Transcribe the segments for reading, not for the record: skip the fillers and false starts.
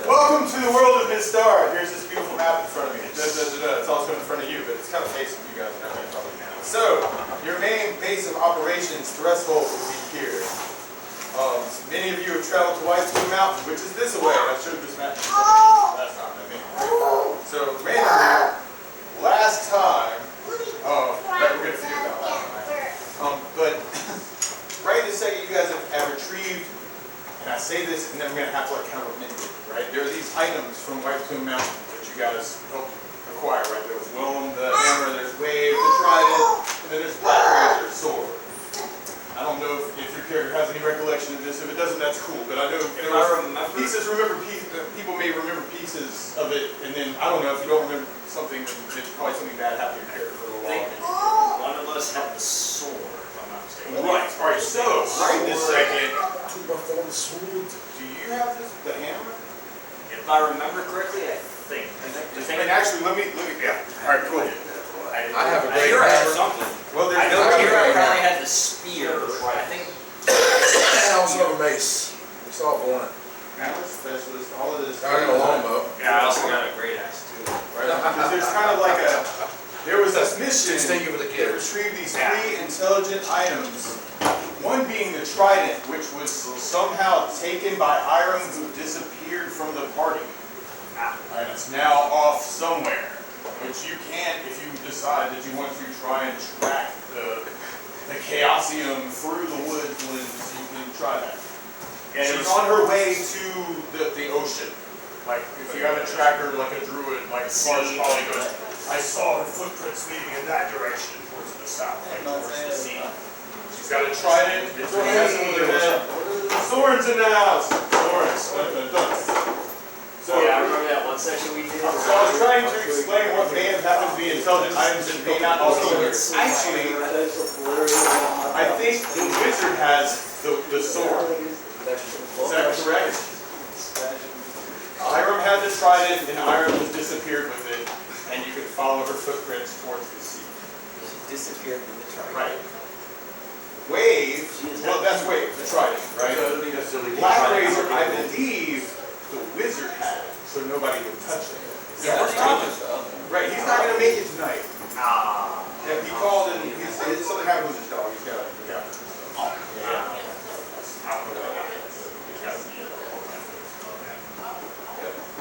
Welcome to the world of Miss Star. Here's this beautiful map in front of me. It's also in front of you, but it's kind of facing you guys probably now. So, your main base of operations threshold will be here. Many of you have traveled to White Blue Mountain, which is this way. I showed this map last time, I think. So, randomly, last time, we're going to figure it out last time. But right this second, you guys have retrieved. And I say this, and then I'm going to have to kind of amend it, right? There are these items from White Plume Mountain that you guys helped acquire, right? There was Willem, the hammer, there's Wave, the trident, and then there's Black Razor, sword. I don't know if your character has any recollection of this. If it doesn't, that's cool. But I know pieces. People may remember pieces of it, and then I don't know if you don't remember something, then probably something bad happened to your character for a while. One of us had the sword, if I'm not mistaken. Right. All right. So right this second. Do you have the hammer? If I remember correctly, I think. And actually, let me. Yeah. All right. Cool. I have a great hammer. Well, I know Kira probably had the spear. I think. I also have a mace. We saw it one. Hammer specialist. All of this. I got a longbow. Yeah, I also got a great axe too. Right. Because there's kind of like a. There was this mission Thank you for the to kid. retrieve these 3 intelligent items. One being the trident, which was somehow taken by Hiram, who disappeared from the party. And it's now off somewhere, which you can, if you decide that you want to try and track the Chaosium through the woodlands, you can try that. And she's on her way to the ocean. Like, if you have a tracker, like a druid, like Sparge probably goes, I saw her footprints leading in that direction, towards the south, like towards the sea. She's got a trident, it's messing with her head. Soren's in the house! Soren's. So, yeah, I remember that one section we did. So I was trying to explain what may have happened to the intelligent items and may not also. Actually, I think the wizard has the sword. Is that correct? Hiram had the trident and Hiram has disappeared with it, and you can follow her footprints towards the sea. She disappeared with the trident. Right. Wave, well that's Wave, the trident, right? Black Razor, I believe the wizard had it, so nobody would touch it. Yeah, Right, he's not going to make it tonight. Yeah, he called and something happened with his dog. He's got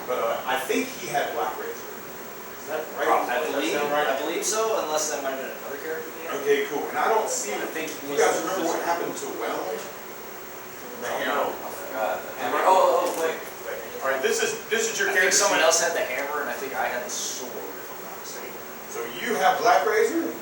But I think he had Black Razor. Is that right? I believe so, unless that might have been another character. Okay, cool. And I don't see. You guys remember what happened to Well? No, I forgot. Wait. All right, this is your I character. think someone else had the hammer, and I think I had the sword, if I'm not mistaken. So you have Black Razor?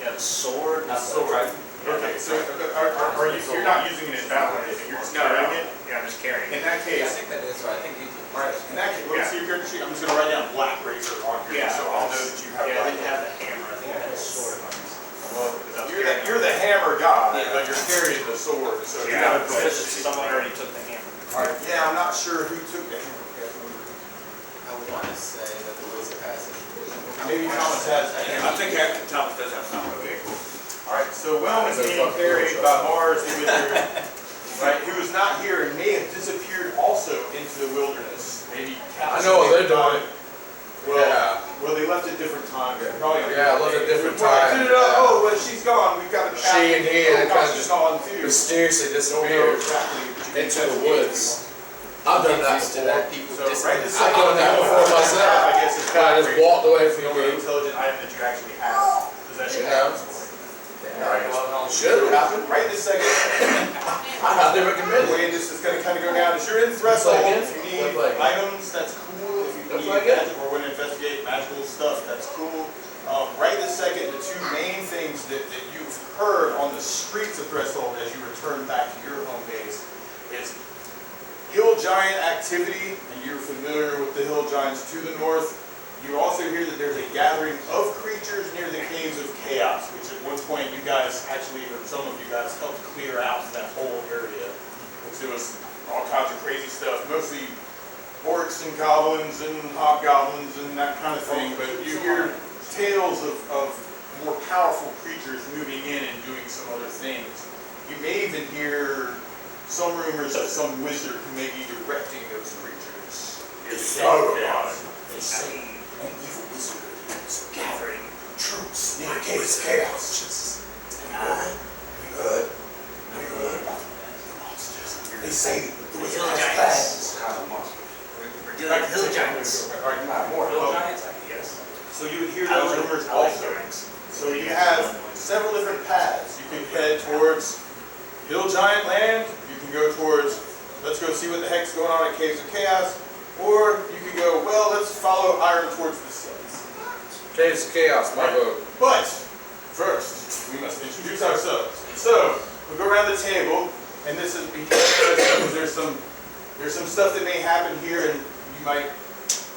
Yeah, the sword. Not the right. Okay, so are you? You're not using it in battle or anything. You're just carrying it. Yeah, I'm just carrying it. In that Yeah, I case, think that is right. I think you right. In that case, let me see your character sheet. I'm just going to write down Black Razor on here, so I'll know that you have. Yeah, I Black didn't have the hammer. I think I had the sword. Well, you're the hammer guy, but you're carrying the sword, so you Yeah, got to because someone already took the hammer. All right. Yeah, I'm not sure who took the hammer. I would want to say that the wizard has it. Maybe Thomas has the hammer. I think Thomas does have some. Okay, cool. All right. So Whelm is being carried by Mars, the wizard, right? Who is not here and may have disappeared also into the wilderness. Maybe. I know what they're doing. Well, they left at different times. Probably Left at different times. Oh, well, she's gone. We've got a cat. She and he and kind of she's just gone too. mysteriously Don't know disappeared exactly into the woods. I've done that Used to before. that people So, just right this I've second, done that before myself. I guess it's I just walked away from the the only group. intelligent item that you actually have. Possession. Alright, well, should have happened. Right this second. I highly recommend The it. way this is going to kind of go down is you're in threshold. Looks like it. If you need Looks like it. items, that's cool. If you Looks need like it. magic or want to investigate magical stuff, that's cool. Right this second, the 2 main things that you've heard on the streets of Threshold as you return back to your home base is hill giant activity, and you're familiar with the hill giants to the north. You also hear that there's a gathering of creatures near the Caves of Chaos, which at one point you guys actually, or some of you guys, helped clear out that whole area. There was all kinds of crazy stuff, mostly orcs and goblins and hobgoblins and that kind of thing, but you hear tales of more powerful creatures moving in and doing some other things. You may even hear some rumors of some wizard who may be directing those creatures. They say an evil wizard is gathering troops near Caves Chaos. Have you heard about the monsters? They say the wizard has plans. We're dealing with hill giants. More hill giants, I guess. So you would hear those rumors also. So you have several different paths. You can head towards Hill Giant Land. You can go towards, let's go see what the heck's going on at Caves of Chaos. Or you can go, well, let's follow Iron towards the south. Caves of Chaos, my vote. But first, we must introduce ourselves. So we'll go around the table, and this is because there's some stuff that may happen here, and you might.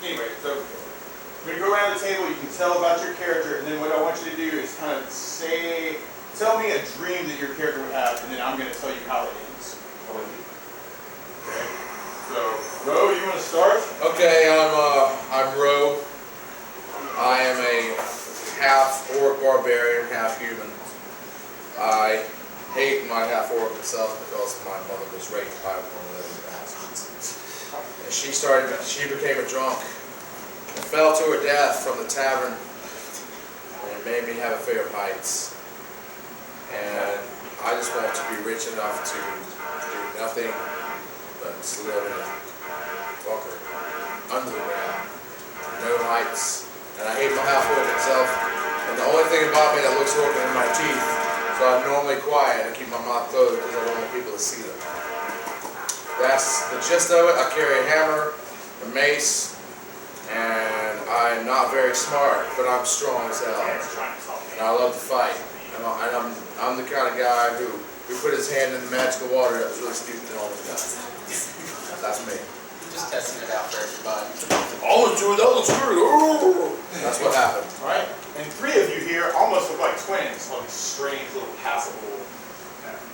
Anyway, so we're gonna go around the table. You can tell about your character, and then what I want you to do is kind of tell me a dream that your character would have, and then I'm gonna tell you how it ends. Okay. So, Ro, you want to start? Okay, I'm Ro. I am a half orc barbarian, half human. I hate my half orc self because my mother was raped by one of those bastards. And she became a drunk and fell to her death from the tavern. And it made me have a fear of heights. And I just want to be rich enough to do nothing but live in a bunker under the ground, no heights. And I hate my half orc itself. And the only thing about me that looks orc is my teeth. So I'm normally quiet and keep my mouth closed because I don't want people to see them. That's the gist of it. I carry a hammer, a mace, and I'm not very smart, but I'm strong as hell. And I love to fight. And I'm the kind of guy who put his hand in the magical water that was really stupid and almost died. That's me. Just testing it out for everybody. That looks good. That's what happened. All right. And three of you here almost look like twins, like strange little passable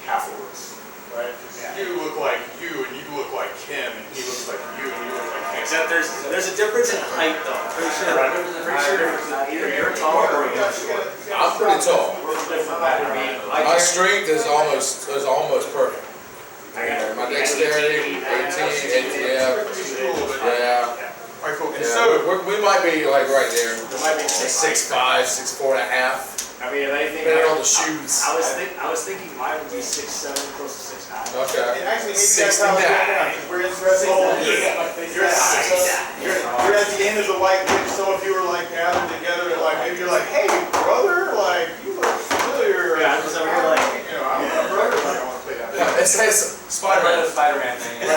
half-orcs, right? 'Cause you look like you, and you look like Kim, and he looks like you, and you look like Kim. Except there's a difference in height, though. Pretty sure either you're tall or you're short. I'm pretty tall. My My strength is almost perfect. My dexterity, 18, ATF. Yeah. All right, cool. And Yeah, so, we might be like right there. There might be 6'5", 6'4.5". I mean, if anything, Depending on the shoes. I was thinking mine would be 6'7", close to 6'9". Okay. and actually, maybe that's how it's going down, 'cause we're interested. You're at the end of the white witch, some of you are like gathered together, and like maybe you're like, hey, brother, like you look familiar. Yeah, I'm just over here like, you know, I'm a brother, like I want to play that. It says Spider-Man. Spider-Man thing.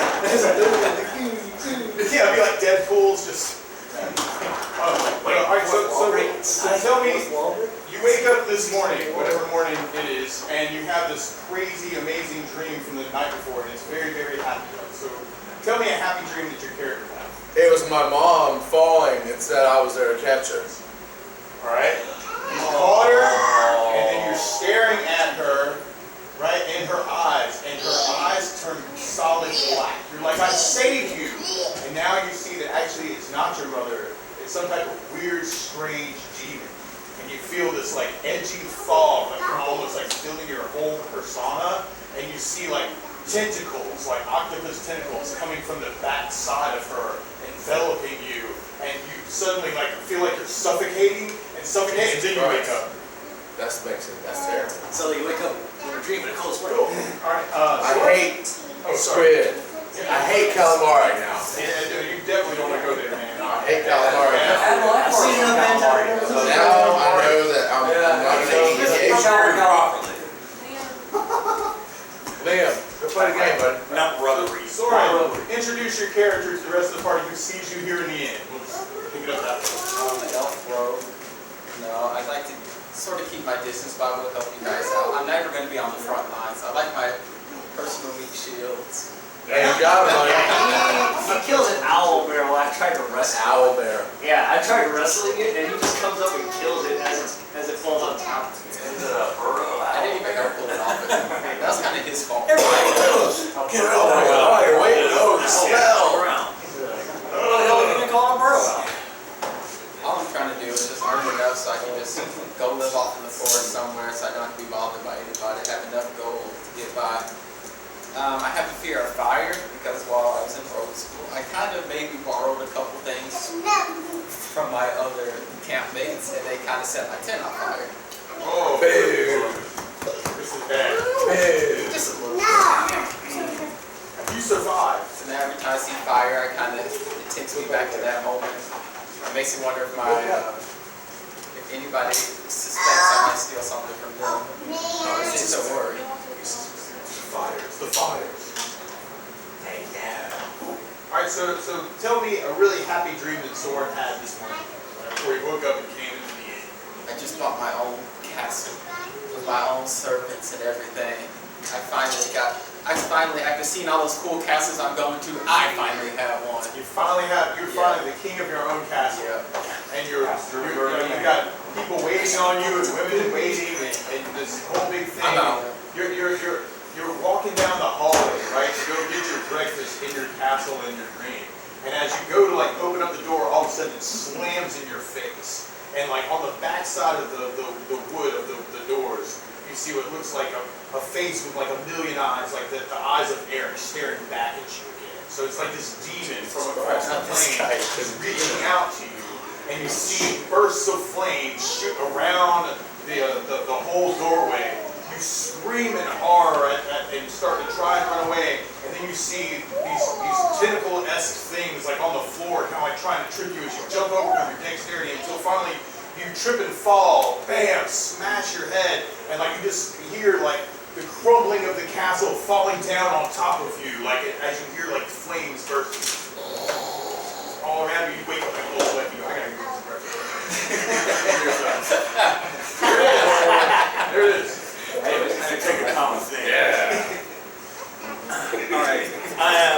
Yeah, it'd be like Deadpool's just. All right, so tell me, you wake up this morning, whatever morning it is, and you have this crazy, amazing dream from the night before, and it's very, very happy. So tell me a happy dream that your character had. It was my mom falling and said I was there to catch her. All right? You caught her, and then you're staring at her, right, in her eyes, and her eyes turn solid black. You're like, I saved you. And now you see that actually it's not your mother. It's some type of weird, strange demon. And you feel this like edgy fog, like almost like filling your whole persona. And you see like tentacles, like octopus tentacles coming from the back side of her, enveloping you. And you suddenly like feel like you're suffocating, and then you wake up. That's terrible. So you wake up in a dream in a cold sweat. Cool. All right. I hate squid. I hate calamari now. Yeah, you definitely don't want to go there, man. I hate calamari now. I've seen them calamari. So now I know that I'm not going to eat properly. Liam, go play the game, buddy. Not rubbery. Soren, introduce your character to the rest of the party who sees you here in the end. We'll just pick it up that way. Elf rogue. No, I'd like to sort of keep my distance, but I will help you guys out. I'm never going to be on the front lines. I like my personal weak shields. Hey, you got it, buddy. He kills an owl bear while I tried to wrestle. Owl bear. Yeah, I tried wrestling it, and he just comes up and kills it as it falls on top. I didn't even know pull it off, but that was kind of his fault. Get it over with. Oh, you're waiting. Oh, the smell. What the hell are you gonna call a burrow owl? All I'm trying to do is just earn enough so I can just go live off in the forest somewhere so I don't have to be bothered by anybody. Have enough gold to get by. I have a fear of fire because while I was in road school, I kind of made maybe borrowed a couple things from my other campmates, and they kind of set my tent on fire. Oh, this is bad. Just a little. You survived. And every time I see fire, it takes me back to that moment. It makes me wonder if if anybody suspects I might steal something from them. It's just a worry. It's the fires. Alright, so tell me a really happy dream that Soren had this morning before he woke up and came into the inn. I just bought my own castle with my own servants and everything. After seeing all those cool castles I'm going to, I finally have one. You're finally the king of your own castle. Yeah. And you've got people waiting on you and women waiting and this whole big thing. You're walking down the hallway, right, to go get your breakfast in your castle in your dream. And as you go to like open up the door, all of a sudden it slams in your face. And like on the back side of the wood of the doors, you see what looks like a face with like a million eyes, like the eyes of Eric staring back at you again. So it's like this demon from across the plane is reaching out to you, and you see bursts of flame shoot around the whole doorway. You scream in horror and start to try and run away, and then you see these tentacle-esque things like on the floor, kind of like trying to trick you as you jump over with your dexterity until finally you trip and fall, bam, smash your head, and like you just hear like the crumbling of the castle falling down on top of you, like as you hear like flames bursting all around you. You wake up like a little sweat, you go, I gotta go get some breakfast. There it is. I take a common thing. Yeah. Alright,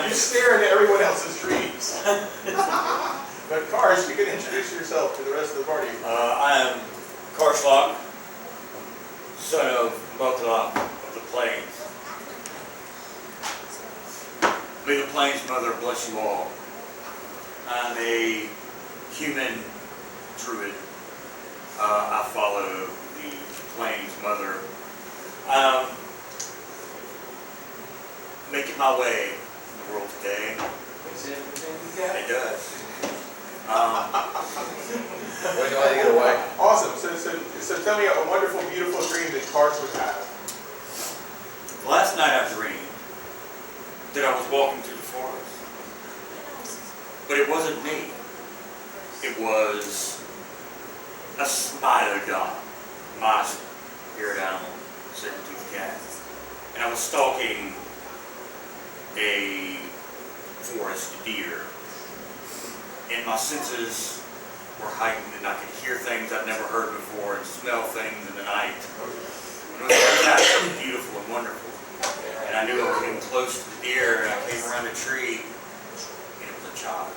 You're staring at everyone else's dreams. But Karsh, you can introduce yourself to the rest of the party. I am Karslok, son of Motlop of the Plains. May the Plains Mother bless you all. I'm a human druid. I follow the Plains Mother. Making my way in the world today. It does. When do I get away? Awesome. So tell me a wonderful, beautiful dream that Karsh would have. Last night I dreamed that I was walking through the forest. But it wasn't me. It was a spider dog, my spirit animal, saber-toothed cat. And I was stalking a forest deer. And my senses were heightened, and I could hear things I'd never heard before and smell things in the night. And it was absolutely beautiful and wonderful. And I knew I was getting close to the deer, and I came around a tree, and it was a child.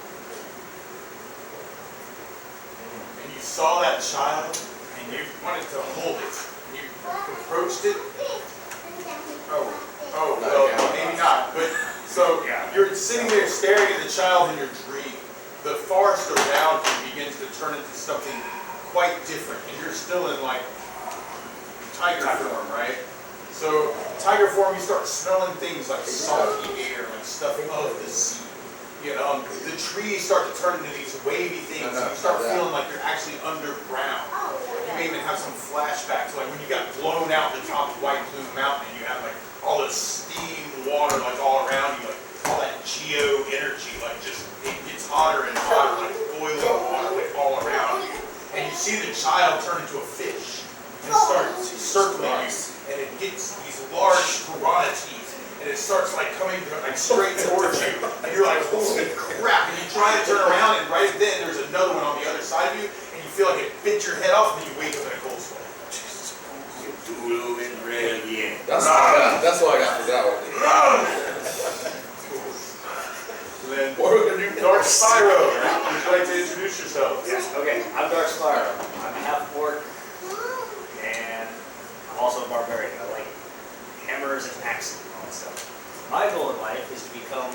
And you saw that child, and you wanted to hold it. And you approached it. Well, maybe not. But so you're sitting there staring at the child in your dream. The forest around you begins to turn into something quite different, and you're still in like tiger form, right? So tiger form, you start smelling things like salty air, like stuff of the sea. You know, the trees start to turn into these wavy things, and you start feeling like you're actually underground. You may even have some flashbacks, like when you got blown out the top of White Plume Mountain, and you have like all this steam water like all around you, like all that geo energy, like just it gets hotter and hotter, like boiling water like all around you. And you see the child turn into a fish and start circling you, and it gets these large piranha teeth, and it starts like coming like straight towards you, and you're like, holy crap, and you try to turn around, and right then there's another one on the other side of you, and you feel like it bit your head off, and then you wake up in a cold sweat. Blue and red, yeah. That's what I got for that one. Then what are we gonna do? Dark Spyro, would you like to introduce yourself? Yes, okay, I'm Dark Spyro. I'm half orc, and I'm also a barbarian. I like hammers and axes and all that stuff. My goal in life is to become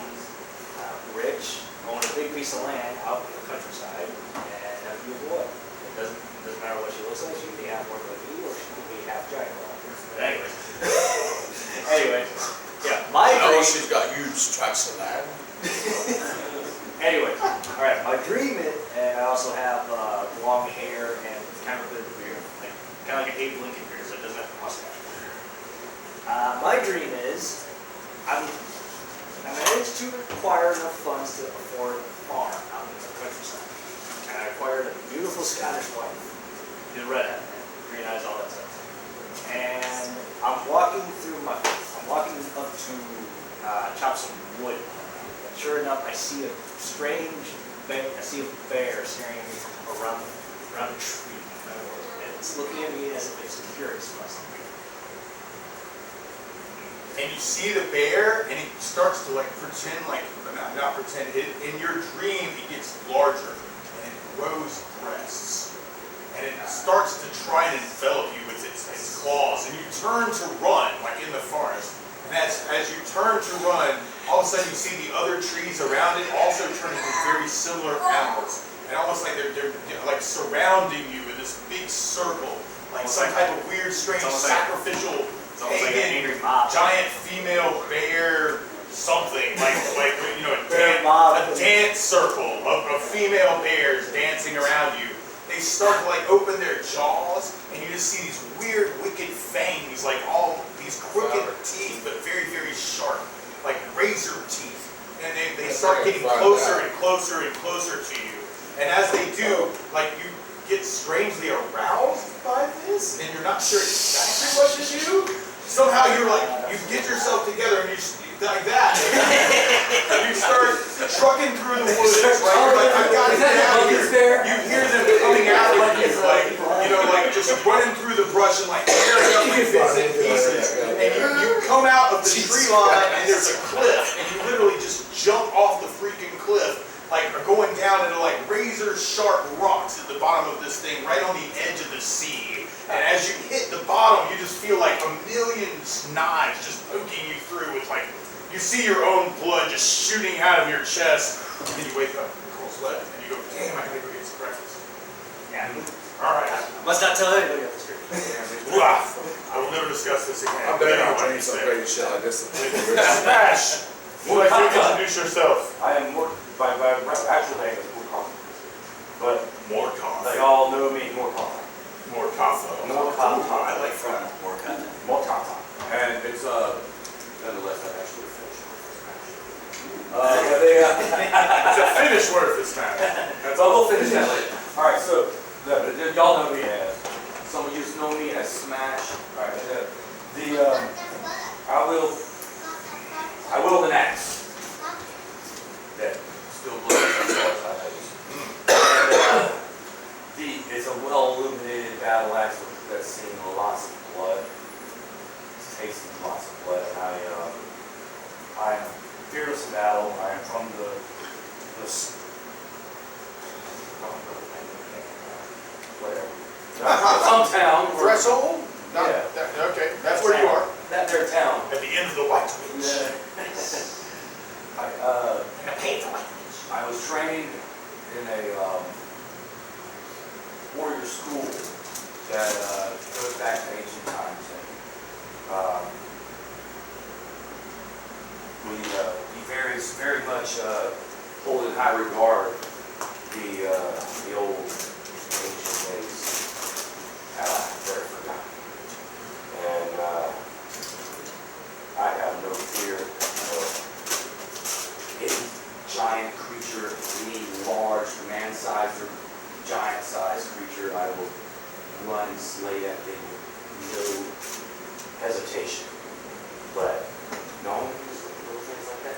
rich, own a big piece of land out in the countryside, and have a beautiful wife. It doesn't matter what she looks like. She can be half orc like me, or she can be half giant. But anyway, yeah, my Oh, dream. she's got huge tracts of land. Anyway, all right. My dream is, and I also have long hair and kind of a bit of a beard, kind of like an Abe Lincoln beard, so it doesn't have a mustache. My dream is I managed to acquire enough funds to afford a farm out in the countryside, and I acquired a beautiful Scottish wife. She's a redhead, green eyes, all that stuff. And I'm walking up to chop some wood. And sure enough, I see a bear staring at me from around a tree. And it's looking at me as if it's curious about something. And you see the bear, and it starts to like pretend, like, not pretend, in your dream it gets larger, and it grows breasts. And it starts to try and envelop you with its claws, and you turn to run, like in the forest. And as you turn to run, all of a sudden you see the other trees around it also turn into very similar animals. And almost like they're like surrounding you in this big circle, like some type of weird, strange, sacrificial, pagan, giant female bear something, like a dance circle of female bears dancing around you. They start to like open their jaws, and you just see these weird, wicked fangs, like all these crooked teeth, but very, very sharp, like razor teeth. And they start getting closer and closer and closer to you. And as they do, like you get strangely aroused by this, and you're not sure exactly what to do. Somehow you're like, you get yourself together and you like that. And you start trucking through the woods, right? You're like, I've got to get out of here. You hear them coming out of you, like, like just running through the brush and like tearing up like bits and pieces. And you come out of the tree line and there's a cliff, and you literally just jump off the freaking cliff, like going down into like razor sharp rocks at the bottom of this thing, right on the edge of the sea. And as you hit the bottom, you just feel like a million knives just poking you through with like, you see your own blood just shooting out of your chest. And then you wake up, cold sweat, and you go, damn, I gotta go get some breakfast. Yeah. Alright. Must not tell anybody on the street. I will never discuss this again. I'm better not doing some crazy shit like this. Smash! Would you like to introduce yourself? I am my actual name is Morkon, but Morkon. they all know me Morkon. Morkon. I like that. Morkon. And it's nonetheless I actually finished It's a Finnish word for smash. But we'll finish that later. All right, so y'all know me as some of you know me as Smash. All right, I wield an axe that still blows as far as I know. And it's a well-illuminated battle axe that's seen lots of blood. It's tasted lots of blood. And I am fearless in battle. I am from the whatever. Some town. Threshold? Yeah. Okay, that's where you are. That their town. At the end of the White Witch. I was trained in a warrior school that goes back to ancient times. And, we very much hold in high regard the old ancient ways that they're forgotten. And I have no fear of any giant creature, any large man-sized or giant-sized creature. I will run and slay that thing with no hesitation. But no one uses little things like that.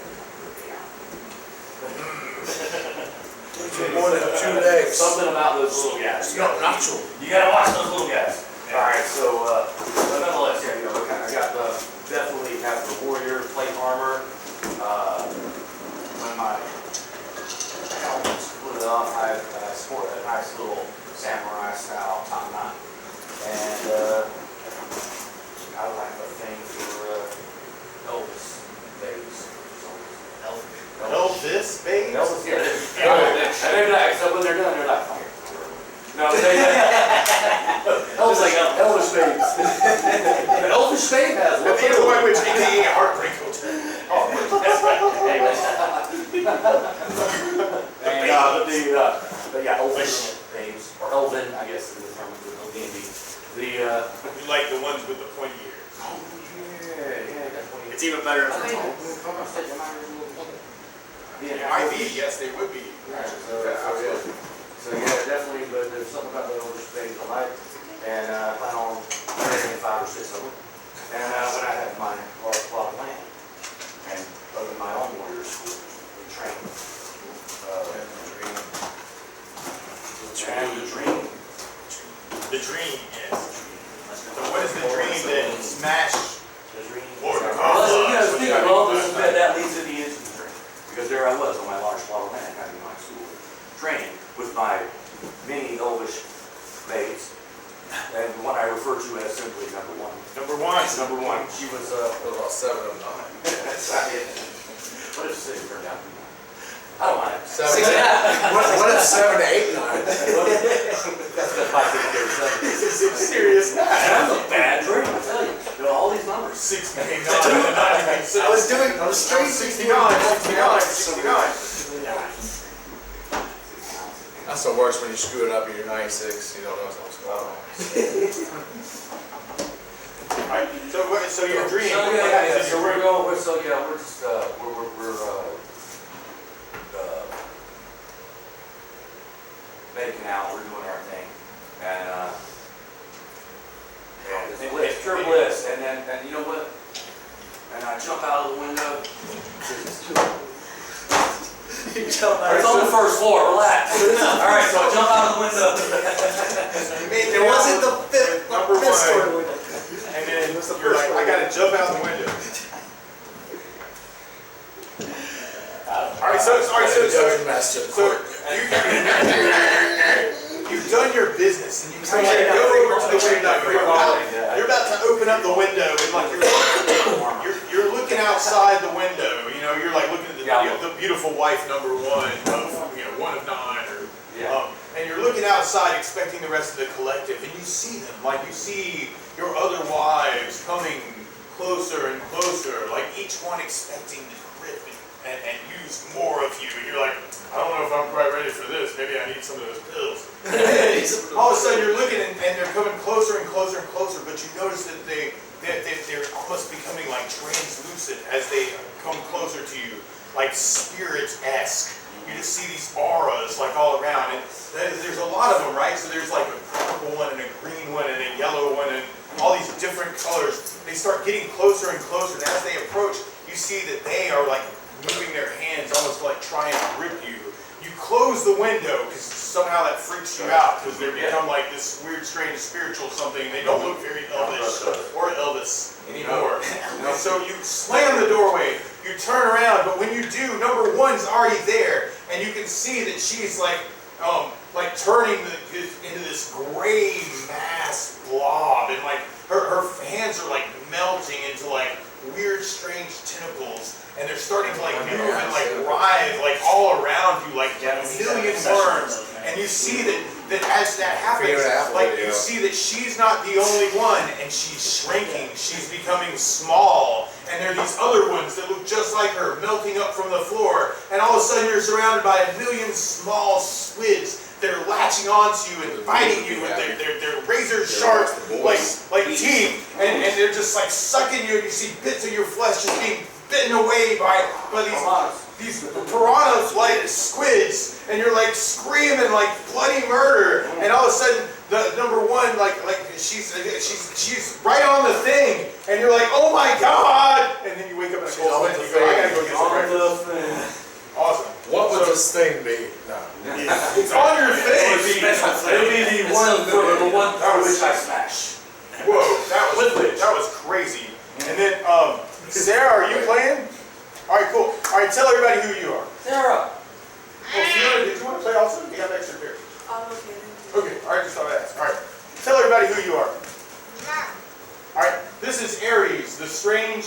More than 2 legs. Something about those little guys. It's not natural. You gotta watch those little guys. All right, so but nonetheless, yeah, I got definitely have the warrior plate armor. When my helmet split off, I sport a nice little samurai style top knot, and I like a thing for Elvis babes. Elvis, babe? Elvis, yeah. And they're not, so when they're done, they're like, oh. No, they Elvis, like Elvis babes. The Elvis babe has At the end of the White Witch, aka Heartbreak Hotel. Oh, that's right. Anyway. But yeah, Elvin names, or Elvin, I guess is the term of D&D. You like the ones with the pointy ears. Yeah, definitely. It's even better if I it's think, home. It might be, yes, they would be. So yeah, definitely, but there's something about the older things I like, and I plan on raising 5 or 6 of them. And when I have my large plot of land, and open my own warrior school, and train. And the dream. The dream, yes. So what is the dream that smashed? The dream. Or the that leads to the end of the dream. Because there I was on my large plot of land, having my school training with my many elvish maids. And the one I refer to as simply number 1. Number one. Number 1. She was, About 7 of 9. that's not it. What if 6 turned out to be 9? I don't mind. 7 what if 7 to 8, 9? That's the 5, 6, 7. This is some serious And math. that's a bad dream, I tell you. You know, all these numbers. 6 became 9, and 9 became 6. I was 69, 69, 69. That's the worst when you screw it up and you're 96, you don't know what's going on. Alright, so your dream, So what yeah, happens so in your we're dream? going, we're just, making out, we're doing our thing, and it's pure bliss, and you know what? And I jump out of the window. It's on the first floor, relax. All right, so I jump out of the window. It wasn't the fifth story window. And then you're like, I gotta jump out the window. Alright, so you've done your business and you kind of go over to the window. You're about to open up the window and like you're looking outside the window. You know, you're like looking at the beautiful wife number 1 of 1 of 9, or and you're looking outside expecting the rest of the collective, and you see them like you see your other wives coming closer and closer, like each one expecting to grip and use more of you, and you're like, I don't know if I'm quite ready for this, maybe I need some of those pills. All of a sudden you're looking and they're coming closer and closer and closer, but you notice that they're almost becoming like translucent as they come closer to you, like spirit-esque. You just see these auras like all around, and there's a lot of them, right? So there's like a purple one and a green one and a yellow one and all these different colors. They start getting closer and closer, and as they approach, you see that they are like moving their hands almost like trying to grip you. You close the window because somehow that freaks you out because they become like this weird, strange spiritual something. They don't look very elvish or Elvis anymore. And so you slam the doorway, you turn around, but when you do, number 1's already there, and you can see that she's like turning into this gray mass blob, and like her hands are like melting into like weird, strange tentacles, and they're starting to like move and like writhe like all around you like a million worms. And you see that as that happens, like you see that she's not the only one, and she's shrinking. She's becoming small, and there are these other ones that look just like her melting up from the floor. And all of a sudden, you're surrounded by a million small squids that are latching onto you and biting you with their razor sharp like teeth, and they're just like sucking you, and you see bits of your flesh just being bitten away by these piranha-like squids, and you're like screaming like bloody murder, and all of a sudden the number 1 like she's right on the thing, and you're like, oh my god, and then you wake up in a cold sweat and you go, I gotta go get some breakfast. Awesome. What would this thing be? No. It's on your face. It'll be the one for which I smash. Whoa, that was crazy. And then Sarah, are you playing? All right, cool. All right, tell everybody who you are. Sarah. Oh, Sarah, did you want to play also? You have extra beer. Okay. Okay, all right, just thought I'd ask. All right, tell everybody who you are. All right, this is Aries, the strange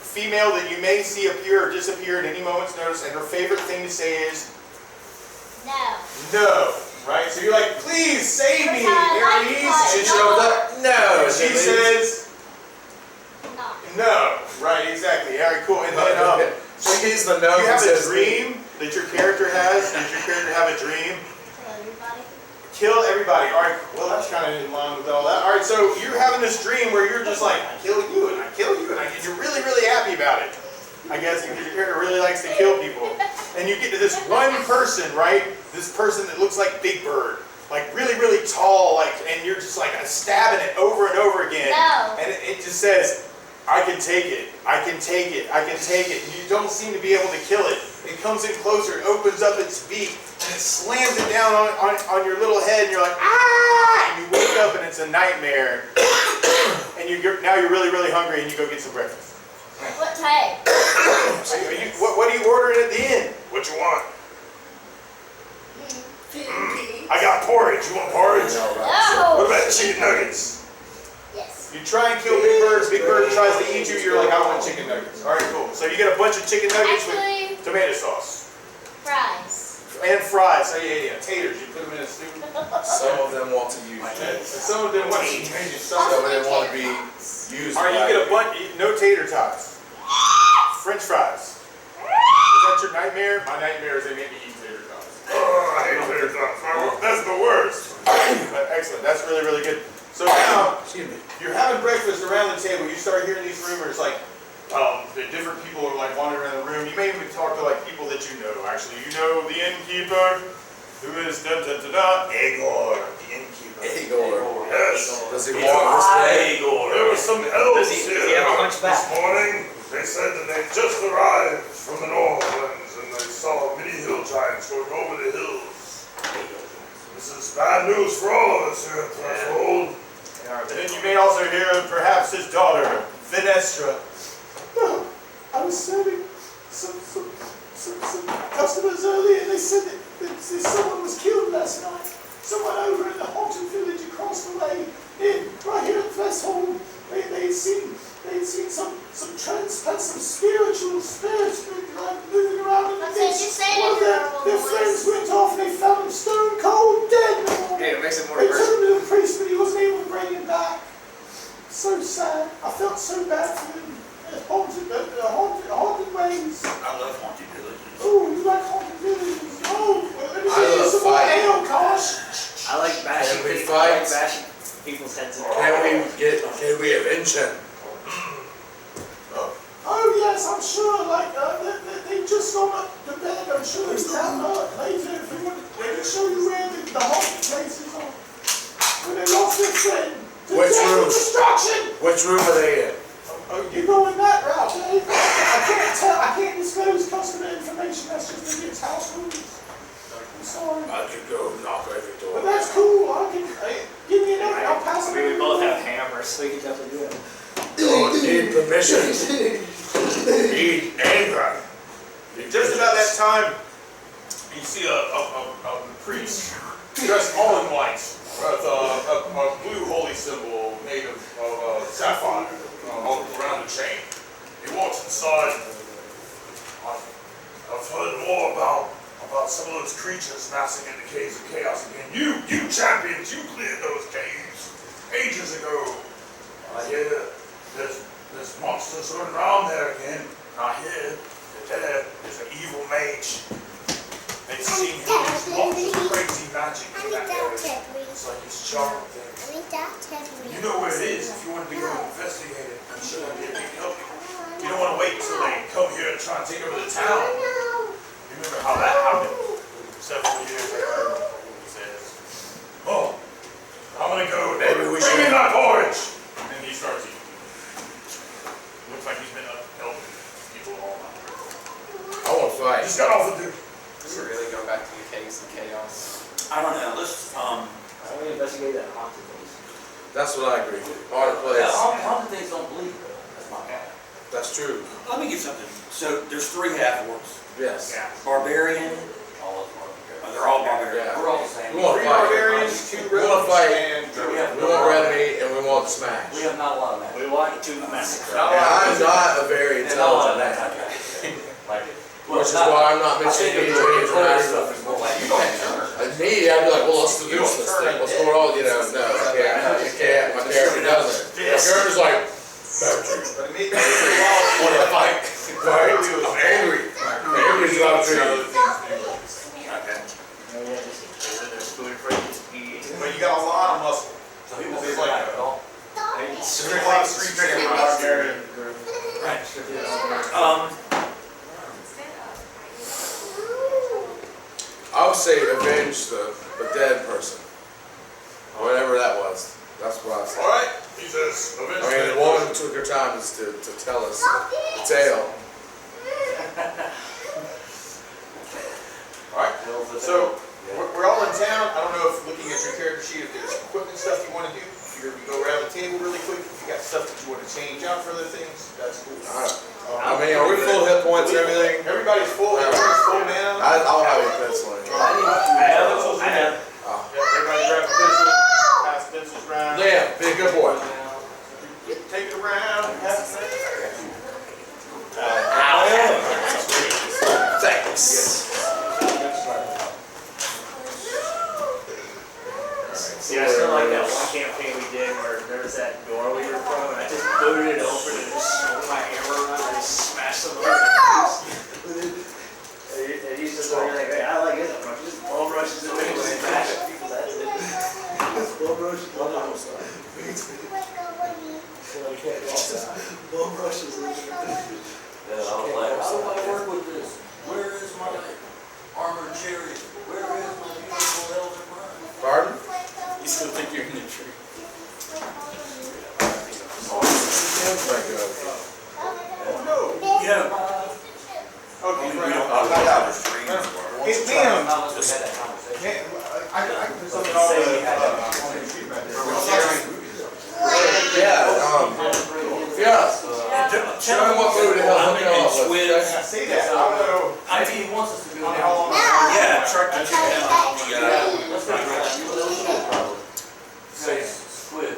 female that you may see appear or disappear at any moment's notice, and her favorite thing to say is no, right? So you're like, please save me, Aries. She showed up? No. And she says no, right? Exactly. All right, cool. And then so he's the no. you have a dream that your character has? Does your character have a dream? Everybody. Kill everybody. All right, well, that's kind of in line with all that. All right, so you're having this dream where you're just like, I kill you, and I kill you, and you're really, really happy about it. I guess because your character really likes to kill people. And you get to this one person, right? This person that looks like Big Bird. Like really, really tall, like, and you're just like stabbing it over and over again. No. And it just says, I can take it, I can take it, I can take it. And you don't seem to be able to kill it. It comes in closer, it opens up its beak, and it slams it down on your little head, and you're like, ah! And you wake up and it's a nightmare. And now you're really, really hungry, and you go get some breakfast. What type? What are you ordering at the end? What you want? I got porridge. You want porridge? No. What about chicken nuggets? Yes. You try and kill Big Bird. Big Bird tries to eat you. You're like, I want chicken nuggets. All right, cool. So you get a bunch of chicken nuggets Actually, with tomato sauce fries. and fries. So yeah, taters. You put them in a stew. Some of them want to use And it. some of them want to eat. Some of them want to be used. All right, you by- get a bunch. No tater tots. French fries. Is that your nightmare? My nightmare is they make me eat tater tots. Oh, I hate tater tots. That's the worst. But excellent. That's really, really good. So now, you're having breakfast around the table. You start hearing these rumors like, that different people are like wandering around the room. You may even talk to like people that you know. Actually, you know the innkeeper, who is Egor, the innkeeper. Igor. Yes. Does he walk this way? Igor. There were some elves Does he have a hunchback? This morning, they said that they just arrived from the Northlands and they saw many hill giants going over the hills. This is bad news for all of us here at Threshold. And then you may also hear perhaps his daughter, Finestra. I was serving some customers earlier and they said that someone was killed last night. Someone over in the haunted village across the way, right here at Threshold. They had seen some spiritual spirits like moving around in the Okay, midst. just say One of it in their normal friends voice. went off and they found him stone cold dead. Hey, it makes it more They took diverse. him to the priest, but he wasn't able to bring him back. So sad. I felt so bad for him. Haunted ways. I love haunted villages. Oh, you like haunted villages? Oh, let me I get you love some more fighting. ale, gosh. I like bashing Can we people. I like fight? bashing people's heads in. Can we avenge him? Oh yes, I'm sure. Like they just gone up to bed. I'm sure it's down later. If you want, they can show you where the haunted places are. When they lost their friend. To Which death and room? destruction. Which room are they in? Oh, you're going that route, Dave. I can't tell. I can't disclose customer information. That's just against house rules. I'm sorry. I could go knock every door. But that's cool. I can give me a note. I'll pass it. I mean, we over both to you. have hammers, so we can definitely do it. Don't need permission. Need anger. Just about that time, you see a priest dressed all in white with a blue holy symbol made of sapphire around the chain. He walks inside. I've heard more about some of those creatures massing in the caves of chaos again. You champions, you cleared those caves ages ago. I hear there's monsters running around there again. I hear that there's an evil mage. They've seen him use lots of crazy magic in that area. It's like he's charmed things. You know where it is if you want to go investigate it. I'm sure that'd be a big help. You don't want to wait until they come here and try and take over the town. You remember how that happened several years ago? He says, "Oh, I'm gonna go. Maybe we Bring should- me my porridge." And he starts eating. Looks like he's been up helping people all night. I want to fight. Just got off the duty. Does it really go back to the caves and chaos? I don't know. Let's Why don't we investigate that haunted place? That's what I agree with. Hard place. Yeah, haunted things don't bleed though. That's my bad. That's true. Let me get something. So there's 3 half-orcs. Yes. Barbarian. They're all barbarian. Yeah. We're all the same. We want 3 to fight. barbarians, 2 We want rogues, to fight. and We want red meat and we want to smash. We have not a lot of that. We want to massacre. And I'm not a very And not a lot intelligent of that man. type of like, Which is why I'm not mentioning I think any the dramatic stuff is more like, you don't turn. Me, I'd be like, well, let's seduce this thing. What's going on? You know, no, I can't. My character doesn't. My character's like, But it made me want to fight. Fight. I'm angry. Angry's not other true. things would say avenge the dead person. Whatever that was. That's what I would say. All right, he says, I mean, the woman took her time to tell us the tale. Alright, so we're all in town. I don't know if looking at your character sheet, if there's equipment stuff you want to do. You're going to go around the table really quick. If you got stuff that you want to change out for other things, that's cool. I mean, are we full hit points and everything? Everybody's full. Everybody's full now. I'll have a pencil in here. I have. Everybody grab a pencil. Pass pencils around. Liam, be a good boy. Take it around. Pass it around. Thanks. See, I still like that one campaign we did where there was that door we were from, and I just booted it open and just swung my hammer around and just smashed some of it. And he's just like, hey, I like it. I'm just ball rushes in anyway and bashing people. That's it. Ball rushes. Ball rushes. Ball rushes. Yeah, I was like, how do I work with this? Where is my armored chariot? Where is my beautiful elven run? Pardon? You still think you're in the tree? You know, Okay, we right. don't talk about the streams. Hey, Liam. How much we had that conversation? Hey, I can put something on the sheet right there. Yeah, show him what movie the hell I'm hook him up in with. Swiss. Say that. I don't know. Maybe he wants us to go How long? down. Yeah, truck the chicken out. Let's go down. Say squid.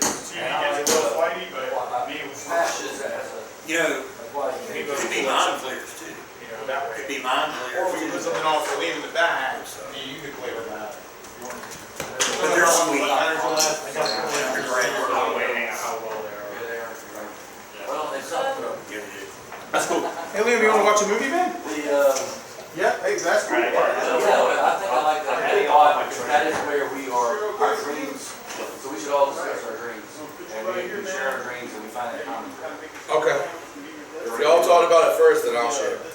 Smash his ass. You know, it could be mind players too. That way. Could be mind Or we players can put too. something off for leaving the bag. You can play with that. But they're sweet. Well, it's up to them. That's cool. Hey Liam, you want to watch a movie, man? Yeah, hey, that's cool. Yeah, I think I like that. That is where we are, our dreams, so we should all discuss our dreams. And we share our dreams and we find that common ground. Okay. If y'all talk about it first, then I'll share. We're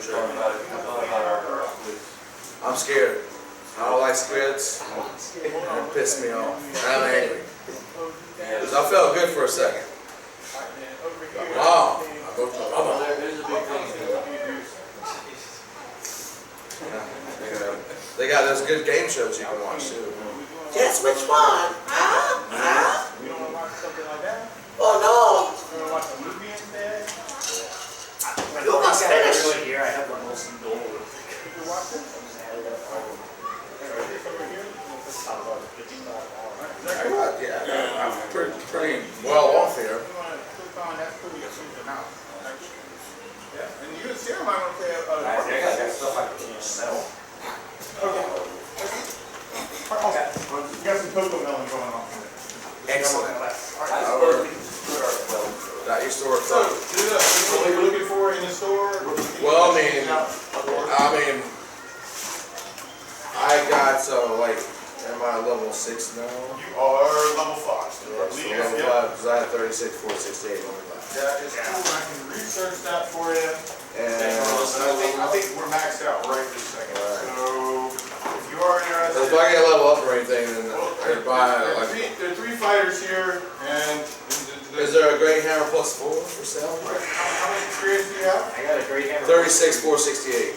talking about it, we're talking about our squids. I'm scared. I don't like squids. It pissed me off. And I'm angry. Because I felt good for a second. Wow. Well, there's a big thing. They got those good game shows you can watch too. Guess which one? We don't want to watch something like that. Oh no! We want to watch a movie instead. You must finish. Here, I have the Munson gold. You watch this? Yeah, I'm pretty well off here. You want to click on that's cool. You can choose them out. Yeah, and you and Sarah might want to play That stuff I can smell. Okay. You got some cocoa melon going on. Excellent. That used to work. So, this is what you're looking for in the store? Well, I got like, am I level 6 now? You are level 5. So Level 5 because I had 36, 468 on my left. That is cool. I can research that for you. And I think we're maxed out right this second. So, if you are interested. if I get a level up or anything, then I can buy like. There are 3 fighters here, and Is there a great hammer plus 4 for sale? how much experience do you have? I got a great hammer. 36, 468.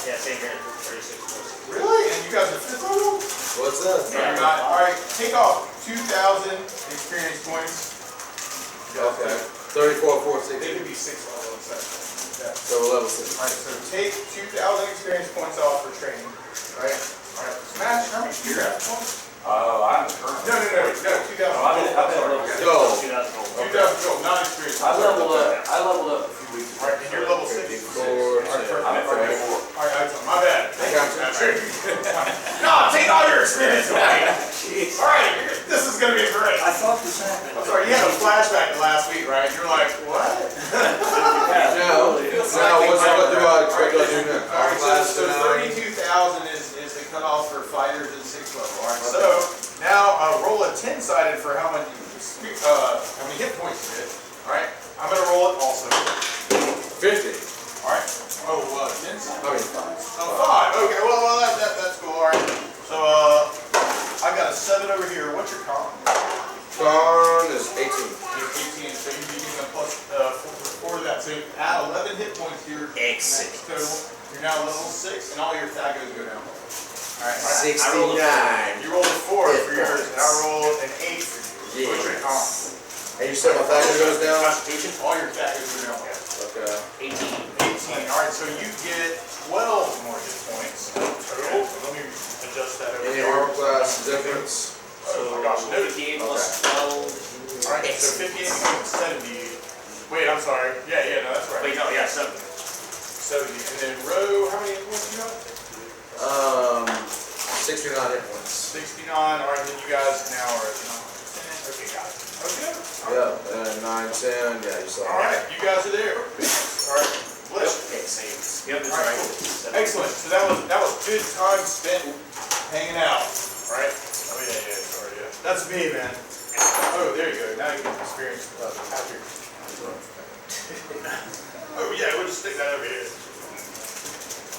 Yeah, same here. 36. Really? And you guys are 5th level? What's that? No, you're not. Alright, take off 2,000 experience points. Okay. 34, They 468. could be 6 level in section. Yeah. So level 6. Alright, so take 2,000 experience points off for training. Right? Alright, Smash, how many do you have points? I'm the current. No, 2,000. I've been level 6. Go. 2,000 gold, not experience. I leveled up a few weeks ago. Alright, and you're level 6. 54, I'm at 34. Alright, my bad. Thank you. No, take all your experience away. Alright, this is gonna be great. I thought this happened. I'm sorry, you had a flashback to last week, right? You're like, what? Now, what do I expect to do next? Alright, so 32,000 is the cutoff for fighters in 6th level. Alright, so now roll a 10-sided for how many hit points you get. Alright, I'm gonna roll it also. 50. Alright. Oh, 10-sided? I mean, 5. Okay, well that's cool. All right. So I got a 7 over here. What's your con? Con is 18. You're 18, so you're getting a plus 4 to that. So add 11 hit points to your Excellent. max total. You're now level 6, and all your thaggos go down. All right. 69. You rolled a 4 for yours, and I rolled an 8 for you. What's your con? And you said my factor goes down? Constitution, all your thaggos go down. Okay. 18. All right, so you get 12 more hit points total. Let me adjust that over Any here. armor class difference? Oh my gosh, noted. 58 plus 12. All right, so 58 becomes 70. Wait, I'm sorry. Yeah, no, that's right. Wait, no, yeah, 7. 70. And then row, how many hit points you got? 69 hit points. 69. All right, then you guys now are at 9. Okay, got it. Okay. Yeah, and 9, 10, yeah, you saw All right, you guys are there. All right, bless you. Yep, that's All right, right. cool. Excellent. So that was good time spent hanging out, right? Oh yeah, sorry, yeah. That's me, man. Oh, there you go. Now you can experience after. Oh yeah, we'll just stick that over here.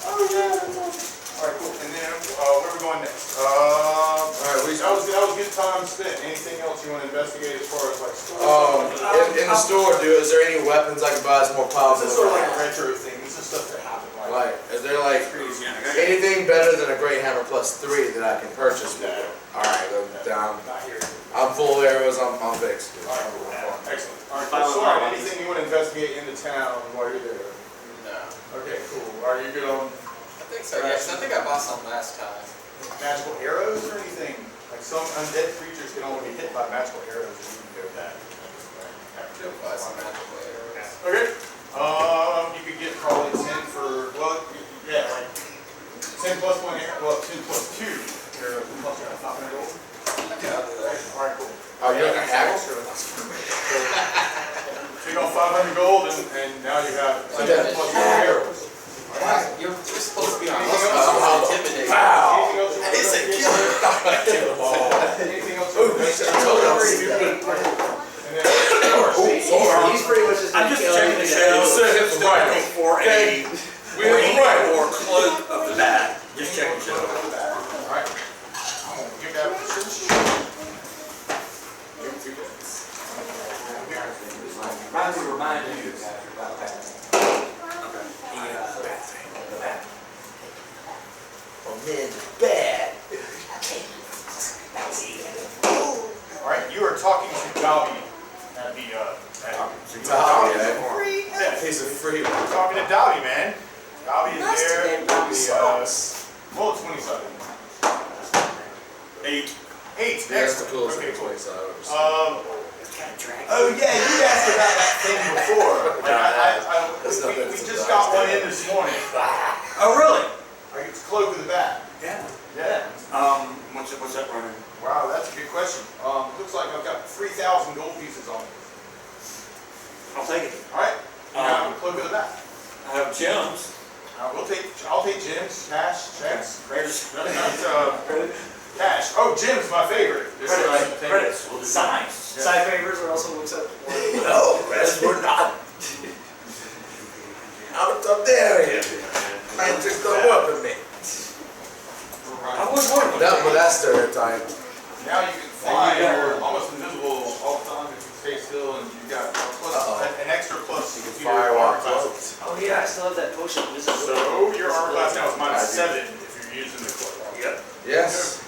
Oh yeah. All right, cool. And then where are we going next? All right, that was good time spent. Anything else you want to investigate as far as like store? in the store, is there any weapons I can buy that's more powerful? This is sort of like a retro thing. This is stuff that happened. Like, is there like anything better than a Great Hammer plus 3 that I can purchase? No. Alright, then down. Not here. I'm full of arrows, I'm fixed. All right, cool. Excellent. All right, Final sorry, one. anything you want to investigate in the town while you're there? No. Okay, cool. Are you good on I think so, yeah, 'cause I think I bought some last time. magical arrows or anything? Like some undead creatures can only be hit by magical arrows, and you can go that. Should buy some magical arrows. Okay. You could get probably 10 for, well, yeah, like 10 plus 1 arrow, well, 10 plus 2 arrow, plus 500 gold. Yeah, I'll do that. All right, cool. Oh, you're gonna hack? So you got 500 gold, and now you have 10 plus 1 arrows. You're supposed to be on Anything most else? intimidating. Anything else you want to It's a investigate? killer. Kill them all. Anything else you want to investigate? And then, He's pretty much just I'm just checking the shelves, still looking for a ring or cloak of the bat. Just checking the shelves. all right. I'm gonna give that a search. Remind you about that. The bat. Oh, man, bad. All right, you are talking to Dobby at the Yeah, he's a free one. You're talking to Dobby, man. Dobby is Nice to there. name Dobby Sauce. Roll 27. 8. 8. That's the Excellent. coolest Okay, thing cool. place I've ever seen. Oh yeah, you asked about that thing before. Like, That's we nothing just surprised. got one in this morning. Oh, really? Like it's Cloak of the Bat. Yeah. Yeah. What's that running? Wow, that's a good question. Looks like I've got 3,000 gold pieces on it. I'll take it. All right. You have a Cloak of the Bat. I have gems. I'll take gems, cash, checks. Credits. Cash. Oh, gems, my favorite. This is like the thing. Credits. We'll do signs. Side favors are also acceptable. No, rest we're not. Out of there. Man, just don't work with me. I was wondering. With that stereotype. Now you can fly. You're almost invisible all the time if you stay still, and you got an extra plus to your Fire armor walk class. Oh yeah, I still have that potion of visibility. So your armor class now is -7 if you're using the cloak. Yep. Yes.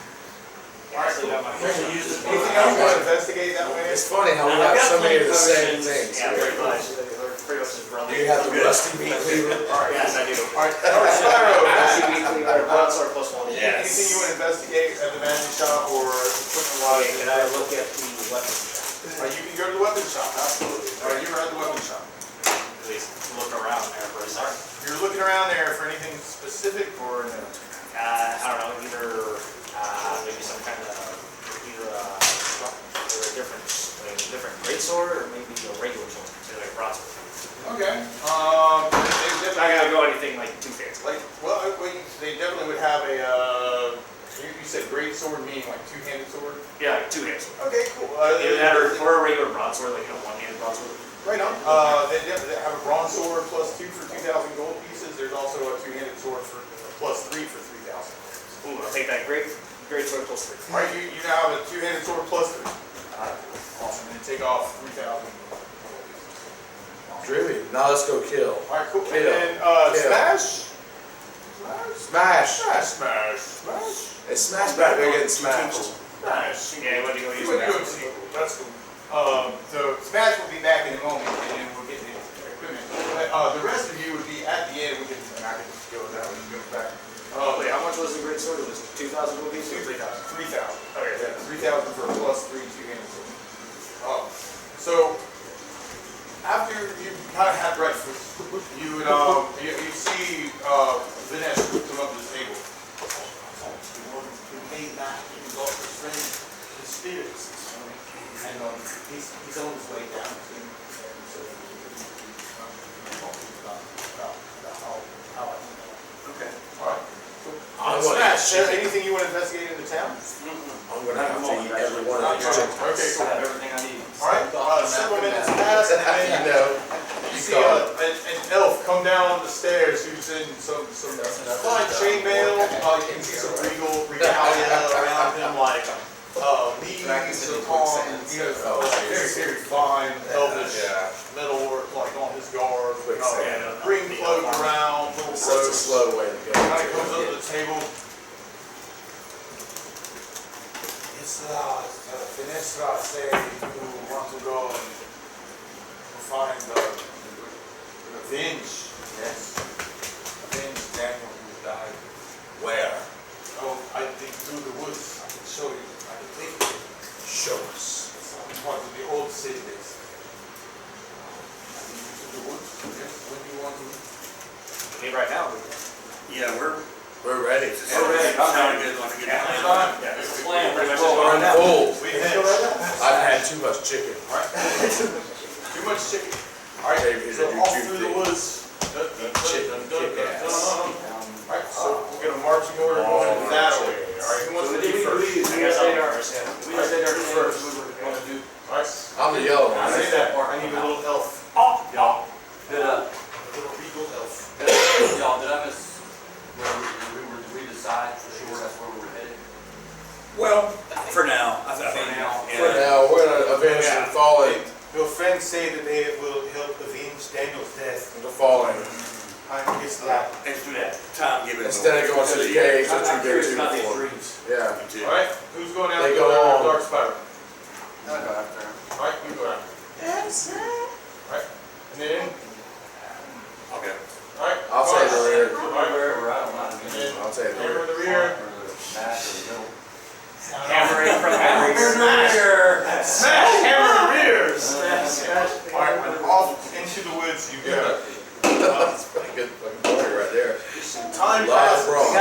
Alright, cool. Anything Anything else you want to investigate that way? It's funny how we have so many of the same things. Yeah, pretty much. They're pretty much just Do you have the rusty meat cleaver? Alright, Yes, I do. Alright, Spyro, Broadsword plus 1. anything you want to investigate at the magic shop or equipment wise? Can I look at the weapons? You can go to the weapon shop, absolutely. Alright, you're at the weapon shop. At least look around there for a start. You're looking around there for anything specific or no? I don't know, either maybe some kind of either a different greatsword or maybe a regular sword, say like a broadsword. Okay. I gotta go anything like too fancy. Like, well, they definitely would have a, you said great sword, meaning like two-handed sword? Yeah, like two-handed sword. Okay, cool. Either that or a regular broadsword, like a one-handed broadsword. Right on. They have a bronze sword plus 2 for 2,000 gold pieces. There's also a two-handed sword for plus 3 for 3,000. Ooh, I'll take that great sword plus 3. All right, you now have a two-handed sword plus 3. Awesome. And take off 3,000. Drippy. Now let's go kill. All right, cool. Kill. And then smash. Smash. Smash. It's smash back there getting smashed. Smash. Yeah, what do you You use would do that? a sequel. That's cool. So Smash will be back in a moment, and then we'll get the equipment. But the rest of you would be at the end. And I can just go down and go back. Wait, how much was the great sword? It was 2,000 rupees or 3,000? 3,000. Okay. Yeah, 3,000 for a plus 3 two-handed sword. So after you kind of had breakfast, you would you see Vinesh come up to the table. He came back. He lost his friend, his spirits this morning, and he's on his way down to him. So how I Okay. all right. I'm gonna Smash. eat Anything you want to investigate in the town? I'm gonna have to eat every one of these chickens. Okay, I cool. have everything I need. All right, several minutes pass, and then You know. you see an elf come down the stairs who's in some fine chainmail. You can see some regalia around him, like leaves upon, very, very fine elvish metalwork, like on his guard. Green cloak around, little It's such a robes. slow way to go. Kind of comes up to the table. It's Finestra say you want to go and find revenge. Yes. Avenge Daniel who died. Where? Oh, I think through the woods. I can show you. I can take you. Show us. It's part of the old city days. I think through the woods. Yes. When do you want to? Me right now. Yeah, we're ready. sounding good like a good plan. Time. Yeah, this is the plan. Pretty much Well, just I'm going down. full. We can go right now. I've had too much chicken. Alright. Too much chicken. Alright, Maybe so they do all two through the things. woods. Chicken, kick ass. Alright, so we'll get a marching order going into that way. Alright, who wants to do first? I guess I'll go first, yeah. We just did our first. Alright, I'm the yellow I one. say that part. I need a little elf. Y'all, did A little regal elf. y'all, did I miss where did we decide for sure that's where we were headed? Well, for now, I think. For now. For now, we're gonna avenge the fallen. Your friends say that they will help avenge Daniel's death. The fallen. I guess that. Let's do that. Time given. Instead of going to the caves, which I'm we did curious to about these before. dreams. Yeah. Alright, who's going out They to go the on. dark spiral? I'll go after him. Alright, you go out. Alright, and then, Okay. alright. I'll say the rear. Alright, Wherever, I don't mind. and then I'll say the hammer rear. in the rear. Or the back or the middle. Hammering from the Smash hammer in the rear! Smash. Alright, off into the woods you go. That's a good fucking point right there. Time Lot of passes. wrong.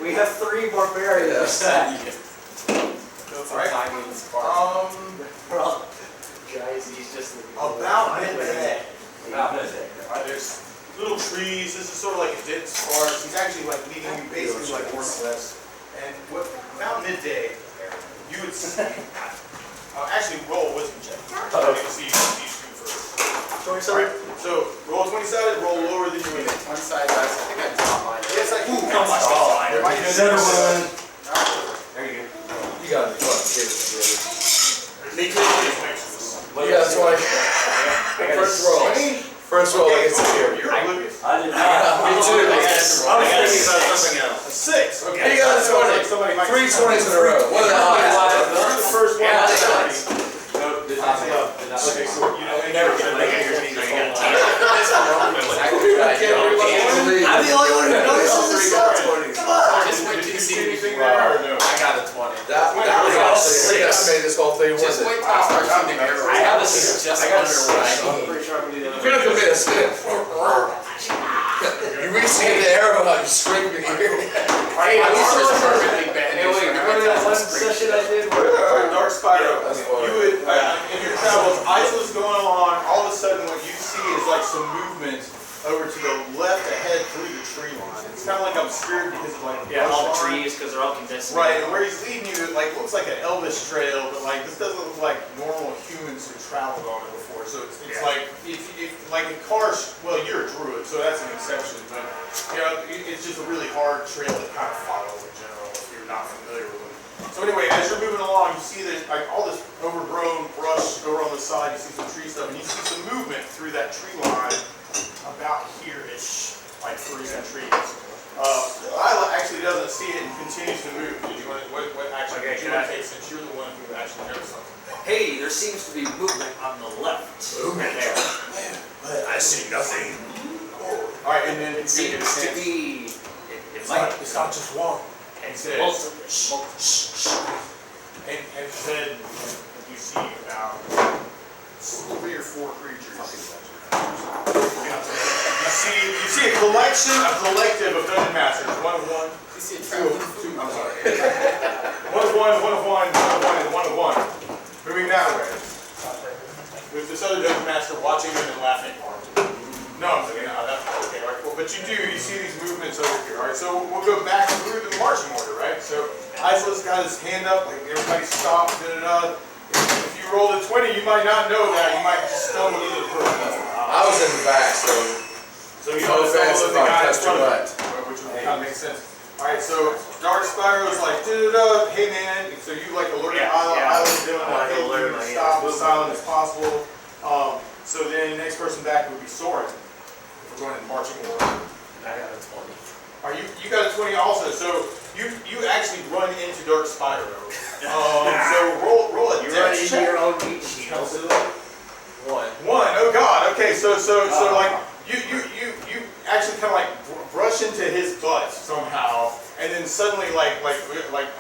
We have three barbarians. Alright, Guys, he's just about midday. About midday. There's little trees, this is sort of like a dense forest. He's actually like leading you basically like northwest. And about midday, you would see, actually roll a wisdom check. You can see these two first. 27. So roll 20 sided, roll lower than you would. 20 side dice, I think I dropped mine. Yes, I can. Come on. There might be Another one. There you go. You gotta be fucking kidding me, brother. Me too. You got 20. First roll. First roll, I get some here. You're oblivious. I did not. Me too. I was thinking about something else. A 6. Okay. You got a 20. Somebody might. 3 20s in a row. What the hell? You're the first one. Yeah, to that's say. Nope, did not. Did not. Okay, so you know, Never get like it. You got time. I'm the only one who notices this stuff. Just wait till you see me. anything there or no? I got a 20. That was actually, I made this whole thing worth Just wait it. till I start shooting arrows. I have a It's just I got a under what I I'm need. pretty sure I can do the You other could have one. committed a spin. You reach to get the arrow out, you scrape your ear. My arm is perfectly bandaged. Hey, wait, remember that one session I did where Dark Spiral. That's fine. You would, in your travels, Isla's going along, all of a sudden what you see is like some movement over to the left ahead through the tree line. It's kind of like obscured because of like Yeah, brush the trees because they're all condensed. Right, and where he's leading you, it like looks like an Elvis trail, but like this doesn't look like normal humans who traveled on it before. So it's Yeah. like if like in cars, well, you're a druid, so that's an exception. But you know, it's just a really hard trail to kind of follow in general if you're not familiar with it. So anyway, as you're moving along, you see that like all this overgrown brush over on the side. You see some tree stuff, and you see some movement through that tree line about here-ish, like through some trees. Lila actually doesn't see it and continues to move. Did you want to, what action Okay, did you can want I- to take since you're the one who actually noticed something? Hey, there seems to be movement on the left. Movement? There. I see nothing. All right, and then It seems to be. It might. It's not just one. It's it. Multiple. And then you see about 3 or 4 creatures. You see a collective of dungeon masters. One of one. You see a Two traveling of two. I'm sorry. One of one, one of one, and one of one. Moving that way. With this other dungeon master watching them and laughing. No, I'm saying no. That's okay. All right, cool. But you see these movements over here. All right. So we'll go back through the marching order, right? So Isla's got his hand up. Like everybody stop. If you rolled a 20, you might not know that. You might just stumble into the person. I was in the back, so You no know, offense some of if the I guy in touched your front of butt. you, which would kind of make sense. All right, so Dark Spyro's like, da-da-da, hey man, so you like alerted Yeah, Isla, yeah. Isla's doing I like, hey, alert you her, yeah. stop as silent as possible. So then next person back would be Soren. If we're going in marching order. I got a 20. Are you got a 20 also, so you actually run into Dark Spyro. So roll a You run dex into check. your own meat shield. One. One. Oh God. Okay. So like you actually kind of like brush into his butt somehow, and then suddenly like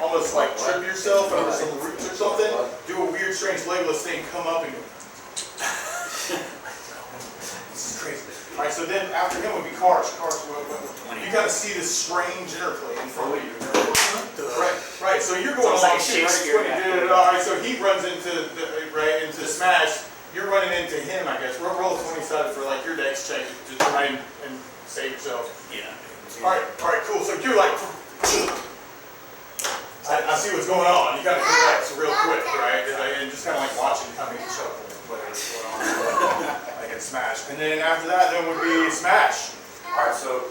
almost like trip yourself over some roots or something. Do a weird, strange legless thing. Come up and go. This is crazy. All right. So then after him would be Karsh. Karsh, you kind of see this strange interplay in front of you. Right. So you're going Sounds like along too, Shakespeare, right? yeah. All right. So he runs into into Smash. You're running into him, I guess. Roll a 20 sided for like your dex check to try and save yourself. Yeah. All right, cool. So you're like, I see what's going on. You kind of relax real quick, right? And just kind of like watching coming and chuckle, whatever's going on. Like in Smash. And then after that, then would be Smash. All right, so,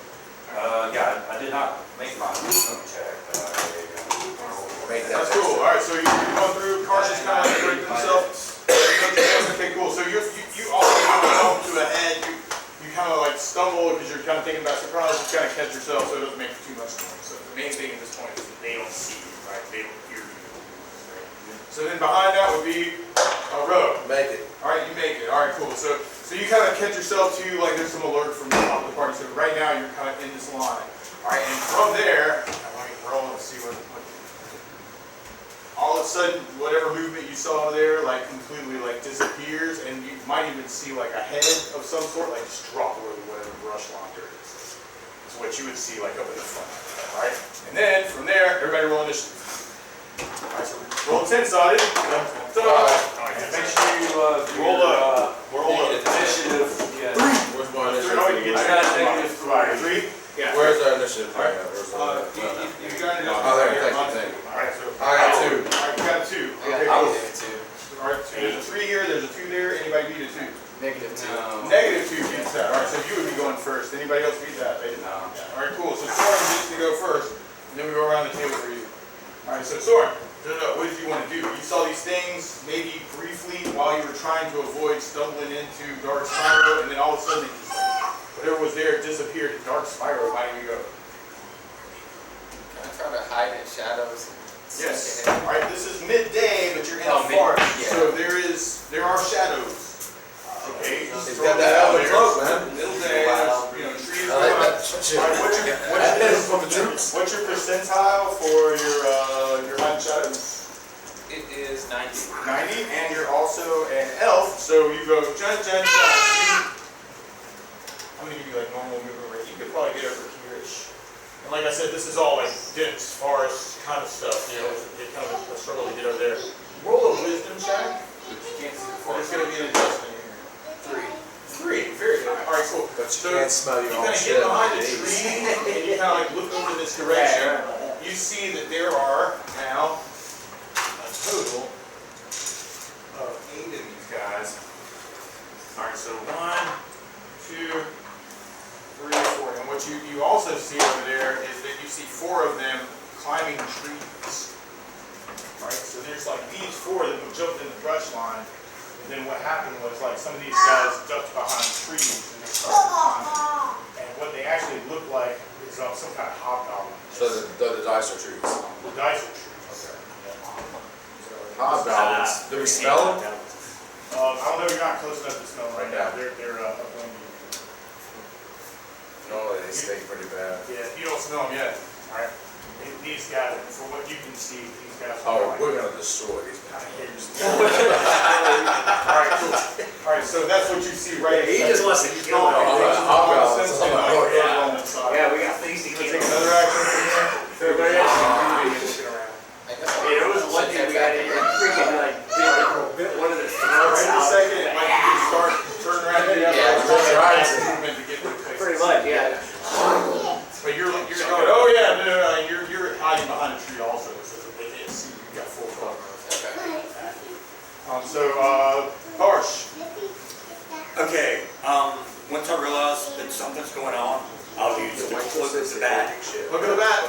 yeah, I did not make my wisdom check. Make that That's cool. All right, so you're going through. Karsh is kind of like breaking himself. Okay, cool. So you also go to a head. You kind of like stumble because you're kind of thinking about surprise. You kind of catch yourself so it doesn't make too much noise. So the main thing at this point is that they don't see you, right? They don't hear you. So then behind that would be a row. Make it. All right, you make it. All right, cool. So you kind of catch yourself too, like there's some alert from the top of the party. So right now you're kind of in this line. All right, and from there, let me roll and see what all of a sudden, whatever movement you saw there, like completely like disappears, and you might even see like a head of some sort, like just drop over whatever brush line there is. That's what you would see like up in the front. All right, and then from there, everybody roll initiative. All right, so roll 10 sided. Make sure you Roll up. Roll up. initiative. Yeah. Where's my So initiative? now you get I your got negative three. Yeah. Where's our initiative? All right. Where's our You got it. Oh, there, thank you. All right, so I got 2. All right, you got a 2. Okay, I cool. would give it 2. All right, so there's a 3 here, there's a 2 there. Anybody beat a 2? Negative 2. Negative 2 beats that. All right, so you would be going first. Anybody else beat that? They did not. Yeah. All right, cool. So Soren gets to go first, and then we go around the table for you. All right, so Soren, what did you want to do? You saw these things maybe briefly while you were trying to avoid stumbling into Dark Spyro, and then all of a sudden, it just, whatever was there disappeared. Dark Spyro, why do you go? Can I try to hide in shadows? Yes. All right. This is midday, but you're in a Oh, forest, yeah. so there are shadows. Okay. Just He's throw got that out Elvis there. look, man. Middle day, trees. I like going that. up. All right. What's your percentile for your hiding shadows? It is 90. 90, and you're also an elf, so you go jun jun jun. I'm gonna give you like normal movement rate. You could probably get over here-ish. And like I said, this is all like dense forest kind of stuff. You know, it's kind of a struggle to get over there. Roll a wisdom check. You can't see the There's forest. gonna be an adjustment here. 3. Very good. All right, cool. But you can't smell your You own kind of shit get behind on a days. tree and you kind of like look over this direction. You see that there are now a total of 8 of these guys. All right, so 1, 2, 3, 4. And what you also see over there is that you see 4 of them climbing trees. All right, so there's like these 4 that jumped in the brush line. And then what happened was like some of these guys ducked behind trees and they started climbing. And what they actually look like is some kind of hobgoblin. So the dice are trees. The dice are trees. Hobgoblins. Do we smell them? I don't know, you're not close enough to smell them right now. They're up on you. Normally they stink pretty bad. Yeah, you don't smell them yet. All right. These guys, from what you can see, these guys Oh, are we're gonna destroy these guys. All right, cool. All right, so that's what you see right He just wants to kill Oh, hobgoblins. Yeah, we got things to Take kill. another action from here. Everybody else can do it looking around. I guess I'll It was one thing we got in freaking like one of the All right, in a second, like you can start turning around to the other Yeah, side. right. Movement to get to the place. Pretty much, yeah. But you're going, oh yeah, no, you're hiding behind a tree also, so that they can't see you. You got full cover. Harsh. Okay, once I realize that something's going on, I'll use the close to the back. Look at the bat.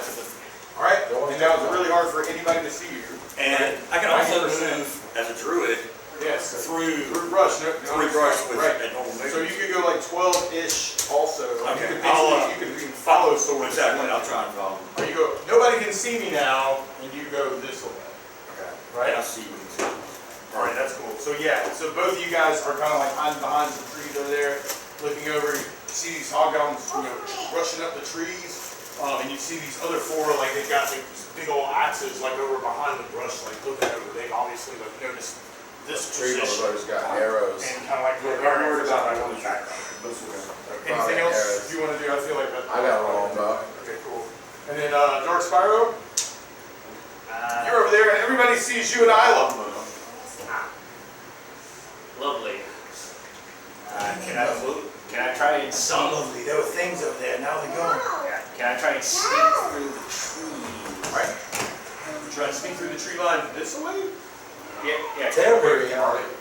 All right, and now it's really hard for anybody to see you. And I can also move as a druid Yes. through brush. No, brush with right. a normal So you movement. could go like 12-ish also. Like Okay, you could even follow swords. Exactly, I'll try and follow. Or you go, nobody can see me now, and you go this way. Okay. Right? I'll see you. All right, that's cool. So yeah, so both of you guys are kind of like hiding behind some trees over there, looking over. You see these hobgoblins, rushing up the trees, and you see these other 4 like they got like these big old axes like over behind the brush, like looking over. They obviously like noticed this Tree position motherfuckers got arrows. and kind of like look worried about my own background. Anything else you want to do? I feel like that. I got a long bow. Okay, cool. And then Dark Spyro, you're over there, and everybody sees you and Isla. Lovely. Can I try and see? Lovely, there were things over there, now they're gone. Yeah, can I try and sneak through the trees? All right. Try to sneak through the tree line this way. Yeah. Tailberry.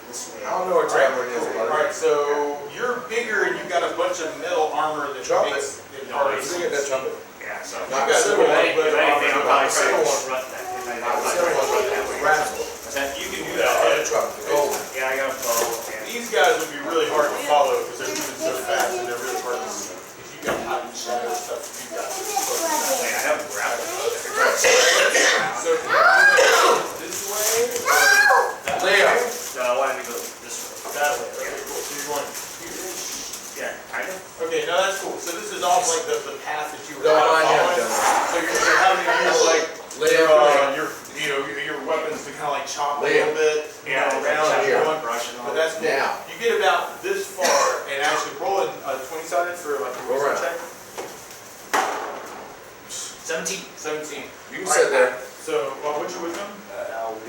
This way. I don't know where Tailberry is. All right. So you're bigger, and you've got a bunch of metal armor that Trumpet. makes it No, hard to Let's see. get that trumpet. Yeah, so. You guys Civil are one, like, If anything, I'm probably trying Civil to one. run that. Razzle. You can do that. The trumpet. Gold. Yeah, I got a bow. And These guys would be really hard to follow because they're moving so fast, and they're really hard to see. Because you got hiding shadow stuff. You got I have a grapple. So can you go this way or that way? Leo. So I wanted to go this way. That way. Okay, cool. So you're going here-ish? Yeah, kind of. Okay, no, that's cool. So this is off like the path that you were Don't kind of mind him, following. John. So you're having to use like Leo. your weapons to kind of like chop a Leo. little bit, Yeah, around and here. going. Brushing But on. that's cool. Now. You get about this far and actually roll a 20-sided for like a Roll wisdom around. check. 17. 17. You can sit there. So what's your wisdom?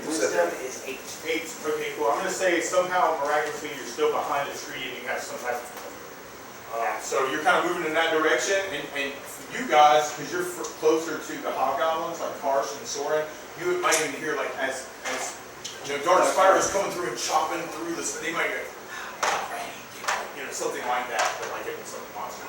Wisdom is 8. 8. Okay, cool. I'm gonna say somehow miraculously you're still behind a tree and you have some type of. So you're kind of moving in that direction, and you guys, because you're closer to the hobgoblins like Harsh and Soren, you might even hear like as Dark Spyro's coming through and chopping through this. They might go, something like that, but like it's something monster.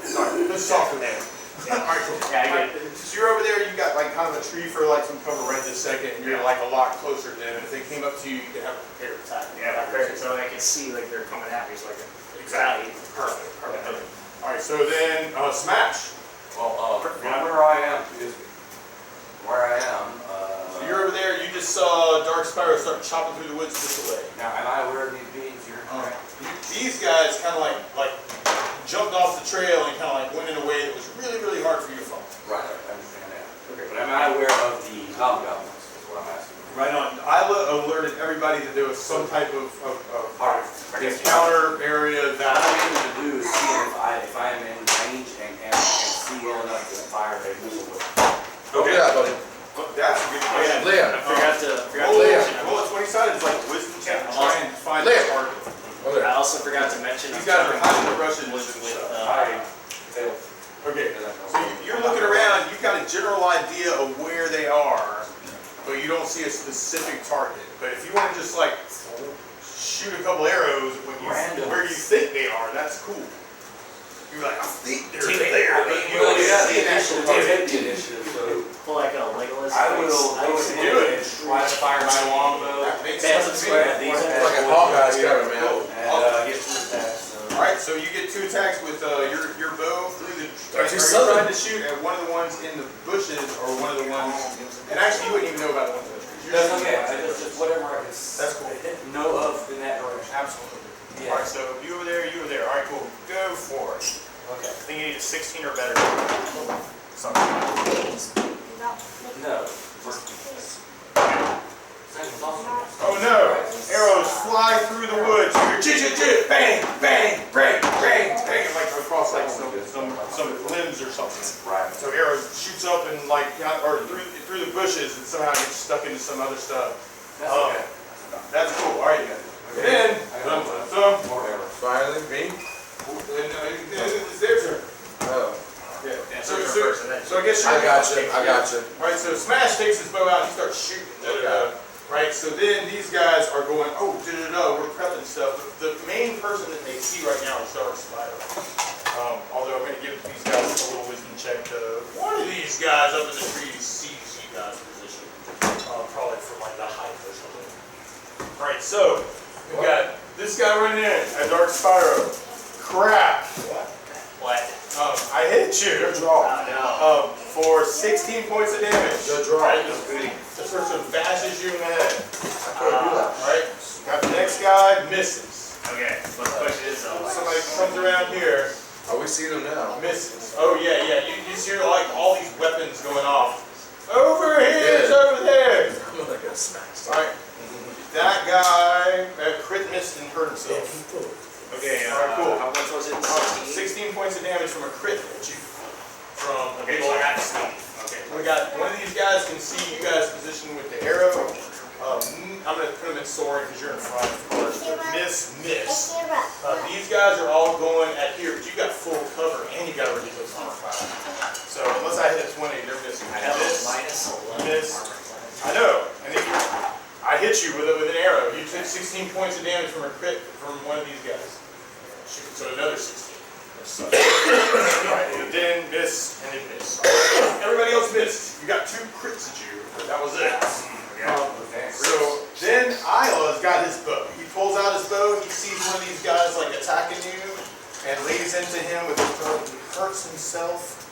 Sorry, let's talk to them. Alright, cool. Yeah, I get So you're over there, you got like kind of a tree for like some cover right this second, and you're like a lot closer to them. And if they came up to you, you could have a prepared attack. Yeah, so I can see like they're coming at me, so I can. Exactly. Perfect. Alright, so then Smash. Well, where I am is where I am. So you're over there, you just saw Dark Spyro start chopping through the woods this way. Now, am I aware of these beings here? These guys kind of like jumped off the trail and kind of like went in a way that was really, really hard for you to follow. Right, I understand that. Okay, but am I aware of the hobgoblins? Is what I'm asking. Right on. Isla alerted everybody that there was some type of All right. I guess encounter area what that. I'm able to do is see if I am in range and see well enough to fire a missile with. Okay. Yeah, buddy. That's a good question. Leah. I forgot to Roll Leah. mention. a 20-sided is like wisdom check to try and find Leah. the target. Okay. I also forgot to mention I'm guys are hiding in the brushes with and stuff. I failed. Okay, so you're looking around, you've got a general idea of where they are, but you don't see a specific target. But if you want to just like shoot a couple arrows where you think they are, that's cool. You're like, I think they're there, but you don't see an actual target. The initiative, so Pull like a Legolas. I will go Ice ahead do it. and try to fire my longbow. That makes Fast sense and to me. square. These are Like a Hawkeye's cover, man. And get 2 attacks. So. Alright, so you get 2 attacks with your bow through the. Are you 37. trying to shoot at one of the ones in the bushes or one of the ones? And actually, you wouldn't even know about the ones in the bushes. That's okay. I just whatever I can That's cool. know of in that direction. Absolutely. Yeah. Alright, so you over there, you over there. Alright, cool. Go for it. Okay. I think you need a 16 or better. Something. No. Oh no! Arrows fly through the woods. You hear bang, bang, bang, bang, bang, like across like some limbs or something. Right. So arrows shoots up and like or through the bushes and somehow gets stuck into some other stuff. That's okay. That's cool. All right, you guys. Then Whatever. Finally, me? it's their turn. Oh. Yeah. Yeah, So so I guess I got you. All right. So Smash takes his bow out and he starts shooting. Okay. Right, so then these guys are going, oh, we're prepping stuff. The main person that they see right now is Dark Spider. Although I'm going to give these guys a little wisdom check. One of these guys up in the trees sees you guys' position, probably from like the height or something. All right, so we got this guy running in, a Dark Spyro. Crap. What? I hit you. Good draw. Oh For 16 points of damage. Good draw. Right, this person bashes you in the head. I couldn't do that. Alright, got the next guy, misses. no. Okay. But the question is, Somebody comes around here, Are we seeing them now? misses. Oh yeah, you just hear like all these weapons going off. Over here, it's Yeah. over there. I'm gonna get smacked. Alright, that guy crit missed and hurt himself. okay. Alright, cool. How much was it? 16 points of damage from a crit hit you. From Okay, so I got 16. Okay. we got one of these guys can see you guys positioned with the arrow. I'm gonna put them in soaring because you're in front, of course. But miss. These guys are all going at here, but you got full cover and you got a ridiculous armor class. So unless I hit a 20, they're missing. I have Miss, a minus 11 miss. armor class. I know. And if I hit you with an arrow. You took 16 points of damage from a crit from one of these guys. Shoot, so another 16. Alright, and then miss, and then miss. Everybody else missed. You got 2 crits at you, but that was it. So then Isla's got his bow. He pulls out his bow, he sees one of these guys like attacking you, and lays into him with his bow. He hurts himself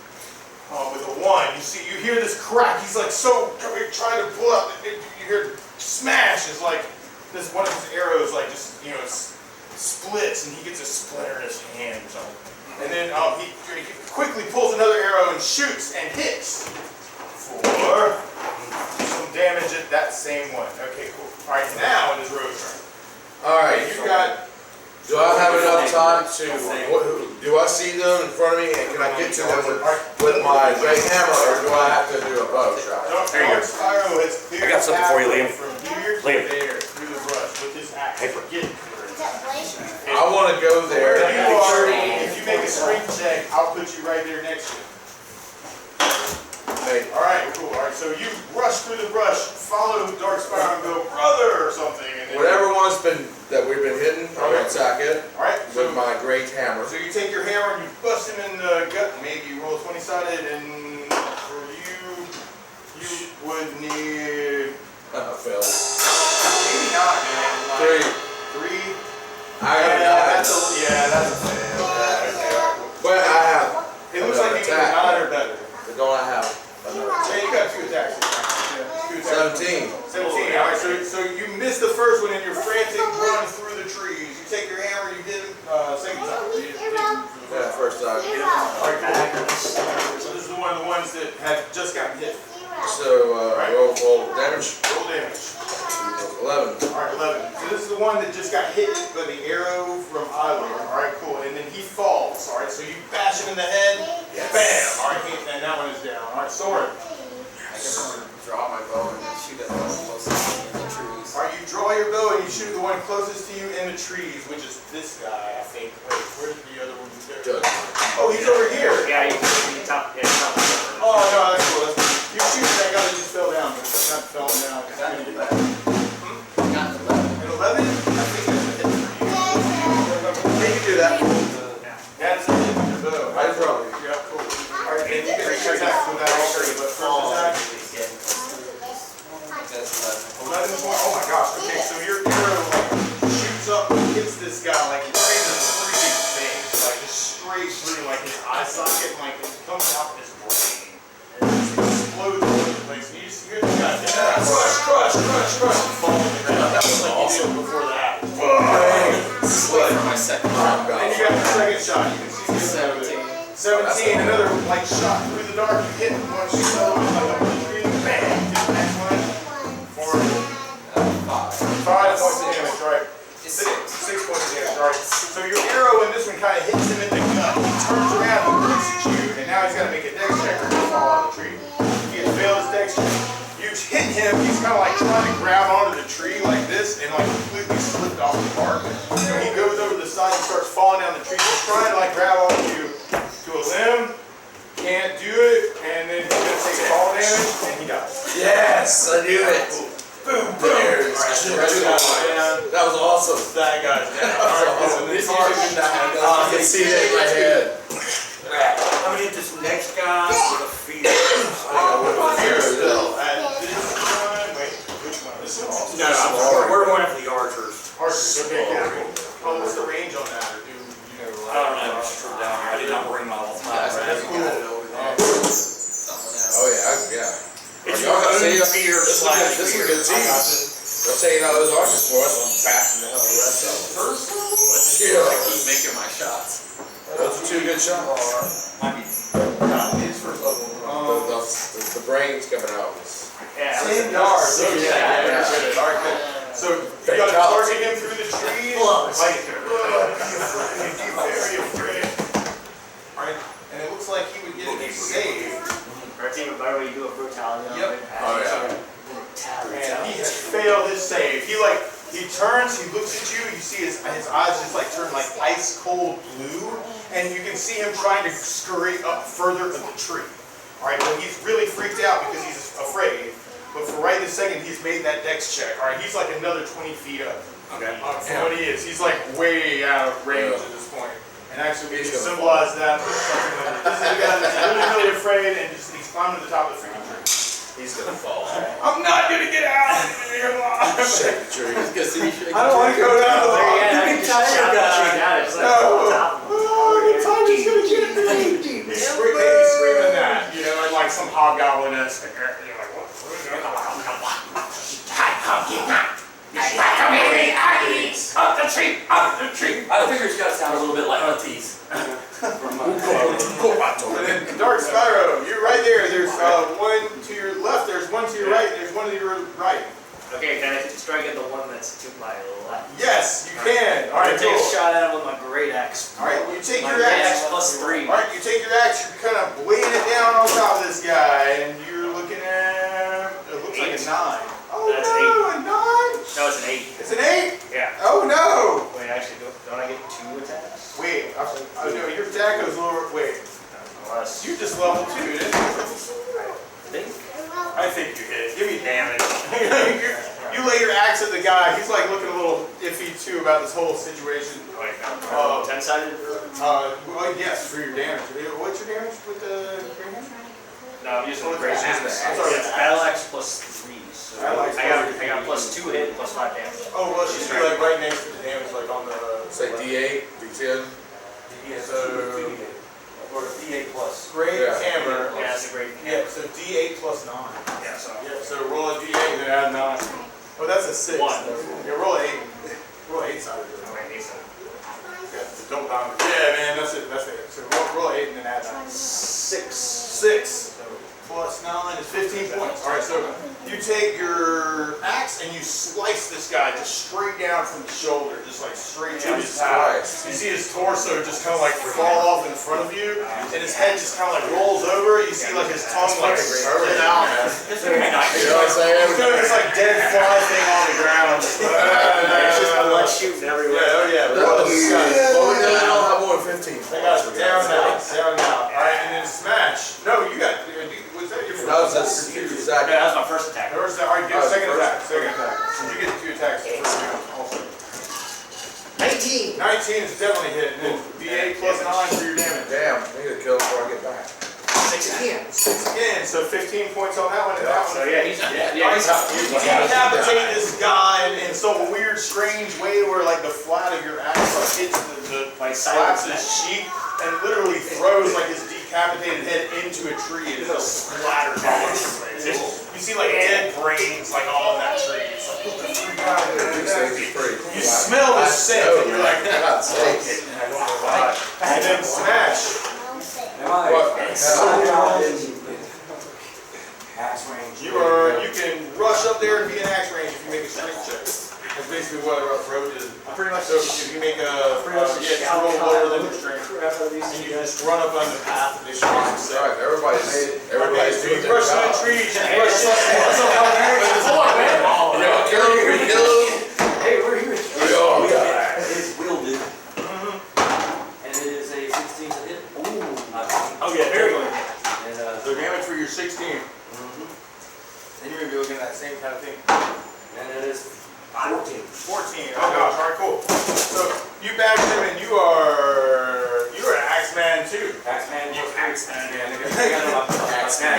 with a 1. You hear this crack. He's like so trying to pull out. You hear smash is like this one of his arrows like just splits, and he gets a splinter in his hand or something. And then he quickly pulls another arrow and shoots and hits for some damage at that same one. Okay, cool. All right, now it is Rose's turn. All right. You got. Do I have enough time to? Do I see them in front of me, and can I get to them with my great hammer, or do I have to do a bow shot? There you go. Spyro has cleared I got something for you, Liam. from here to Liam. there through the brush with his axe. Paper. Get I want to go there. if you make a strength check, I'll put you right there next to him. Hey, All right, cool. All right, so you rush through the brush, follow Dark Spyro and go, brother, or something. And then, whatever one's that we've been hitting, I'm gonna attack it All right, so with my great hammer. you take your hammer and you bust him in the gut. Maybe you roll 20-sided, and for you would need Failed. maybe not, man. Like 3. That's a fail. But I have. It looks like you get a 9 or better. But don't I have another? Yeah, you got 2 attacks. Yeah, 2 attacks. 17. 17. All right, so you missed the first one in your frantic run through the trees. You take your hammer, you hit him second time. You hit him for the Yeah, first time. All right, cool. So this is one of the ones that had just gotten hit. So roll damage. Roll damage. 11. All right, 11. So this is the one that just got hit by the arrow from Isla. All right, cool. And then he falls. All right, so you bash him in the head. Yes. Bam. All right, and that one is down. All right, Soren. I guess I'm gonna draw my bow and shoot at the one closest to me in the trees. All right, you draw your bow and you shoot the one closest to you in the trees, which is this guy, I think. Wait, where's the other one? Good. Oh, he's over here. Yeah, you top. Yeah, top. Oh, no, that's cool. That's cool. You're shooting that guy that just fell down. Not fell down. I got an 11. Got an 11. An 11? I think that's a hit for you. Can you do that? That's a hit with your bow. I probably. Yeah, cool. Alright, and you get your attack with that also, but first attack. That's 11. 11 point. Oh my gosh. Okay, so your arrow like shoots up and hits this guy like right in the freaking face, like just straight through like his eye socket, and like it comes out of his brain and it just explodes all over the place. And you just hear this guy just crush, and fall on the ground. That was like you did before that. Wait for my second round. And you got your second shot. You can see the other side of it. 17. Another like shot through the dark. You hit one, shoot another one, like a green bang. Hit the next one. 5 points of damage, right? 6 points of damage, right? So your arrow in this one kind of hits him in the gut. He turns around and looks at you, and now he's got to make a dex check or he'll fall out of the tree. He has failed his dex check. You hit him, he's kind of like trying to grab onto the tree like this, and like completely slipped off the bark. So he goes over the side and starts falling down the tree. He's trying to like grab onto to a limb, can't do it, and then he's gonna take fall damage, and he dies. Yes, I knew it. Boom, boom. That was awesome. That guy's down. Alright, This I can see that in my head. I'm gonna hit this next guy with a feeder. Here still. At this one, wait, which one? This one? No, we're going after the archers. Archers, okay, yeah. Oh, what's the range on that? Or do you know? I don't know, it's down here. I did not bring my That's cool. Oh yeah. It's Y'all gotta see own feeder this slash is a feeder. good team. They're taking out those archers for us. I'm bashing the hell out of the rest of them. I keep making my shots. Those are 2 good shots. His first level. The brains coming out. Yeah. 10 yards. Okay, Yeah. Alright, good. So you gotta target him through the trees. Like, be very afraid. Alright, and it looks like he would get a save. By the way, you do a brutality on Yep. it. Oh yeah. And he has failed his save. He turns, he looks at you, you see his eyes just like turn like ice cold blue, and you can see him trying to scurry up further in the tree. Alright, well he's really freaked out because he's afraid, but for right this second he's made that dex check. Alright, he's like another 20 feet up. Okay. From what he is. He's like way out of range at this point. And actually we can symbolize that with something like this is a guy that's really afraid and just he's climbing to the top of the freaking tree. He's gonna fall. I'm not gonna get out of here alive. Shake the tree. I don't want to go down to the Yeah, just shout the tree down. It's like on top of him. the tiger's gonna get me. He's screaming that, you know, and like some hobgoblin-esque. You're like, what? I figure it's gotta sound a little bit like Huntties. And then Dark Spyro, you're right there. There's one to your left, there's one to your right, and there's one to your right. Okay, can I strike at the one that's to my left? Yes, you can. Alright, Alright, take a cool. shot at him with my great axe. Alright, you take My your great axe. axe plus 3. Alright, you take your axe, you're kind of laying it down on top of this guy, and you're looking at, it looks like a 9. Oh That's no, a 9? No, it's an 8. It's an 8? Yeah. Oh no! Wait, actually, don't I get 2 attacks? Wait, oh no, your attack goes lower, wait. Unless You just leveled 2, didn't you? I think. I think you hit. Give me damage. You lay your axe at the guy, he's like looking a little iffy too about this whole situation. Wait, no. 10-sided? Well, yes, for your damage. What's your damage with the green hand? No, I'm using the great Just axe. the axe. Sorry. It's battle axe plus 3. So Battle axe I got plus 2 hit, plus 5 damage. Oh, well, it should be like right next to the damage, like on the... Say D8, D10. Or D8 plus. Great Yeah. hammer. Yeah, that's a great Yeah, so D8 plus 9. Yeah, so. Yeah, so roll a D8 and then add 9. Oh, that's a 6. 1. Yeah, roll 8. Roll 8 sided. Don't bomb it. Yeah, man, that's it. That's it. So roll 8 and then add 9. 6. So plus 9 is 15 points. All right, so you take your axe and you slice this guy just straight down from the shoulder, just like straight down his back. You see his torso just kind of like fall off in front of you, and his head just kind of like rolls over. You see like his tongue like spit out. It's very nice. You know what I'm saying? He's doing this like dead fly thing on the ground. It's just blood shooting everywhere. Yeah, oh yeah. Well, we don't have more than 15. I got it. Down now. Down now. All right, and then smash. No, you got. Was that your first? That was a exact. Yeah, that was my first attack. First, all right, get a second attack. Second attack. So you get 2 attacks. First round also. 19. 19 is definitely hit. And then D8 plus 9 for your damage. Damn, I need to kill before I get back. 6 again. 6 again. So 15 points on that one. And that one. So yeah, he's dead. You decapitate this guy in some weird, strange way where like the flat of your axe like hits the Like slaps silence. his cheek and literally throws like his decapitated head into a tree and just splatters all over the place. You see like dead brains like all in that tree. It's like, what the freak out of there? You smell the scent and you're like, God sakes. I don't know why. And then smash. What? You can rush up there and be in axe range if you make a strength check. That's basically what a road is. Pretty much. So if you make a roll lower than your strength, and you just run up on the path of the strength. Alright, everybody's So you doing brush their the job. trees, you brush the Hey, we're here. We all got it. It's wielded. And it is a 16 to hit. Oh yeah, very good. And So damage for your 16. And you're gonna be looking at that same kind of thing. and it is 14. 14. Oh gosh, alright, cool. So you bagged him and you are an Axeman too. Axeman, you Axeman.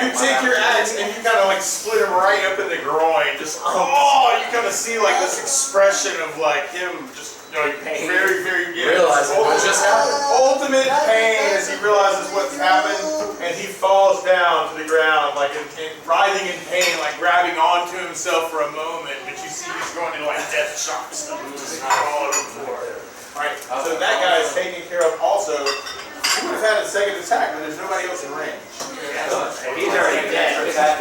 You take your axe and you kind of like split him right up in the groin. Just you kind of see like this expression of like him just very, very Realizing what just happened. ultimate pain as he realizes what's happened and he falls down to the ground like writhing in pain, like grabbing onto himself for a moment. But you see he's going into like death shock stuff. Just all over the floor. Alright, so that guy is taken care of also. He would have had a second attack, but there's nobody else in range. He's already dead. I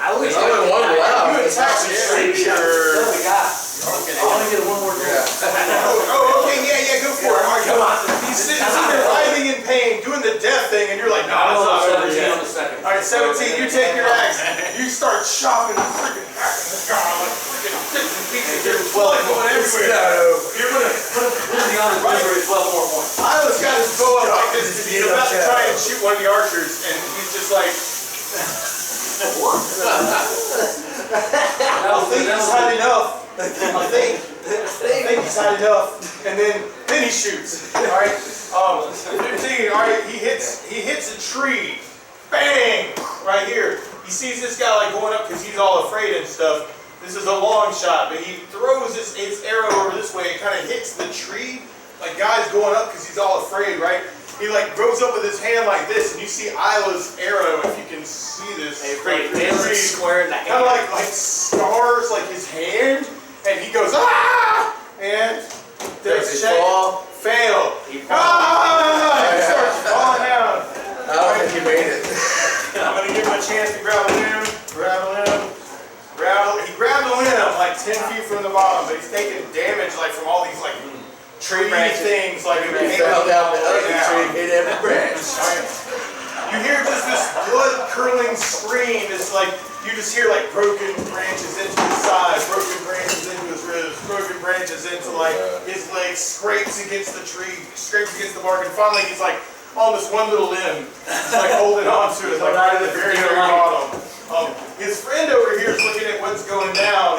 only one left. You attack the creature. I want to get one more Yeah. Oh, okay, yeah, go for it. All right, come on. He's sitting there writhing in pain, doing the death thing, and you're like, nah, it's not over yet. on the second. All right, 17, you take your axe. You start chopping and freaking hacking the guy like freaking bits and pieces. There's blood going everywhere. You're gonna. Delivery 12 more points. I almost got his bow up like this. He's about to try and shoot one of the archers, and he's just like, I think he's had enough. I think he's had enough. And then he shoots. All right. 15. All right. He hits a tree. Bang! Right here. He sees this guy like going up because he's all afraid and stuff. This is a long shot, but he throws his arrow over this way. It kind of hits the tree. Like guy's going up because he's all afraid, right? He like goes up with his hand like this, and you see Isla's arrow, if you can see this. Square in the Kind of like scars like his hand, and he goes and Does he check fall? fail. He He starts falling down. I don't think he made it. I'm gonna give him a chance to grab a limb. He grabbed a limb like 10 feet from the bottom, but he's taking damage like from all these like tree things like He fell down the other tree, hit every branch. You hear just this blood-curdling scream. It's like you just hear like broken branches into his side, broken branches into his ribs, broken branches into like his legs, scrapes against the tree, scrapes against the bark, and finally he's like on this one little limb, like holding on to it, like right at the very, very bottom. His friend over here is looking at what's going down,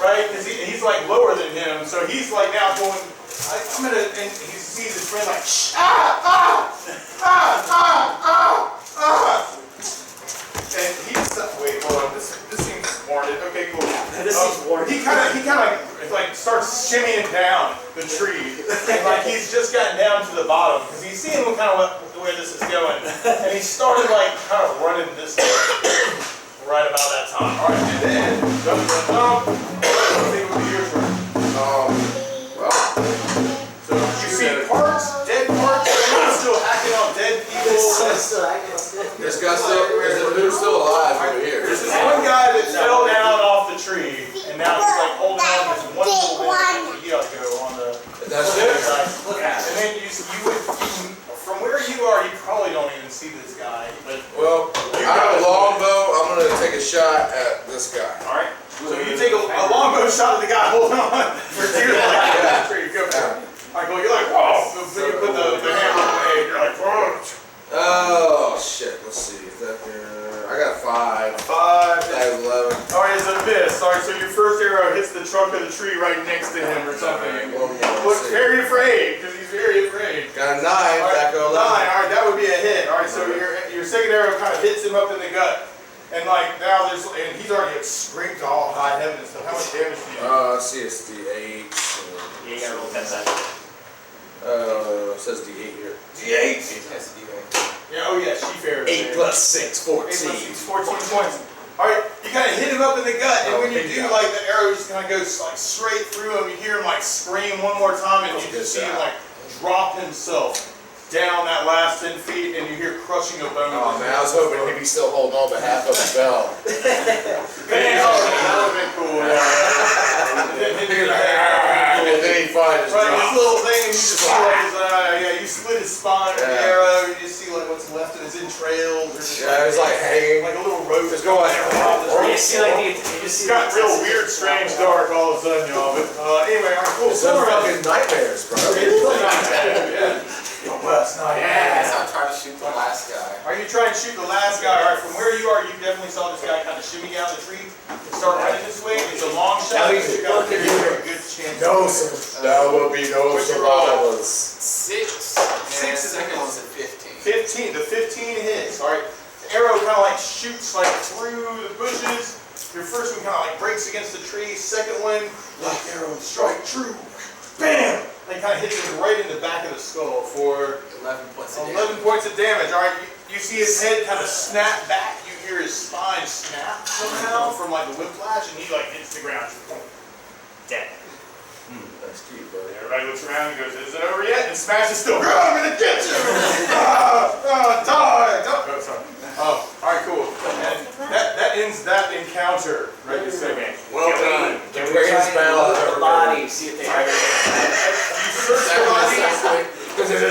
right? Because he's like lower than him, so he's like now going. I'm gonna, and he sees his friend like, and he's, wait, hold on, this seems warranted. Okay, cool. This seems warranted. He kind of like starts shimmying down the tree, and like he's just gotten down to the bottom because he's seeing kind of where this is going, and he started like kind of running this way right about that time. All right, and then I think it would be your turn. Well, So you see dead parts, still hacking on dead people. This guy still, who's still alive over here? There's this one guy that fell down off the tree, and now he's like holding on to this one little bit. He ought to go on the That's other it. side. And then you would, from where you are, you probably don't even see this guy. But Well, I have a longbow. I'm gonna take a shot at this guy. all right. So you take a longbow shot at the guy holding on for dear life. Yeah. There you go. All right, well, you're like, whoa. So you put the hammer away. You're like, whoa. Oh shit! Let's see. Is that there? I got 5. 5. That is 11. All right, it's a miss. All right, so your first arrow hits the trunk of the tree right next to him or something. Well, yeah, Looks let's see. very afraid because he's very afraid. Got a 9. All right, Back 11. 9. All right, that would be a hit. All right, so your second arrow kind of hits him up in the gut, and like now and he's already scraped all high heaven and stuff. How much damage do you do? Let's see. It's D8. You gotta roll 10 sides. It says D8 here. D8. Yes, D8. Yeah. Oh yeah, she fair. 8 plus 6, 14. 8 plus 6, 14 points. All right, you kind of hit him up in the gut, and when you do, like the arrow just kind of goes like straight through him. You hear him like scream one more time, and you just see him like drop himself down that last 10 feet, and you hear crushing of bones. Oh man, I was hoping he'd be still holding on, but half of his bell. Man, that would have been cool. And then he finds his Right, this drop. little thing, you just see like his, you split his spine with the Yeah. arrow, you just see like what's left of his entrails, or just Yeah, it's like hanging. like a little rope. Just go ahead. You see like you just It's see got real weird, strange, dark all of a sudden, y'all. But anyway, all right, cool. It's some fucking nightmares, bro. Your last night. I guess I'll try to shoot the last guy. Are you trying to shoot the last guy? All right, from where you are, you definitely saw this guy kind of shimmy down the tree and start running this way. It's a long shot. Now You he's got a looking very good chance. No, sir. There will be no What'd you roll? survivors. 6. And Six is second a one's at 15. 15. The 15 hits. All right. The arrow kind of like shoots like through the bushes. Your first one kind of like breaks against the tree. Second one, like arrow strike true. Bam! And kind of hits him right in the back of the skull for 11 points of 11 points of damage. All right. You see his head kind of snap back. You hear his spine snap somehow from like the whiplash, and he like hits the ground. Dead. That's cute, buddy. Everybody looks around and goes, "Is it over yet?" And Smash is still, "I'm gonna get you! Die! Oh, sorry. Oh, all right, cool. And that ends that encounter right this second. Well done. Can The we try greatest and battle look I've at ever the been. body, see if they have You search the body,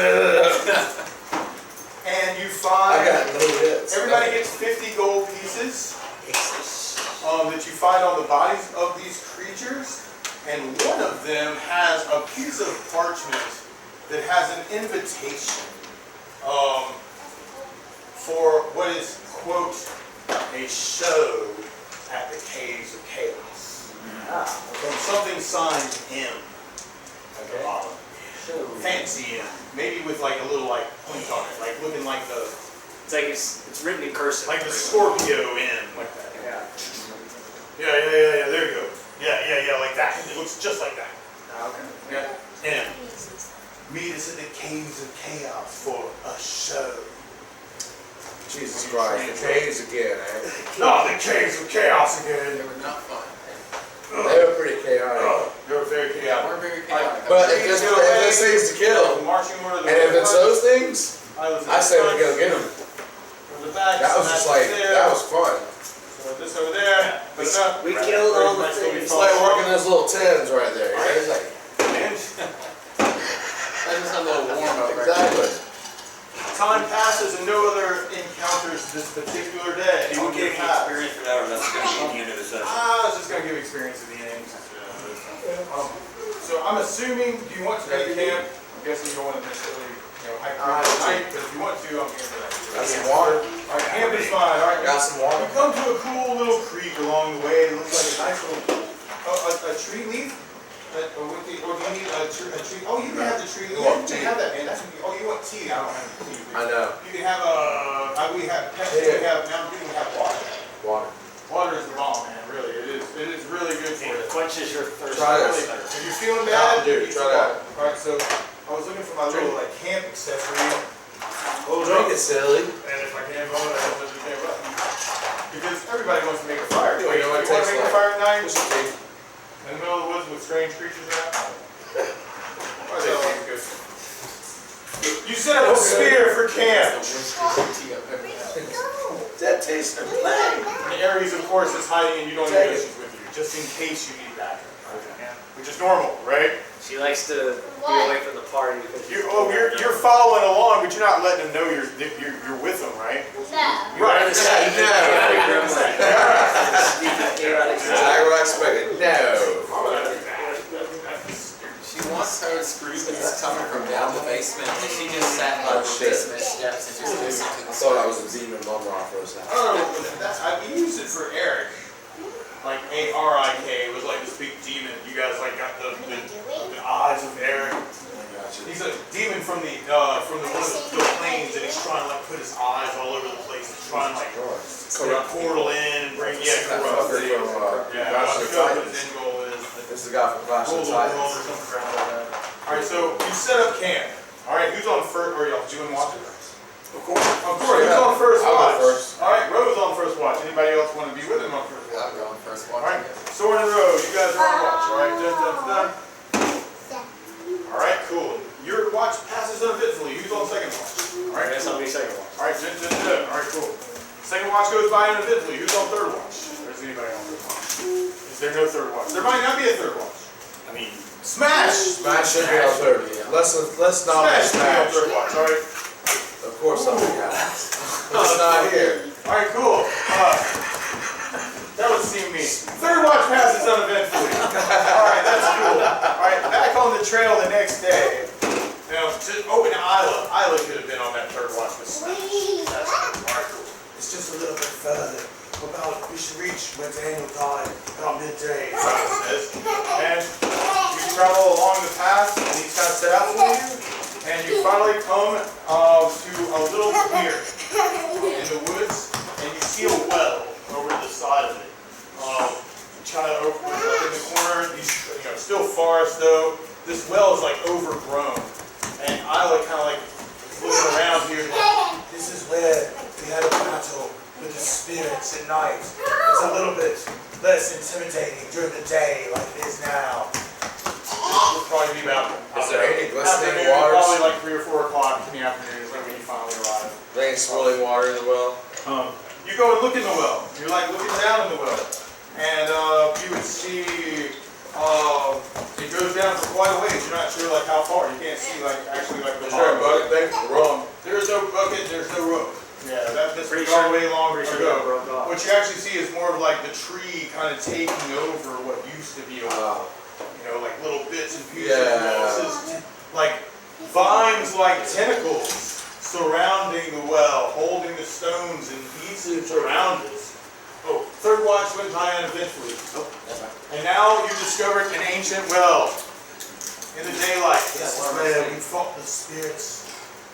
and you I find got no hits. everybody gets 50 gold pieces that you find on the bodies of these creatures, and one of them has a piece of parchment that has an invitation for what is, quote, a show at the Caves of Chaos. From something signed M at the bottom. Fancy M. Maybe with like a little like point on it, like looking like the It's like it's written in cursive. like the Scorpio M, like that. Yeah. Yeah, there you go. Yeah, like that. It looks just like that. Okay. Yeah. M. Meet us at the Caves of Chaos for a show. Jesus Christ, the caves again, eh? Not the Caves of Chaos They again. were not fun. They were pretty chaotic. They were very Yeah, chaotic. we're very chaotic. But if this thing's to kill, Marching order. and if it's those things, I say we go get them. From the back, That was just like, there. that was fun. So this over there. Put it up. We killed all the That's gonna be things. It's like working those little tins right there. You know? It's like, And That just a little warm up right exactly. time passes and no other encounters this particular day. Do we get any experience for that, or that's gonna be the end of the session? I was just gonna give experience at the end. So I'm assuming, do you want to make camp? I'm guessing you don't want to necessarily, hike through the night, but if you want to, I'm here for that. Got some water. All right, camp is fine. All right, Got some water. you come to a cool little creek along the way. It looks like a nice little, a tree leaf. Or do you need a tree? Oh, you can have the tree leaf. You want You can tea. have that, man. That's oh, you want tea? I don't have tea. I know. You can have we have now we can have water. Water. Water is the bomb, man. Really, it is. It is really good for you. It quenches your thirst. Try Really, this. if you're feeling Mountain bad, Dew, eat try some that. water. All right, so I was looking for my little like camp accessory. Oh, drink it, silly. And if I can't hold it, I don't touch the button. Because everybody wants to make a fire. Yeah, you know what it want to tastes make a like. fire at night What's your tea? in the middle of the woods with strange creatures around? Why does that taste good? You set up a spear for camp. That tastes of plain. And Aries, of course, is hiding and you don't need issues with you, just in case you need backup. Which is normal, right? She likes to be away from the party because You're following along, but you're not letting them know you're with them, right? No. Right. That's exactly what I expected. No. She once heard screamings coming from down the basement, and she just sat by the basement steps and just listened to I the thought I was a demon mother off for a second. Oh, we used it for Eric. Like A-R-I-K, it was like this big demon. You guys like got the eyes of Eric. He's a demon from the one of the planes, and he's trying to like put his eyes all over the place. He's trying to like portal in and bring corrupt. Yeah, what his end goal is. This is the guy from Clash Rule of the world or Titans. something around like that. All right, so you set up camp. All right, who's on first? Or y'all doing watch? Of course. Of course, who's on first I'll watch? go first. All right, Rose on first watch. Anybody else want to be with him on first watch? I'll go on first one. All right, Sword and Rose, you guys are on watch. All right, done. All right, cool. Your watch passes uneventfully. Who's on second watch? All right, somebody second watch. all right, done. All right, cool. Second watch goes by uneventfully. Who's on third watch? Or is anybody on third watch? Is there no third watch? There might not be a third watch. I mean, Smash! Smash should be on third. Let's not Smash should be on Smash. third watch. All right. Of course I'm the guy. It's not here. All right, cool. That would seem mean. Third watch passes uneventfully. All right, that's cool. All right, back on the trail the next day. Now, open Isla. Isla could have been on that third watch with Smash. That's cool. All right, cool. It's just a little bit further. We should reach Daniel died about midday. Isla says. And you travel along the path that he's kind of set out for you, and you finally come to a little clear in the woods, and you see a well over the side of it. Kind of over in the corner. Still forest though. This well is like overgrown, and Isla kind of like looking around here. Like, This is where we had a battle with the spirits at night. It's a little bit less intimidating during the day like it is now. it'll probably be about Is there any glistening afternoon, waters? probably like 3 or 4 o'clock in the afternoon is when you finally arrive. There ain't swirling water in the well. You go and look in the well. You're like looking down in the well, and you would see it goes down for quite a ways. You're not sure like how far. You can't see like actually like the Is there a bottom. bucket thing? Wrong. There is no bucket. There's no rope. Yeah, that's Pretty gone sure- way longer pretty sure that ago. broke off. What you actually see is more of like the tree kind of taking over what used to be a well. Like little bits and pieces. Yeah. Like vines, like tentacles surrounding the well, holding the stones in pieces around it. Oh, third watch went by uneventfully. And now you discovered an ancient well in the daylight. This is where we fought the spirits.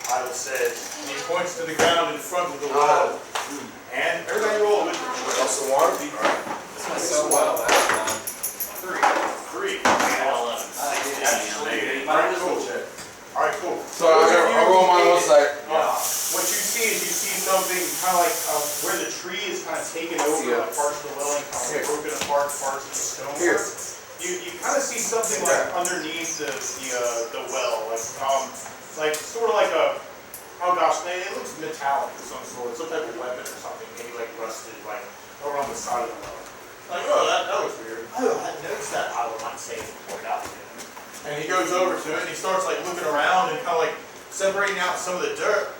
Isla says. And he points to the ground in front of the well. And everybody roll with it. Also water? This went so well last time. 3. Alright, cool. Alright, cool. So I roll mine one side. What you see is you see something kind of like where the tree is kind of taken over, like parts of the well and kind of broken apart, parts of the stone. Here. You kind of see something like underneath the well, like sort of like a, oh gosh, it looks metallic of some sort, some type of weapon or something, maybe like rusted, like over on the side of the well. Like, oh, that looks weird. Oh, I hadn't noticed that. I will not say it point out to him. And he goes over to it and he starts like looking around and kind of like separating out some of the dirt.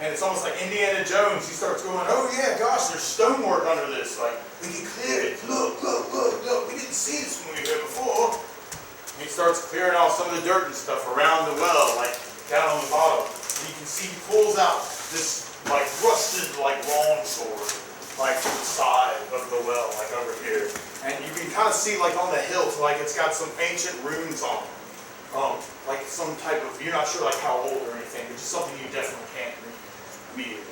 And it's almost like Indiana Jones. He starts going, oh yeah, gosh, there's stonework under this. Like, we can clear it. Look. We didn't see this when we were here before. And he starts clearing off some of the dirt and stuff around the well, like down on the bottom. And you can see he pulls out this like rusted like longsword, like from the side of the well, like over here. And you can kind of see like on the hilt, like it's got some ancient runes on it. Like some type of, you're not sure like how old or anything, but just something you definitely can't read immediately.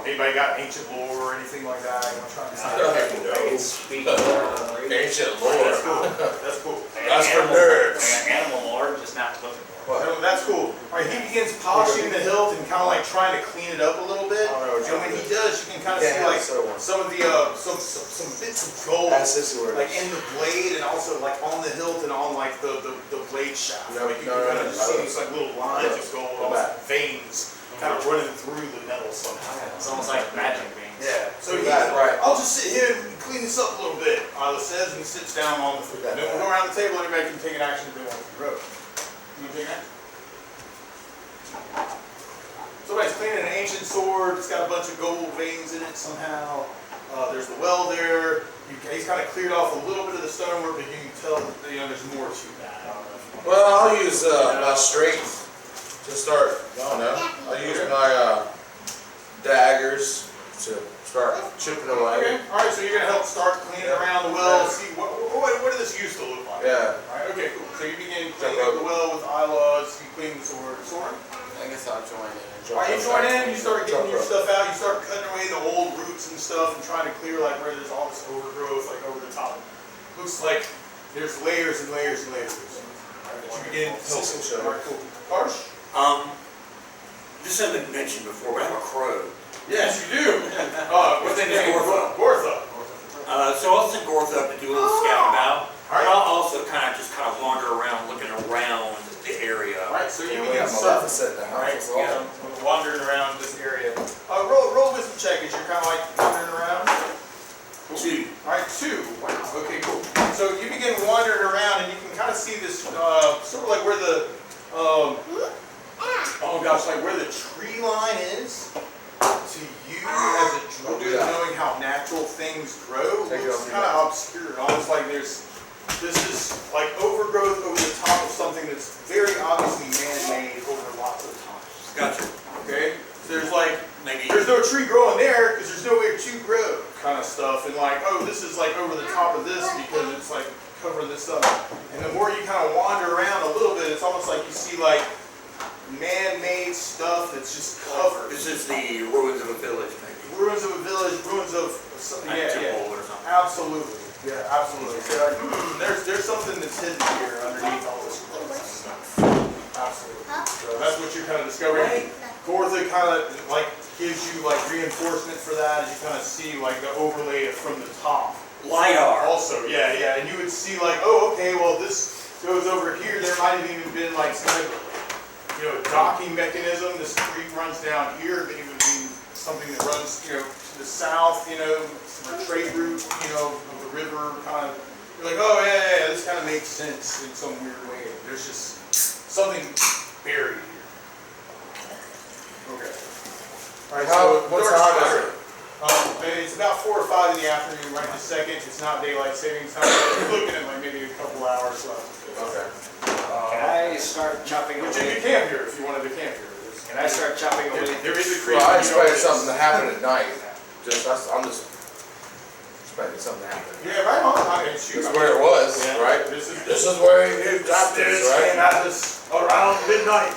Anybody got ancient lore or anything like that? You want to try and speak Ancient That's lore. cool. That's cool. That's for nerds. Animal lore, just not looking for. That's cool. Alright, he begins polishing the hilt and kind of like trying to clean it up a little bit. And when he does, you can kind of see like some of the some bits of gold like in the blade and also like on the hilt and on like the blade shaft. Like you can kind of just see these like little lines of gold, almost veins kind of running through the metal somehow. It's almost like magic beans. Yeah. So he's like, I'll just sit here and clean this up a little bit, Isla says, and he sits down on the floor. Then we'll go around the table and everybody can take an action if they want to row. You want to take an action? Somebody's cleaning an ancient sword. It's got a bunch of gold veins in it somehow. There's the well there. He's kind of cleared off a little bit of the stonework, but you can tell that there's more to that. I don't know if you want Well, I'll use my strength to start. I don't know. I'll use my daggers to start chipping away. Okay. All right. So you're gonna help start cleaning around the well. See what did this used to look like? Yeah. All right. Okay. Cool. So you begin cleaning up the well with Isla. You clean the sword. Soren. I guess I'll join in. All right. You join in. You start getting your stuff out. You start cutting away the old roots and stuff and trying to clear like where there's all this overgrowth like over the top. Looks like there's layers and layers and layers. All right. You begin. All right. Cool. Harsh. This hasn't been mentioned before, but I have a crow. Yes, you do. What's His his name name? is Gortha. Gortha. So I'll send Gortha up to do a little scouting about. Alright. I'll also kind of wander around, looking around the area. Alright, so you Yeah, we begin got my surfing. in the Alright, house. so wandering around this area. Roll wisdom check as you're kind of like wandering around. Cool. 2. Alright, 2. Wow, okay, cool. So you begin wandering around and you can kind of see this, sort of like where the, oh gosh, like where the tree line is. To you as a druid, knowing how natural things grow, looks kind of obscure. Almost like this is like overgrowth over the top of something that's very obviously man-made over lots of time. Gotcha. Okay? So there's like, Maybe. there's no tree growing there because there's nowhere to grow kind of stuff. And like, oh, this is like over the top of this because it's like covering this up. And the more you kind of wander around a little bit, it's almost like you see like man-made stuff that's just covered. This is the ruins of a village, maybe. Ruins of a village, ruins of something. A Yeah, temple yeah. or something. Absolutely. Yeah, absolutely. So like, there's something that's hidden here underneath all this growth stuff. Absolutely. So that's what you're kind of discovering. Gortha kind of like gives you like reinforcement for that, and you kind of see like the overlay from the top. LiDAR. Also, yeah, yeah, and you would see like, oh, okay, well this goes over here. There might have even been like some kind of, docking mechanism. This creek runs down here. It would be something that runs, to the south. Some trade route, of the river. Kind of, you're like, oh yeah, this kind of makes sense in some weird way. There's just something buried here. Okay. All right. So What time is it? It's about 4 or 5 in the afternoon. Right this second. It's not daylight savings time. You're looking at like maybe a couple hours left. Okay. Can I start chopping But you away? could camp here if you wanted to camp here. Can I start chopping away? There is a creek. Well, I expected something to happen at night. I'm just expecting something to happen. Yeah, right on. I mean, shoot. This is where it was, Yeah. right? This is This is where he dropped this, Came right? at us around midnight.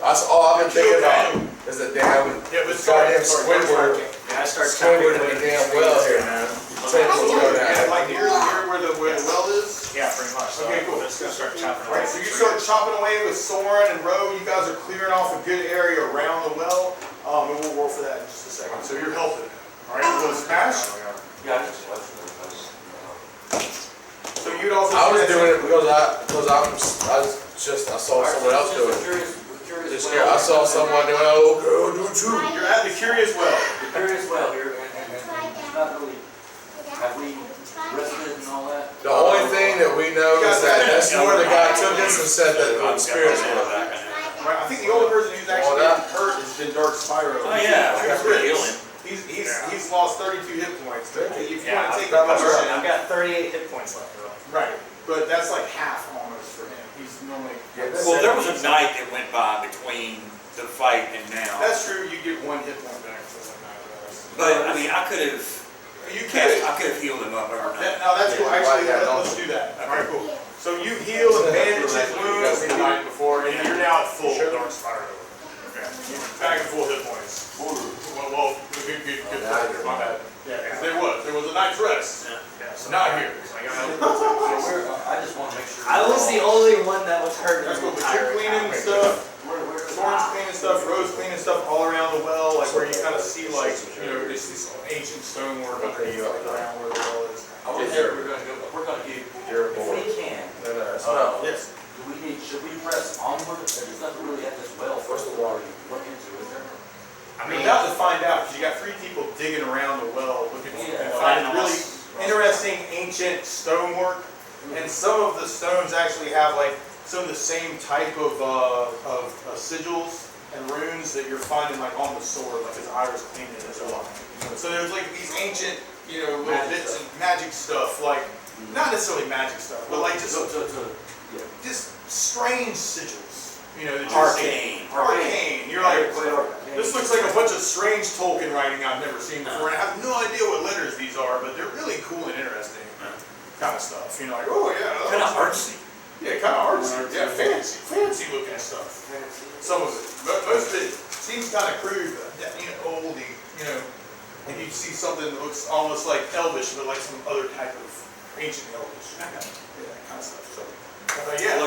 That's all I've been thinking about. Is that damn Yeah, but this goddamn sorry, Squidward. Can I start chopping Squidward in away? the damn well here, man. Tentacles go Yeah, down. like near where the well is. Yeah, pretty much. So Okay, cool. I'm just gonna start chopping All away. right, so you start chopping away with Soren and Roe. You guys are clearing off a good area around the well. And we'll roll for that in just a second. So you're helping. All right, we'll smash. Yeah, I just left So you'd also. I was doing it because I saw someone else do it. I saw someone do it. Oh, girl, do it too. You're at the curious well. The curious well here, and it's not really, have we rested and all that? The only thing that we know is that that's where the guy took us and said that the spirits were. Right, I think the only person who's actually been hurt has been Dark Spyro. Oh yeah, I got pretty healing. He's lost 32 hit points. If you Yeah, want to take I've the got potion, I've got 38 hit points left. right, but that's like half almost for him. He's normally. Well, there was a night that went by between the fight and now. That's true. You get 1 hit point back for one night. But I mean, I could have healed him up overnight. Now that's cool. Actually, let's do that. All right, cool. So you heal and bandage his wounds the night before, and you're now at full Dark Spyro. Okay, you're back at full hit points. Well, good. My bad. Yeah, because there was a night's rest. Not here. I just want to make sure. I was the only one that was hurt. That's in the cool. But you're entire cleaning time. stuff. Where, Soren this ancient stonework underneath the ground where the well is. I was there, we're gonna give, You're a if boy. we can, No. Yes. should we press onward? There's nothing really at this well for us to look into, is there? I mean, about to find out, because you got 3 people digging around the well, looking Yeah. and finding really interesting ancient stonework. And some of the stones actually have like some of the same type of sigils and runes that you're finding like on the sword, like his iris painted as well. So there's like these ancient, little bits and magic stuff, like not necessarily magic stuff, but like just strange sigils. That you're seeing. Arcane. You're like, this looks like a bunch of strange Tolkien writing I've never seen before, and I have no idea what letters these are, but they're really cool and interesting kind of stuff. Like, oh yeah. Kind of artsy. Yeah, kind of artsy. Yeah, fancy looking stuff. Some of it, but most of it seems kind of crude, oldie. And you see something that looks almost like Elvish, but like some other type of ancient Elvish. Yeah, that kind of stuff. So, yeah.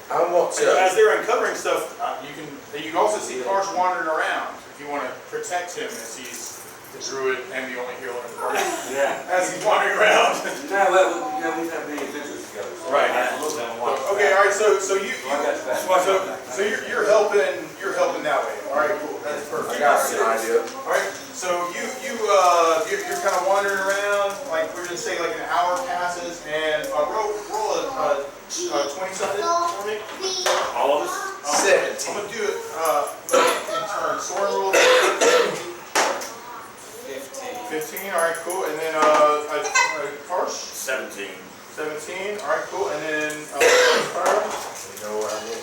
I want So to. as they're uncovering stuff, you can also see Karsh wandering around if you want to protect him as he's the druid and the only healer in the party. Yeah. As he's wandering around. We've had many adventures together. So Right. I have a little bit of one. Okay, all right. So you I got your back. so you're helping that way. All right, cool. That's perfect. I got an idea. All right. So you're kind of wandering around. Like we're gonna say like an hour passes, and roll a 20-sided for me. All of us? 17. I'm gonna do it in turn. Soren roll 15. All right, cool. And then Karsh 17. 17. All right, cool. And then Fire. You know what I mean?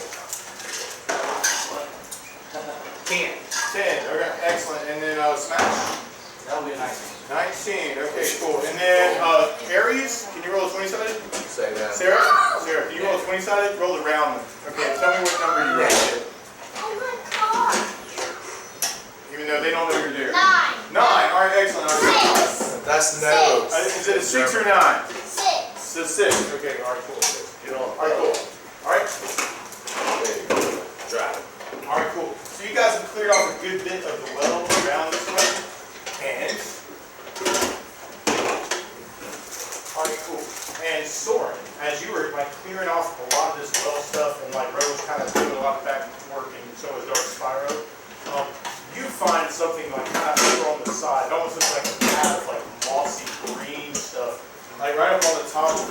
10. Okay, excellent. And then Smash. That'll be a nice one. 19. Okay, cool. And then Aries, can you roll a 20-sided? Say that. Sarah, can you roll a 20-sided? Roll the round one. Okay, tell me what number you rolled. Even though they don't know you're there. 9. 9. All right, excellent. All right. That's no. Is it a 6 or 9? 6. It's a 6. Okay, all right, cool. All right, cool. All right. There you go. Drive. All right, cool. So you guys have cleared off a good bit of the well around this way. And all right, cool. And Soren, as you were like clearing off a lot of this well stuff, and like Rose kind of doing a lot of back work, and so was Dark Spyro. You find something like kind of over on the side. It almost looks like a pad of like mossy green stuff, like right up on the top of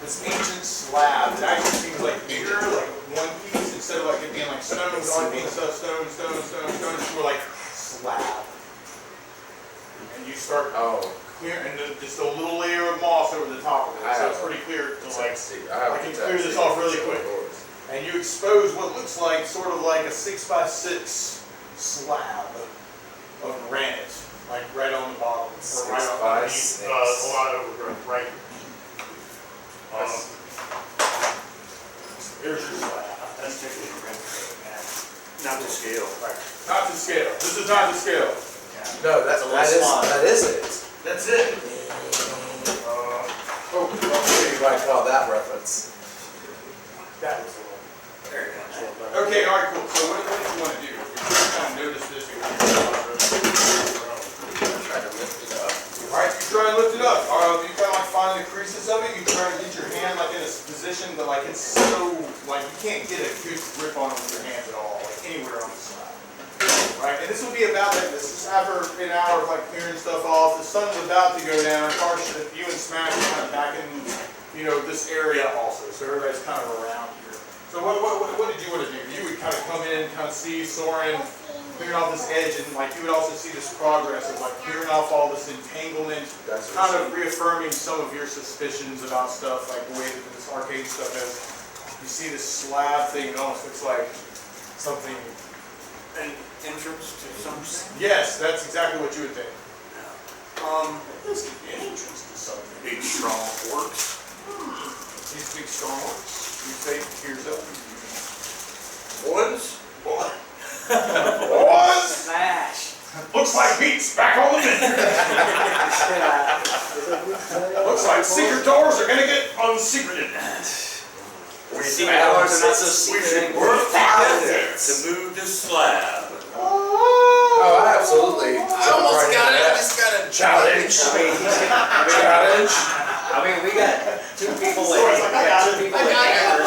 this ancient slab. It actually seems like bigger, like one piece instead of like it being like stones on being stuff, stones. It's more like slab. And you start clearing, and then just a little layer of moss over the top of it, so it's pretty clear to like. I can clear this off really quick. And you expose what looks like sort of like a 6x6 slab of granite, like right on the bottom, or right underneath a lot of overgrowth, right? Here's your slab. That's technically a granite. Not to scale. Right. Not to scale. This is not to scale. No, that is it. That's it. You might call that reference. That was a little. Very much. Okay, all right, cool. So what do you want to do? You're kind of notice this. Try to lift it up. All right, you try and lift it up. You kind of like find the creases of it. You try to get your hand like in a position that like it's so like you can't get a good grip on it with your hands at all, like anywhere on the side. Right, and this will be about that. This is after an hour of like clearing stuff off. The sun's about to go down. Karsh, you and Smash are kind of back in, this area also. So everybody's kind of around here. So what did you want to do? You would kind of come in, kind of see Soren clearing off this edge, and like you would also see this progress of like clearing off all this entanglement, kind of reaffirming some of your suspicions about stuff, like the way that this arcade stuff is. You see this slab thing, it almost looks like something. An entrance to something? Yes, that's exactly what you would think. This could be an entrance to something. Big strong orcs. These big strong words. You say to yourself. Boys? Boys! Smash. Looks like meat's back on the menu. Looks like secret doors are gonna get unsecreted. We secret doors are not so secret anymore. Work together to move this slab. Oh, I absolutely. I almost got it mean, Challenge. I mean, we got two people with hammers, so we got Yeah.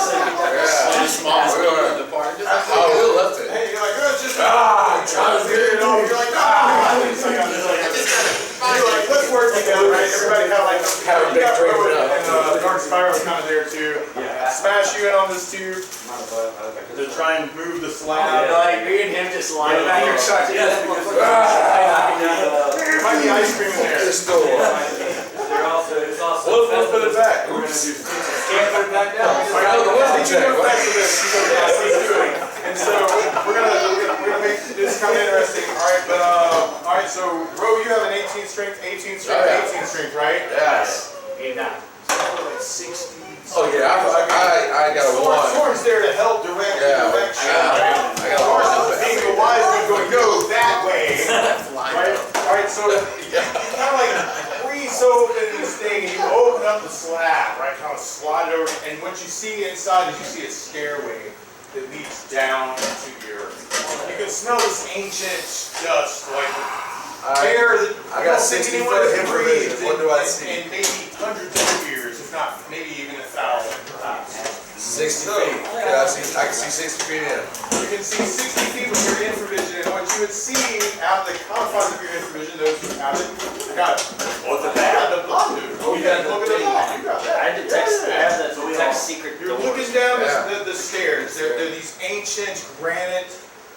Just small in the park. Just like, Oh, we left it. Hey, you're like, oh, it's just Trying to figure it out. You're like, you're like, let's work together, right? Everybody kind of like Have a big drink it up. and Dark Spiral's kind of there too. Smash you in on this tube to try and move the slab. like me and him just lying back here trying to There might be ice cream in there. This door. Let's put it back. Oops. Can't put it back down. All right, let's get you back to this. Let's do it. And so we're gonna make this kind of interesting. All right, but all right. So Ro, you have an 18 strength, 18 strength, 18 strength, right? Yes. 89. Like 60. Oh yeah, I got a one. Sword's there to help direct Yeah. direction. I got a Sword's one. just being the wise one going, go that way. flying Right? up. All right, so you kind of like breeze open this thing and you open up the slab, right? Kind of slide it over, and what you see inside is you see a stairway that leads down to the earth. You can smell this ancient dust, like air that I got don't think 60 anyone foot has breathed infravision. What do I in see? maybe hundreds of years, if not maybe even 1,000 perhaps. 60 feet. Yeah, I can see 60 feet in. You can see 60 feet with your infravision, and what you would see out of the confines of your infravision, those who have it, I got it. What's the I got back? the block, dude. Oh, you got look at the block. You got that. I have that detect secret You're doors. looking down Yeah. the stairs. They're these ancient granite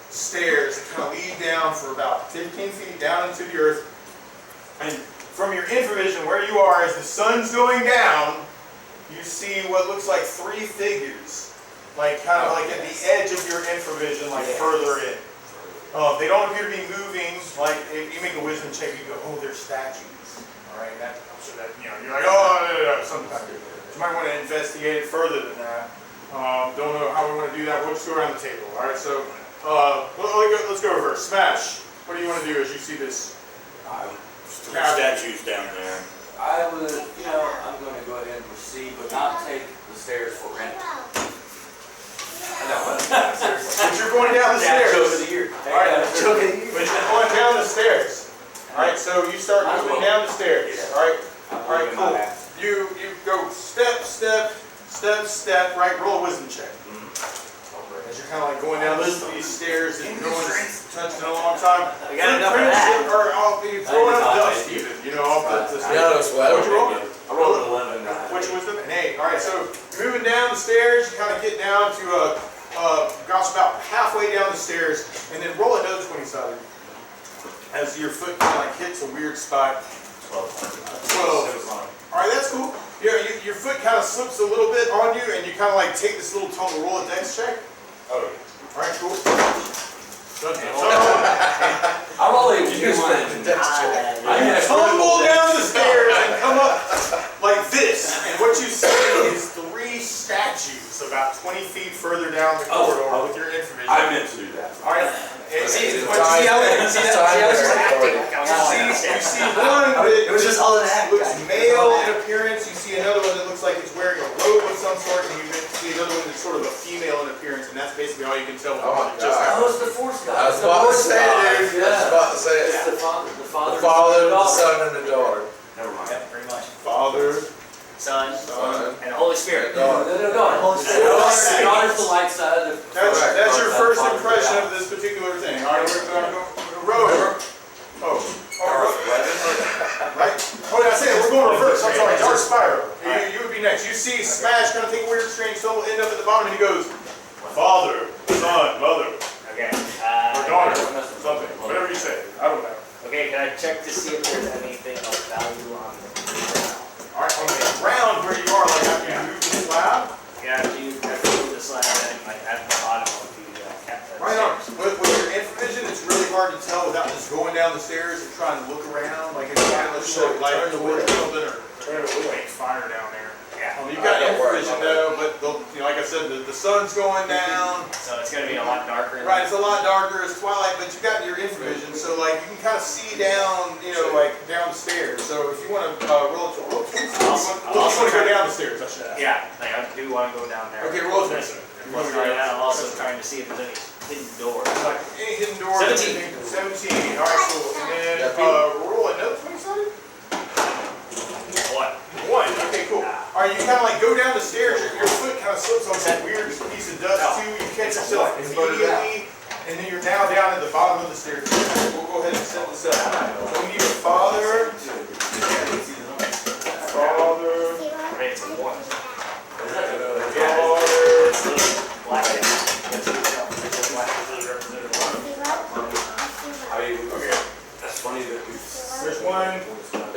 stairs that kind of lead down for about 15 feet down into the earth. And from your infravision, where you are, as the sun's going down, you see what looks like 3 figures, like kind of like at the edge of your infravision, like further in. They don't appear to be moving. Like if you make a wisdom check, you go, oh, they're statues. All right, so that you're like, oh, no, something like that. You might want to investigate it further than that. Don't know how we want to do that. We'll just go around the table. All right, so let's go over. Smash. What do you want to do as you see this? Three statues down there. I would, I'm going to go ahead and receive, but not take the stairs for granted. But you're going down the stairs. All right, but you're going down the stairs. All right, so you start moving down the stairs. All right, cool. You go step, right? Roll a wisdom check. As you're kind of like going down these stairs that no one's touched in a long time. I got enough of that. Or you throwing up dust even, off the stairs. Yeah, that's what What'd you roll? I rolled an 11. Which was an 8. All right, so you're moving down the stairs, you kind of get down to gosh, about halfway down the stairs, and then roll another 20-sided as your foot kind of like hits a weird spot. 12. All right, that's cool. Your foot kind of slips a little bit on you, and you kind of like take this little tumble. Roll a dex check. Oh. All right, cool. I rolled a 1. Tumble down the stairs and come up like this, and what you see is 3 statues about 20 feet further down the corridor with your information. I meant to do that. All right. You see one that It was just all an act. looks male in appearance. You see another one that looks like it's wearing a robe of some sort, and you see another one that's sort of a female in appearance, and that's basically all you can tell. Oh my Just God. Oh, it's the Force guy. I was about to say it, dude. I was about to say It's it. the father, The father, the son, and the daughter. Never mind. Yeah, pretty much. Father, Son, Son. and the Holy Spirit. Daughter. God. God is the light side of the... that's your first impression of this particular thing. All right, we're going to go row. Right? Oh, did I say it? We're going reverse. I'm sorry. Dark Spiral. You would be next. You see Smash kind of take a weird strange stumble, end up at the bottom, and he goes, Father, Son, Mother, Okay. or daughter, something. Whatever you say. I don't know. Okay, can I check to see if there's anything of value on the ground? All right, on the ground where you are, like after you move the slab. Yeah, after you move the slide, then like at the bottom of the Right on. With your infravision, it's really hard to tell without just going down the stairs and trying to look around. Like it's kind of like a wood or something, or like fire down there. Yeah. You've got infravision though, but like I said, the sun's going down. So it's gonna be a lot darker. Right, it's a lot darker. It's twilight, but you've got your infravision, so like you can kind of see down, like down the stairs. So if you want to roll a 20, you want to go down the stairs. I should ask. Yeah, like I do want to go down there. Okay, roll a 20. I'm also trying to see if there's any hidden doors. Like any hidden doors. 17. 17. All right, cool. And then roll another 20-sided. Alright, you kind of like go down the stairs, your foot kind of slips on some weird piece of dust too. You catch yourself immediately, and then you're now down at the bottom of the stairs. We'll go ahead and set this up. So we need a father. That's funny that we. There's one.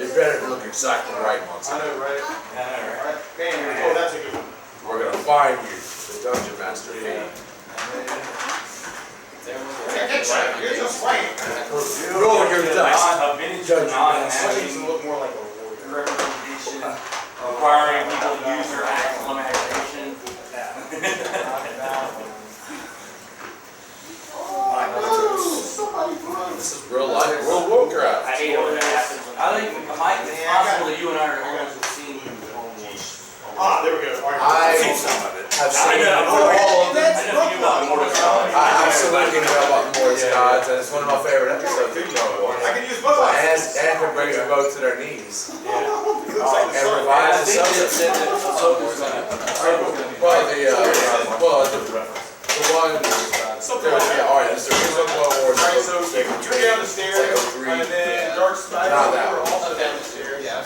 They better look exactly right, Munson. I know, right? Alright. Bam. Oh, that's a good one. We're gonna find you, the dungeon master. You're just right. Roll your dice. A miniature Swings non-having look more like a warrior. representation requiring people to use their actual imagination. This is real life, World of Warcraft. I hate it when that happens. I think it might be possible that you and I are going to see Ah, there we go. I see some of it. have seen I know. all of them. I know you about Mortal Kombat. I absolutely know about the Morris gods, and it's one of my favorite episodes of Star Wars. I can use both. And can bring them both to their knees. Looks And like the sun. revive I the think subject. it said that Ahsoka's gonna. Well, the one, Something like that. alright, there's one Clone Wars. Alright, so you're down the stairs, and then Dark Spider, Not that we're one. also down the stairs. Yeah.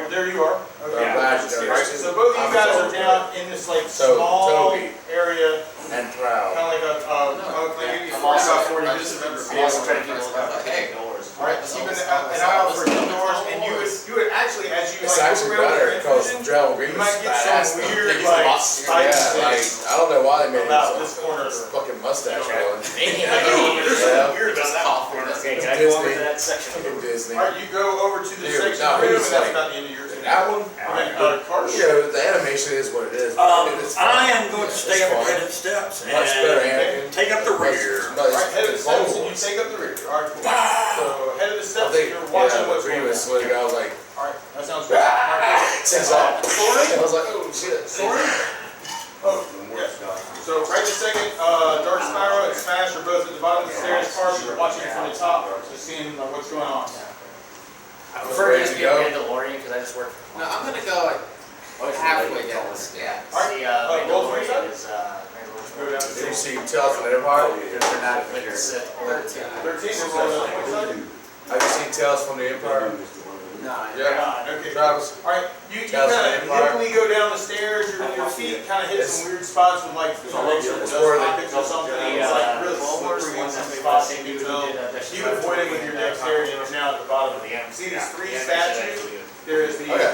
There you are. I'm Okay. glad you Alright, noticed. so both of you guys are down in this like small Toby. area, And proud. kind of like like maybe I'm 40 also, by 40 I distance. just remember being able to okay. Alright, keep an eye out for doors, and you would actually, as you It's like actually go around better the because transition, Drell you Green might is get badass. some weird He's like a spikes Yeah, like, things I don't know why they made about him this corner. his fucking mustache Okay. going. There's something weird about that corner. Okay, can I go over to that section? Fucking Disney. Alright, you go over to the Dude, section no, room, and he's that's like- about the end of your turn. That one? Cars. You know, the animation is what it is. but it's fun. I am going to stay It's up fun. ahead of the steps Much better, and Anakin. take up the rear. But it's- Alright, head of the it's steps, Clone and you Wars. take up the rear. Alright, cool. So, head of the I steps, think, you're watching what's going Grievous on. when the guy was like, Alright, that sounds good. Alright, takes off. Soren? I was like, oh shit. Soren? Oh, yes. So, right this second, Dark Spyro and Smash are both at the bottom of the stairs. Carson, you're watching it from the top, just seeing what's going on. I prefer to just be a Mandalorian because I just work. No, I'm gonna go like halfway down the steps. Alright, The roll for yourself. Mandalorian is Go down the Did you stairs. see Tales from the Empire? they're not like the Sith. 13. 13, we're rolling on the side. Have you seen Tales from the Empire? 9. Yeah. Okay. Travis? Alright, you Tales kind from the of Empire. nimbly go down the stairs, your feet kind of hit some weird spots with like, some It's where they- pockets or something. It's like really slippery in some spots, you can tell. You avoid it with your dexterity, and it's now at the bottom of the end. See these three statues? There is the Okay.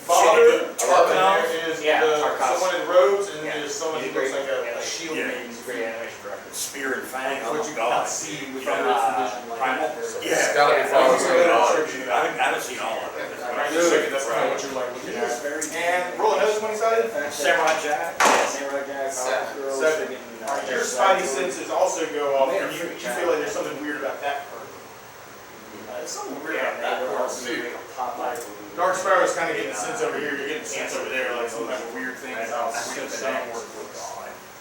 father, I love it. and there is Yeah, the, Tarkov. someone in robes, and Yeah. there's someone who looks like a shield Yeah. maiden. He's a great animation director. Spear and Fang, What oh you God. can't see with From your vision. Primal. It's gotta be Yeah. following Yeah. something. I haven't seen all of it. Right, just a second, that's kind of what you're like looking at. And roll another 20-sided. Samurai Jack. Yeah, Samurai Jack. Seven. Girls, Seven. freaking, Alright, your spidey senses also go off, and you feel like there's something weird about that part. There's something weird about that part too. Dark Sparrow's kind of getting the sense over here, you're getting the sense over there, like some type of weird thing about weird stonework.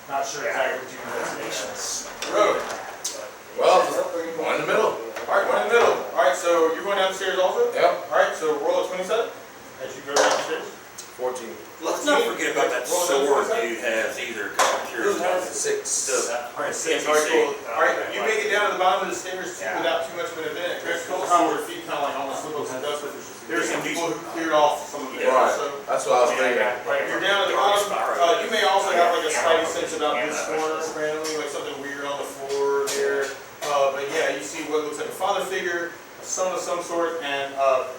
Not sure exactly what you investigations. Road. Well, one in the middle. Alright, one in the middle. Alright, so you're going down the stairs also? Yep. Alright, so roll a 27 as you go down the stairs. 14. Let's not forget about that sword dude has either curious about 6. Alright, 6. Alright, cool. Alright, you make it down to the bottom of the stairs too without too much of an event. Chris, cool how your feet kind of like almost slip up some dust. There's some people who cleared off some of the Right. so. That's what I was thinking. Right, you're down at the bottom. You may also have like a spidey sense about this corner randomly, like something weird on the floor there. But yeah, you see what looks like a father figure, a son of some sort, and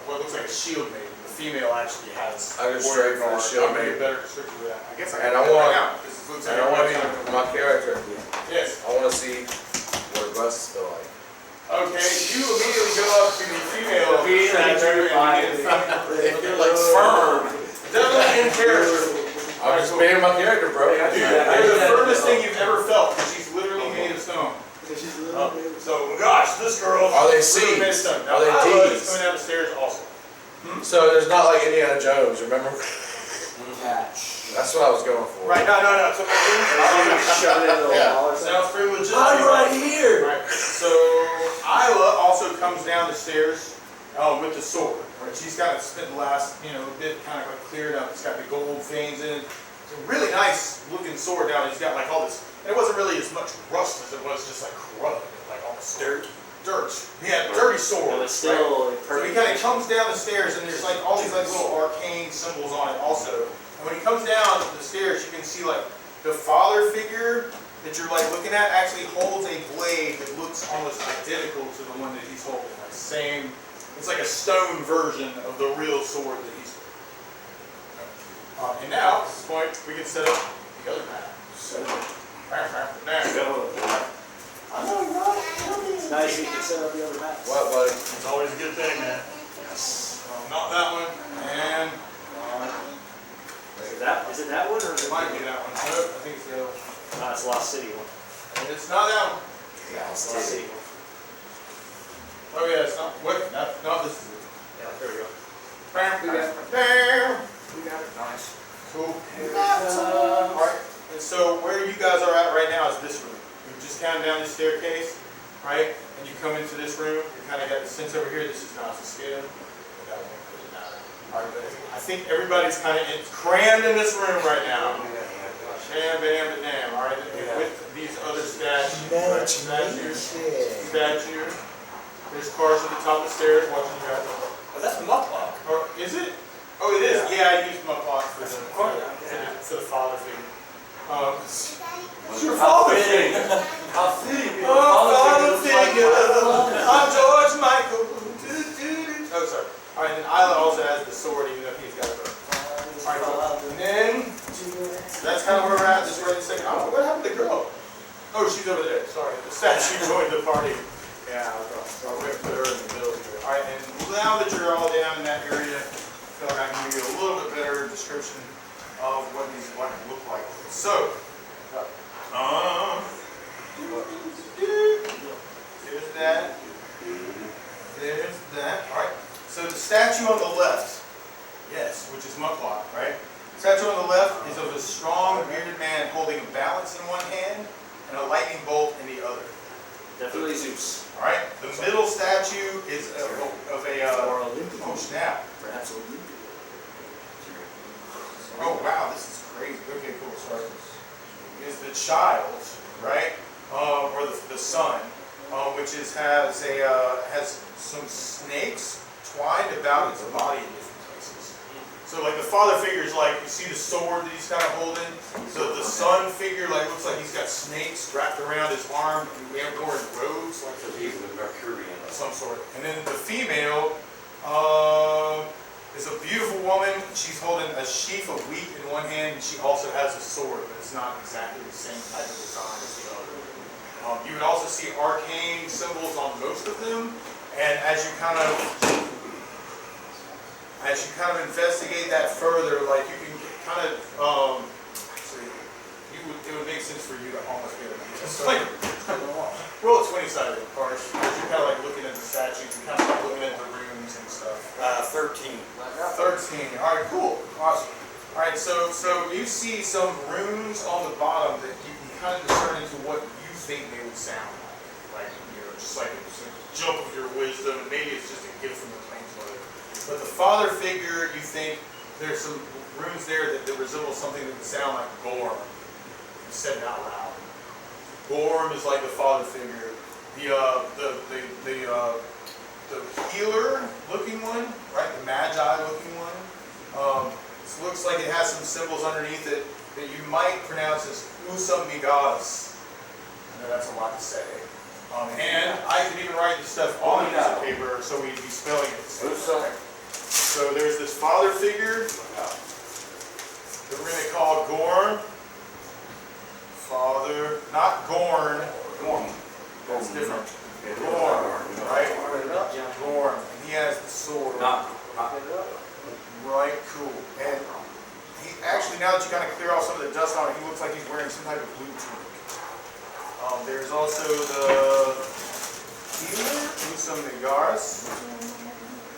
what looks like a shield maiden. The female actually has. I can straight for the shield I'll maiden. make a better description of that. I guess I And can I do want- that now, 'cause it looks And like I want a- to be my character. Yes. I want to see what breasts feel like. Okay, you immediately go up to the female statue and They're like firm. definitely in character. I'm just being my character, bro. Dude, they're the firmest thing you've ever felt, because she's literally made of stone. So, gosh, this girl. Are they literally made of C's? stone. Now, Are they Lila D's? is coming down the stairs also. So there's not like Indiana Jones, remember? That's what I was going for. Right, no. So, Shove it in the Yeah. wall or something. sounds pretty legit. I'm right here. Right. So, Isla also comes down the stairs with the sword. Right, she's got it spent the last, bit kind of like cleared up. It's got the gold veins in it. It's a really nice looking sword now. He's got like all this, and it wasn't really as much rust as it was just like corrupted, like almost dirt. Yeah, dirty sword. But it's still right? So he kind of comes down the stairs, and there's like all these like little arcane symbols on it also. And when he comes down the stairs, you can see like the father figure that you're like looking at actually holds a blade that looks almost identical to the one that he's holding. Like same. It's like a stone version of the real sword that he's holding. And now, at this point, we can set up the other map. So, I know, right? It's nice you can set up the other maps. What, buddy? It's always a good thing, man. Not that one. And Is it that one or is it might be that one. Nope, I think it's the other one. No, it's Lost City one. And it's not that one. Lost City one. Oh yeah, it's not. What? No, this is it. Yeah, there we go. Bam, We got it. bam. We got it. Nice. Cool. Alright, and so where you guys are at right now is this room. You're just counting down this staircase, right? And you come into this room, you kind of got the sense over here, this is not to scale. That won't really matter. Alright, but I think everybody's kind of crammed in this room right now. Bam, bam, bam, alright? With these other statues, right? Statue. There's cars at the top of the stairs watching you guys. Oh, that's Mucklock. Or is it? Oh, it is. Yeah, I used my clock for the father figure. It's your father figure. How fitting. Oh, father figure. I'm George Michael. Oh, sorry. All right, then Isla also has the sword, even though he's got a bow. All right, cool. And then that's kind of where we're at. Just right in a second. Oh, what happened to the girl? Oh, she's over there. Sorry, the statue joined the party. Yeah, I'll put her in the middle here. All right, and now that you're all down in that area, I feel like I can give you a little bit better description of what these look like. So, there's that. There's that. All right. So the statue on the left, yes, which is Mucklock, right? The statue on the left is of a strong bearded man holding a balance in one hand and a lightning bolt in the other. Definitely Zeus. All right. The middle statue is of a oh snap. Perhaps Olympia. Oh wow, this is crazy. Okay, cool. Sorry. Is the child, right? Or the son, which has some snakes twined about its body in different places. So like the father figure is like, you see the sword that he's kind of holding. So the son figure like looks like he's got snakes wrapped around his arm and wearing robes like So he's the Mercurian. of some sort. And then the female is a beautiful woman. She's holding a sheaf of wheat in one hand, and she also has a sword, but it's not exactly the same type of design as the other. You would also see arcane symbols on most of them, and as you kind of investigate that further, like you can kind of actually, it would make sense for you to almost be able to do this. Like, roll a 20-sided card, because you're kind of like looking at the statues, you're kind of like looking at the rooms and stuff. 13. 13. All right, cool, awesome. All right, so you see some runes on the bottom that you can kind of discern into what you think they would sound like. Just like a jump of your wisdom, and maybe it's just a gift from the planeswalker. But the father figure, you think there's some runes there that resemble something that would sound like Gorm. You said it out loud. Gorm is like the father figure. The healer-looking one, right? The magi-looking one. This looks like it has some symbols underneath it that you might pronounce as Usam Migas. I know that's a lot to say. And I can even write this stuff on a piece of paper so we'd be spelling it. So there's this father figure that we're going to call Gorm. Father, not Gorn. Gorm. That's different. Gorm, right? Gorm. And he has the sword. Right, cool. And he actually, now that you kind of clear off some of the dust on it, he looks like he's wearing some type of blue tunic. There's also the healer, Musum Negaris.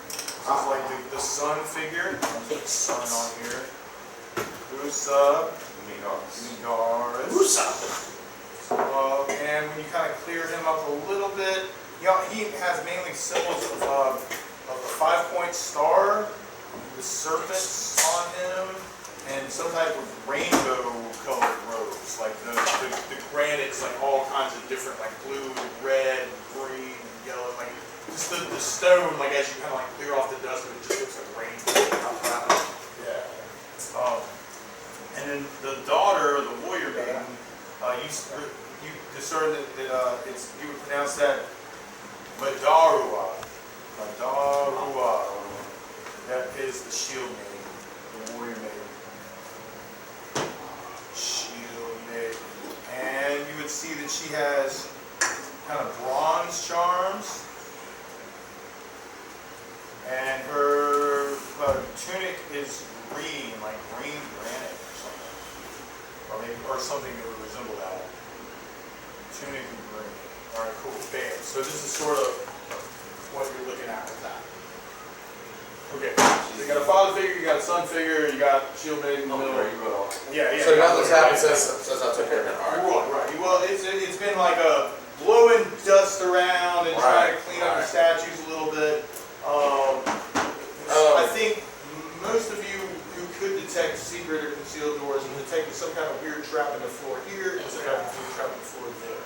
This is like the sun figure. Put the sun on here. Usa Negaris. And when you kind of clear him up a little bit, he has mainly symbols of the 5-point star with serpents on him and some type of rainbow colored robes. Like the granite's like all kinds of different, like blue and red and green and yellow. Like just the stone, like as you kind of like clear off the dust, it just looks like rainbow. Yeah. And then the daughter, the warrior maiden, you discern that you would pronounce that Madarua. Madarua. That is the shield maiden, the warrior maiden. Shield maiden. And you would see that she has kind of bronze charms. And her tunic is green, like green granite or something. Or something that would resemble that. Tunic and green. Alright, cool. Bam. So this is sort of what you're looking at with that. Okay. So you got a father figure, you got a son figure, you got shield maiden in the middle. Yeah. So nothing's happened since I took care of it. All right. Right. Well, it's been like a blowing dust around and trying to clean up the statues a little bit. I think most of you who could detect secret or concealed doors and detected some kind of weird trap in the floor here and some kind of weird trap in the floor there.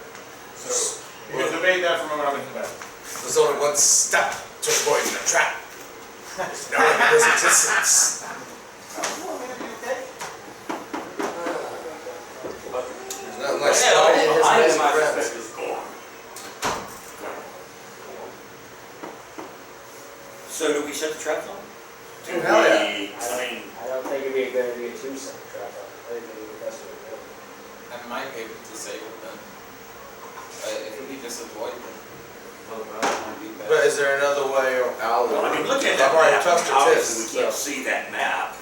So you can debate that for a moment. I'm going to come back. There's only one step to avoiding the trap. It's knowing his existence. There's nothing like Spidey and his amazing friends. So do we set the traps on? Hell yeah. I don't think it'd be a good idea to set the trap up. I think it'd be the best way to do it. I might be able to disable them. If we just avoid them. But is there another way out? Well, I mean, look at I've that already map. touched the Obviously, tips. we can't see that map,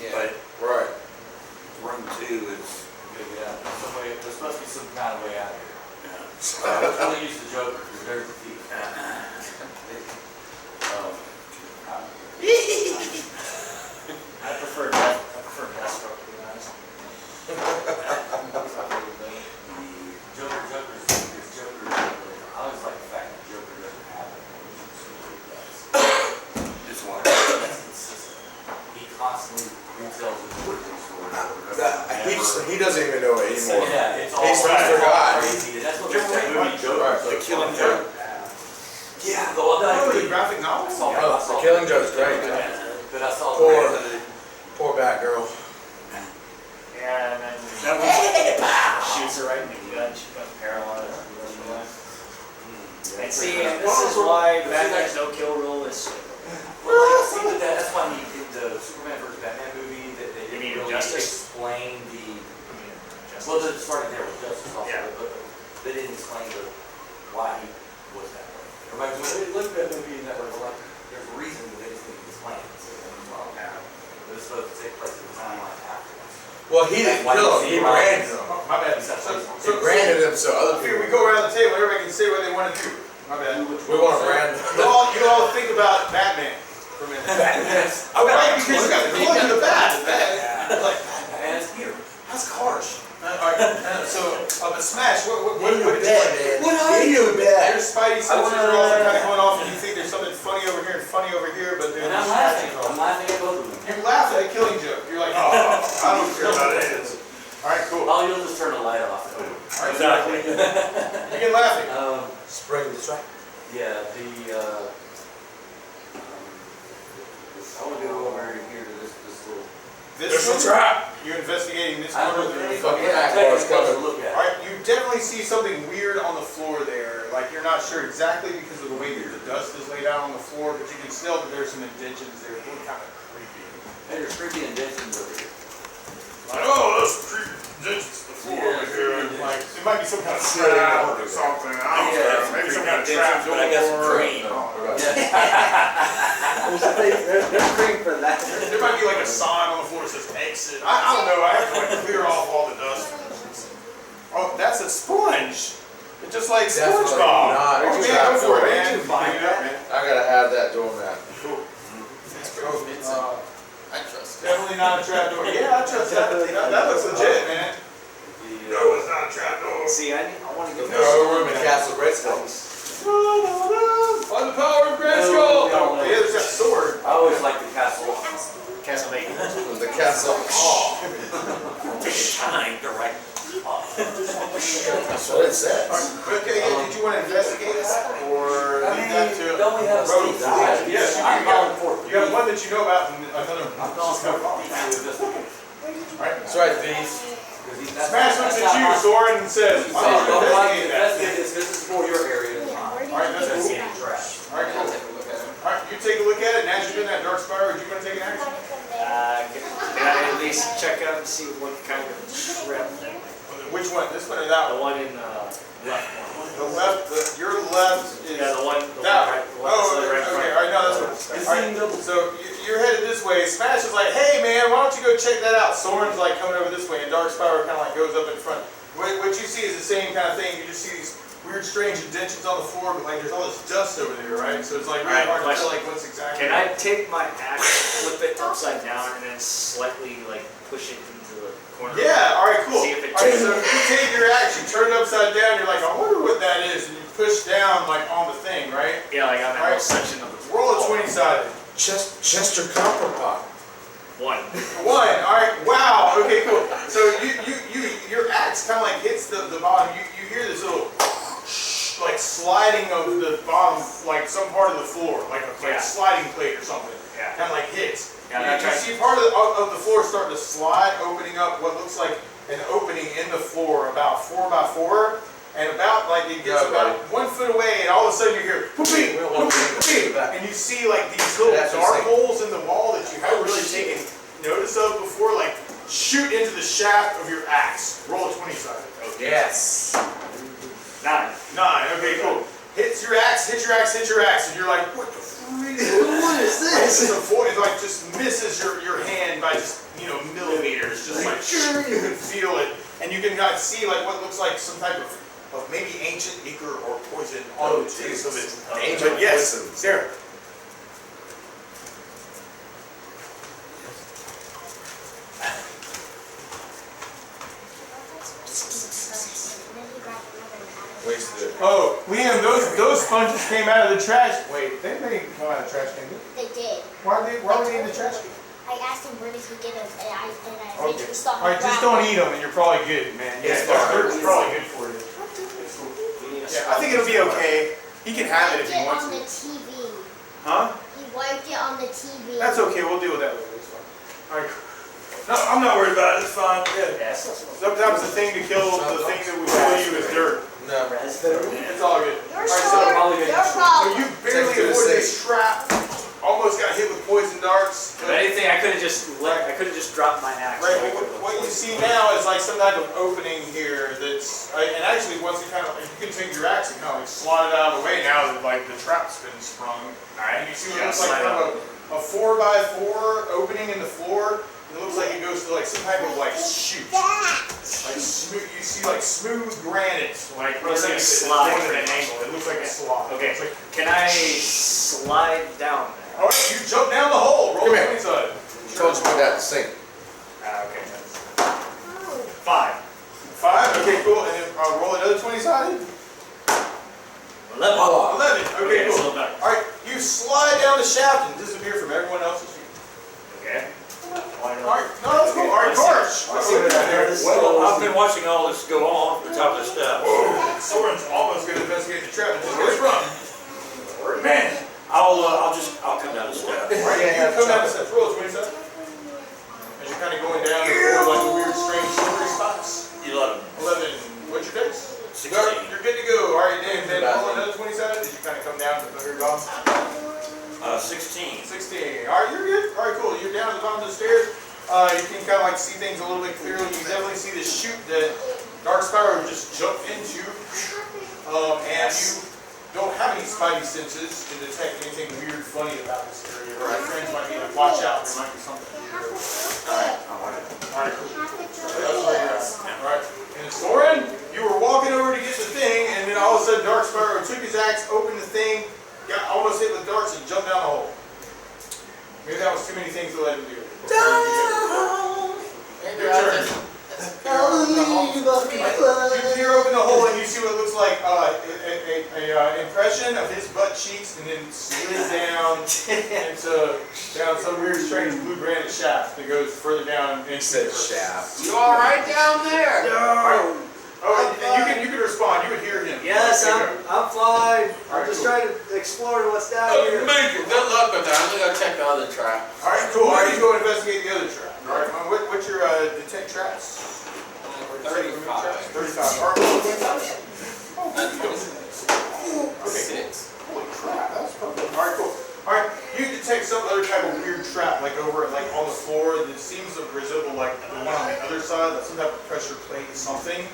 Yeah. but Right. room 2 is, Yeah, there's supposed to be some kind of way out here. yeah. I only use the Joker because there's the thief. I prefer Deathstroke, to be honest. Joker is Joker. I always like the fact that Joker doesn't have it. This one. That's consistent. He constantly retells his origin story. He doesn't even know it anymore. Yeah, it's all He's right. crazy. And that's what makes that movie Joker. Right, So the it's Killing fun. Joke. Yeah, the one that I Oh, the couldn't- graphic novel? I saw- Oh, I saw- The Killing Joke's great. But I saw Poor- the Poor Batgirl. Yeah, and then shoots her right in the gut. She becomes paralyzed. And see, and this is why Batman's no-kill rule is stupid. Well, see, but that's why in the Superman vs. Batman movie, that they You mean didn't really Justice? explain the. Just Well, it started there with Justice also, Yeah. but they didn't explain why he was that way. Everybody, when they looked at that movie in that way, well, like, there's a reason that they just didn't explain it. So, well, it was supposed to take place at the timeline afterwards. Well, he didn't kill him. He branded him. My bad. He branded him so other Here we people. go around the table. Everybody can say what they want to do. My bad. We want to brand him. You all think about Batman for a minute. Yes. Oh, right, because you got the clone in the bat. Like, And it's here. that's harsh. All right. So, the Smash. What did you man. What are you? bad? Your Spidey sensors are all kind of going off, and you think there's something funny over here and funny over here, but then And I'm laughing. I'm laughing at both of them. You laugh at a Killing Joke. You're like, oh, I don't care about it. All right, cool. All Oh, you'll just turn the light off. right, exactly. Begin laughing. Spring the track. Yeah, I want to go over here to this little. This one, trap. you're investigating this I don't corner. know if Fucking I act take bars a closer coming. look at All it. right, you definitely see something weird on the floor there. Like you're not sure exactly because of the way that the dust is laid out on the floor, but you can tell that there's some indentions there. It look kind of creepy. Hey, there's creepy indentions over here. Like, oh, that's creepy. Just the floor over here. Like it might be some kind of Trap trap or something. I don't know. Maybe some kind of trap door. But I got some cream. There's cream for that. There might be like a sign on the floor that says exit. I don't know. I have to like clear off all the dust. Oh, that's a sponge. It's just like Definitely SpongeBob. not a Oh, man, trap go for it, door. man. Where'd you find Do that, man. I gotta have that doormat. Cool. I trust it. Definitely not a trap door. Yeah, I trust that. That looks legit, man. No, it's not a trap door. See, I want to get No room in Castle Grayskull. By the power of Grayskull. No, Yeah, there's that I always like the castle. Castlevania. The castle. Take time to write. That's what it says. Okay, did you want to investigate that, or leave that to? don't we have Road? Steve's eye? Yes, you I'm got, calling for you have one that you know about and another. I'm calling for Alright. That's right, Denise. Smash looks at you, Soren, and says, So, I'm don't gonna like investigate that. investigate this, this is for your area. Alright, that's cool. Investigating trash. Alright, I'll cool. take a look at it. Alright, you take a look at it, and as you're doing that dark spiral, are you gonna take an action? Can I at least check out and see what kind of trap? Which one, this one or that The one? one in left one. The left, your left is. Yeah, the one That right. one. Oh, okay, alright, no, that's one. Alright, so you're headed this way. Smash is like, hey man, why don't you go check that out? Soren's like coming over this way, and Dark Spiral kind of like goes up in front. What you see is the same kind of thing. You just see these weird, strange indentions on the floor, but like there's all this dust over there, right? So it's like really hard to tell like what's exactly. Can I take my axe, flip it upside down, and then slightly like push it into the corner? Yeah, alright, cool. See if it Alright, so you take your axe, you turn it upside down, you're like, I wonder what that is, and you push down like on the thing, right? Yeah, like on that Alright. whole section of the Roll a 20-sided. Chester Copperpot. one. One. All right. Wow. Okay. Cool. So your axe kind of like hits the bottom. You hear this little like sliding of the bottom, like some part of the floor, like a Yeah. sliding plate or something. Yeah. Kind of like hits. Yeah, you that's see part of the floor starting to slide, opening up what looks like an opening in the floor, about 4 by 4. And about like it gets Yeah, about buddy. 1 foot away, and all of a sudden you hear whooping, whooping, and you see like these little That's dark insane. holes in the wall that you haven't really taken notice of before, like shoot into the shaft of your axe. Roll a 20-sided. Yes. 9. 9. Okay, cool. Hits your axe, hit your axe, hit your axe, and you're like, what the freak? What is this? It like just misses your hand by just millimeters, just like you can feel it, and you can see like what looks like some type of maybe ancient ichor or poison on the tips of it. Ancient But yes, poison. Sarah. Wasted it. Oh, Liam, those sponges came out of the trash. Wait, they didn't come out of the trash can, did they? They did. Why were they in the trash can? I asked him where did he get them, and I Okay. reached the stock. All right, just don't eat them, and you're probably good, man. Yeah, It's fine. dirt's probably good for you. Yeah, I think it'll be okay. He can have it if he wants on the to. TV. Huh? He wiped it on the TV. That's okay. We'll deal with that later. It's fine. All right. No, I'm not worried about it. It's fine. Yeah. Sometimes the thing to kill the thing that will kill you is dirt. No. It's all good. Your All right, sword, your so problem. you barely Take it to the avoided safe. this trap. Almost got hit with poison darts. If anything, I could have just dropped my axe. Right, what you see now is like some type of opening here that's, and actually once you kind of, you can take your axe and kind of like slide it out of the way now that like the trap's been sprung. Alright, and you see what looks like kind of a 4 by 4 opening in the floor. It looks like it goes to like some type of like chute. Like smooth, you see like smooth granite. Like Looks like a it's slide. going at an angle. It looks like a slide. Okay, It's like, can I slide down there? alright, you jump down the hole. Roll Come the here. inside. Told you about that to sink. Okay, that's 5. 5. Okay, cool. And then roll another 20-sided. 11. 11. Okay, it's a cool. little better. Alright, you slide down the shaft and disappear from everyone else's view. Okay. Why not? Alright, no, that's cool. Alright, Karsh. Well, I've been watching all this go on at the top of the steps. Soren's almost going to investigate the trap and just goes run. Man, I'll come down the steps. Alright, you come down the steps. Roll a 27. As you're kind of going down the floor like the weird, strange, slippery spots. 11. 11. What's your base? 16. You're good to go. Alright, then roll another 27. Did you kind of come down to the very bottom? 16. 16. Alright, you're good. Alright, cool. You're down at the bottom of the stairs. You can kind of like see things a little bit clearly. You definitely see the chute that Dark Spiral just jumped into. And you don't have any spidey senses to detect anything weird, funny about this area. Or our friends might be like, watch out, there might be something here. Alright, cool. That's where you're at. Alright. And Soren, you were walking over to get the thing, and then all of a sudden Dark Spiral took his axe, opened the thing, got almost hit with darts, and jumped down the hole. Maybe that was too many things to let him do. Maybe Your I turn. just You peer open the hole and you see what looks like a impression of his butt cheeks, and then slid down down some weird, strange blue granite shaft that goes further down into Said the earth. shaft. You all right down there? Oh, and you can respond. You would hear him. Yes, There you go. I'm fine. Alright, I'm just cool. trying to explore what's down Oh, here. Major, good luck with that. I'm gonna go check the other trap. All right, cool. All right, you go investigate the other trap. All right, what's your detect traps? 35. 35. All right, okay. 6. Holy crap, that's perfect. All right, cool. All right, you detect some other type of weird trap, like over, like on the floor, that seems to resemble like the one on the other side, like some type of pressure plate, something.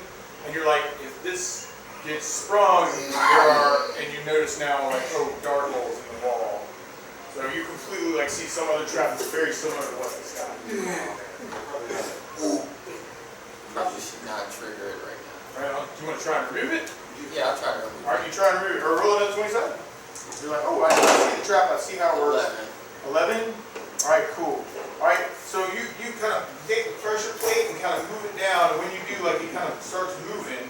And you're like, if this gets sprung, and you notice now like dart holes in the wall. So you completely like see some other trap that's very similar to what this got. Probably should not trigger it right now. Right on. Do you want to try and remove it? Yeah, I'll try to remove All right, you try and remove it, or roll another 27. You're like, oh, I see the trap. I see how it works. 11. All right, cool. All right, so you kind of take the pressure plate and kind of move it down, and when you do, like, it kind of starts moving,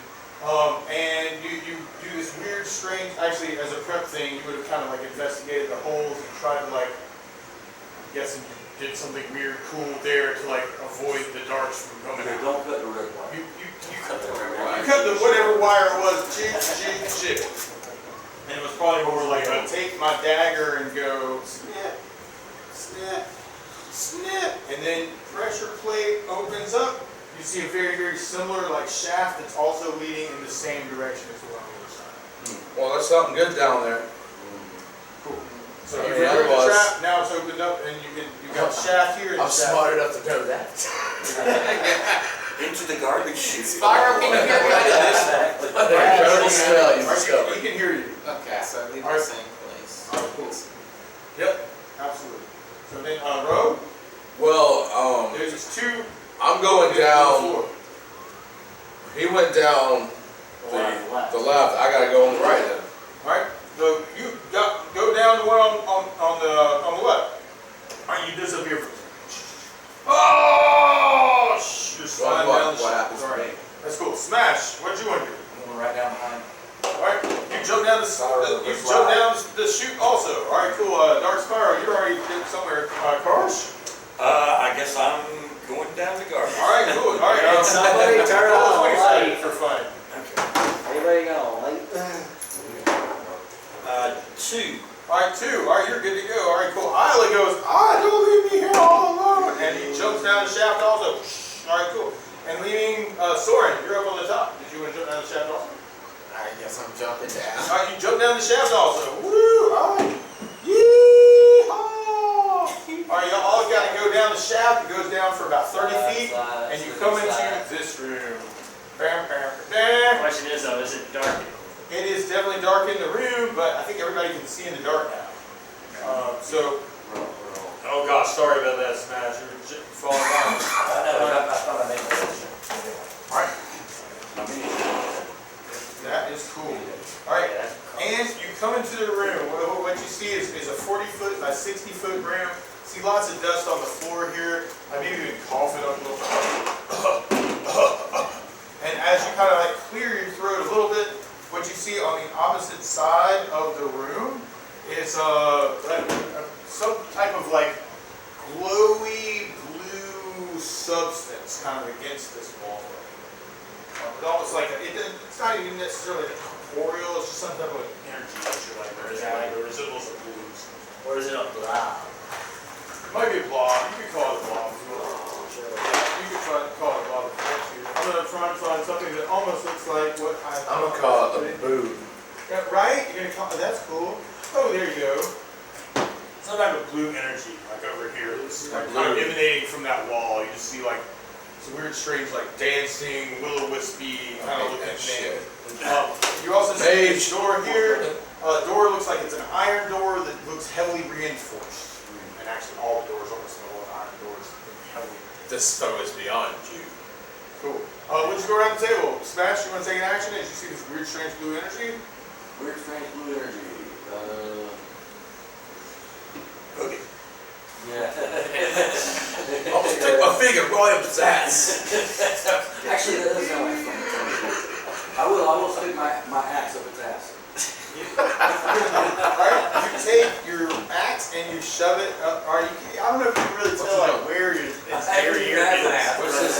and you do this weird, strange. Actually, as a prep thing, you would have kind of like investigated the holes and tried to like, I'm guessing you did something weird, cool there to like avoid the darts from coming out. Don't cut the red wire. You cut the whatever wire it was, jig. And it was probably more like I'd take my dagger and go snip, snip, snip, and then pressure plate opens up. You see a very, very similar like shaft that's also leading in the same direction as the one on the other side. Well, there's something good down there. Cool. So I you mean, removed the otherwise- trap, now it's opened up, and you got the shaft here and the I'm shaft smart here. enough to know that. Into the garbage chute. Spyro, can you hear me? Incredible smell you All right, discovered. he can hear you. Okay, so leave All the right. same place. All right, cool. Yep, absolutely. So then, Rogue, Well, there's just two. I'm going on the down. floor. He went down the left. I gotta go on the right then. All right, so you go down the one on the left. All right, you disappear. Oh, you're sliding down the What shaft. happens All to right, me? that's cool. Smash. What did you want to do? I'm going right down behind. All right, you jump down the chute also. All right, cool. Dark Spyro, you're already somewhere. Karsh? I guess I'm going down the garbage. All right, cool. All right. Somebody turn on the light. for fun. Anybody got a light? 2. All right, 2. All right, you're good to go. All right, cool. Isla goes, don't leave me here all alone. And he jumps down the shaft also. All right, cool. And leaving Soren, you're up on the top. Did you want to jump down the shaft also? I guess I'm jumping down. All right, you jump down the shaft also. Woo! All right. Yeehaw! All right, y'all all got to go down the shaft. It goes down for about 30 feet. And you come into this room. Bam, bam, bam. Question is though, is it dark? It is definitely dark in the room, but I think everybody can see in the dark now. Oh gosh, sorry about that, Smash. You're falling down. I thought I made a decision. All right. That is cool. All right, and you come into the room. What you see is a 40-foot by 60-foot room. See lots of dust on the floor here. I maybe even coughing up a little bit. And as you kind of like clear your throat a little bit, what you see on the opposite side of the room is some type of like glowy blue substance kind of against this wall. It's almost like it's not even necessarily corporeal. It's just some type of energy that you're like there is like the resemblance of blues. Or is it a blob? It might be a blob. You could call it a blob if you want. You could call it a blob if you want to. I'm gonna try and find something that almost looks like what I'm gonna call it a boob. Yeah, right? You're gonna call that's cool. Oh, there you go. Some type of blue energy, like over here. It's like kind of emanating from that wall. You just see like some weird, strange, like dancing, will-o-wispy kind of looking thing. You also see this door here. Door looks like it's an iron door that looks heavily reinforced. And actually, all the doors almost know iron doors. Heavily. This foe is beyond you. Cool. Let's go around the table. Smash, you want to take an action as you see this weird, strange blue energy? Weird, strange blue energy. Okay. Yeah. Almost took my finger right up his ass. Actually, that does sound like fun. I will stick my axe up its ass. Alright, you take your axe and you shove it up. Alright, I don't know if you can really tell like where your area is. What's this?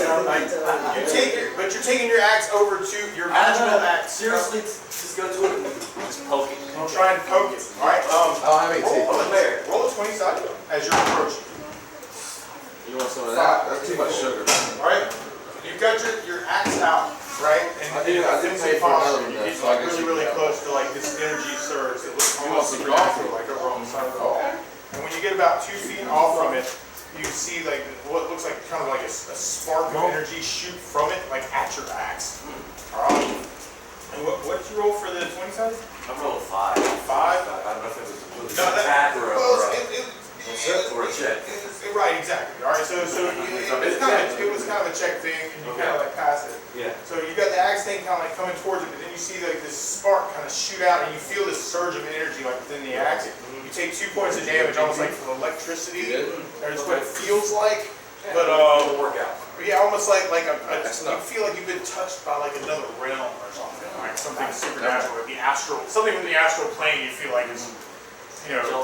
You're taking your axe over to your magical axe. Seriously, just go to it and Just poke it. I'll try and poke it. Alright, I don't have any teeth. roll a 20 side as you're approaching. You want some of that? That's too much sugar. Alright, you've got your axe out, right? And I did pay for another one, you get so I like guess really, you really can close to like this energy surge that looks You want almost some supernatural, coffee? like over on the side of the wall. And when you get about 2 feet off from it, you see like what looks like kind of like a spark of energy shoot from it, like at your axe. Alright. And what did you roll for the 20 side? I'm rolling 5. 5? I don't know if it was a No, attack or or a check. Right, exactly. All right, so it was kind of a check thing, and you kind of like passed it. Yeah. So you got the axe thing kind of like coming towards it, but then you see like this spark kind of shoot out, and you feel this surge of energy like within the axe. You take 2 points of damage, almost like from electricity. That's what it feels like. But workout. yeah, almost like That's you enough. feel like you've been touched by like another realm or something, like something supernatural, like the astral, something from the astral plane. You feel like is,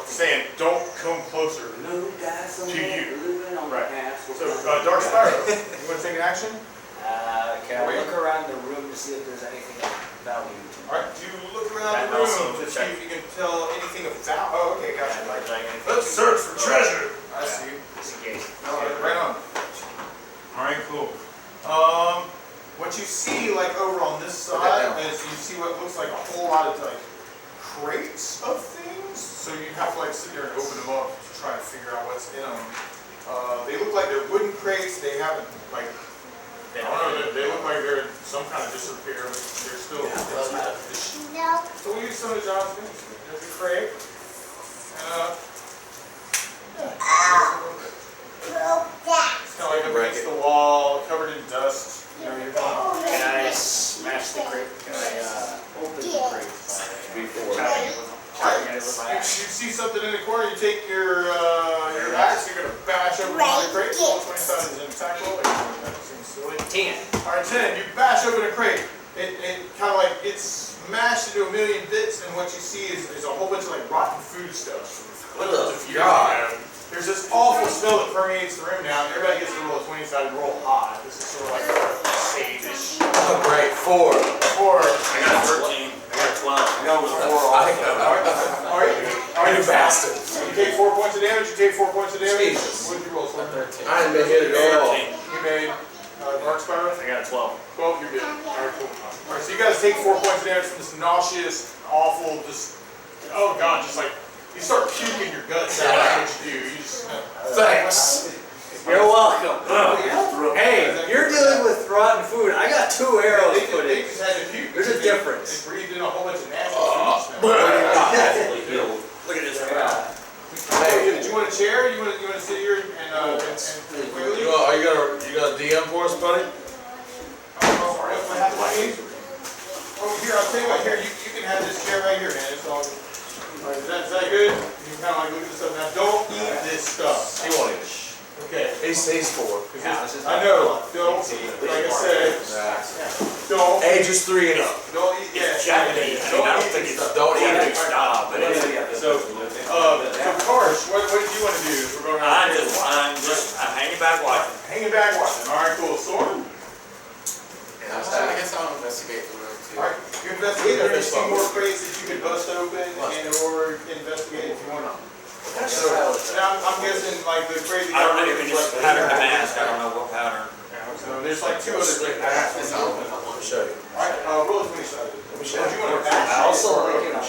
saying, "Don't come closer." No guys To you. living on Right. the past. So, Dark Spyro, you want to take an action? Can I look around the room to see if there's anything of value? All right, do look around That the also room to see check. if you can tell anything of value. Oh, okay, gotcha. Let's search for treasure. I see. Disengage. Right on. All right, cool. What you see, like over on this side, is you see what looks like a whole lot of like crates of things. So you have to like sit there and open them up to try and figure out what's in them. They look like they're wooden crates. They haven't like. I don't know. They look like they're some kind of disrepair, but they're still. No. So we'll use some of John's things. There's a crate. Broke that. It's kind of like up against the wall, covered in dust. You're Can I smash the crate? Can I open the crate? Before. Tapping it with my You axe. see something in the corner, you take your axe, you're gonna bash over the crate. Roll 20 sides in attack roll. That seems silly. 10. Alright, 10. You bash open a crate. It kind of like gets smashed into a million bits, and what you see is a whole bunch of like rotten foodstuffs from hundreds of years ago. There's this awful smell that permeates the room now, and everybody gets to roll a 20 sided roll high. This is sort of like a sage-ish. Oh, great. 4. Or I got a 13. I got a 12. I got with 4 also. You bastard. You take 4 points of damage, you take 4 points of damage. Jesus. What did you roll for? 13. I ain't been hit at all. You made Dark Spyro? I got a 12. 12, you're good. Alright, cool. Alright, so you guys take 4 points of damage from this nauseous, awful, just, oh god, just like, you start puking your guts out. That's what you do. You just, Thanks. You're welcome. Hey, you're dealing with rotten food. I got 2 arrows they put in. just had to puke. There's a difference. They breathed in a whole bunch of nasty food smell. Definitely healed. Look at this. Hey, did you want a chair? You want to sit here and wiggle you? Are you gonna DM for us, buddy? What happened to me? Oh, here, I'll tell you what, here, you can have this chair right here, man. It's all good. Alright, is that good? You can kind of like look at this stuff. Now, don't eat this stuff. He won't eat it. Okay. He's 4. I know. Don't, like I said, don't. Ages 3 and up. Don't eat, yeah. Japanese. I mean, I don't think it's Don't eat it. stop, but it's. So, Karsh, what do you want to do? We're going I'm hanging back watching. hanging back watching. Alright, cool. Sword? I guess I'll investigate the room too. Alright, you investigate. There's a few more crates that you can bust open and or investigate if you want to. So, now I'm guessing like the crazy. I don't know if it's like pattern to mask. I don't know what pattern. So there's like 2 other crates. Let me show you. Alright, roll a 20 sided. Let me Do show you you. want to bash? I also or- look at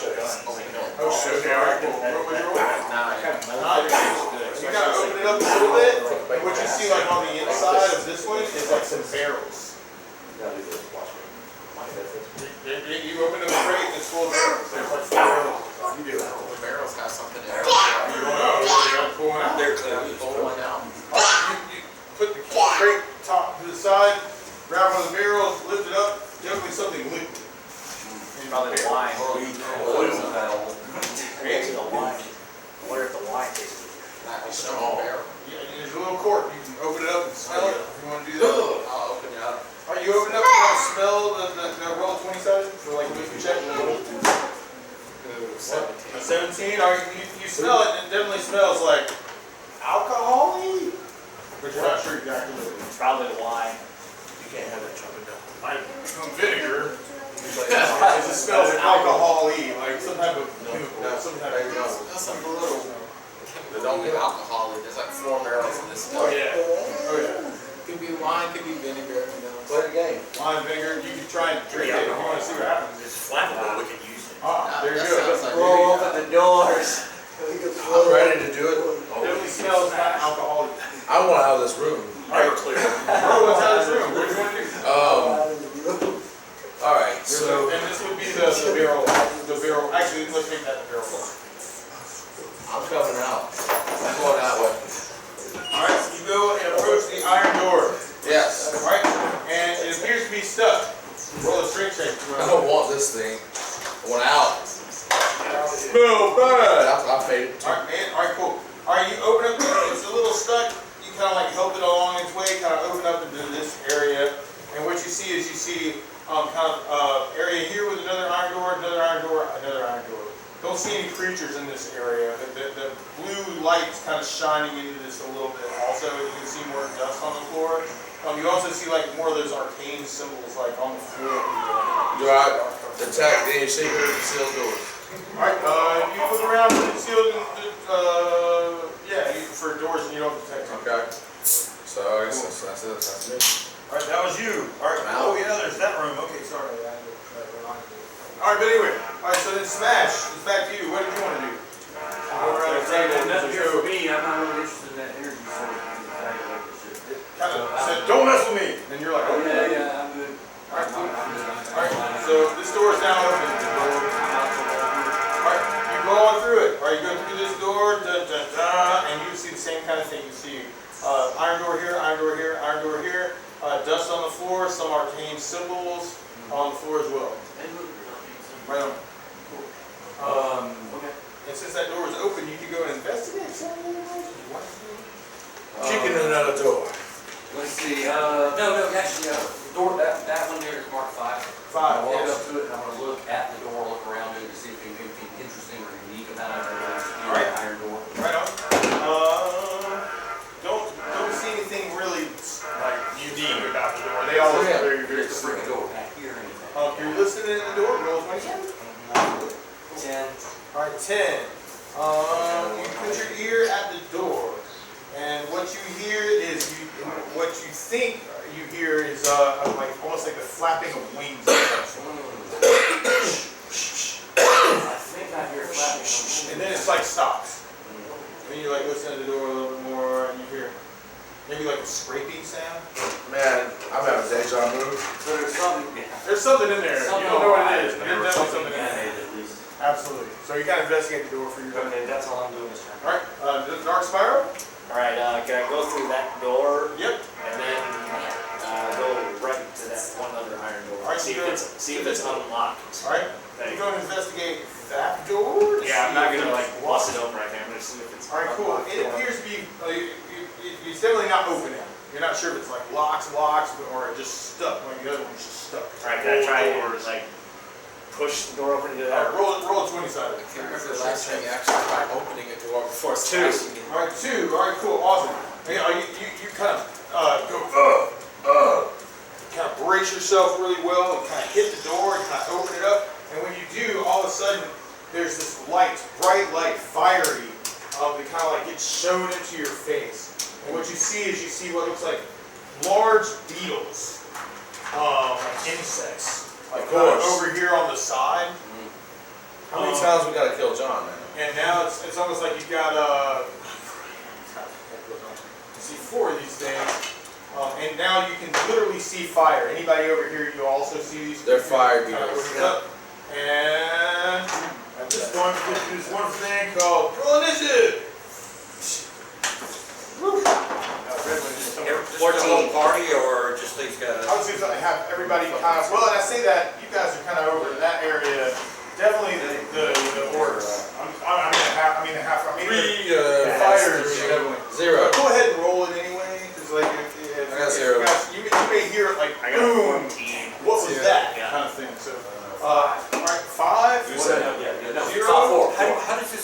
Oh, shit, okay, alright, cool. What was your roll? 9. You gotta open it up a little bit, and what you see like on the inside of this one is like some barrels. You open up a crate that's full of barrels. There's like 4 barrels. You do. The barrels have something in it. You don't know, you gotta pull one out. They're closed. Pull one out. You put the crate top to the side, grab one of the barrels, lift it up, definitely something liquid. Probably the wine. Oil. Maybe the wine. I wonder if the wine tastes good. Not a strong barrel. Yeah, there's a little cork, you can open it up and smell it if you wanna do that. I'll open it up. Alright, you open 17. You smell it, and it definitely smells like alcohol-y, but you're not sure exactly what it is. It's probably the wine. You can't have that chopping down. Vinegar. It just smells alcohol-y, like some type of some type of. That's like a little. They don't get alcohol. There's like 4 barrels of this Oh stuff. yeah. Oh yeah. Could be wine, could be vinegar. You know. Play the game. Wine, vinegar. You can try and drink it if you want to see what happens. It's flammable, we can use it. Ah, there you That go. sounds like Roll open the doors. I'm ready to do it. Definitely smells not alcoholic. I want out of this room. Never clear. Bro, what's out of this room? What do you want to do? All right. So And this would be the barrel. The barrel. Actually, let's make that the barrel. I'm coming out. I'm going that way. All right. So you go and approach the iron door. Yes. All right. And it appears to be stuck. Roll a strength check. I don't want this thing. I want out. Smell bad. I paid it. All right, man. All right, cool. All right, you open up. It's a little stuck. You kind of like help it along its way. Kind of open up into this area, and what you see is kind of area here with another iron door, another iron door, another iron door. Don't see any creatures in this area. The blue light's kind of shining into this a little bit. Also, you can see more dust on the floor. You also see like more of those arcane symbols like on the floor. Do I detect any secret concealed doors? All right, you look around for concealed, for doors and you don't detect them. Okay. So I guess that's it. That's it. All right, that was you. All right. Oh yeah, there's that room. Okay, sorry. All right, but anyway. All right, so then Smash. It's back to you. What did you want to do? Go around the table. Nothing here for me, I'm not really interested in that energy source. Kind of said, "Don't mess with me," and you're like, "Oh yeah, yeah." Yeah, I'm good. All right, cool. All right, so this door is now open. All right, you go on through it. All right, you go through this door, and you see the same kind of thing. You see iron door here, iron door here, iron door here. Dust on the floor, some arcane symbols on the floor as well. Right on. Cool. Okay. And since that door is open, you can go and investigate something. Chicken in another door. Let's see, no, actually, door, that one there is marked 5. Five. I'll walk Yes. up to it and I'm gonna look at the door, look around it to see if there's anything interesting or unique about it. All right. Iron door. Right on. Don't see anything really like unique about the door. They all look very, very Just bring different. the door back here or anything. You're listening in the door. Roll 20. 10. All right, 10. You put your ear at the door, and what you hear is what you think you hear is like almost like the flapping of wings. I think I hear flapping. And then it's like stops. Then you like listen to the door a little bit more, and you hear maybe like a scraping sound. Man, I'm having deja vu. So there's something, There's something in there. You don't know what it is, but There there's was definitely something in there. at least. Absolutely. So you kind of investigate the door for your. Okay, that's all I'm doing this time. All right. The dark spiral. All right, can I go through that door Yep. and then go right to that one other iron door? All right, See if it's unlocked. All right. You go and investigate that door. to Yeah, I'm see not if gonna it's like bust it open right there. I'm gonna see if it's. All right, cool. unlocked It door. appears to be. It's definitely not opening. You're not sure if it's like locks, or just stuck. Like the other one's just stuck. All right, can I try and like push the door open into that? Roll a 20-sided. I can't remember the last time you actually tried opening a door before smashing it. All right, 2. All right, cool, awesome. You kind of go kind of brace yourself really well and kind of hit the door and kind of open it up. And when you do, all of a sudden there's this light, bright light, fiery, that kind of like gets shown into your face. And what you see is what looks like large beetles, like insects, like kind of over here on the side. How many times we gotta kill John, man? And now it's almost like you've got you see 4 of these things, and now you can literally see fire. Anybody over here, you also see these. They're fire kind of beetles. open up. And at this point, we do this wonderful thing called roll initiative. Woo. Just the whole party or just these guys? I was going to have everybody kind of, well, and I say that, you guys are kind of over in that area. Definitely the orcs. I mean the half. 3, the fighters. Definitely. 0. Go ahead and roll it anyway, because like if I got 0. you may hear it like I got boom. 14. What was that Yeah. kind of thing? So, all right, 5. Yeah, no, 0. top 4. How does this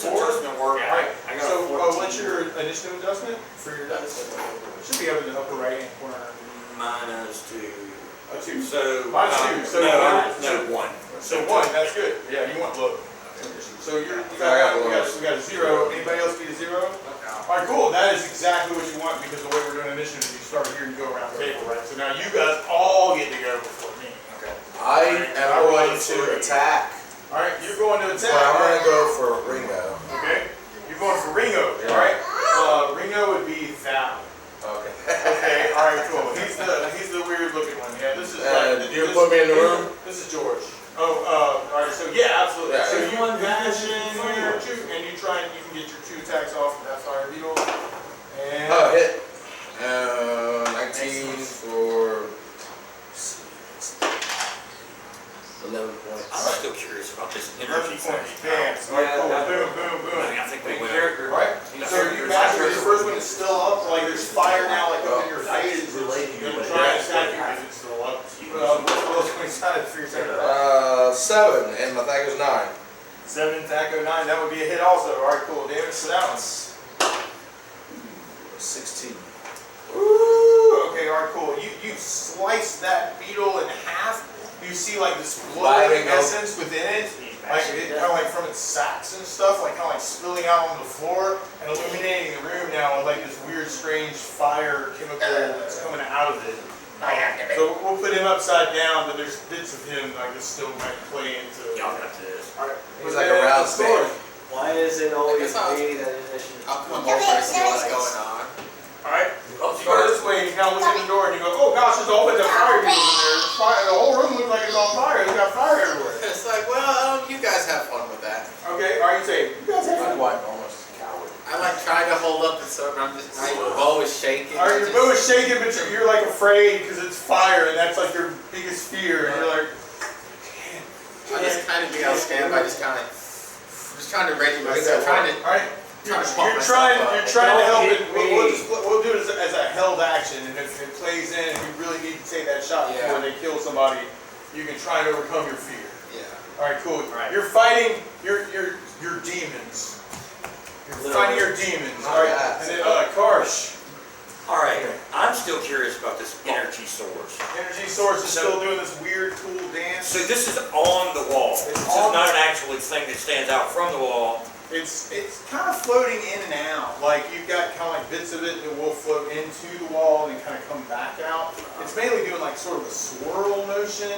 So. Minus two, so No, one. So one, that's good. Yeah, you want low. So we got a zero. Anybody else get a zero? All right, cool. That is exactly what you want because the way we're doing initiative is you start here and go around the table, right? So now you guys all get to go before me. Okay. I am going to attack. All right, you're going to attack. But I'm going to go for Ringo. Okay. You're going for Ringo. Yeah. All right. Ringo would be that. Okay. Okay. All right. Cool. He's the weird looking one. Yeah. This is. You put me in the room. This is George. Oh. All right. So yeah, absolutely. Yeah. So you dash in here, and you try and you can get your 2 attacks off of that fire beetle. And Hit. 19 for 11 points. I'm still curious about this 11 energy thing. points. Dance. All right. Cool. Boom. Boom. Boom. I think we went. All right. So you master this first one is still up. Like there's fire now, like up in your face. It's gonna try and attack you because it's still up. What's when excited for your second attack? 7, and my attack is 9. 7 attack, 9. That would be a hit also. All right, cool. Damage for that one. 16. Ooh. Okay. All right, cool. You slice that beetle in half. You see like this glowing essence within it, like kind of like from its sacs and stuff, like kind of like spilling out on the floor and illuminating the room now with like this weird, strange fire chemical that's coming out of it. So we'll put him upside down, but there's bits of him like that still might play into. Y'all got this. All right. He's like a round sword. Why is it always me that initiative? I'll come over and see what's going on. All right. You go this way, and you kind of look at the door, and you go, "Oh gosh, there's a whole bunch of fire beetles in there. The whole room looks like it's on fire. There's got fire everywhere." It's like, well, you guys have fun with that. Okay. All right. You say, "You guys have fun." Almost coward. I like trying to hold up the sword, but my bow is shaking. All right, your bow is shaking, but you're like afraid because it's fire, and that's like your biggest fear. And you're like, I just kind of be on standby, just trying to ready myself, all right. You're trying to help it. We'll do it as a held action, and if it plays in, and you really need to take that shot before they kill somebody, you can try and overcome your fear. Yeah. All right, cool. You're fighting your demons. You're fighting your demons. All right, and then Karsh. All right, I'm still curious about this energy source. Energy source is still doing this weird, cool dance. So this is on the wall. This is not an actual thing that stands out from the wall. It's kind of floating in and out. Like you've got kind of like bits of it that will float into the wall and kind of come back out. It's mainly doing like sort of a swirl motion,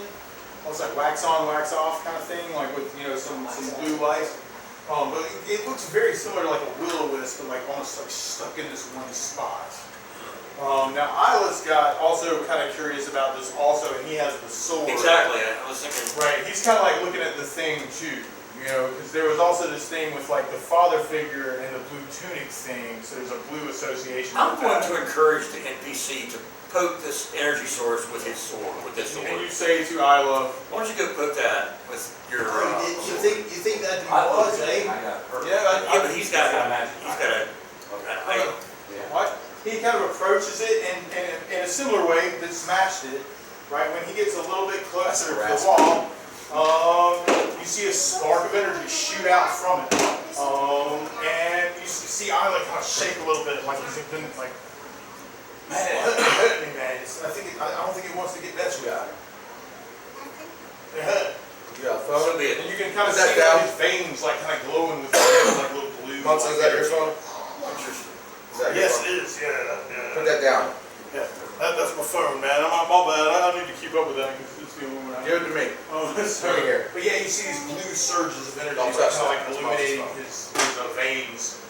almost like wax on, wax off kind of thing, like with some blue light. But it looks very similar to like a will-o-wisp, but like almost like stuck in this one spot. Now Isla's got also kind of curious about this also, and he has the sword. Exactly, I was thinking. Right, he's kind of like looking at the thing too. Because there was also this thing with like the father figure and the blue tunic thing, so there's a blue association. I'm going to encourage the NPC to poke this energy source with his sword, with this sword. And you say to Isla, why don't you go poke that with your? You think that I was, love eh? it. I got hurt. Yeah, But he's got a. What? He kind of approaches it in a similar way that smashed it. Right when he gets a little bit closer to the wall. You see a spark of energy shoot out from it, and you see Isla kind of shake a little bit, like he's been like, man, it hurt me, man. I don't think it wants to get that shit out. It hurt. Yeah, phone. And you can kind of see like his veins like kind of glowing with like little blue. Munson, is that your phone? Yes, it is. Yeah. Put that down. Yeah, that's my phone, man. My bad. I need to keep up with that because it's the only one I have. Give it to me. Oh, Right here. But yeah, you see these blue surges of energy, Don't like, touch kind of like that. illuminating his veins.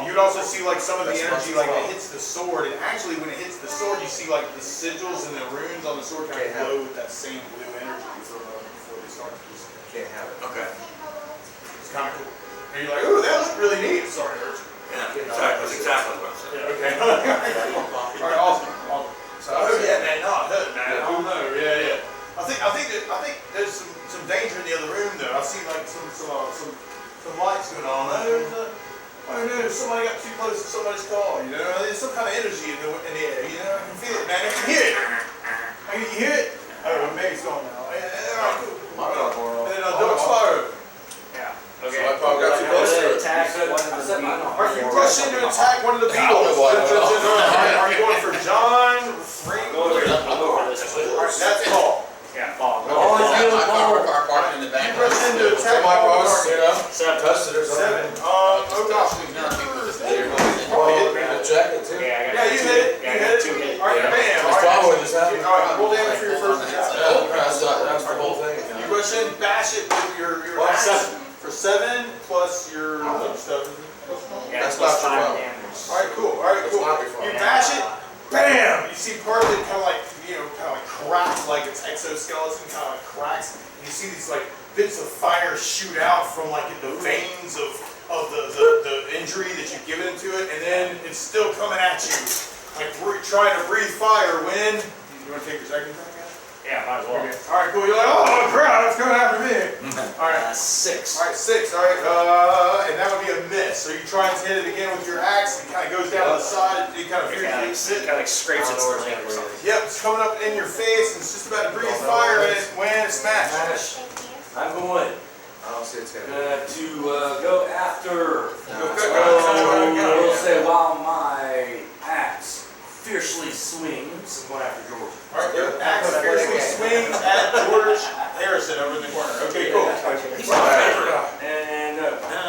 You'd also see like some of the energy like it hits the sword, and actually when it hits the sword, you see like the sigils and the runes on the sword kind of glow with that same blue energy from before they start to use it. Can't have it. Okay. It's kind of cool. And you're like, oh, that looked really neat. Sorry, it hurt you. Yeah, that's exactly what I'm saying. Yeah, okay. All right, awesome. So, oh yeah, man, no, it hurt, man. I don't know. Yeah. I think there's some danger in the other room though. I see like some lights going on. There's somebody got too close to somebody's car. There's some kind of energy in the air. I can feel it, man. I can hear it. Can you hear it? Oh, maybe it's gone now. All right, cool. And then Dog Slaughter. Yeah. So I probably got too close to it. Attack one of the Are you rushing to attack one of the beetles? Are you going for John? Ring? Go over this way. That's all. seven to attack my all boss, you targets. know, touched it or Seven. something. Check it too. Yeah, I got Yeah, you two hit it. Yeah, I You got hit two it. hit. All right, Yeah. bam. That's All right. probably what just happened. All right, roll damage for your first attack. Oh, that's the whole thing. You rush in, bash it with your Well, axe. seven. For 7 plus your stuff. Yeah, That's plus not your 5 fault. damage. All right, cool. All right, That's cool. not your fault. You bash it, bam! You see part of it kind of like, kind of like cracks, like its exoskeleton kind of like cracks. And you see these like bits of fire shoot out from like the veins of the injury that you've given to it, and then it's still coming at you, like trying to breathe fire. When you want to take your second turn again? Yeah, might as well. Okay. All right, cool. You're like, oh crap, it's coming after me. All right. 6. All right, 6. All right, and that would be a miss. So you try and hit it again with your axe. It kind of goes down to the side. You kind of It kind of like scrapes its leg or something. Yep, it's coming up in your face, and it's just about to breathe fire in it when it smashes. I'm going I don't see it's gonna. to go after. Go. We'll say while my axe fiercely swings. I'm going after George. All right, your axe fiercely swings at George Harrison over in the corner. Okay, cool. He's my favorite. And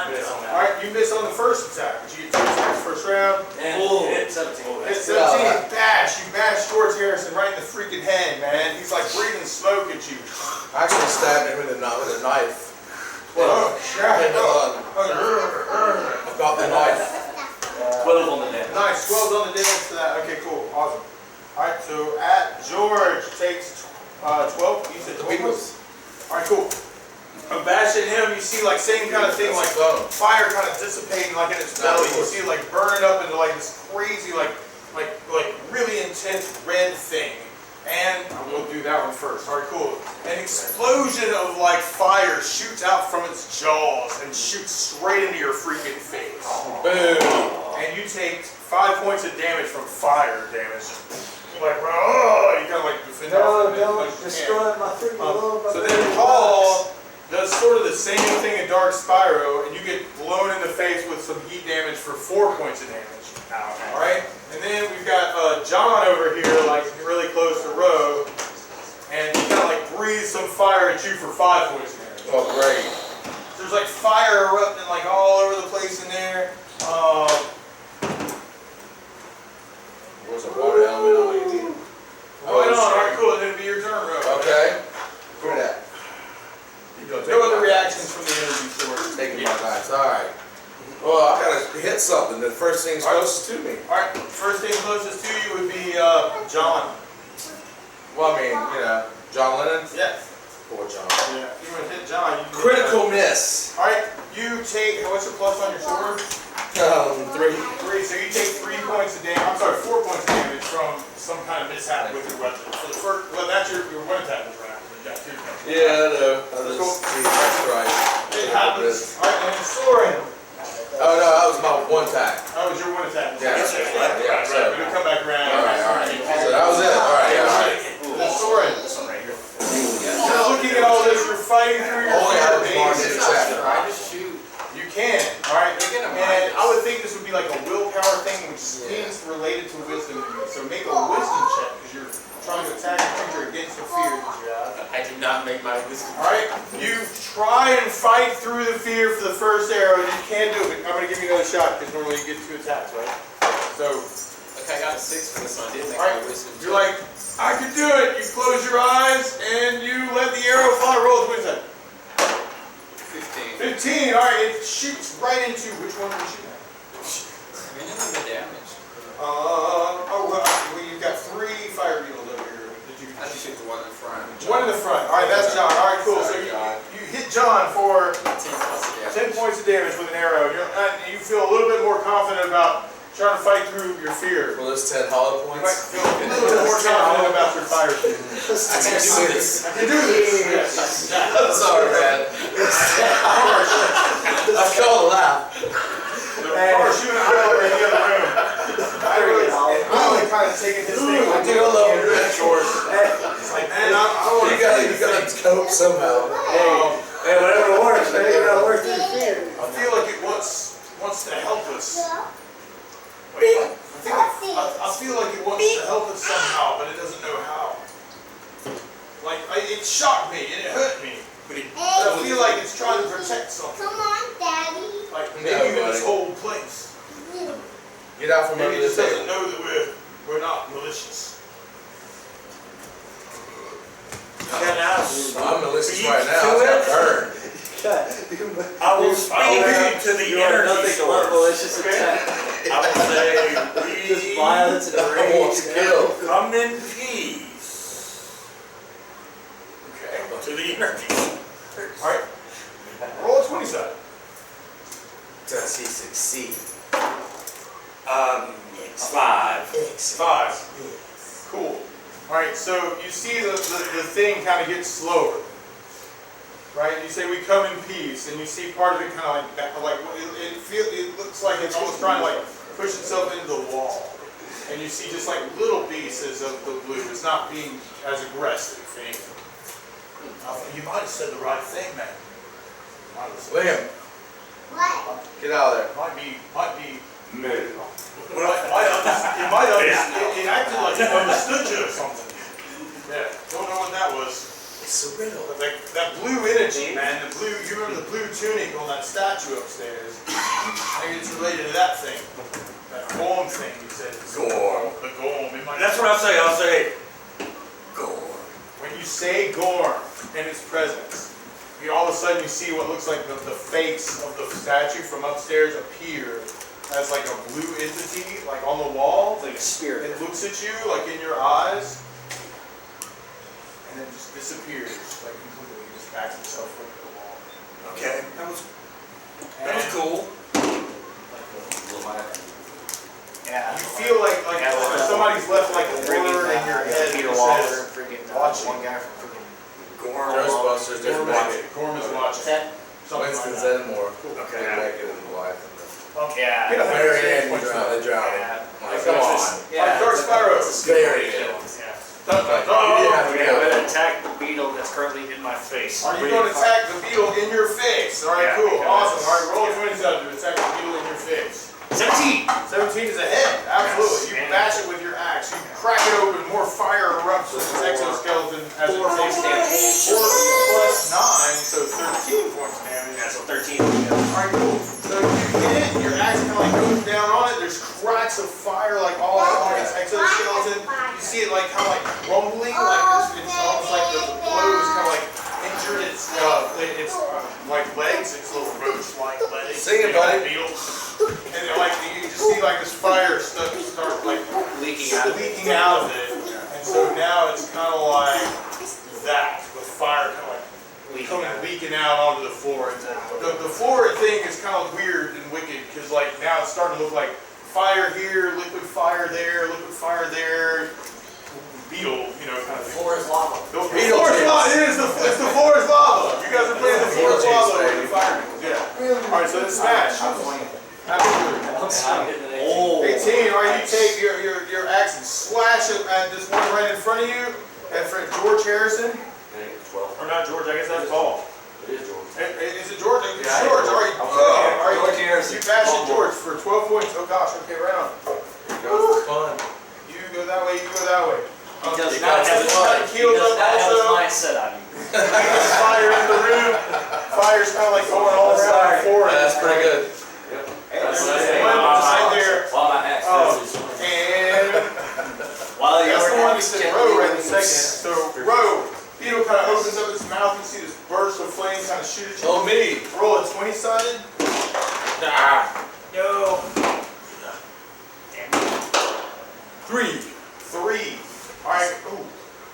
miss on All right, you miss on the first attack, but you get 2 attacks first round. And hit 17. Hit 17, bash. You bash George Harrison right in the freaking head, man. He's like breathing smoke at you. I actually stabbed him with a knife. Oh, crap. About the knife. 12 on the damage. Nice, 12 on the damage for that. Okay, cool, awesome. All right, so at George takes 12. You said 12 points? All right, cool. I'm bashing him. You see, like same kind of thing, like fire kind of dissipating, like in its belly. You see it like burning up into like this crazy, like really intense red thing. And we'll do that one first. All right, cool. An explosion of like fire shoots out from its jaws and shoots straight into your freaking face. Boom. And you take 5 points of damage from fire damage. Just like, oh, you kind of like defend off. my freaking So then Paul does sort of the same thing in Dark Spyro, and you get blown in the face with some heat damage for 4 points of damage. All right, and then we've got John over here, like really close to Ro, and he kind of like breathes some fire at you for 5 points of damage. Oh, great. There's like fire erupting like all over the place in there. Where's the water element on you need? All right, cool. Then it'll be your turn, Ro. Okay. Look at that. No other reactions from the energy source. Taking my knives. All right. Well, I gotta hit something. The first thing's closest to me. All right, first thing closest to you would be John. Well, I mean, John Lennon. Yes. Poor John. Yeah. If you want to hit John, you can Critical miss. All right, you take, what's your plus on your sword? 3. 3, so you take 3 points of damage, I'm sorry, 4 points of damage from some kind of mishap with your weapon. For the first, well, that's your one attack was right. You got 2 points. Yeah, no. Cool. That's right. It happens. All right, and then Soren. Oh, no, that was my one attack. That was your one attack. Yeah. Right, Yeah, right. We'll come back around. All right. So that was it. All right, all right. Then Soren. You're looking at all this, you're fighting through your Only I was born base. in check. I just shoot. You can, all right? They're gonna And mind I would think this would be like a willpower thing, which seems related to wisdom. So make a wisdom check, because you're trying to attack a creature against the fear that you have. I did not make my wisdom. All right? You try and fight through the fear for the first arrow, and you can't do it. I'm going to give you another shot, because normally you get 2 attacks, right? So, Okay, I got a 6 for this one. I did make all right, my wisdom. you're like, I can do it. You close your eyes, and you let the arrow fly. Roll a 20. 15. All right, it shoots right into, which one did you shoot at? I mean, it's the damage. Well, you've got 3 fire beetles over here. Did you? I just shoot the one in front. One in the front. All right, that's John. All right, cool. So Sorry, John. you hit John for 10 plus damage. 10 points of damage with an arrow. You feel a little bit more confident about trying to fight through your fear. Well, there's 10 hollow You might points. feel a little bit more confident about your fire fear. I can do this. You do this. Yes. I'm sorry, man. I called a laugh. Or shooting a high over in the other room. I really kind of taking his thing. I do a little bit. George. It's like, man, I want to You gotta cope somehow. Hey, whatever works, man. You gotta work through the fear. I feel like it wants to help us. I feel like it wants to help us somehow, but it doesn't know how. Like, it shocked me and it hurt me. But I feel like it's Get out from Maybe under he the just doesn't table. know that we're not malicious. Can I I'm malicious speak right now. to I got it? burned. I will speak to the energy source. malicious Okay. attack. I will say, Just we violence and I want rage. to kill. come in peace Okay. to the energy source. Alright. Roll a 20 side. Does he succeed? 5. 5. Cool. Alright, so you see the thing kind of gets slower. Right? You say we come in peace, and you see part of it kind of like it looks like it's almost trying to like push itself into the wall. And you see just like little pieces of the blue. It's not being as aggressive. You might have said the right thing, man. Liam, What? get out of there. Might be. No. It acted like it understood you or something. Yeah. Don't know what that was. It's a riddle. Like that blue energy, man. The blue. You remember the blue tunic on that statue upstairs? Maybe it's related to that thing. That golem thing. You said. Gorm. The golem. It might. That's what I say. I'll say, Gorm. When you say Gorm in its presence, all of a sudden you see what looks like the face of the statue from upstairs appear as like a blue entity, like on the wall. Like a spirit. It looks at you, like in your eyes, and then just disappears, like completely, just backs itself up to the wall. Okay, that was cool. Yeah. You feel like somebody's left like a word in your head Peter that Walker, says, freaking watching. one guy from freaking Gorm. Ghostbusters, there's Gorm magic. is watching. Ted. Something Winston like that. Zeddemore. Okay. Get back into the life. Yeah. Get a Very hundred end, points they drown. Yeah. Like, come on. Like Dark Spyro. Very end. Dun, dun, Like, dun. you didn't have to Okay, I'm go. gonna attack the beetle that's currently in my face. Are you going to attack the beetle in your face? All right, Yeah, cool, because- awesome. All right, roll a 20 to attack the beetle in your face. 17! 17 is a hit, absolutely. You Yes, bash it with your axe. You crack it open, more fire erupts from its exoskeleton as it 4 takes points damage. 4 plus 9, so 13 points of damage. Yeah, so 13. Alright, cool. So you hit it, your axe kind of like goes down on it. There's cracks of fire like all along its exoskeleton. You see it like kind of like rumbling, like it's almost like the blow is kind of like injured its like legs, its little roach-like legs. Sing it, buddy. Beetle. And then, like you just see like this fire start like Leaking out. leaking out of it. And so now it's kind of like that, with fire kind of like leaking out onto the floor. The floor thing is kind of weird and wicked because like now it's starting to look like fire here, liquid fire there, beetle, you know, kind of thing. Floor is lava. The floor is lava. It's the floor is lava. You guys are playing the floor is lava with the fire. Yeah. All right, so it's smash. Absolutely. Oh. 18. All right, you take your axe and slash it at this one right in front of you. And for George Harrison, Okay, 12. or not George? I guess that's Paul. It is George. Is it George? It's Yeah, George. All right. All right. George Harrison. You bash at George for 12 points. Oh gosh. Okay, right on. Goes the fun. You go that way. You go that way. He does You not got have the his fun. he does not have his Also. mindset on you. There's fire in the room. Fire's kind of like going all around the floor. That's pretty good. Yep. There's That's what I say. one beside there. While my axe Oh. is And While that's the one that axe said gently row right in a moves. second. So row. Beetle kind of opens up its mouth. You see this burst of flame kind of shoot at you. Oh, me. Roll a 20-sided. Ah. No. Three. 3. All right. Ooh.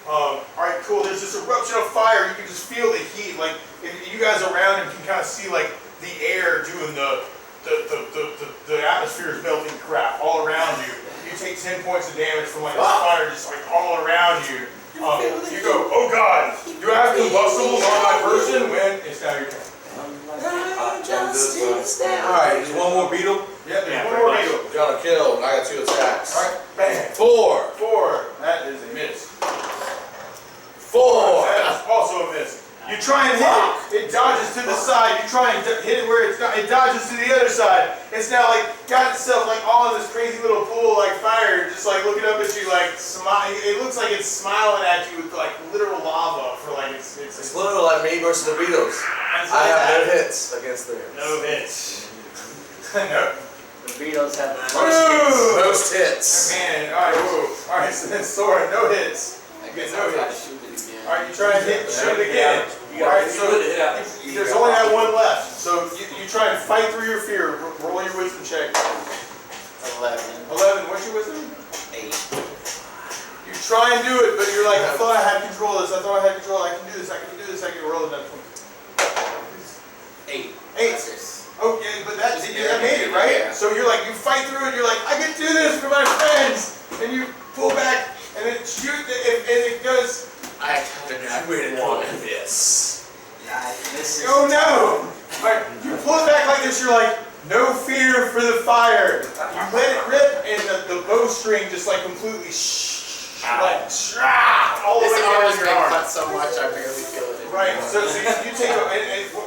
All right. Cool. There's this eruption of fire. You can just feel the heat. Like if you guys around him can kind of see like the air doing the atmosphere is melting crap all around you. You take 10 points of damage from like this fire just like all around you. You go, oh God, do I have combustibles on my person? When it's now your turn. Alright, there's one more beetle. Yep, there's Yeah, one more pretty beetle. Got a kill. I got 2 attacks. Alright, bang. 4. 4. That is a miss. 4. That is also a miss. You try and hit it, it dodges to the side. You try and hit it where it's not, it dodges to the other side. It's now like got itself like all in this crazy little pool like fire, just like looking up at you like smile. It looks like it's smiling at you with like literal lava for like it's It's literally like me versus the Beatles. I have no hits against them. no hits. No. The Beatles have the most hits. Woo! Most hits. Man, alright, whoa. Alright, so then Soren, no hits. I guess No I'll try to hits. shoot it again. Alright, you try and shoot it again. You got Alright, to so hit out. there's only that one left. So you try and fight through your fear. Roll your wisdom check. 11. 11, what's your wisdom? 8. You try and do it, but you're like, I thought I had control of this. I thought I had control. I can do this. I can do this. I can roll it up. 8. 8. Okay, but that Just made it, right? yeah. So you're like, you fight through it. You're like, I can do this for my friends. And you pull back and then shoot. And it goes. I Win this. This is Oh no! Alright, you pull it back like this, you're like, no fear for the fire. You let it rip, and the bowstring just like completely all the This way arm down has your been arm. cut so much I barely feel it. Right, so you take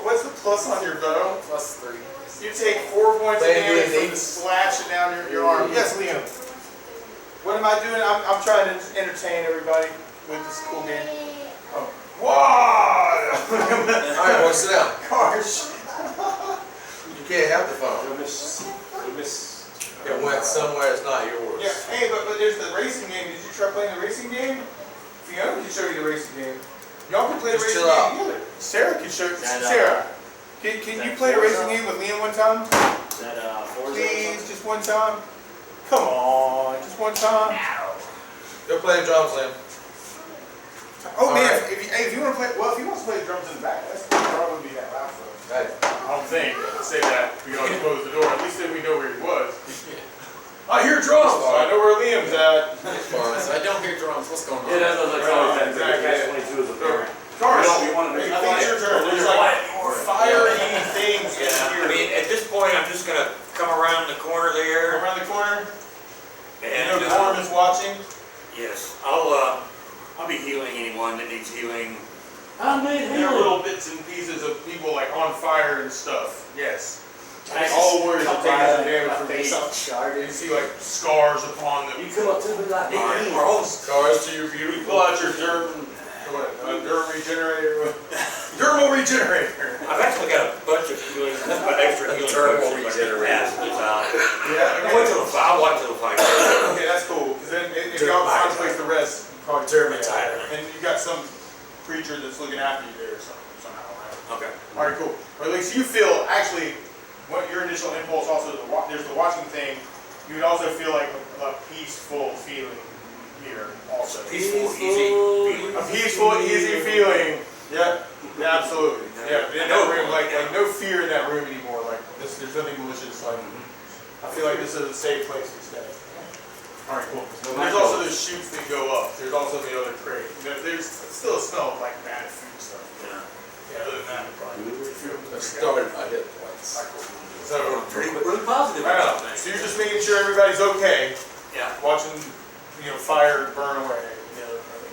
what's the plus on your bow? Plus 3. You take 4 points of They do damage it from the slashing down your arm. Yes, Liam. What am I doing? I'm trying to entertain everybody with this cool game. Oh. Whoa! Alright, boys, sit down. Gosh. You can't have the phone. You'll miss. It went somewhere it's not yours. Yeah, hey, but there's the racing game. Did you try playing the racing game? Fiona can show you the racing game. Y'all can play the Just racing chill game out. together. Sarah can show you. That, Sarah, can that you play the Forza? racing game with Liam one time? Is that Forza or Please, something? just one time. Come on, just one time. Go play the drums, Liam. Oh man, Alright. if you want to play, well, if he wants to play the drums in the back, that's probably be that loud for him. Hey. I don't think. Say that. We always close the door. At least then we know where he was. I hear drums. So I know where Liam's at. So I don't hear drums. What's going on? Yeah, that's what I told you. Exactly. Catch 22 is a parent. Cars. You want to I be think it's your turn. There's like fiery things in Yeah, here. I mean, at this point, I'm just gonna come around the corner there, Around the corner. You know, and, Norm is watching. yes, I'll be healing anyone that needs healing. I made There are little bits and pieces of people like on fire and stuff. Yes. I just All warriors are come taking by some damage my from face me. all charred. You see like scars upon them. You come up to me like, Hey, we're all Scars to your You beautiful. pull out your derm regenerator. Dermal regenerator. I've actually got a bunch of healing, extra healing Thermal potions. regenerator. Yeah. I'll wait till the fight. Okay, that's cool. Because then if y'all find a place to rest, you probably Dermatitis. And you got some creature that's looking after you there somehow, right? Okay. All right, cool. Or at least you feel actually what your initial impulse also there's the watching thing. You would also feel like a peaceful feeling here also. Peaceful, easy feeling. A peaceful, easy feeling. Yep. Yeah, absolutely. Yeah. In that room, like no fear in that room anymore. Like this, there's nothing malicious. Like I feel like this is a safe place to stay. All right, cool. There's also those chutes that go up. There's also the other crate. There's still a smell of like bad food stuff. Yeah. Yeah. Other than that, probably feel. Let's start at my hit points. All right, cool. So. really positive Right about on. things. So you're just making sure everybody's okay, Yeah. watching, fire burn away.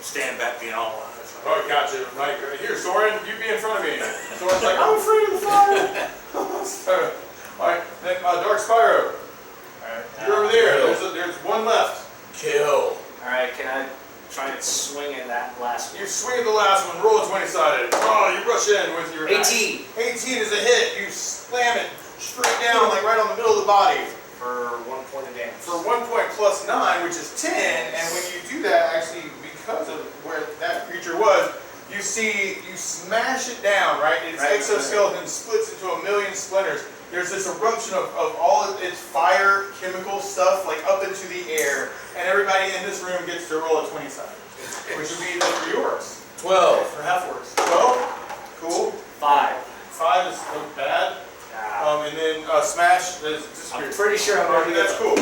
Stand back, being all Oh, gotcha. Right here, Soren, you be in front of me. Soren's like, I'm afraid of the fire. So, all right, then Dark Spyro. You're over there. There's one left. Kill. Alright, can I try and swing in that last one? You swing at the last one. Roll a 20-sided. Oh, you rush in with your 18 18 is a hit. You slam it straight down, like right on the middle of the body. for 1 point of damage. For 1 point plus 9, which is 10, and when you do that, actually, because of where that creature was, you see, you smash it down, right? Its Right. exoskeleton splits into a million splinters. There's this eruption of all of its fire, chemical stuff, like up into the air, and everybody in this room gets to roll a 20-sided, which would be for yours, 12. for half works. 12, cool. 5. 5 is bad, and then smash is I'm disappears. pretty sure I'm already That's cool.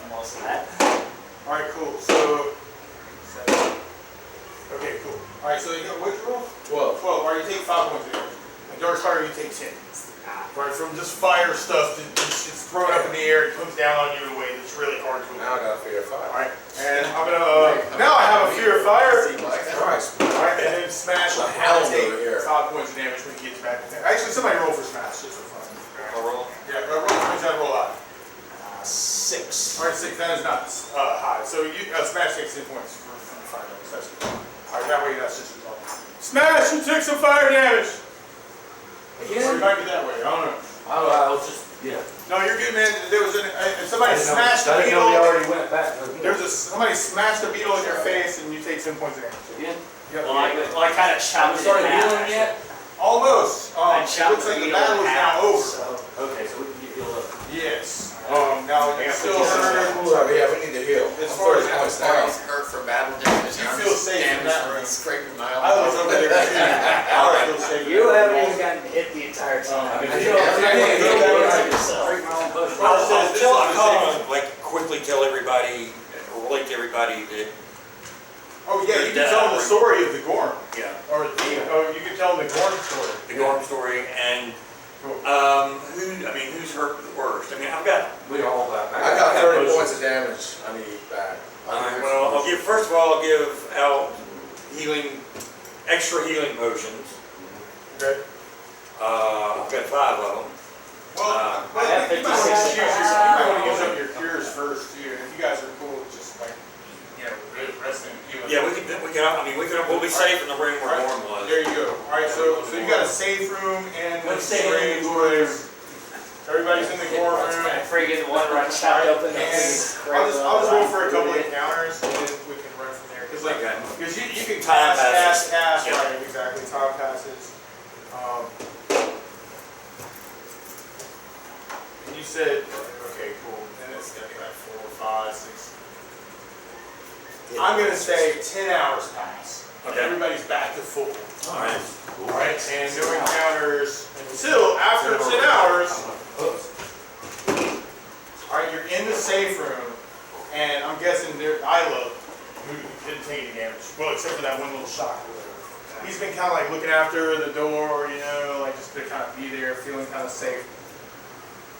most of that. All right, cool. So, okay, cool. All right, so you got which roll? 12. 12. All right, you take 5 points of damage. And Dark Spyro, you take 10. All right, from just fire stuff, it's thrown up in the air, it comes down on you in a way that's really hard to Now I avoid. got a fear of All fire. right, and I'm gonna, now I have a fear of fire. Christ. All right, and then smash will Hound take over here. 5 points of damage when he gets back there. Actually, somebody roll for smash, just for fun. I'll roll. Yeah, roll points out, roll out. 6. All right, 6, that is not high. So you smash takes 10 points from the fire damage. That's good. All right, that way that's just resolved. Smash, you took some fire damage. Or it might be that way. I don't know. I was just, yeah. No, you're good, man. There was somebody smashed a I didn't know we beetle. already went back. Somebody smashed a beetle in your face, and you take 10 points of damage. Yeah. Yep. Well, I kind of chopped it in Started half. healing yet? Almost. I It chopped looks like the beetle battle in is half, now over. so- Okay, so we can get healed up. Yes. Now you still hurt. Yeah, we need to heal. As I'm far as 30 points Or down. he's hurt from battle damage. You and I'm feel just safe in damaged that from room. scraping my I was over there too. I feel safe. You haven't even gotten hit the entire time. I I feel know, like I I know. can yourself. break my own potion. Well, it says this is the safe- Like quickly tell everybody, or relate to everybody that, Oh yeah, you can tell them the story of the Gorm. yeah, Or you can tell them the Gorm story. the Gorm story and, Cool. who's hurt the worst? I mean, I've got, We all got. I got 30 points of damage I need back. well, first of all, I'll give out extra healing potions. Okay. I've got 5 of them. Well, I have you might want to 56 use up your cures first too. If you guys are cool, with just like resting and healing. Yeah, we'll be safe in the room where Alright, Gorm was. there you go. All right, so you got a safe room and Let's stay in strange the where everybody's in the Gorm room. Friggin' one right chopped open. And I'll just roll for a couple of encounters and then we can run from there. Okay. Because you can Time cast, passes. Yeah. right, exactly, time passes. And you said, okay, cool, and it's gonna be like 4, 5, 6. I'm gonna say 10 hours pass. Okay. Everybody's back to full. Alright. Alright, and no encounters until after 10 hours. Alright, you're in the safe room, and I'm guessing Isla, who didn't take any damage, well, except for that one little shock or whatever. He's been kind of like looking after the door, like just to kind of be there, feeling kind of safe.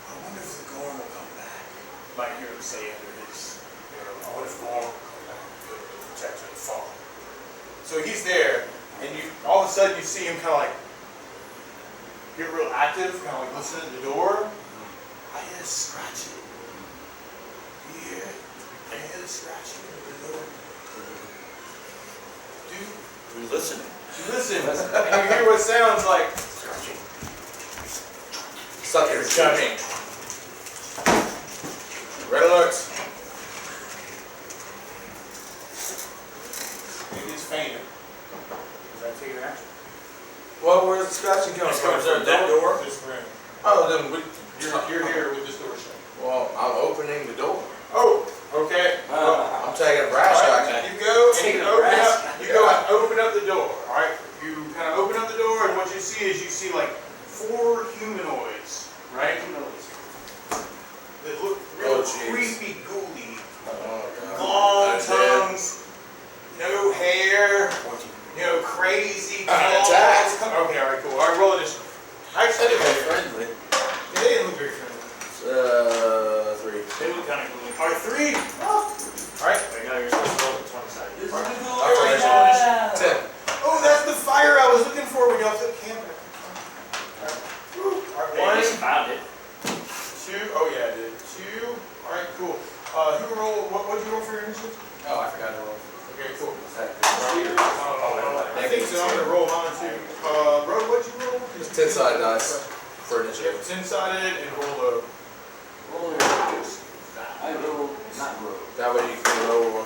I wonder if the Gorm will come back. Might hear him say under his, I wonder if the Gorm will come back to protect the fall. So he's there, and all of a sudden you see him kind of like get real active, kind of like listening at the door. I hear scratching. Do you hear it? I hear the scratching at the door. We listen. Listen, and you hear what sounds like. Sucker's coming. Red alert. It is fainting. Does that take an action? Well, where's the scratching coming It's from? coming from that door? This room. Oh, then we. You're here with this door shut. Well, I'm opening the door. Oh, okay. I'm taking a brass All right, shotgun. you go and you open up. You go and open up the door. All right. You kind of open up the door, and what you see is like 4 humanoids, right? That look real Oh, jeez. creepy, ghouly. Oh, God. Long I'm dead. tongues, no hair, crazy I'm claws. attacked. Okay, all right, cool. All right, roll initiative. Actually, friendly. they didn't look very friendly. 3. They look kind of cool. All right, 3. All right. Wait, no, you're supposed to roll the 20 sided. I'm 10. Oh, that's the fire I was looking for when you off the camera. All right. Woo. All right, 1, You found it. 2. Oh yeah, I did. 2. All right, cool. Who rolled? What did you roll for your initiative? Oh, I forgot to roll. Okay, cool. I I think so. I'm gonna roll mine too. Bro, what'd you roll? It's 10-sided dice for Yep, initiative. 10-sided and roll low. I rolled, not rolled. That way you can roll.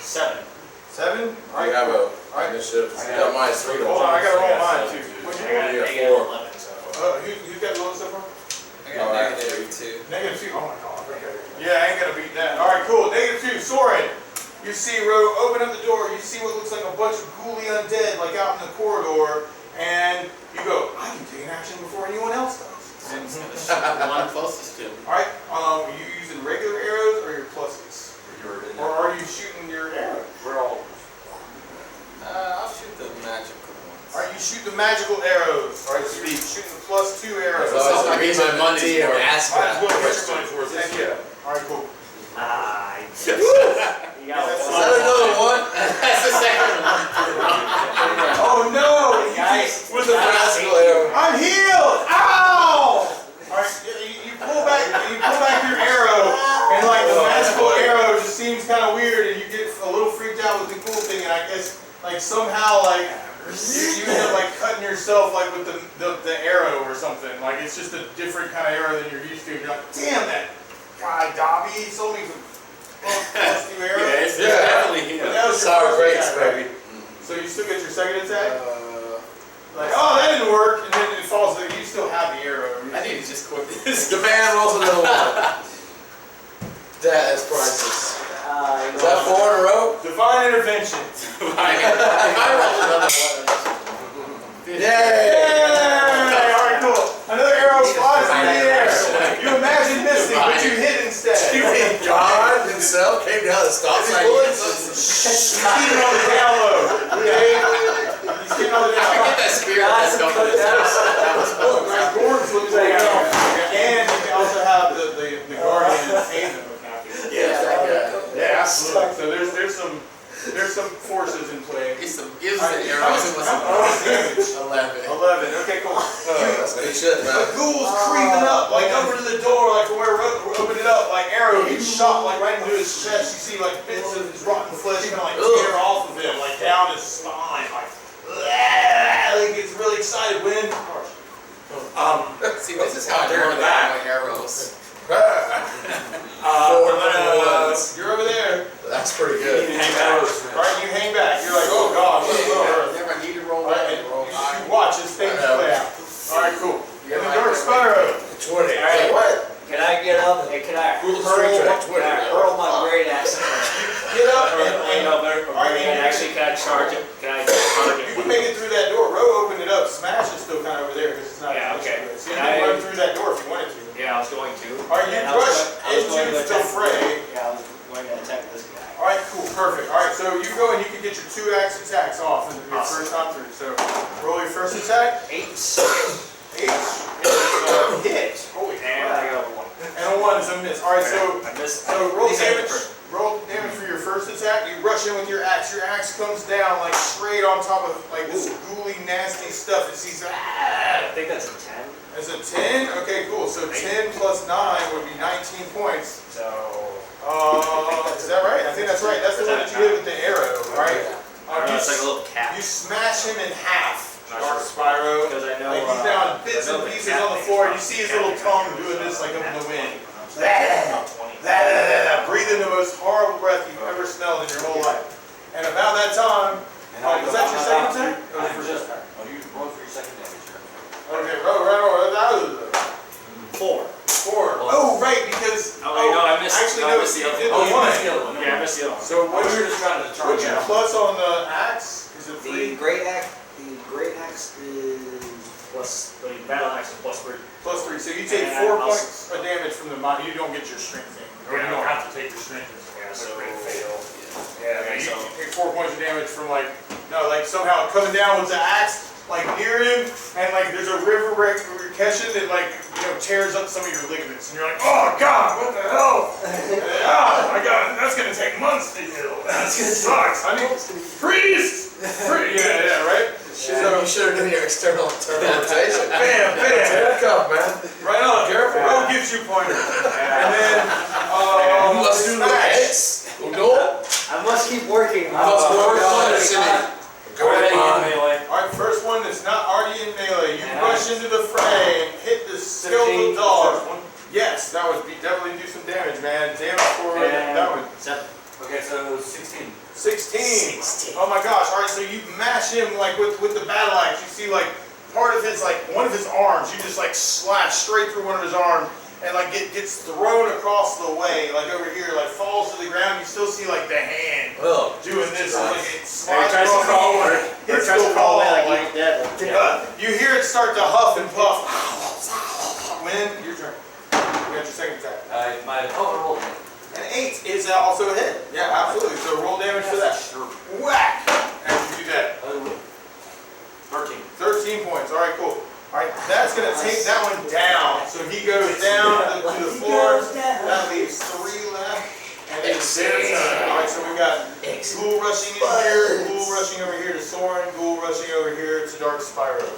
7. 7. All I right. have cool. a initiative. You got minus 3. Hold on, I gotta roll mine too. What'd you I got roll? a Yeah, negative 4. 11, so. Who's got the lowest so far? I got Alright. -2. -2. Oh my god. Okay. Yeah, I ain't gonna beat that. All right, cool. -2. Soren, you see open up the door. You see what looks like a bunch of ghouly undead like out in the corridor, and you go, I can take an action before anyone else does. I'm just gonna shoot the one closest to him. All right. Are you using regular arrows or your pluses, or are you shooting your arrow? We're all. I'll shoot the magical ones. All right, you shoot the magical arrows. All right, so you're shooting the +2 arrows. So I'll get my money's team. worth. Ask Might as well that. get your money's worth. Heck yeah. All right, cool. Nice. Yes. You got Is Is that another one? That's the second one. Oh no! Guys, With the magical arrow. I'm healed! Ow! Alright, you pull back your arrow, and like the magical arrow just seems kind of weird, and you get a little freaked out with the cool thing, and I guess like somehow like you end up like cutting yourself like with the arrow or something. Like it's just a different kind of arrow than you're used to. And you're like, damn that guy Dobby, he sold me some plus 2 arrows. Yeah, it's definitely him. But that was your Sour first grapes, attack, right? baby. So you still get your second attack? Like, oh, that didn't work, and then it falls. You still have the arrow. I need to just quit this. The man rolls another one. That is priceless. Is that 4 in a row? Divine intervention. I rolled another one. Yay! Yay! All right, cool. Another arrow flies in the air. You imagine missing, but you hit instead. God himself came down to stop his bullets. He's keeping on the down low. Okay? He's keeping on the down I low. get that spirit that's going to this. That was cool. Like Gorms looks like and you can also have the guardian Haven look after you. Yeah, absolutely. So there's some forces in play. Gives the arrows and Damage. 11. 11. Okay, cool. That's good shit, The man. ghoul's creeping up, like over to the door, like from where we opened it up, like arrow gets shot like right into his chest. You see like bits of his rotten flesh kind of like tear off of him, like down his spine, like gets really excited. Wind. See, this is how I learned my arrows. You're over there. That's pretty good. Alright, you hang back. You're like, oh god, what's Never need to roll Alright, and you watch this thing play out. Alright, cool. And the Dark Spyro. 20. Alright. What? Can I get up and can I Cool street track, 20. hurl my great axe? Get up Or and no, better, actually, can I charge it? Can I charge it? you can make it through that door. Row opened it up. Smash is still kind of over there because it's not. Yeah, okay. So you can run through that door if you wanted to. Yeah, I was going to. Alright, you And I was rush going to into the attack- fray. Yeah, I was going to attack this guy. Alright, cool, perfect. Alright, so you go and you can get your 2 axe attacks off in your Awesome. first time through. So roll your first attack. 8. 8 is a hit. Holy And I crap. got a 1. And a 1 is a miss. Alright, so I missed. So roll These are damage. different. Roll damage for your first attack. You rush in with your axe. Your axe comes down like straight on top of like this ghouly, nasty stuff. It sees I think that's a 10. It's a 10. Okay, cool. So 10 plus 9 would be 19 points. So. Is that right? I think that's right. That's the one that you hit with the arrow, right? It's like a little cat. You smash him in half, Dark Spyro. Because I know. Like he's down bits and pieces on the floor. You see his little tongue doing this like up in the wind. Breathing the most horrible breath you've ever smelled in your whole life. And about that time, was that your second attack? Or the first attack? You roll for your second damage. Okay, right. 4. 4. Oh, right, because. Oh, wait, no, I missed. Actually, I no, missed the you other did one. the one. the other one. Yeah, I missed the other one. So what's We were your, just trying to determine. what's your plus on the axe? Is it 3? The great axe is plus. The battle axe is plus 3. Plus 3. So you take And 4 I'll points of damage from the mod. You don't get your strength thing. Or you don't have to take your strength. Yeah, so. fail. Yeah, Yeah, so. you take 4 points of damage from like somehow coming down with the axe, like near him, and like there's a river catching that like tears up some of your ligaments, and you're like, oh god, what the hell? Oh my god, that's gonna take months to heal. That sucks. I mean, priest. Yeah, right. You should have done your external rotation. Bam, bam. Back up, man. Right on. Careful. Rogue gives you pointer, and then You must do the smash. X. No. I must keep working. Must work on it, City. Go on. Alright, first one that's not already in melee. You rush into the fray and hit the skeletal dog. Yes, that would definitely do some damage, man. Damage for that would. 7. Okay, so 16. 16. Oh my gosh. Alright, so you mash him like with the battle axe. You see like part of his like one of his arms, you just like slash straight through one of his arms and like gets thrown across the way, like over here, like falls to the ground. You still see like the hand Oh. doing this, and like it He slides tries to across crawl the away. hits Tries the to crawl wall. away like Like, he's dead. you hear it start to huff and puff. Wind, your turn. You got your second attack. My opponent rolled it. An 8 is also a hit. Yeah, absolutely. So roll damage for that. Whack! As you do that. 13. 13 points. Alright, cool. Alright, that's going to take that one down. So he goes down to the floor. That leaves 3 left. And then it's their turn. Alright, so we got Ghoul rushing in here, Ghoul rushing over here to Soren, Ghoul rushing over here to Dark Spyro.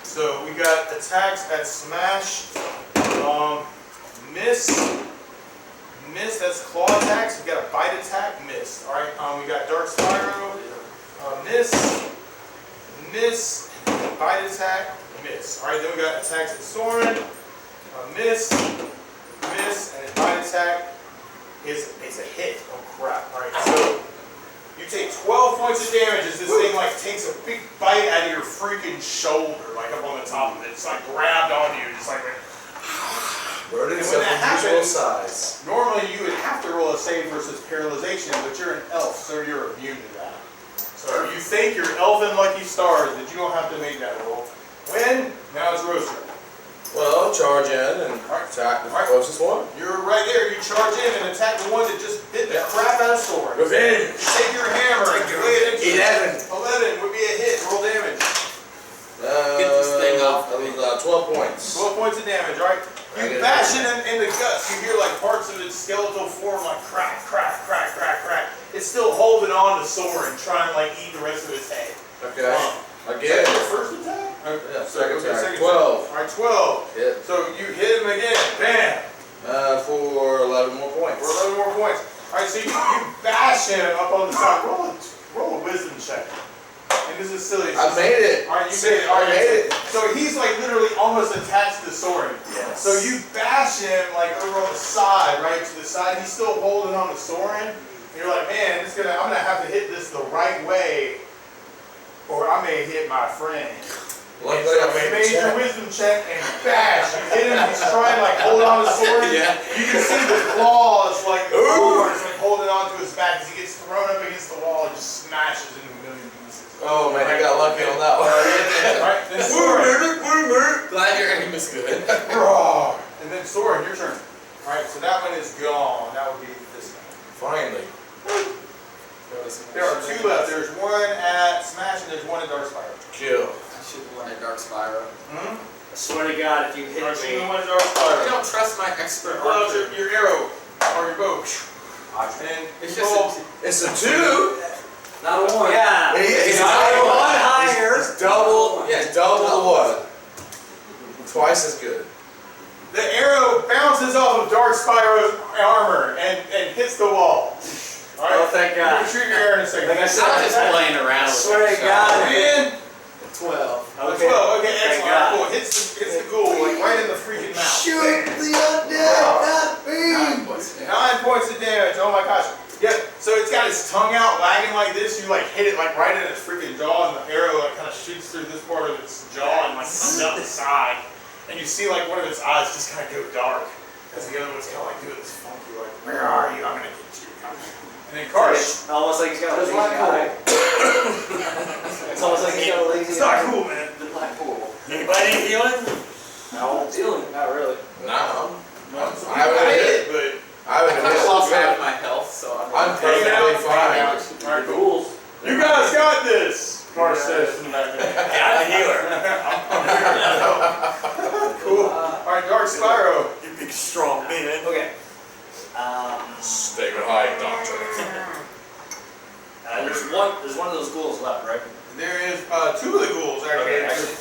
So we got attacks at Smash. Miss, that's claw attacks. We got a bite attack, miss. Alright, we got Dark Spyro, miss, miss, bite attack, miss. Alright, then we got attacks at Soren. A miss, miss, and a bite attack is a hit. Oh crap. Alright, so you take 12 points of damage as this thing like takes a big bite out of your freaking shoulder, like up on the top of it. It's like grabbed onto you, just like Rodents when of that unusual happens- size. normally you would have to roll a save versus paralyzation, but you're an elf, so you're immune to that. So you think your elfin lucky stars that you don't have to make that roll. When? Now it's Rose turn. Well, charge in and attack the closest one. You're right there. You charge in and attack the one that just bit the crap out of Soren. Revenge. Take your hammer and lay it into 11. 11 would be a hit. Roll damage. Get this thing off. That was 12 points. 12 points of damage, right? You bash it in the guts. You hear like parts of its skeletal form like crack, crack, crack, crack, crack. It's still holding on to Soren, trying to like eat the rest of its head. Okay. Is Again. that your first attack? Yeah, second Okay, attack. second 12. Alright, 12. Hit. So you hit him again. Bam! For 11 more points. For 11 more points. Alright, so you bash him up on the top. Roll a wisdom check. And this is silly. I made it. Alright, you made it. I made it. So he's like literally almost attached to Soren. Yes. So you bash him like over on the side, right to the side. He's still holding on to Soren. And you're like, man, I'm gonna have to hit this the right way, or I may hit my friend. Luckily, So I you made made the your check. wisdom check and bash. You hit him. He's trying to like hold on to Soren. Yeah. You can see the claws like the claws like holding onto his back as he gets thrown up against the wall and just smashes into a million pieces. Oh man, I got lucky on that one. Right, then Soren. Glad your aim is good. Roar. And then Soren, your turn. Alright, so that one is gone. That would be this one. Finally. There are two left. There's one at Smash and there's one at Dark Spiral. Kill. I should have won a Dark Spiral. Hmm? I swear to God, if you hit Alright, me, the one at Dark I Spiral. don't trust my expert Pull out archer. your arrow or your bow. And It's roll. It's a 2. Not a one. yeah, It's not not one higher. It's double. Yeah, it's double the what? Twice as good. The arrow bounces off of Dark Spiral's armor and hits the wall. Alright? Oh, thank God. Retrieve your arrow in a second. Like I said, I'm just playing around with swear it. to God. And 12. Okay. 12. Okay, Thank excellent. God. Cool. Hits the ghoul like right in the freaking mouth. Shoot the undead, not me. 9 points. 9 points of damage. Oh my gosh. Yeah, so it's got its tongue out wagging like this. You like hit it like right in its freaking jaw, and the arrow like kind of shoots through this part of its jaw and like comes out the side. And you see like one of its eyes just kind of go dark as the other one's kind of like doing this funky like, where are you? I'm gonna get you. And then Karsh. Almost like he's got a There's lazy one eye. cool. It's almost like he's got a lazy It's not eye. cool, man. The black pool. Anybody feeling? No, feeling. Not really. No. I I haven't hit it. but I I haven't kind of hit lost half it. my health, so I'm hanging out, perfectly fine. Alright, cool. Ghouls. You guys got this. Karsh says from the back there. I'm the healer. Cool. Alright, Dark Spyro. You big strong man. Okay. Stay behind, Doctor. There's one of those ghouls left, right? There is two of the ghouls Okay, actually. actually.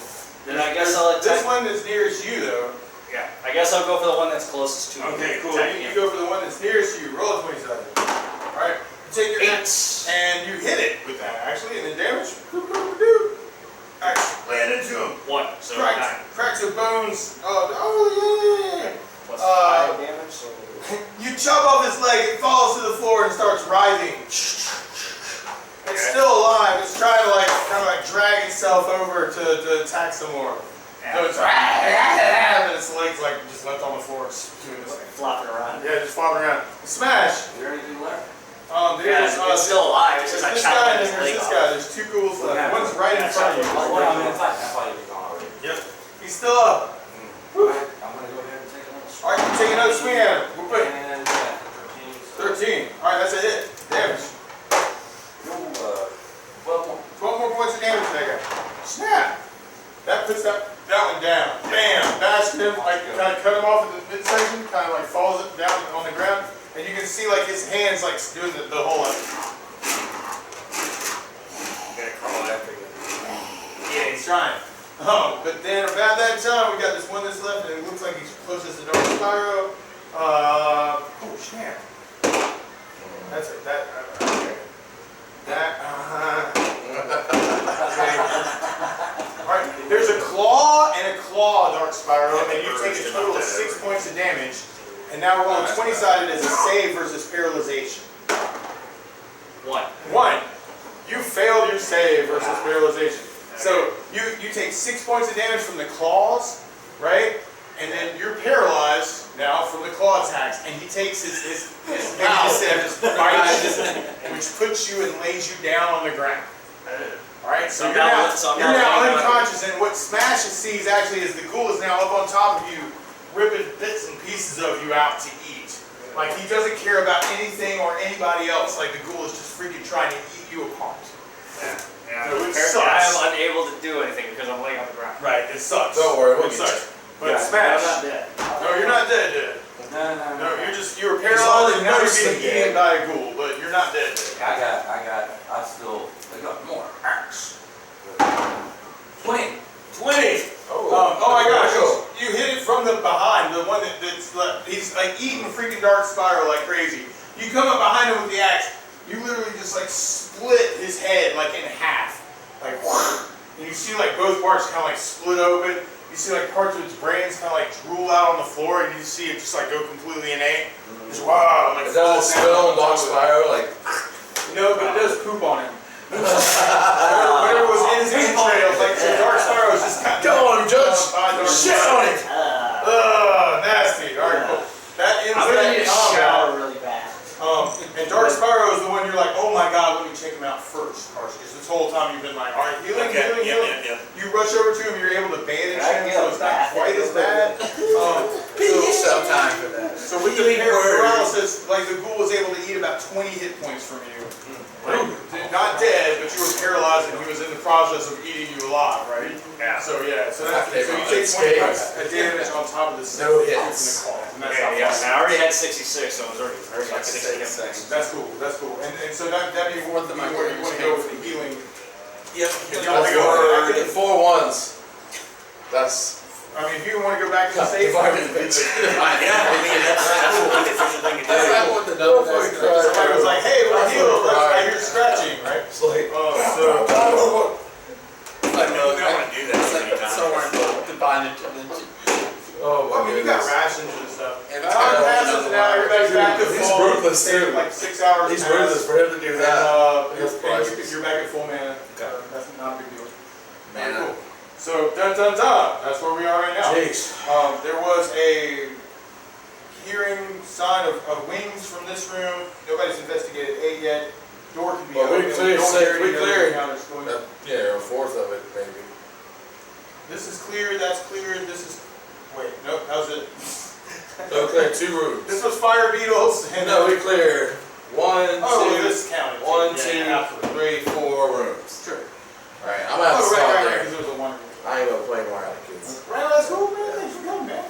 Then I guess I'll This attack. one that's nearest you though. Yeah. I guess I'll go for the one that's closest to me. Okay, cool. Attack You him. go for the one that's nearest you. Roll a 27. Alright. You take your axe and you hit it with that actually, and then damage. Axe land into him. 1, so 9. Cracks the bones. Oh yeah. Plus 5 damage, so... You chop off his leg, it falls to the floor and starts writhing. It's still alive. It's trying to like kind of like drag itself over to attack some more. So it's and its legs like just left on the floor doing this thing. flopping around. Yeah, just flopping around. Smash. Is there anything left? There's It's still alive. It's there's just I this chopped guy and his then there's leg this off. guy. There's two ghouls left. One's right in front of you. Oh, well, I'm in a fight. I thought you were gone already. Yep. He's still up. Alright, I'm gonna go ahead and take another swing. Alright, you take another swing at him. We'll put And, 13. 13. Alright, that's a hit. Damage. Yo, 12 more. 12 more points of damage to that guy. Snap! That puts that one down. Bam! Bashed him, like kind of cut him off at the midsection, kind of like falls it down on the ground. And you can see like his hands like doing the whole like. Gonna crawl after you. Yeah, he's trying. But then about that time, we got this one that's left, and it looks like he's closest to Dark Spyro. Oh, snap. That's it. Okay. That, okay. And now we're rolling 20-sided as a save versus paralyzation. 1. 1. You failed your save versus paralyzation. So you take 6 points of damage from the claws, right? And then you're paralyzed now from the claw attacks. And he takes his bites, which puts you and lays you down on the ground. Alright, so you're now unconscious, and what Smash sees actually is the ghoul is now up on top of you, ripping bits and pieces of you out to eat. Like, he doesn't care about anything or anybody else. Like, the ghoul is just freaking trying to eat you apart. Yeah. So it I sucks. am unable to do anything because I'm laying on the ground. Right, it sucks. Don't worry, we'll It get sucks. But I'm Smash, not dead. no, you're not dead. No, you were paralyzed only and now you're mostly being eaten by a ghoul, but you're not dead. I got more axe. 20. 20! Oh my gosh, you hit it from the behind, the one that's left. He's like eating freaking Dark Spiral like crazy. You come up behind him with the axe, you literally just like split his head like in half. Like, and you see like both parts kind of like split open. You see like parts of its brains kind of like drool out on the floor, and you see it just like go completely innate. Just wow, like It doesn't spill on Dark Spiral, like. no, but it does poop on him. Whatever was in his entrails, like the Dark Spiral was just kind of. Go on, Judge. Shit on it. Ugh, nasty. All right, cool. That ends I'm gonna that need a combat. shower really bad. And Dark Spiral is the one you're like, oh my god, let me check him out first, Harsh. Because this whole time you've been like, all right, healing. You rush over to him, you're able to bandage him, so it's not quite as bad. Some time for that. So with the paralysis, like the ghoul was able to eat about 20 hit points from you. Right? Not dead, but you were paralyzed and he was in the process of eating you alive, right? Yeah. So you take 20 points of damage on top of the No in the hits. claw. And that's Yeah, how and I already had 66, so I was already like 60. That's cool. And so that means you want to go with the healing. Yep. You want to go back to the 4 ones. That's. I mean, if you want to go back to the safe, Divide somebody it. Yeah, I mean, that's cool. Efficient thing to do. That's like what the double fucking cry. was like, hey, we're healed. I hear scratching, right? It's like. So I don't want to do that It's like anytime. somewhere in the bondage and then Oh I my mean, you got goodness. rations and stuff. And Time passes and now everybody's back to He's full. ruthless too. Like 6 hours. He's pass. ruthless for him to do And, that. That's and priceless. you're back at full mana. Okay. That's not a big deal. Man. Cool. So, dun dun dun. That's where we are right now. Jeez. There was a hearing sign of wings from this room. Nobody's investigated A yet. Door can be Well, we open. cleared Don't six- hear any we other cleared. encounters going on. Yeah, or a fourth of it, maybe. This is clear. That's clear. This is. Wait, nope. That was it. So we cleared 2 rooms. This was fire beetles. And No, we cleared 1, oh, 2, this counted. 1, Yeah, 2, 3, 4 rooms. Sure. Alright, I'm gonna have to Oh, stop right, there. because there was a one. I ain't gonna play more out of kids. Right, that's cool, man. Thanks for coming, man.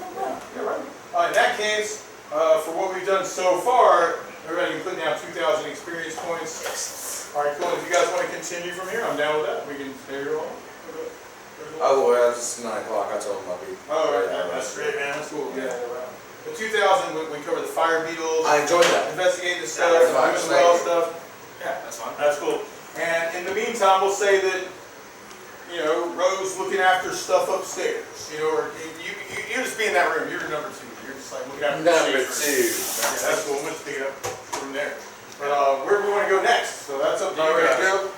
Yeah, right. In that case, for what we've done so far, everybody can put down 2,000 experience points. All right, cool. If you guys want to continue from here, I'm down with that. We can stay here long. Otherwise, it's 9 o'clock. I told him I'll be. Oh, right. That's great, man. That's cool. Yeah. The 2,000, we cover the fire beetles. I enjoyed that. Investigating the stuff, very much. doing the well Thank you. stuff. Yeah, that's fine. That's cool. And in the meantime, we'll say that, you know, Rose looking after stuff upstairs. You know, or you just be in that room. You're number 2. You're just like looking after Number the shapers. 2. Yeah, that's cool. We'll just pick it up from there. But where do we want to go next? So that's up to you guys.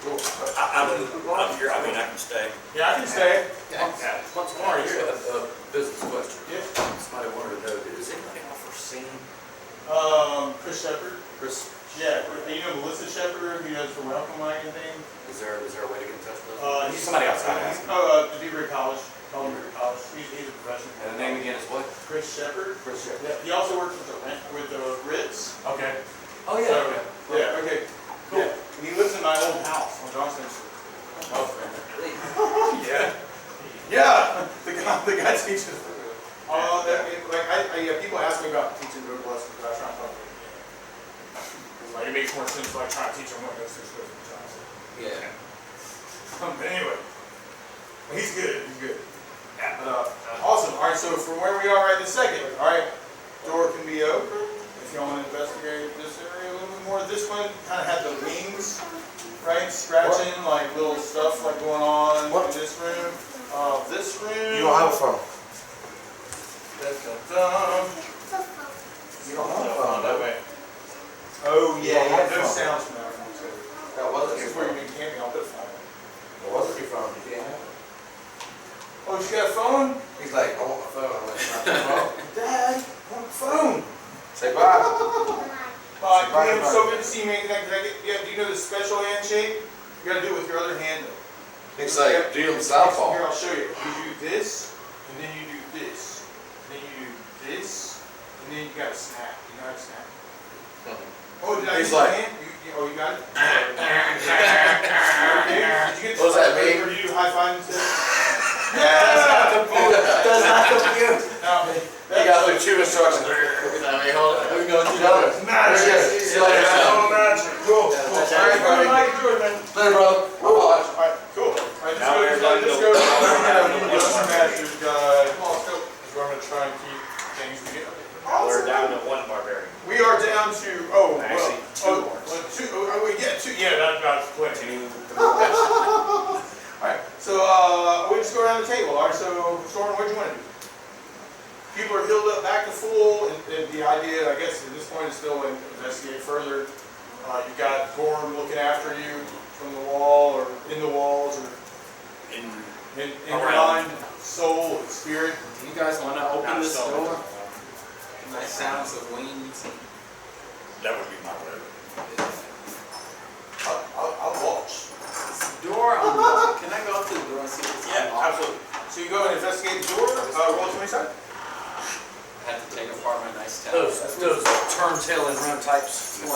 Cool. I'm here, I mean, I can stay. Yeah, I can stay. Once more, more, yeah. a business question. Yeah. Somebody wanted to know, does anybody offer singing? Chris Shepard. Chris, Yeah, you know Melissa Shepard, who does the welcome wagon thing. is there a way to get in touch with He's him? Somebody else. DeBry College. College. He's a professional. And the name again is what? Chris Shepard. Chris Shepard. Yeah, he also works with the Ritz. Okay. Oh, So, yeah, okay. yeah, okay. Cool. Yeah. And he lives in my old house on Johnson Street. Yeah. Yeah. The guy teaches. People ask me about teaching vocal lessons, but I try and talk to them. Like it makes more sense like trying to teach them what those 6 goes from Johnson. yeah. But anyway, he's good. He's good. Yeah. Awesome. All right. So from where we are right this second, all right, door can be open. If you want to investigate this area a little bit more, this one kind of had the wings, right? Scratching, like little stuff like going on in this room. This room. You don't have a phone. Dun, dun, dun. sounds from that one too. That wasn't This your is where phone. you've been camping. I'll put a fire. That wasn't your phone. You can't have it. Oh, she got a phone? He's like, I want my phone. I'm like, not your phone. Dad, I want a phone. Say bye. Liam, so good to see you, man. Can I get, yeah, do you know the special handshake? You gotta do it with your other hand though. He's like, do them southpaw. Here, I'll show you. You do this, and then you do this. Then you do this, and then you gotta snap. You know how to snap? Oh, did I He's use my like- hand? Oh, you got it? Okay. Did you get What does that mean? Or do you high five instead? Does Yeah! not compute. Now, You got the two instructions. I mean, hold on. We go through those. Magic. See you later, son. Oh, magic. Cool. That's All right, buddy. Mike, do it, man. Later, brother. I'll watch. Alright, cool. Alright, Now we're just done. go to the Masters guide. Come on, let's go. This is where I'm gonna try and keep things together. We're down to one barbarian. We are down to, oh, well, Actually, two oh, more. well, two, oh, wait, yeah, two, yeah, that's plenty. Two. Alright, so, we just go around the table. Alright, so, Storm, what do you want to do? People are healed up back to full, and the idea, I guess, at this point is still to investigate further. You've got Gorm looking after you from the wall, or in the walls, or in your Around. mind, soul, and spirit. Do you guys want to open Not this so. door? Nice sounds of wings. That would be my way. I'll watch. This door unlocked. Can I go up to the door and see what's Yeah, unlocked? absolutely. So you go and investigate the door, roll 20 side. I had to take apart my nice town. Those term tail and rim types. 20.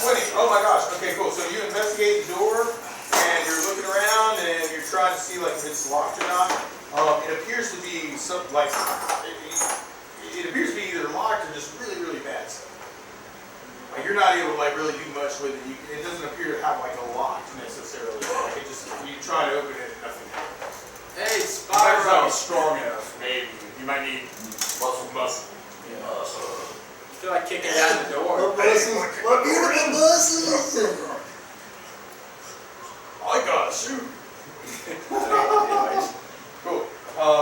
20, oh my gosh, okay, cool. So you investigate the door, and you're looking around, and you're trying to see like if it's locked or not. It appears to be some, like, it appears to be either locked or just really, really bad stuff. Like you're not able to like really do much with it. It doesn't appear to have like a lock necessarily. Like it just, you try to open it and nothing happens. Hey, It's not Spyro! strong enough, maybe. You might need muscle. I feel like kicking down the door. I gotta shoot. Cool.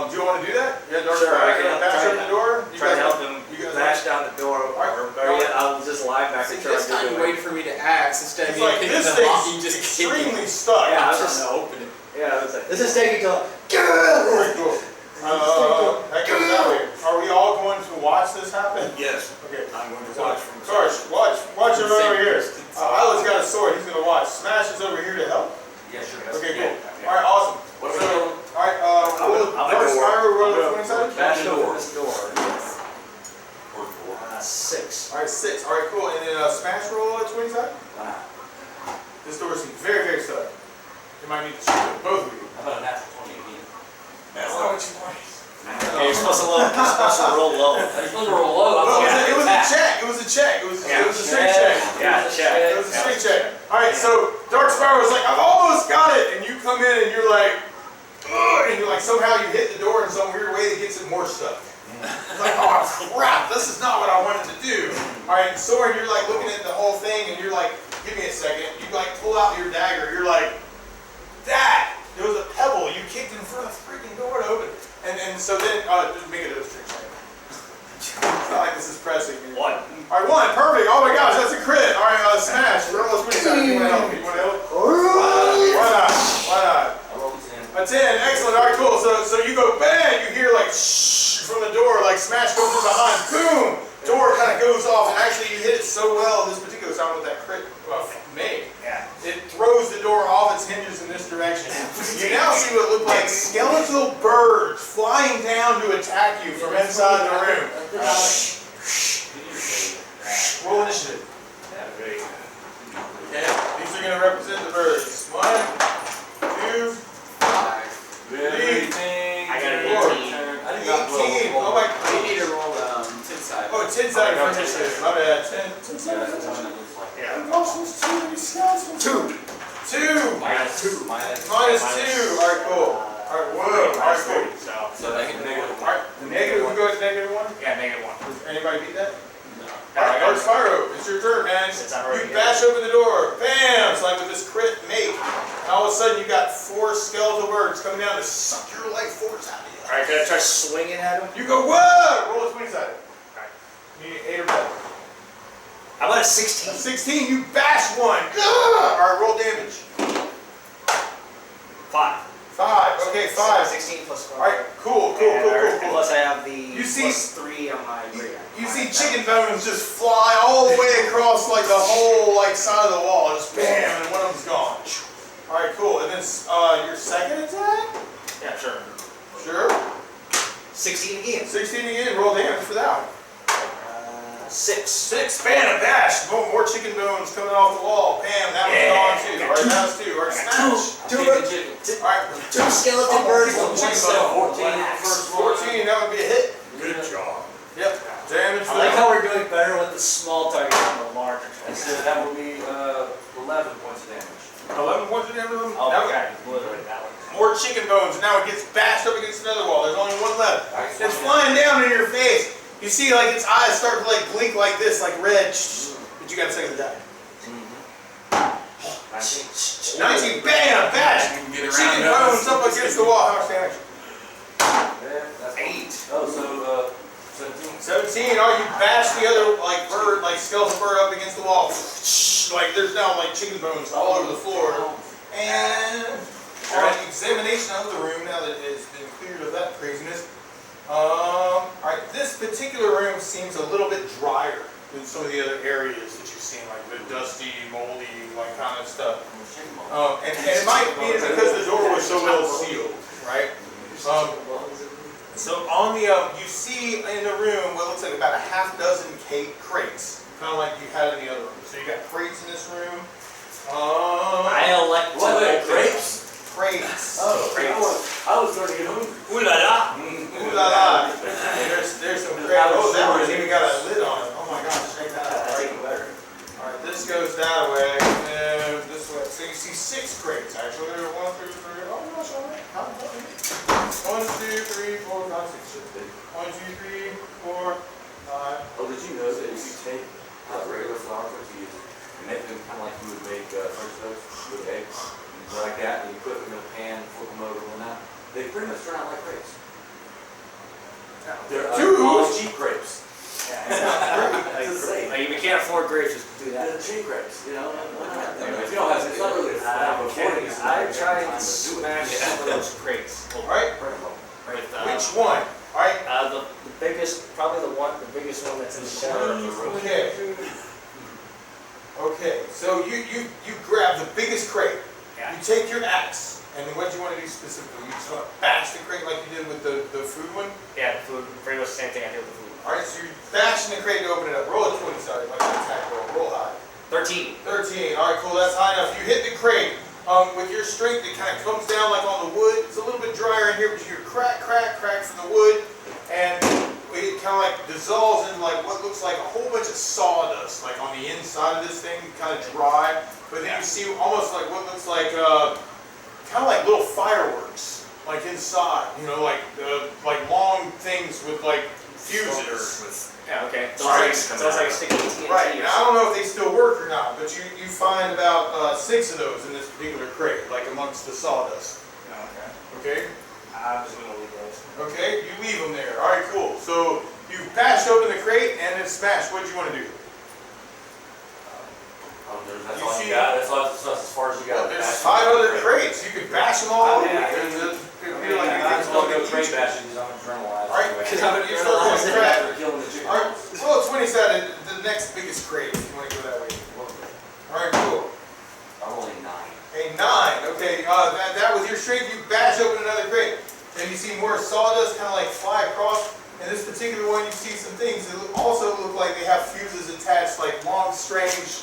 Do you want to do that? Yeah, Dark Sure, Spider, I can bash try open the door. You Try to guys- help him you guys- bash down the door, or better yet, I'll just lie back See, and try this to time you do it. waited for me to axe instead of It's me like picking this the lock. You thing's just kicked it. extremely stuck. Yeah, I was I'm just, trying to open it. yeah, I was like, this is taking till. Very cool. That goes that way. Are we all going to watch this happen? Yes, Okay. I'm going to watch from. Sarge, watch him over here. distance. Isla's got a sword. He's gonna watch. Smash is over here to help. Yeah, sure. Okay, Yeah, cool. yeah. All right, awesome. What are we So, doing? all right, I'm roll a Dark door. Spiral, roll I'm the a 20 side. Bash Door. this door. Yes. Or four. 6. All right, 6. All right, cool. And then Smash roll at 20 side. Wow. This door seems very, very stuck. You might need to shoot both of you. How about a natural 20 again? That's Oh, not what you want. You're supposed to roll low. You're supposed to roll low. I Well, thought it was a check. It was a check. It was a straight check. Yeah, check. It was a straight check. All right, so Dark Spiral was like, I've almost got it, and you come in and you're like, ugh, and you're like, somehow you hit the door in some weird way that gets it more stuck. It's like, oh crap, this is not what I wanted to do. All right, Soren, you're like looking at the whole thing, and you're like, give me a second. You like pull out your dagger. You're like, that. There was a pebble you kicked in front of the freaking door to open. And so then, just make it a straight check. It's not like this is pressing. One. All right, 1, perfect. Oh my gosh, that's a crit. All right, Smash. Roll a 20 side. You want to help me? You want to help? Why not? Why not? I rolled a 10. A 10, excellent. All right, cool. So you go bang. You hear like shh from the door. Like Smash goes in behind. Boom. Door kind of goes off, and actually you hit it so well this particular time with that crit made. Yeah. It throws the door off its hinges in this direction. You now see what look like skeletal birds flying down to attack you from inside the room. Roll initiative. Okay, these are going to represent the birds. 1, 2, 3, I got an 4, 18. I did not roll. 18. Oh my You need to god. roll 10 side. Oh, 10 sided for initiative. My bad. 10 Yeah, sided that's for one initiative. that looks like. Yeah. Oh gosh, there's 2 of these stats. 2. 2. Minus 2. Minus 2. All right, cool. All right, whoa. All right, cool. So negative All right, the negative. We go with negative 1. Yeah, negative 1. Does anybody beat that? No. All right, Dark Spyro, it's your turn, man. Since I'm already You bash open the door. Bam! It's like with this crit make. And all of a sudden, you got 4 skeletal birds coming down to suck your life force out of you. Alright, can I try swinging at him? You go, whoa! Roll a 20 sided. You need 8 or better. I'm gonna a 16. A 16, you bash one. Alright, roll damage. 5. 5, okay, 5. 16 plus 5. Alright, cool. Plus I have the You see- plus 3 on my You see chicken bones just fly all the way across like the whole like side of the wall, just bam, and one of them's gone. Alright, cool. And then your second attack? Yeah, sure. Sure. 16 again. 16 again, roll damage for that one. 6. 6, bam, a bash. More chicken bones coming off the wall. Bam, that one's gone too. Alright, that was 2. Alright, smash. Alright, 2 skeleton birds with 14 first roll. 14, that would be a hit. Good job. Yep, damage I for like that. how we're doing better with the small targets than the larger And targets. so that would be 11 points of damage. 11 points of damage. Oh, That okay. Literally that one. More chicken bones, and now it gets bashed up against another wall. There's only one left. Nice. It's flying down in your face. You see, like, its eyes start to, like, blink like this, like red. But you got a second to die. 19, bam, bash. You can get around Chicken that. bones up against the wall. How much damage? That's 8. Oh, so 17. 17. Oh, you bash the other, like, bird, like, skeleton bird up against the wall. Like, there's now, like, chicken bones all over the floor. And, alright, examination of the room now that it's been cleared of that craziness. Alright, this particular room seems a little bit drier than some of the other areas that you've seen, like the dusty, moldy, like, kind of stuff. And it might be because the door was so well sealed, right? So on the, you see in the room what looks like about a half dozen crates, kind of like you had in the other room. So you got crates in this room. I elect to What, open grapes? Crates. Oh, I was starting to get hungry. Ooh la la. Ooh la la. There's some crates. Oh, that one's even got a lid on it. Oh my gosh, check that out. That's even better. Alright, this goes that way, and this way. So you see 6 crates actually. There are 1, 2, 3. Oh gosh, alright. Count them. 1, 2, 3, 4, 5, 6. 1, 2, 3, 4, 5. Oh, did you know that if you take regular flour tortillas and make them kind of like you would make French toast with eggs, and like that, and you put them in a pan, flip them over and that, they pretty much turn out like grapes. They're cheap grapes. Like, if you can't afford grapes, just do They're that. cheap grapes, you know? If you don't have, it's not really a flour, but I try and smash some of those crates. Alright, With, which one? Alright, the biggest, probably the biggest one that's in the center of the room. okay. Okay, so you grab the biggest crate. Yeah. You take your axe, and what do you want to do specifically? You just want to bash the crate like you did with the food one? Yeah, the food, pretty much the same thing I did with the food. Alright, so you're bashing the crate to open it up. Roll a 20 sided, like an attack roll. Roll high. 13. 13. Alright, cool, that's high enough. You hit the crate. With your strength, it kind of comes down like on the wood. It's a little bit drier in here, but you hear crack, crack, crack from the wood. And it kind of like dissolves into like what looks like a whole bunch of sawdust, like on the inside of this thing, kind of dry. But then you see almost like what looks like, kind of like little fireworks, like inside. You know, like long things with like fuses. Yeah, okay. So Alright. it's like sticky TNT. Right, now I don't know if they still work or not, but you find about 6 of those in this particular crate, like amongst the sawdust. Okay. Okay? I'm just gonna leave those. Okay, you leave them there. Alright, cool. So you bashed open the crate and then smashed. What do you want to do? That's You all see- you got, that's as far as you got. There's 5 other crates. You could bash them all open. Yeah. I'm still gonna trade bashes because I'm adrenalized. Alright, anyway. you start doing crack. They're killing the chicken. Alright, roll a 20 sided, the next biggest crate if you want to go that way. Alright, cool. I'm rolling 9. A 9. Okay, that was your strength. You bash open another crate. And you see more sawdust kind of like fly across. In this particular one, you see some things that also look like they have fuses attached, like long, strange,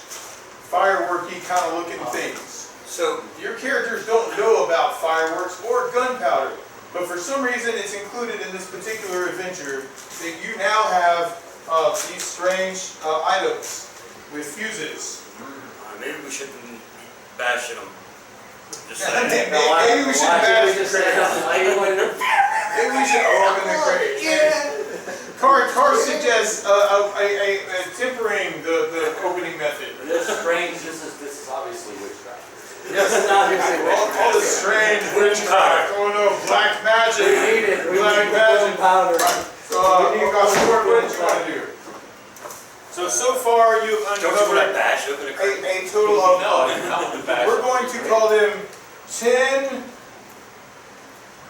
fireworky kind of looking things. So your characters don't know about fireworks or gunpowder, but for some reason it's included in this particular adventure that you now have these strange items with fuses. Maybe we shouldn't be bashing them. Just Maybe saying. we should bash the crate. Maybe Maybe we should open the crate. Car suggests tempering the opening method. This is strange, this is obviously witchcraft. Yes, all this strange witchcraft. Oh no, black magic. Black magic. powder. What did you want to do? So So far you've Don't you want to uncovered bash open a crate? a total of, No, I didn't come with the bash. we're going to call them 10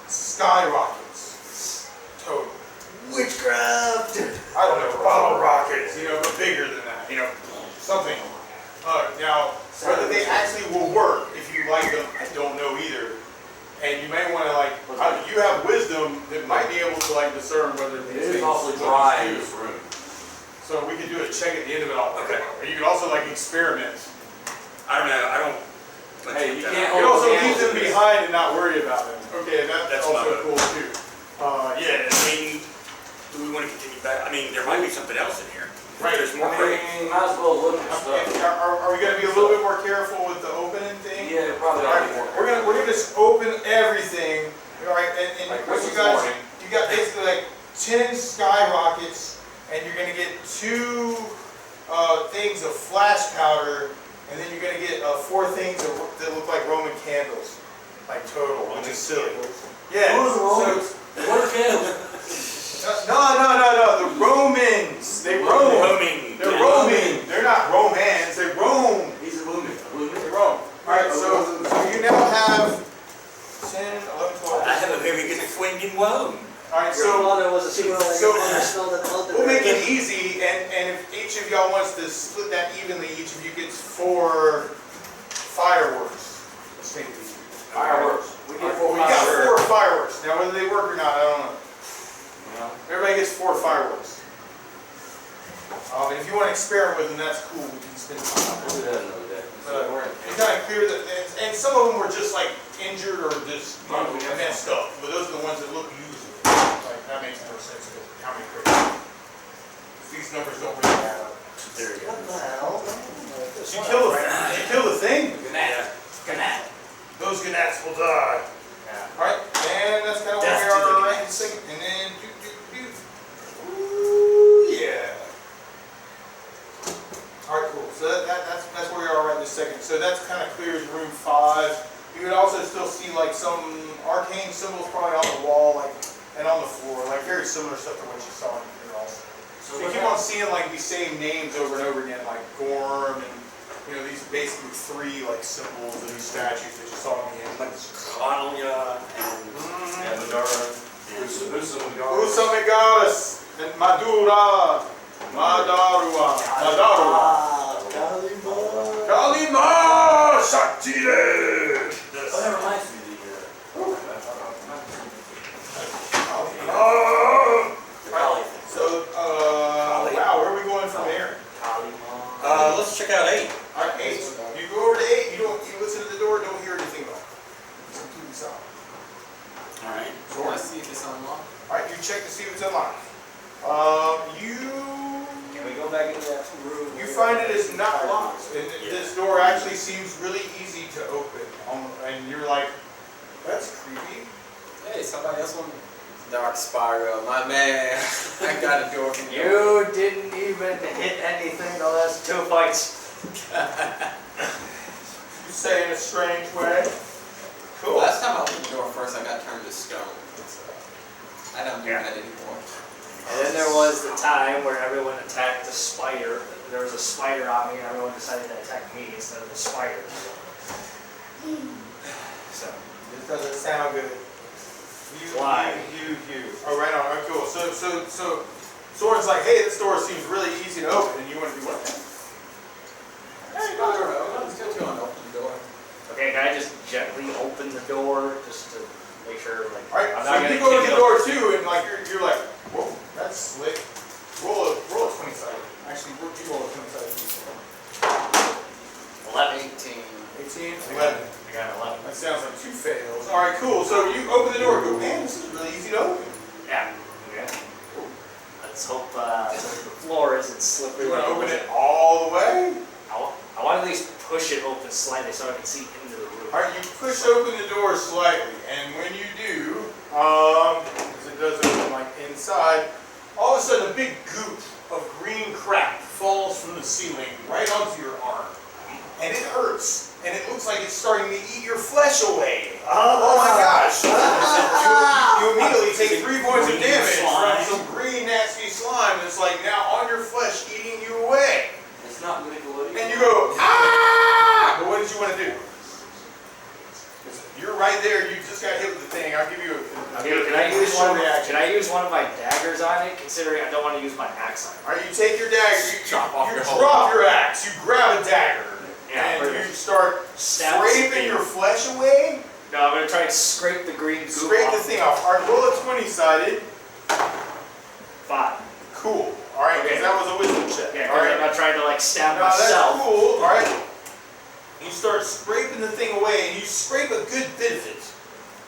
skyrockets total. Witchcraft. I don't know, bottle rockets, but bigger than that, something. Now, whether they actually will work, if you like them, I don't know either. And you may want to you have wisdom that might be able to discern whether It these is things awfully will dry do. in this room. So we could do a check at the end of it all. Okay. Or you could also experiment. I don't know, I don't. Hey, you You can't could also leave them candles. behind and not worry about them. Okay, that's That's also my cool too. Yeah, I mean, do we want to continue back? I mean, there might be something else in here. Right. There's more I crates. mean, might as well look at stuff. Are we going to be a little bit more careful with the opening thing? Yeah, probably All ought right, to be more. we're gonna just open everything. All right, and Like what you Christmas guys, morning. you got basically 10 skyrockets, and you're gonna get 2 things of flash powder, and then you're gonna get 4 things that look like Roman candles, total, which is silly. Yeah. So, What are candles? no, the Romans. They roam. Roaming. They're roaming. They're not Romans. They roam. He's a lumen. They roam. All right, so you now have 10, 11, 12. I have a very good friend in Rome. All right, Your so mother was a single lady so- and I smelled the blood. we'll make it easy, and if each of y'all wants to split that evenly, each of you gets 4 fireworks. Let's make it easy. Fireworks. We get 4 We got fireworks. 4 fireworks. Now, whether they work or not, I don't know. No. Everybody gets 4 fireworks. And if you want to experiment with them, that's cool. We can spend time. We'll do that another day. It's kind of clear that, and some of them were just injured or just messed up. But those are the ones that look usable. That makes more sense because how many crates? These numbers don't really add up. There you go. What the hell? Did you kill the thing? Yeah. Those gnats will die. Alright, and that's kind of where Death we to the are right in gnats. second. And then Ooh, yeah. Alright, cool. So that's where we are right this second. So that's kind of clears room 5. You would also still see some arcane symbols probably on the wall, and on the floor, very similar stuff to what you saw in here also. So you keep on seeing these same names over and over again, like Gorm and these basically 3 symbols of these statues that you saw in the end. Canolia and Yeah, Madara. Who's the Madara? Usamigaras and Madura, Madarua, Kalima Shaktile. Oh, that reminds me of the Kali thing. So, wow, where are we going from here? let's check out 8. All right, 8. You go over to 8. You listen to the door. Don't hear anything about it. It's completely silent. All right. So let's see if it's unlocked. All right, you check to see if it's unlocked. Can we go back into that room? You find it is not locked. This door actually seems really easy to open, and you're like, that's creepy. Hey, somebody else want Dark Spiral, my man. I got a door from you. You didn't even hit anything the last 2 fights. You say in a strange way. Cool. Last time I opened the door first, I got turned to stone. So I don't do that anymore. And then there was the time where everyone attacked the spider. There was a spider on me, and everyone decided to attack me instead of the spider. So, This doesn't sound good. Why? You. Oh, right on. All right, cool. So Soren's like, hey, this door seems really easy to open, and you want to do what? Hey, Spiral, let's get you on open the door. okay, can I just gently open the door just to make sure, All right, I'm so not you gonna go to kick the it door too, and you're like, whoa, that's slick. Roll a 20-sided. Actually, you roll a 20-sided piece. 11. 18. 18, 11. I got 11. That sounds like 2 fails. All right, cool. So you open the door and go, man, this is really easy to open. Yeah. Okay. Let's hope the floor isn't slippery. You want to open it all the way? I want to at least push it open slightly so I can see into the room. All right, you push open the door slightly, and when you do, because it does open inside, all of a sudden a big goop of green crap falls from the ceiling right onto your arm. And it hurts, and it looks like it's starting to eat your flesh away. Oh my gosh. You immediately take 3 points of damage from some green nasty slime that's now on your flesh eating you away. right there, you just got hit with the thing. I'll give you a Can I use one of my daggers on it? Considering I don't want to use my axe on it. Alright, you take your dagger, you Chop off you your whole- drop your axe, you grab a dagger, Yeah, and pretty you start Stab scraping your flesh away. No, I'm gonna try and scrape the green goop Scrape off. the thing off. Alright, roll a 20-sided. 5. Cool. Alright, because Okay. that was a wisdom check. Yeah, Alright. I'm not trying to like stab No, that's myself. cool. Alright. You start scraping the thing away, and you scrape a good bit of it.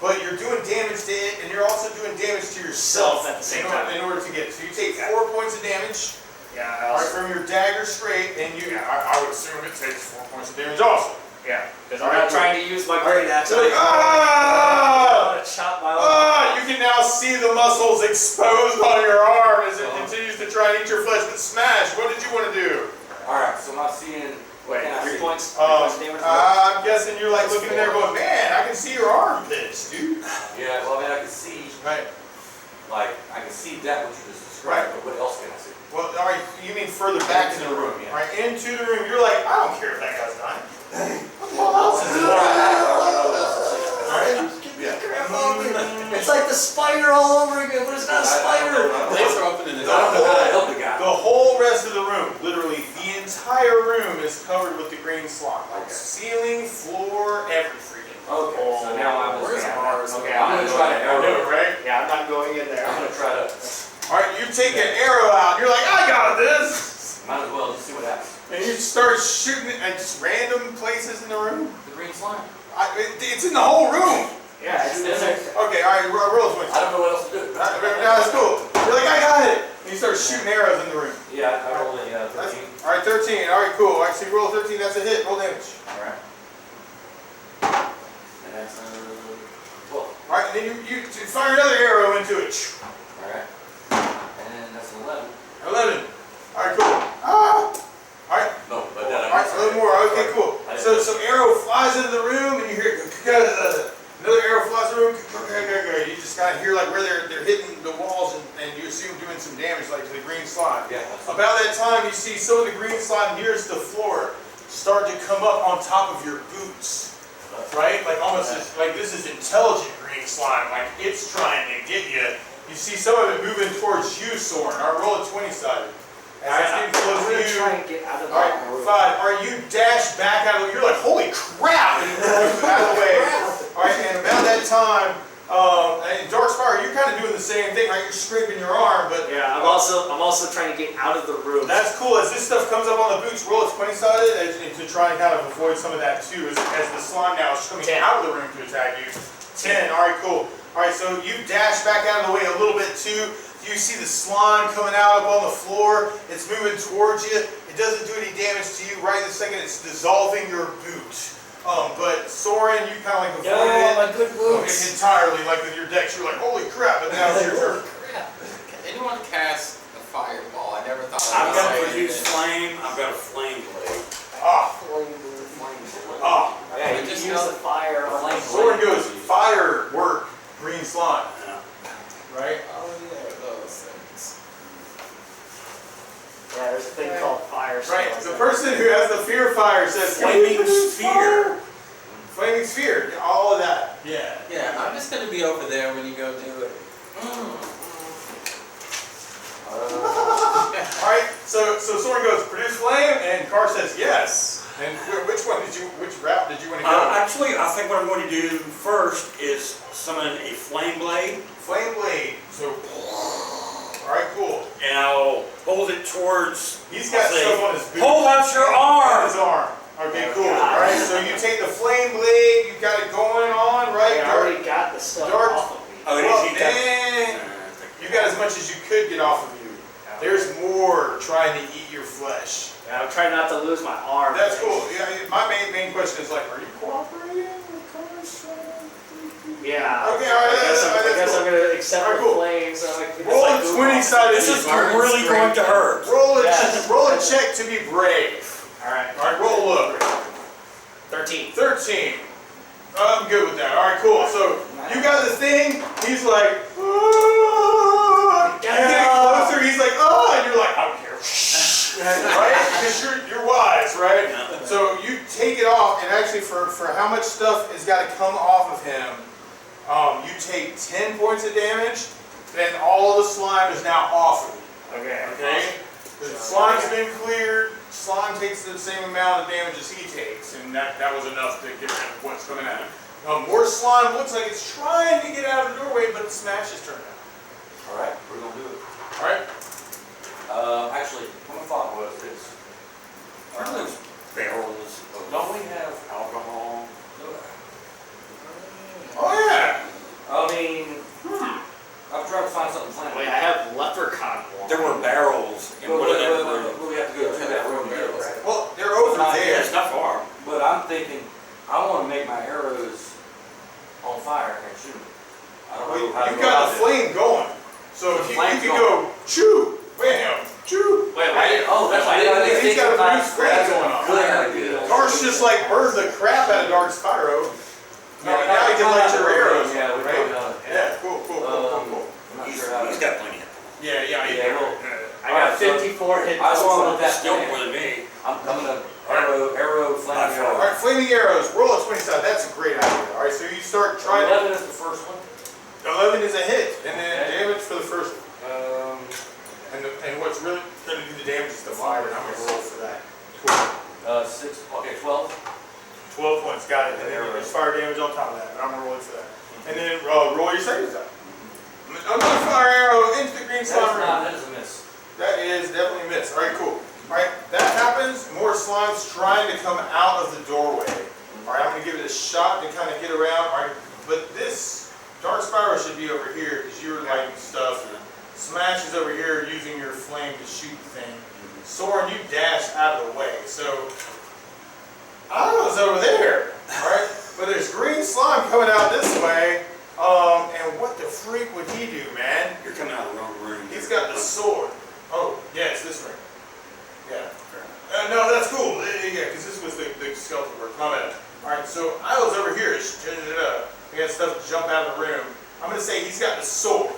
But you're doing damage to it, and you're also doing damage to yourself At the same in order, time. in order to get it. So you take 4 points of damage. Yeah, I Alright, also, from your dagger scrape, and I would assume it takes 4 points of damage also. yeah, because I'm Alright, not trying to use my great axe. So like, I'm gonna chop my own. you can now see the muscles exposed on your arm as it continues to try and eat your flesh. But Smash, what did you want to do? Alright, so I'm not seeing. Wait, Can I 3 see? points? 3 points of damage? I'm guessing you're like looking in there going, man, I can see your armpits, dude. Yeah, well, I mean, I can see, Right. like, I can see that what you just described, but what else can I see? Well, all right, you mean further back into the room, yeah. right? Into the room, you're like, I don't care if that guy's dying. What the hell else is This is where I'm at, I don't know what else to see. Alright? Yeah. It's like the spider all over again, but it's not a spider. Legs are open in his I don't know how to help the guy. The whole rest of the room, literally the entire room is covered with the green slime. Like ceiling, floor, every freaking. Okay, so now I'm Where's just Mars? Okay, I'm gonna try to I know, arrow. right? Yeah, I'm not going in there. I'm gonna try to, Alright, you take an arrow out, you're like, I got this! might as well just see what happens. And you start shooting it at just random places in the room. The green slime. It's in the whole room! Yeah, it's in there. Okay, alright, roll a 20. I don't know what else to do. No, that's cool. You're like, I got it! And you start shooting arrows in the room. Yeah, I rolled a 13. Alright, 13. Alright, cool. Alright, so you roll a 13, that's a hit. Roll damage. Alright. And that's 12. Alright, and then you fire another arrow into it. Alright. And that's 11. 11. Alright, cool. Alright, No, but then alright, a little more. Okay, cool. So arrow flies into the room, and you hear another arrow flies in the room. You just kind of hear like where they're hitting the walls, and you assume doing some damage, like to the green slime. Yeah. About that time, you see some of the green slime nearest the floor start to come up on top of your boots. Right? Like almost like this is intelligent green slime. Like it's trying to get you. You see some of it moving towards you, Soren. Alright, roll a 20-sided. As it's getting close I'm to gonna you. try and get out of the Alright, room. 5. Alright, you dash back out of the way. You're like, holy crap! And you move out of the way. Alright, and about that time, and Darkspire, you're kind of doing the same thing, right? You're scraping your arm, but Yeah, I'm also trying to get out of the room. that's cool. As this stuff comes up on the boots, roll a 20-sided to try and kind of avoid some of that too, as the slime now is coming 10. out of the room to attack you. 10. Alright, cool. Alright, so you dash back out of the way a little bit too. You see the slime coming out up on the floor. It's moving towards you. It doesn't do any damage to you. Right in a second, it's dissolving your boot. But Soren, you kind of like avoid it. my good boots. Entirely, like with your decks, you're like, holy crap, but now it's your turn. Crap. Can anyone cast a fireball? I never thought I've I'd got to say produce this. flame, I've got a flame blade. Ah, Flame blade. ah. Yeah, you Just can use know- the fire on Flame Soren blade. goes, firework, green slime. Yeah. Right? Oh yeah, those things. Yeah, there's a thing called fire Right. spells. The person who has the fear fire says, Flaming "Can we produce sphere." fire?" Flaming sphere. All of that. Yeah. Yeah, I'm just gonna be over there when you go do it. Alright, so Soren goes, produce flame, and Carr says yes. And which route did you want to go? Actually, I think what I'm going to do first is summon a flame blade, Flame blade. So, alright, cool. and I'll hold it towards. He's got I'll say, stuff on his boot. hold out your On arm. his arm. Okay, Oh, cool. God. Alright, so you take the flame blade, you got it going on, right? I already got the stuff Dark- off of me. Oh, Well, did you got- dang. You got as much as you could get off of you. There's more trying to eat your flesh. Yeah, I'm trying not to lose my arm. That's cool. Yeah, my main question is like, are you cooperating with Carr's? Yeah. Okay, all right, I guess that's I'm gonna accept Alright, the cool. flames. So I can Roll a 20-sided. This is really going to hurt. Roll a Yes. roll a check to be brave. Alright. All right, roll a look. 13. 13. I'm good with that. All right, cool. So you got the thing. He's like, "Ah." You get closer. He's like, oh, and you're like, I don't care. Right? because you're wise, right? Yeah. So you take it off, and actually for how much stuff has got to come off of him, you take 10 points of damage, then all the slime is now off of you. Okay. Okay? The slime's been cleared, slime takes the same amount of damage as he takes, and that was enough to get rid of what's coming at him. More slime looks like it's trying to get out of the doorway, but the smash is turned out. All right, we're gonna do it. Alright? Actually, my thought was this. Aren't those barrels of, Don't we have alcohol? Oh yeah! I mean, I'm trying to find something fun. Wait, I have leprechaun one. There were barrels in one of them rooms. We have to go to that room to get it, right? Well, they're over Not there. It's not far. But I'm thinking, I want to make my arrows on fire and shoot them. I don't know how to You've go got about the it. flame going. So The if you flame's can go, choo, bam, choo. Wait, Oh, that's why what didn't He's got a blue flame That's going a on. good idea. Karsh just like burned the crap out of Dark Spyro. Now he can light your arrows. Yeah, we've right? done it. Yeah, cool. I'm not He's sure how to. got plenty of. Yeah, Yeah, well, I got 54 hit I points. want with that Still plan. more than me. I'm gonna arrow, flame My fault. arrow. Alright, flaming arrows, roll a 20 side, that's a great idea. Alright, so you start trying 11 is the first one. 11 is a hit, and then Okay. damage for the first one. And what's really going to do the damage is the fire, and I'm going to roll for that. 6, okay, 12. 12 points, got it. And then there's fire damage on top of that, but I'm going to roll it for that. And then roll your savings die. Another fire arrow into the green slime ring. That is a miss. That is definitely a miss. Alright, cool. Alright, that happens. More slime's trying to come out of the doorway. Alright, I'm going to give it a shot to kind of get around. Alright, but this Dark Spyro should be over here because you're lighting stuff. Smash is over here using your flame to shoot the thing. Soren, you dash out of the way. So, I was over there. Alright, but there's green slime coming out this way. And what the freak would he do, man? You're coming out of the wrong room. He's got the sword. Oh, yeah, it's this ring. Yeah. No, that's cool. Yeah, because this was the skeleton work. My bad. Alright, so I was over here. I got stuff to jump out of the room. I'm going to say he's got the sword.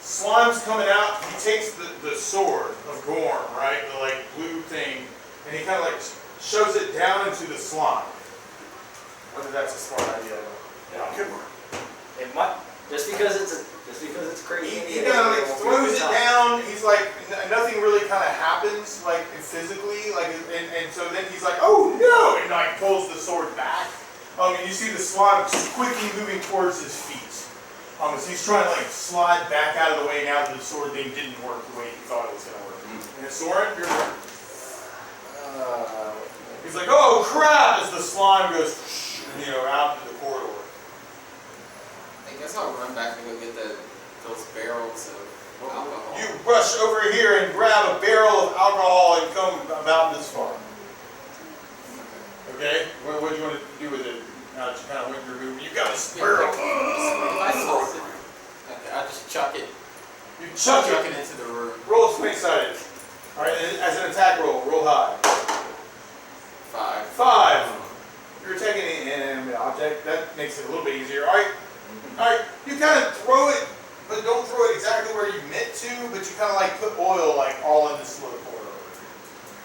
Slime's coming out. He takes the sword of Gorm, right? The like blue thing. And he kind of like shoves it down into the slime. Whether that's a smart idea. Yeah, good work. It might, just because it's crazy. He kind of like throws it down. He's like, nothing really kind of happens like physically, like, and so then he's like, oh no, and like pulls the sword back. And you see the slime just quickly moving towards his feet. So he's trying to like slide back out of the way now that the sword thing didn't work the way he thought it was going to work. And Soren, your turn. He's like, oh crap, as the slime goes, out into the corridor. I guess I'll run back and go get those barrels of alcohol. You rush over here and grab a barrel of alcohol and come about this far. Okay? What do you want to do with it? Now that you kind of went through, you got a barrel. I just chuck it. You chuck Chuck it. it into the room. Roll 20-sided. Alright, as an attack roll high. 5. 5. You're attacking an inanimate object. That makes it a little bit easier. Alright, you kind of throw it, but don't throw it exactly where you meant to, but you kind of like put oil like all in this little corridor.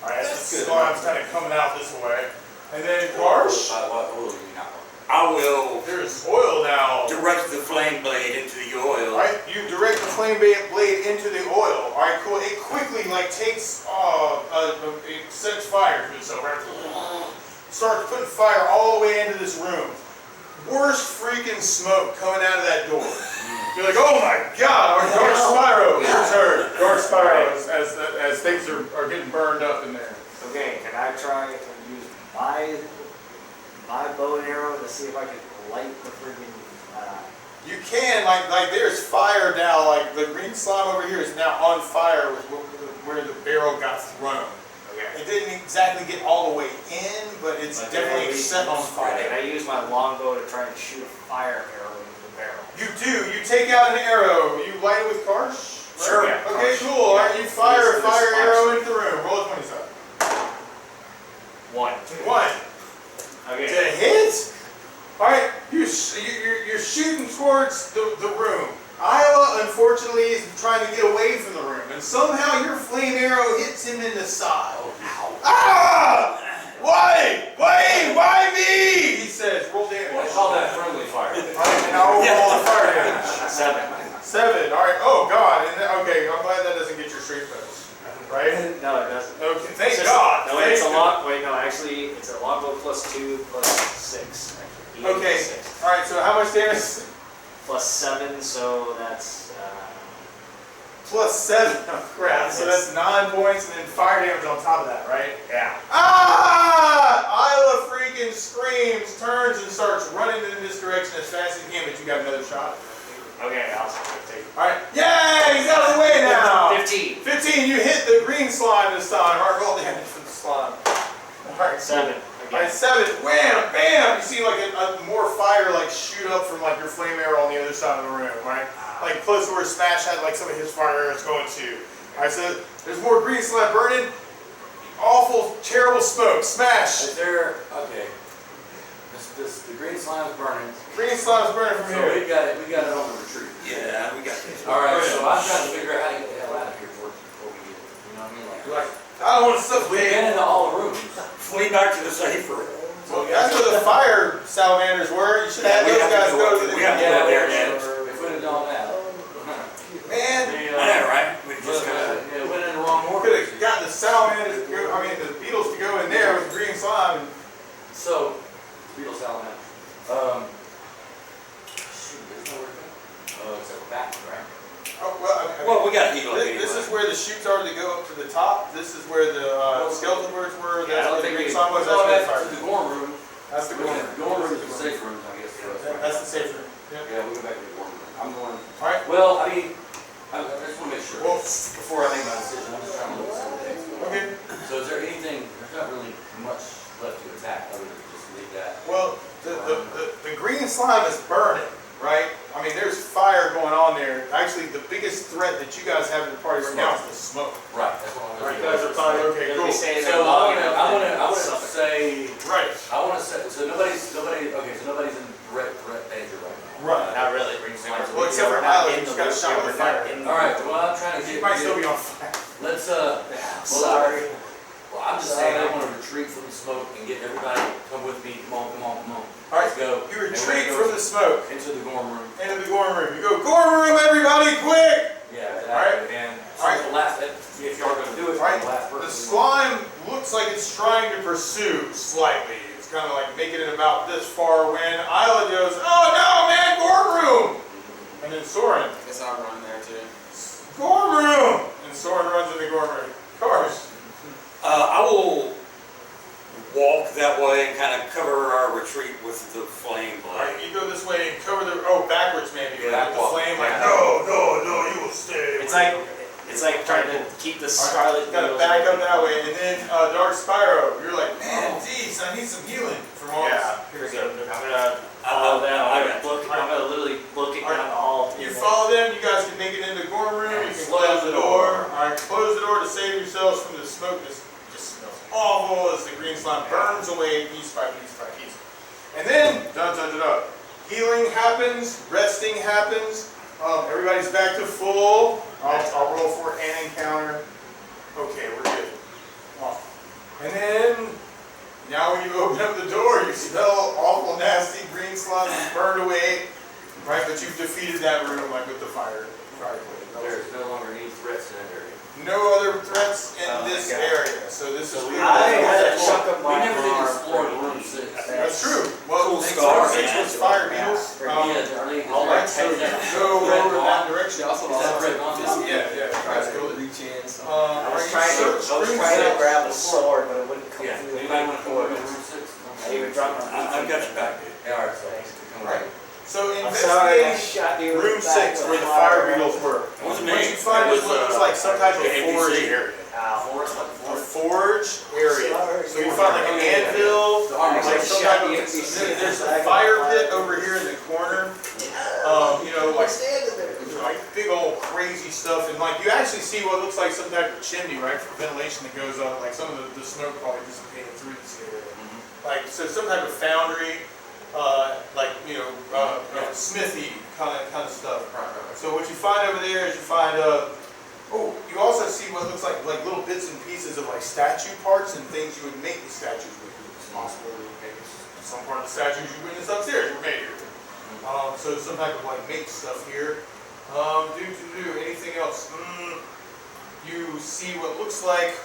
Alright, that's the slime's kind of coming out this way. And then Karsh, What oil do you mean alcohol? I will there's oil now. direct the flame blade into the oil. Alright, you direct the flame blade into the oil. Alright, cool. It quickly like takes, it sets fire to itself. Right? Starts putting fire all the way into this room. Worst freaking smoke coming out of that door. You're like, oh my god, our Dark Spyro, your turn. Dark Spyro, as things are getting burned up in there. Okay, can I try and use my bow and arrow to see if I can light the freaking? You can, like there's fire now, like the green slime over here is now on fire with where the barrel got thrown. Okay. It didn't exactly get all the way in, but it's But definitely set on Can fire. I use my longbow to try and shoot a fire arrow into the barrel? You do. You take out an arrow. You light it with Karsh? Sure. Yeah, Okay, Karsh. cool. All right, you fire a This fire fire arrow shot. into the room. Roll a 20 side. 1. 1. Okay. To hit? All right, you're shooting towards the room. Iowa, unfortunately, is trying to get away from the room, and somehow your flame arrow hits him in the side. Ah! Why? Why me? He says, roll damage. I call that friendly fire. All right, and I will roll the fire damage. 7. All right. Oh God. And okay, I'm glad that doesn't get your straight bonus, right? No, it doesn't. Okay. Thank It's just- God. No, Thank it's a God. long. Wait, no, actually, it's a longbow plus 2 plus 6. Actually. Okay. 6. All right. So how much damage? Plus 7, so that's. Plus 7. Oh crap. So that's 9 points, and then fire damage on top of that, right? Yeah. Ah! Isla freaking screams, turns, and starts running in this direction as fast as he can, but you got another shot. Okay, I'll take it. Alright. Yay! He's out of the way now! 15. 15, you hit the green slime this time. Alright, roll damage for the slime. Alright, 7. Alright, 7. Wham! Bam! You see like a more fire like shoot up from like your flame arrow on the other side of the room, right? Like close to where Smash had like some of his fire arrows going to. Alright, so there's more green slime burning. Awful, terrible smoke. Smash! Is there, okay, the green slime is burning, Green slime's burning from so here. we got it on the retreat. Yeah, we got this. Alright, so I'm trying to figure out how to get the hell out of here before we get, you know what I mean? Like, I don't want to We've been into all the rooms. Flee back to the safe room. Well, that's where the fire salamanders were. You should have had those guys go to the. We have to go there, man. If we'd have done that. Man, I know, right? We just got. Yeah, went in the wrong we order. could have gotten the salamanders to go. I mean, the beetles to go in there with green slime. And, So, Beetle Salamander. Shoot, there's nowhere to go. Oh, except for back, right? oh, well, I mean, Well, we got heal up this is anyway. where the chutes are to go up to the top. This is where the skeleton birds were. Yeah, I That's don't where the think green we- slime was. That's No, where the that's fire. to the dorm room. That's the gorm. The dorm room is the safe room, I guess, for us. right? That's the safe room. Yep. Yeah, we go back to the dorm room. I'm going, All right. well, I mean, I just want to make sure. Well, Before I make my decision, I'm just trying to look at some of the things. okay. So is there anything, there's not really much left to attack, other than just leave that. Well, the green slime is burning, right? I mean, there's fire going on there. Actually, the biggest threat that you guys have in the party right now is the smoke. Right, that's what I'm Our going to guys are probably Okay, going to be cool. saying So I want to say, Right. so nobody's in threat danger right now. Right. Not really. Well, except for Isla, who just got shot with fire. All right, well, I'm trying to He get, might still be on fire. let's, Sorry. well, I'm just saying I want to retreat from the smoke and get everybody, come with me, come on. All right, Let's go. you retreat from the smoke Into the dorm room. into the gorm room. You go, gorm room, everybody, quick! Yeah, Alright. exactly. And Alright. so the last, if y'all are going to do it, All right, the last the person. slime looks like it's trying to pursue slightly. It's kind of like making it about this far when Isla goes, oh no, man, gorm room! And then Soren, I guess I'll run there too. gorm room! And Soren runs into gorm room. Of course. I will walk that way and kind of cover our retreat with the flame All right, blade. you go this way and cover the, backwards maybe, Yeah, with the flame, like, yeah. no, you will stay. It's like trying to keep the scarlet. Gotta back up that way, and then Dark Spyro, you're like, man, geez, I need some healing from all Yeah, this. here we go. I'm gonna follow them. I'm gonna literally look down the hall. You follow them, you guys can make it into the gorm room, you can Close close the the door. Alright, close the door to save yourselves from the smoke. This just smells awful as the green slime burns away piece by piece by piece. And then, healing happens, resting happens, everybody's back to full. I'll roll for an encounter. Okay, we're good. And then, now when you open up the door, you smell awful, nasty green slime that's burned away, right? But you've defeated that room like with the fire plate. There's no longer any threats in that area. No other threats in this God. area, so this is. So we- I had a chunk of We my never did arm. explore the room 6. That's true. Well, Cool next scar, room 6 man. was fire beetles. Yeah, are they, all Right, my so you text- go Red over ball. that direction. also Is that red on this? Yeah, you guys go. reach in. So. I was trying to grab a sword, but it wouldn't come Yeah, through. anybody want to come over to room 6? I even dropped my. I've got your back. Yeah, all right, so come Right. over. So I'm sorry, I investigating shot you. room in the back 6 with where the a fire fire beetles were. It wasn't What me. you find It is was, what looks like some type of the NPC. forge area. Ow. Forest, like A forest. forge area. Sorry. So you find like an anvil, The armor like like some type of, there's a fire pit over here in the corner. You know, like big old crazy stuff, and like you actually see what looks like some type of chimney, right, for ventilation that goes up. Like some of the smoke probably dissipated through this area. Like so, some type of foundry. smithy kind of stuff. So what you find over there is you find you also see what looks like little bits and pieces of like statue parts and things you would make the statues with. It's possible that maybe some part of the statues you witnessed upstairs were made here. So some type of like make stuff here. Anything else? You see what looks like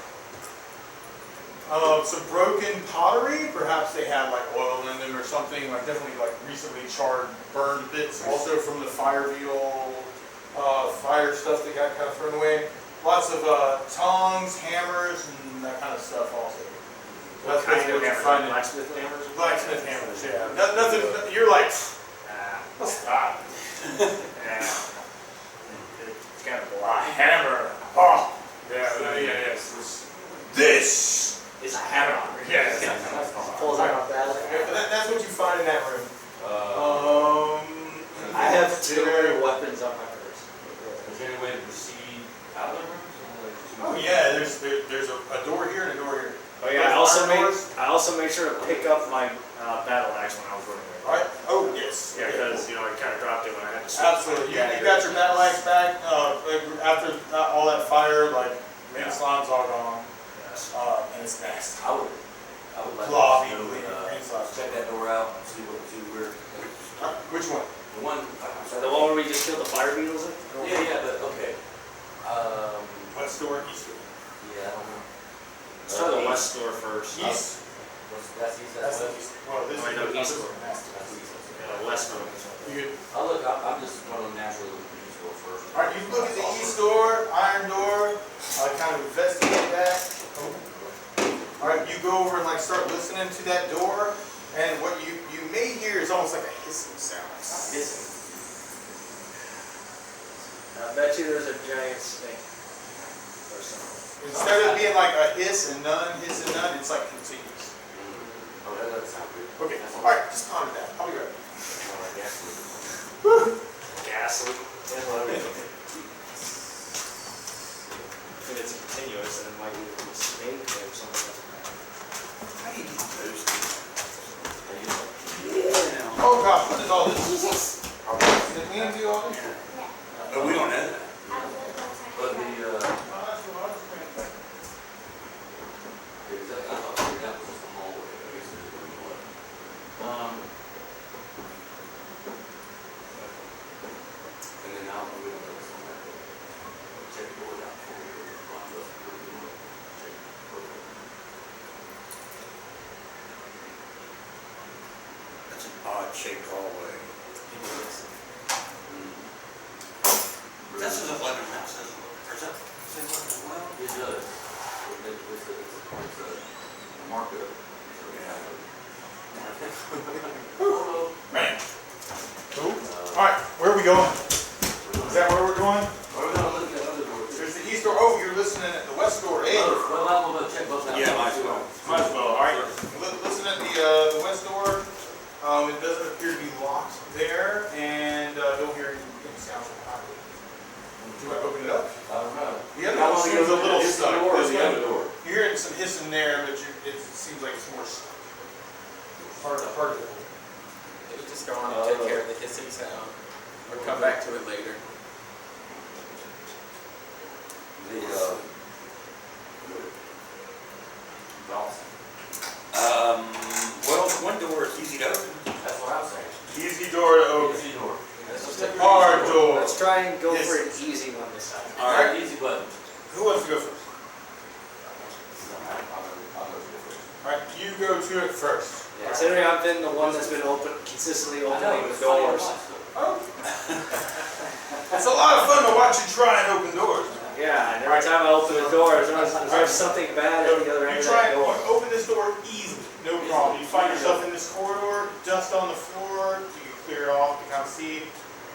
some broken pottery. Perhaps they had like oil in them or something, like definitely like recently charred, burned bits. Also from the fire beetle, fire stuff that got kind of thrown away. Lots of tongs, hammers, and that kind of stuff also. What kind of hammers? Blacksmith hammers? Blacksmith hammers, yeah. Nothing, you're like, stop. Yeah. It's kind of A boring. hammer. Oh, yeah. This It's a hammer. Yes. Pulls out that. Yeah, but that's what you find in that room. I have two weapons on my purse. Is there any way to proceed out of the rooms? Oh yeah, there's a door here and a door here. Oh yeah, I also made sure to pick up my battle axe when I was running away. All right. Oh yes. Yeah, because I kind of dropped it when I had to switch. Absolutely. You got your battle axe back after all that fire. Like main slime's all gone, Yes. and it's nasty. I would like Claw to me, check that door out and see where. Which one? The one. The one where we just killed the fire beetles in? Yeah, but okay. West door, east door. Yeah, I don't know. Let's try the west door first. East. That's east. That's That's east. west. Well, this I know is east door. That's east. Yeah, west door. You good? I'm just one of them naturally looking at the east door first. All right. You look at the east door, iron door. Kind of investigate that. All right. You go over and like start listening to that door, and what you may hear is almost like a hissing sound. Hissing. I bet you there's a giant snake. Or something. Instead of being like a hiss and none, it's like continuous. Oh, that doesn't sound good. Okay. All right. Just ponder that. I'll be right back. Gas leak. If it's continuous, then it might be a snake or something. How do you get those? Yeah. Oh gosh, what is all this? Did we do all this? But we don't know that. But the, Oh, that's what I was thinking. I thought that was just the hallway. I guess it is what it was. And then now we don't know what's on that door. Check the door out before we go. Check the door. That's an odd shaped hallway. This is a leather house, isn't it? Or is that same one as well? It does. It's a markup. So we have Man. Cool. All right, where are we going? Is that where we're going? We're gonna look at other doors. There's the east door. Oh, you're listening at the west door. Hey. Well, I'm gonna check both out. Yeah, might as well. Might as well. All right. Listen at the west door. It doesn't appear to be locked there, and don't hear any sounds from behind it. Do I open it up? I don't know. The other one seems a little stuck. Door or This the one, other door? you're hearing some hissing there, but it seems like it's more hard to. Maybe just go on and take care of the hissing sound, or come back to it later. Well, one door is easy to open. That's what I'm saying. Easy door to open. Easy door. Hard door. Let's try and go Yes. for an easy one this time. All right, easy button. Who wants to go first? I'll go first. All right, you go to it first. Considering I've been the one that's been consistently I know, opening it's the funny to doors. watch though. Oh. It's a lot of fun to watch you try and open doors. Yeah, and every time I open the door, there's something bad at the other end You of try that and door. open this door easily, no problem. You find yourself in this corridor, dust on the floor, you can clear it off, you kind of see.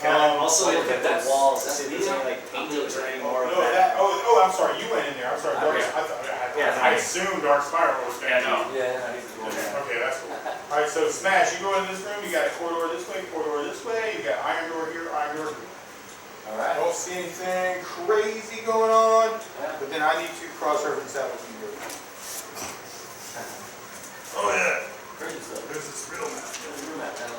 Can I also wait, look at the that's- walls to that's see if there's the- any like paintings or any more of No, that? I'm sorry, you went in there. I'm sorry, Dark. Okay. I assumed Dark Spiral was there. Yeah, no. Yeah, he's the one. Okay, that's cool. All right, so Smash, you go in this room. You got a corridor this way, corridor this way. You got iron door here, iron door here. All right. Don't see anything crazy going on, but then I need to cross-reference that with you. Oh yeah, Crazy stuff. there's this real map. Yeah, we were at that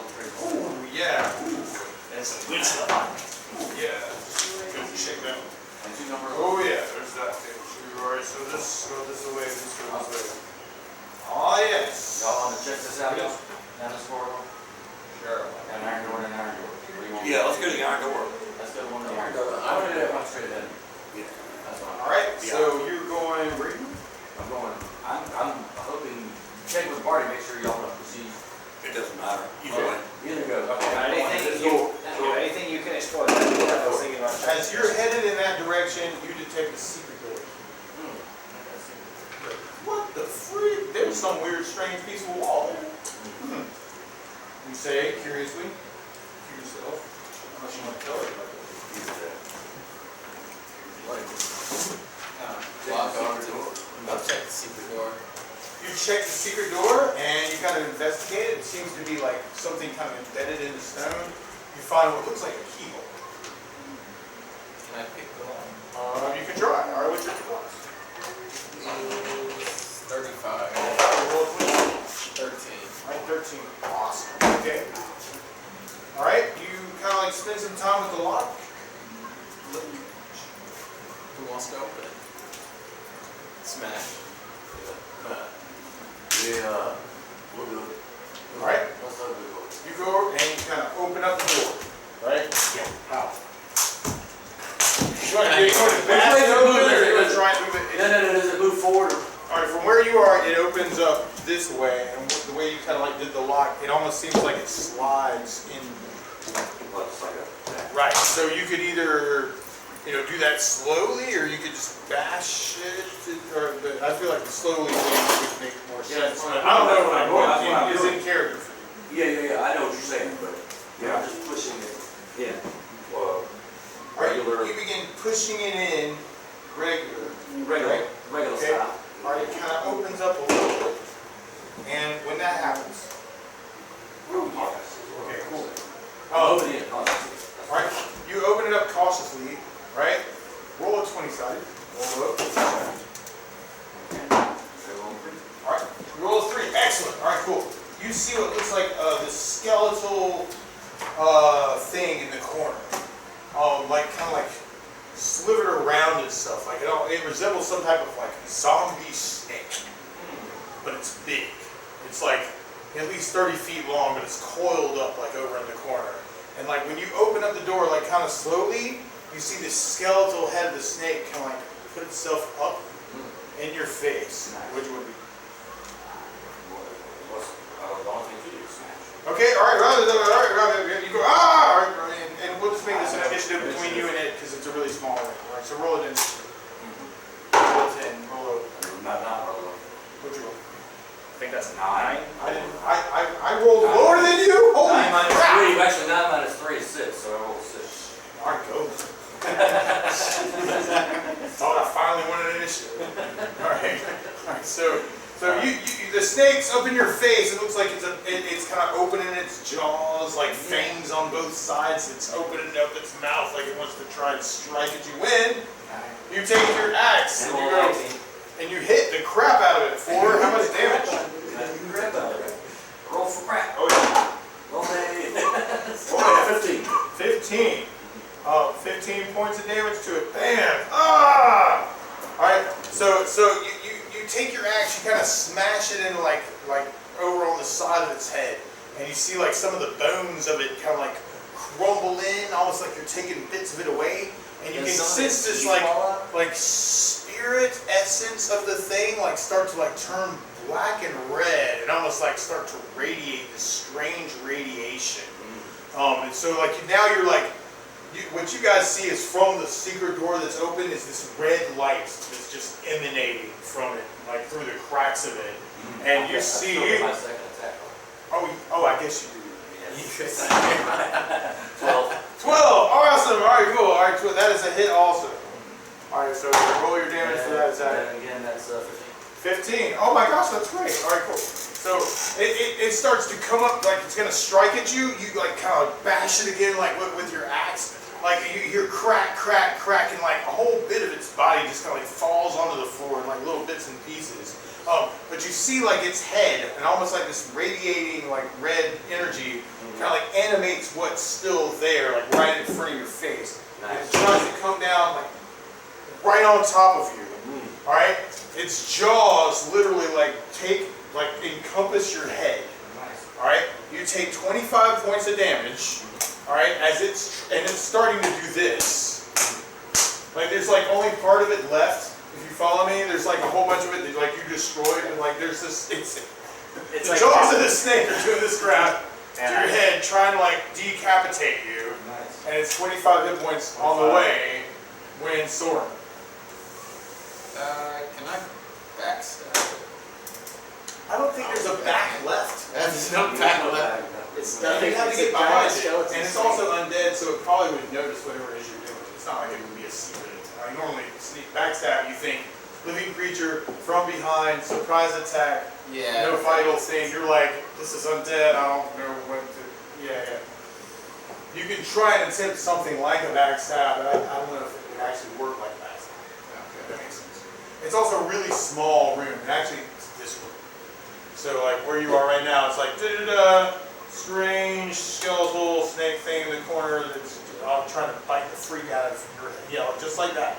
south down this corridor? Sure. An iron door and an iron door. What do you want? Yeah, let's go to the iron door. Let's go to one of the I'm iron gonna doors. go, I'm gonna do that one straight ahead. Yeah, that's fine. All right, so you're going where you? I'm going, I'm hoping, check with Barty, make sure y'all know proceed. It doesn't matter. Either way. Either go. Okay. Anything you can explore, that's what I was thinking about. As you're headed in that direction, you detect a secret door. What the freak? There's some weird, strange piece of wall there. You say curiously to yourself, unless you want to tell everybody. Lock on to, I'll check the secret door. You check the secret door and you kind of investigate it. It seems to be like something kind of embedded in the stone. You find what looks like a keyhole. Can I pick the lock? You can try. All right, what's your plus? 35. Roll a 13. All right, 13. Awesome. Okay. All right, you kind of like spend some time with the lock. Who wants to open it? Smash. Yeah, we'll do it. All right. Let's open the door. You go over and you kind of open up the door. Right? Yeah. How? You want to bash it open or you want to try and move it? No, does it move forward or? All right, from where you are, it opens up this way, and the way you kind of like did the lock, it almost seems like it slides in. Well, it's like a. Right. So you could either, do that slowly, or you could just bash it. But I feel like the slowly thing would make more sense. that's I don't know what I'm that's what I'm It's doing. in character for you. Yeah, I know what you're saying, but, yeah, I'm just pushing it. Yeah. All right, Regular, you begin pushing it in regular. regular Okay. style. All right, it kind of opens up a little bit, and when that happens, okay, cool. Open it. All right, you open it up cautiously, right? Roll a 20-sided. Roll up. All right, roll a 3. Excellent. All right, cool. You see what looks like this skeletal thing in the corner, kind of like slivered around and stuff. Like it resembles some type of like zombie snake, but it's big. It's like at least 30 feet long, but it's coiled up like over in the corner. And like when you open up the door, like kind of slowly, you see the skeletal head of the snake kind of like put itself up in your face, which would be. Okay, all right, you go, all right, and we'll just make this an initiative between you and it because it's a really small ring. All right, so roll it in. Roll it in, roll over. Not roll. What'd you roll? I think that's 9. I rolled lower than you? Holy 9 minus crap! 3, actually 9 minus 3 is 6, so I rolled 6. All right, go. Thought I finally won an initiative. All right, so the snake's up in your face. It looks like it's kind of opening its jaws, like fangs on both sides. It's opening up its mouth like it wants to try and strike at you. When you take your axe and you go and you hit the crap out of it. For how much damage? Roll for crap. Oh yeah. Roll Oh, yeah, 15. 15 points of damage to it. Bam! Ah! All right. So you take your axe, you kind of smash it in like over on the side of its head, and you see like some of the bones of it kind of like crumble in, almost like you're taking bits of it away, and you can sense this like spirit essence of the thing like start to like turn black and red, and almost like start to radiate this strange radiation. And so like now you're like. What you guys see is from the secret door that's open is this red light that's just emanating from it, like through the cracks of it. And you see my second attack. Oh, I guess you do. 12. 12! Awesome! Alright, cool. Alright, so that is a hit also. Alright, so roll your damage for that attack. And again, that's 15. 15. Oh my gosh, that's great. Alright, cool. So it starts to come up like it's gonna strike at you. You like kind of bash it again like with your axe. Like you hear crack, crack, crack, and like a whole bit of its body just kind of like falls onto the floor in like little bits and pieces. But you see like its head and almost like this radiating like red energy kind of like animates what's still there, like right in front of your face. And it tries to come down like right on top of you. All right, its jaws literally like encompass your head, Alright? You take 25 points of damage. Alright? As it's starting to do this. Like there's like only part of it left. If you follow me, there's like a whole bunch of it that like you destroyed, and like there's this. It's the like jaws of the snake are doing this crap to your head, trying to like decapitate you. And it's 25 hit points on the way when soaring. Can I backstab it? I don't think there's a back left. There's no back left. It's You have to get behind it, and it's also undead, so it probably would notice whatever it is you're doing. It's not like it would be a secret. Normally, sneak backstab, you think living creature from behind, surprise attack, Yeah. no vital thing. You're like, this is undead. I don't know what to. Yeah. You can try and attempt something like a backstab, but I don't know if it would actually work like a backstab. If that makes sense. It's also a really small room, and actually it's this room. So like where you are right now, it's like strange skeletal snake thing in the corner that's trying to bite the freak out of your head. Yeah, just like that.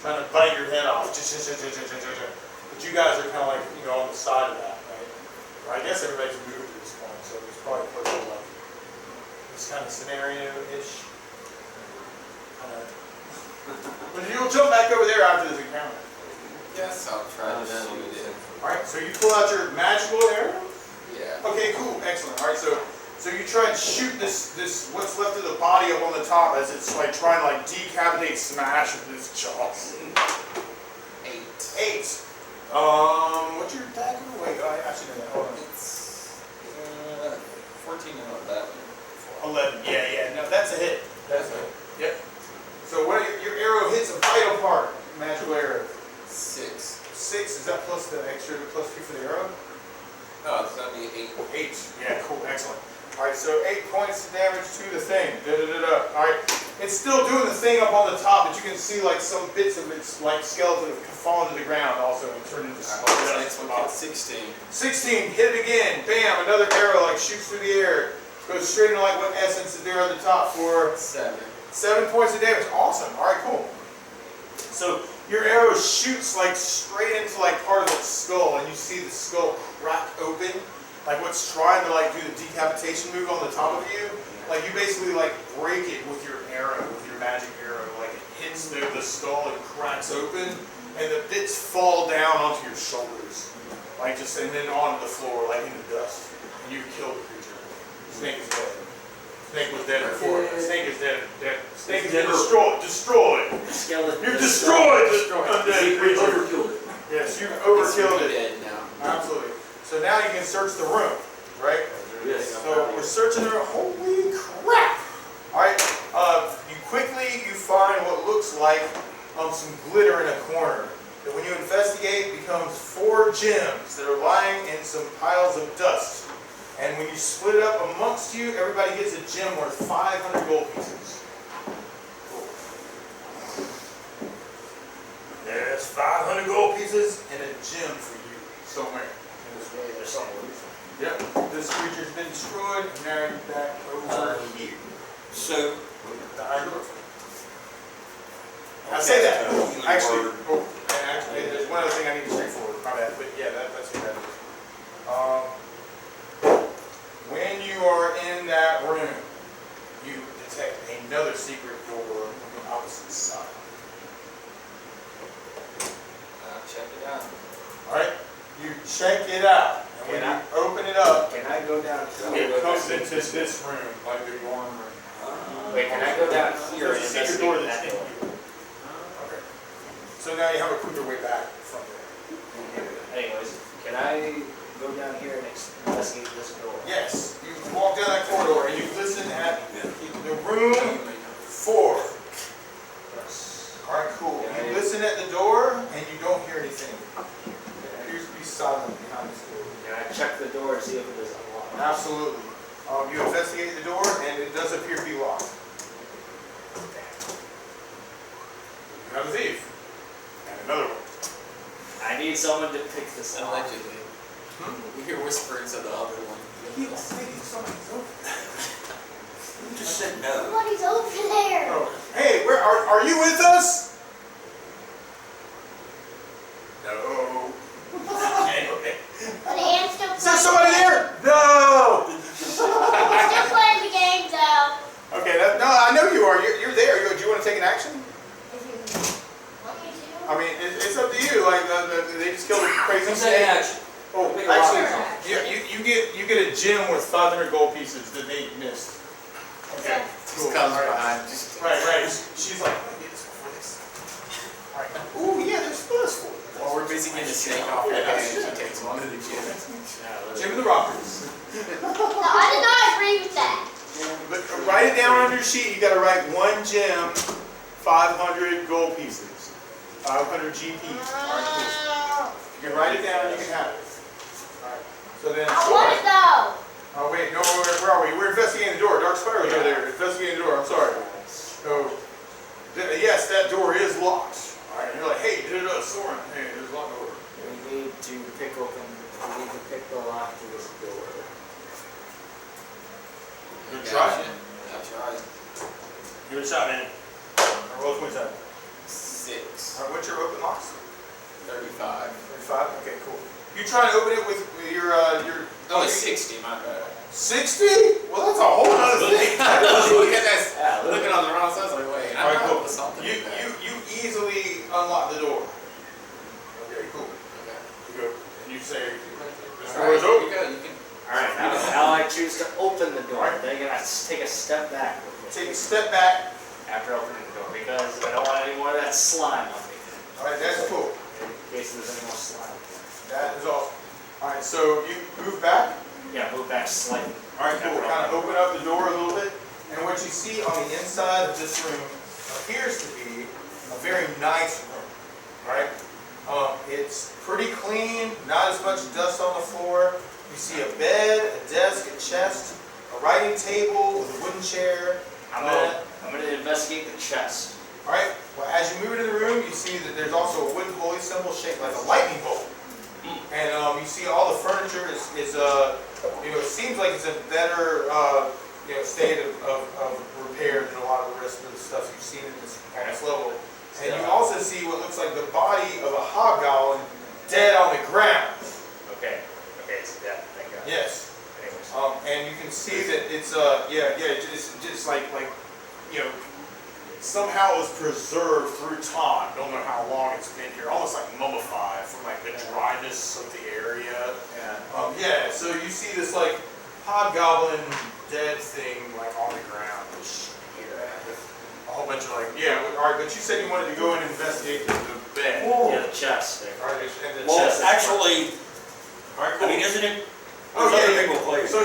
Trying to bite your head off. But you guys are kind of like, on the side of that, right? Or I guess everybody's moved at this point, so it's probably close to like this kind of scenario-ish. But you'll jump back over there after this encounter. Yes, I'll try to shoot it. Alright, so you pull out your magical arrow? Yeah. Okay, cool, excellent. Alright, so you try and shoot this what's left of the body up on the top as it's like trying to like decapitate, smash with its jaws. 8. 8. What's your dagger? Wait, I actually know that. Hold on. It's 14 and 11. 11. Yeah. No, that's a hit. That's a hit. Yep. So what? Your arrow hits a vital part. Magical arrow. 6. 6. Is that plus the extra +2 for the arrow? No, it's gonna be 8. 8. Yeah, cool, excellent. Alright, so 8 points of damage to the thing. Alright, it's still doing the thing up on the top, but you can see like some bits of its like skeleton have fallen to the ground also and turned into This next one gets 16. 16, hit it again. Bam, another arrow like shoots through the air. Goes straight into like what essence is there on the top for 7. 7 points of damage. Awesome. Alright, cool. So your arrow shoots like straight into like part of its skull, and you see the skull crack open. Like what's trying to like do the decapitation move on the top of you, like you basically like break it with your arrow, with your magic arrow. Like it hits the skull and cracks open, and the bits fall down onto your shoulders, like just and then onto the floor, like in the dust. And you kill the creature. The snake is dead. Snake was dead before. The snake is dead. Snake is dead. Destroyed. Skeleton. You're destroyed. Undead We creature. overkilled it. Yes, you overkilled it. Dead now. Absolutely. So now you can search the room, right? Yes. So we're searching the room. Holy crap! Alright, you find what looks like some glitter in a corner. That when you investigate becomes 4 gems that are lying in some piles of dust. And when you split it up amongst you, everybody gets a gem worth 500 gold pieces. There's 500 gold pieces and a gem for you somewhere. There's something. Yep, this creature's been destroyed, and now you're back over here. So, The iron door. I say that. Actually, there's one other thing I need to check for. My bad, but yeah, that's what that is. When you are in that room, you detect another secret door on the opposite side. Check it out. All right, you check it out. And when you open it up, Can I go down here? it comes into this room, like the dorm room. Wait, can I go down here and There's a secret door investigate that's that in door? here. Okay. So now you have a quicker way back from there. Anyways, can I go down here and investigate this door? Yes, you walk down that corridor and you listen at the room 4. Yes. All right, cool. You listen at the door and you don't hear anything. It appears to be silent behind this door. Can I check the door and see if it is unlocked? Absolutely. You investigate the door and it does appear to be locked. You have a thief. And another one. I need someone to pick this up. Allegedly. We hear whisperings of the other one. He was thinking something's over. you just said no. Somebody's over there. Oh, hey, where are you with us? No. Okay. But the ants don't Is there somebody there? No. gem worth 500 gold pieces that they missed. Okay, cool. Just comes All right. behind. Just Right. She's like, let me get this before this. All right. Ooh, yeah, there's spoons for it. while we're busy getting the snake off your hand, she takes one of the gems. Jim and the Rockers. No, I did not agree with that. But write it down on your sheet. You got to write one gem, 500 gold pieces, 500 GP. All right, cool. You can write it down. You can have it. All right. So then. I want it though. Oh wait, no, where are we? We're investigating the door. Dark Spiral's over there. Investigating the door. I'm sorry. So, yes, that door is locked. All right. And you're like, hey, Soren. Hey, there's a locked door. We need to pick the lock to this door. Good try. I tried. Give it a shot, man. Or roll 27. 6. All right, what's your open locks? 35. 35? Okay, cool. You try and open it with your Oh, it's 60, my bad. 60? Well, that's a whole other thing. Look at that. Yeah, Looking on the wrong side, I was like, wait, I Alright, know cool. it was something. You in that. easily unlock the door. Okay, cool. Okay. You go. And you say, this All door is right, open. you can. Alright, now I choose to open the door. Alright. Then you're gonna take a step back Take a step back. after opening the door because I don't want any more of that slime on me. All right, that's cool. In case there's any more slime. That is awesome. All right, so you move back. Yeah, move back slightly. All right, cool. Kind of open up the door a little bit. And what you see on the inside of this room appears to be a very nice room. Right? It's pretty clean, not as much dust on the floor. You see a bed, a desk, a chest, a writing table with a wooden chair. I'm gonna investigate the chest. All right. Well, as you move into the room, you see that there's also a wooden holy symbol shaped like a lightning bolt. And you see all the furniture is it seems like it's in better state of repair than a lot of the rest of the stuff you've seen in this level. And you also see what looks like the body of a hobgoblin dead on the ground. Okay, it's dead. Thank God. Yes. Anyways. And you can see that it's just like somehow it was preserved through time. Don't know how long it's been here. Almost like mummified from like the dryness of the area. Yeah. So you see this like hobgoblin dead thing like on the ground here with a whole bunch of all right. But you said you wanted to go and investigate the bed. Yeah, the chest there. All right, and the Well, chest. actually, All right, I cool. mean, isn't it? Oh, There's yeah, other people play. So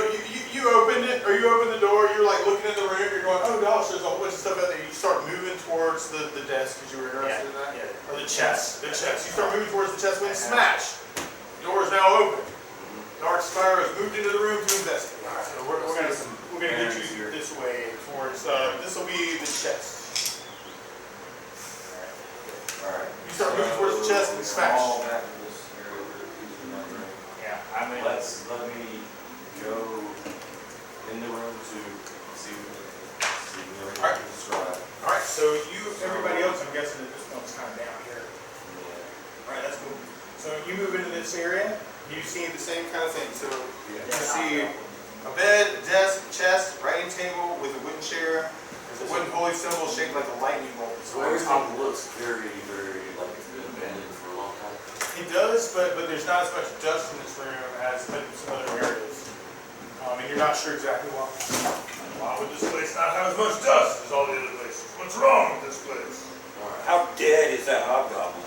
you opened it, or you open the door, you're like looking in the room, you're going, oh gosh, there's a whole bunch of stuff out there. You start moving towards the desk because you were interested in that? Yeah. Or the chest. You start moving towards the chest when you smash. The door is now open. Dark Spire has moved into the room to investigate. All right, so we're gonna get you this way towards, this will be the chest. Alright. You start moving towards the chest and smash. All back in this area where the keys are not there. Yeah, I'm in. Let me go in the room to see what I can describe. All right, so everybody else, I'm guessing at this point's kind of down here. All right, that's cool. So you move into this area, you see the same kind of thing. So you see a bed, a desk, a chest, writing table with a wooden chair. There's a wooden holy symbol shaped like a lightning bolt. So everything looks very, very like it's been abandoned for a long time. It does, but there's not as much dust in this room as in some other areas. And you're not sure exactly why. Why would this place not have as much dust as all the other places? What's wrong with this place? How dead is that hobgoblin?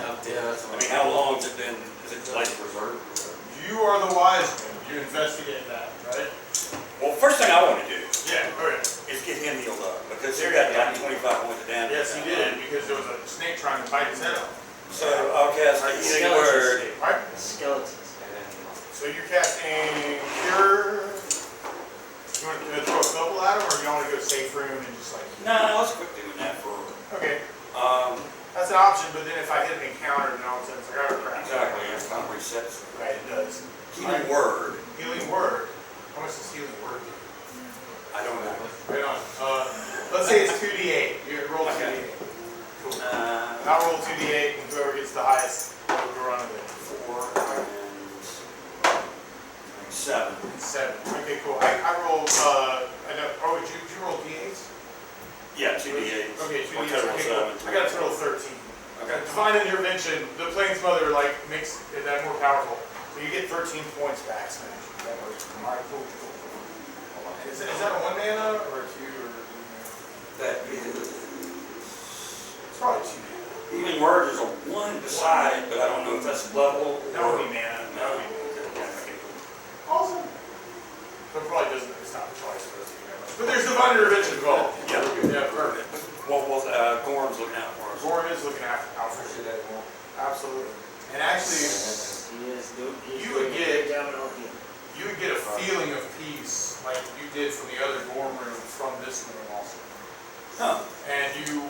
I'm dead. I mean, how long has it been? Is it like Preserved. You are the wise man. You investigate that, right? Well, first thing I want to do Yeah, all right. is get him healed up because he got like 25 points of damage. Yes, he did, because there was a snake trying to bite his head off. So I'll cast a healing word. All right. Skeletons. So you're casting Cure. You want to throw a couple at him, or you want to go safe room and just like... No, let's quit doing that for. Okay, Um, that's an option, but then if I hit an encounter, then all of a sudden it's like, oh crap. exactly. It kind of resets. Right, it does. Healing word. Healing Word. How much does Healing Word do? I don't know. Right on. Let's say it's 2d8. You roll 2d8. Cool. I'll roll 2d8, and whoever gets the highest will go on with it. 4 And 7. and 7. Okay, cool. I rolled, did you roll d8s? Yeah, 2d8. Okay, 2d8s. Or total Okay, 7. cool. I got a total of 13. Okay. Divine Intervention, the Plains Mother, makes that more powerful. So you get 13 points back, smash. That works. All right, cool. Is that a 1 mana or a 2 or That is, it's probably 2 mana. even words is a 1 beside it, but I don't know if that's level That would or. be mana. That would be mana. Okay. Awesome. But it probably doesn't. It's not twice for us to do. But there's divine intervention involved. Yeah. Yeah, perfect. What was Gorm's looking out for us? Goran is looking out for you. Absolutely. And actually, He is doing. You would get- down on him. you would get a feeling of peace like you did from the other dorm room from this room also. Huh. And you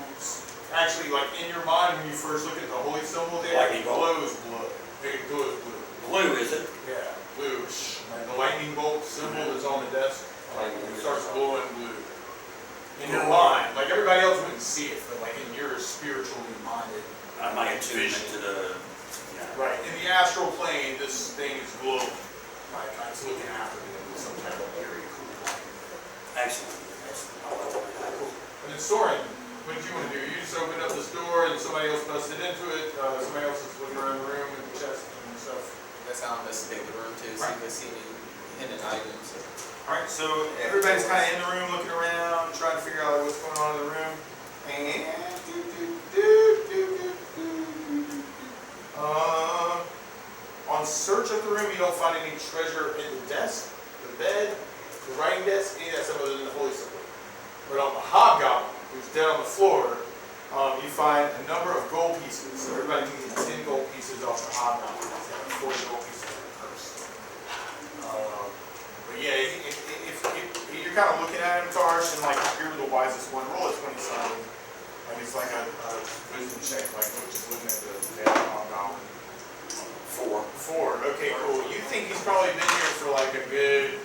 actually, like in your mind, when you first look at the holy symbol there, Lightning it bolt. glows blue. It glows blue. Blue, is it? Yeah, blue. And the lightning bolt symbol is on the desk. It starts glowing blue. In your mind, like everybody else wouldn't see it, but like in your spiritually minded. My attunement to the. Right. In the astral plane, this thing is glowing. Like it's looking after me with some type of very cool light. Excellent. And then Soren, what did you want to do? You just opened up this door and somebody else busted into it. Somebody else is looking around the room with the chest and stuff. That's how I'm investigate the room too, see if I see any hidden items. Alright, so everybody's kind of in the room looking around, trying to figure out what's going on in the room. And on search of the room, you don't find any treasure in the desk, the bed, the writing desk, any of that stuff other than the holy symbol. But on the hobgoblin, who's dead on the floor, you find a number of gold pieces. So everybody needs 10 gold pieces off the hobgoblin. They have 40 gold pieces in their purse. But yeah, if you're kind of looking at him, Tarsh, and like if you're the wisest one, roll a 20-sided. Like it's like a wisdom check, like just looking at the dead hobgoblin. 4. Okay, cool. You think he's probably been here for like a good,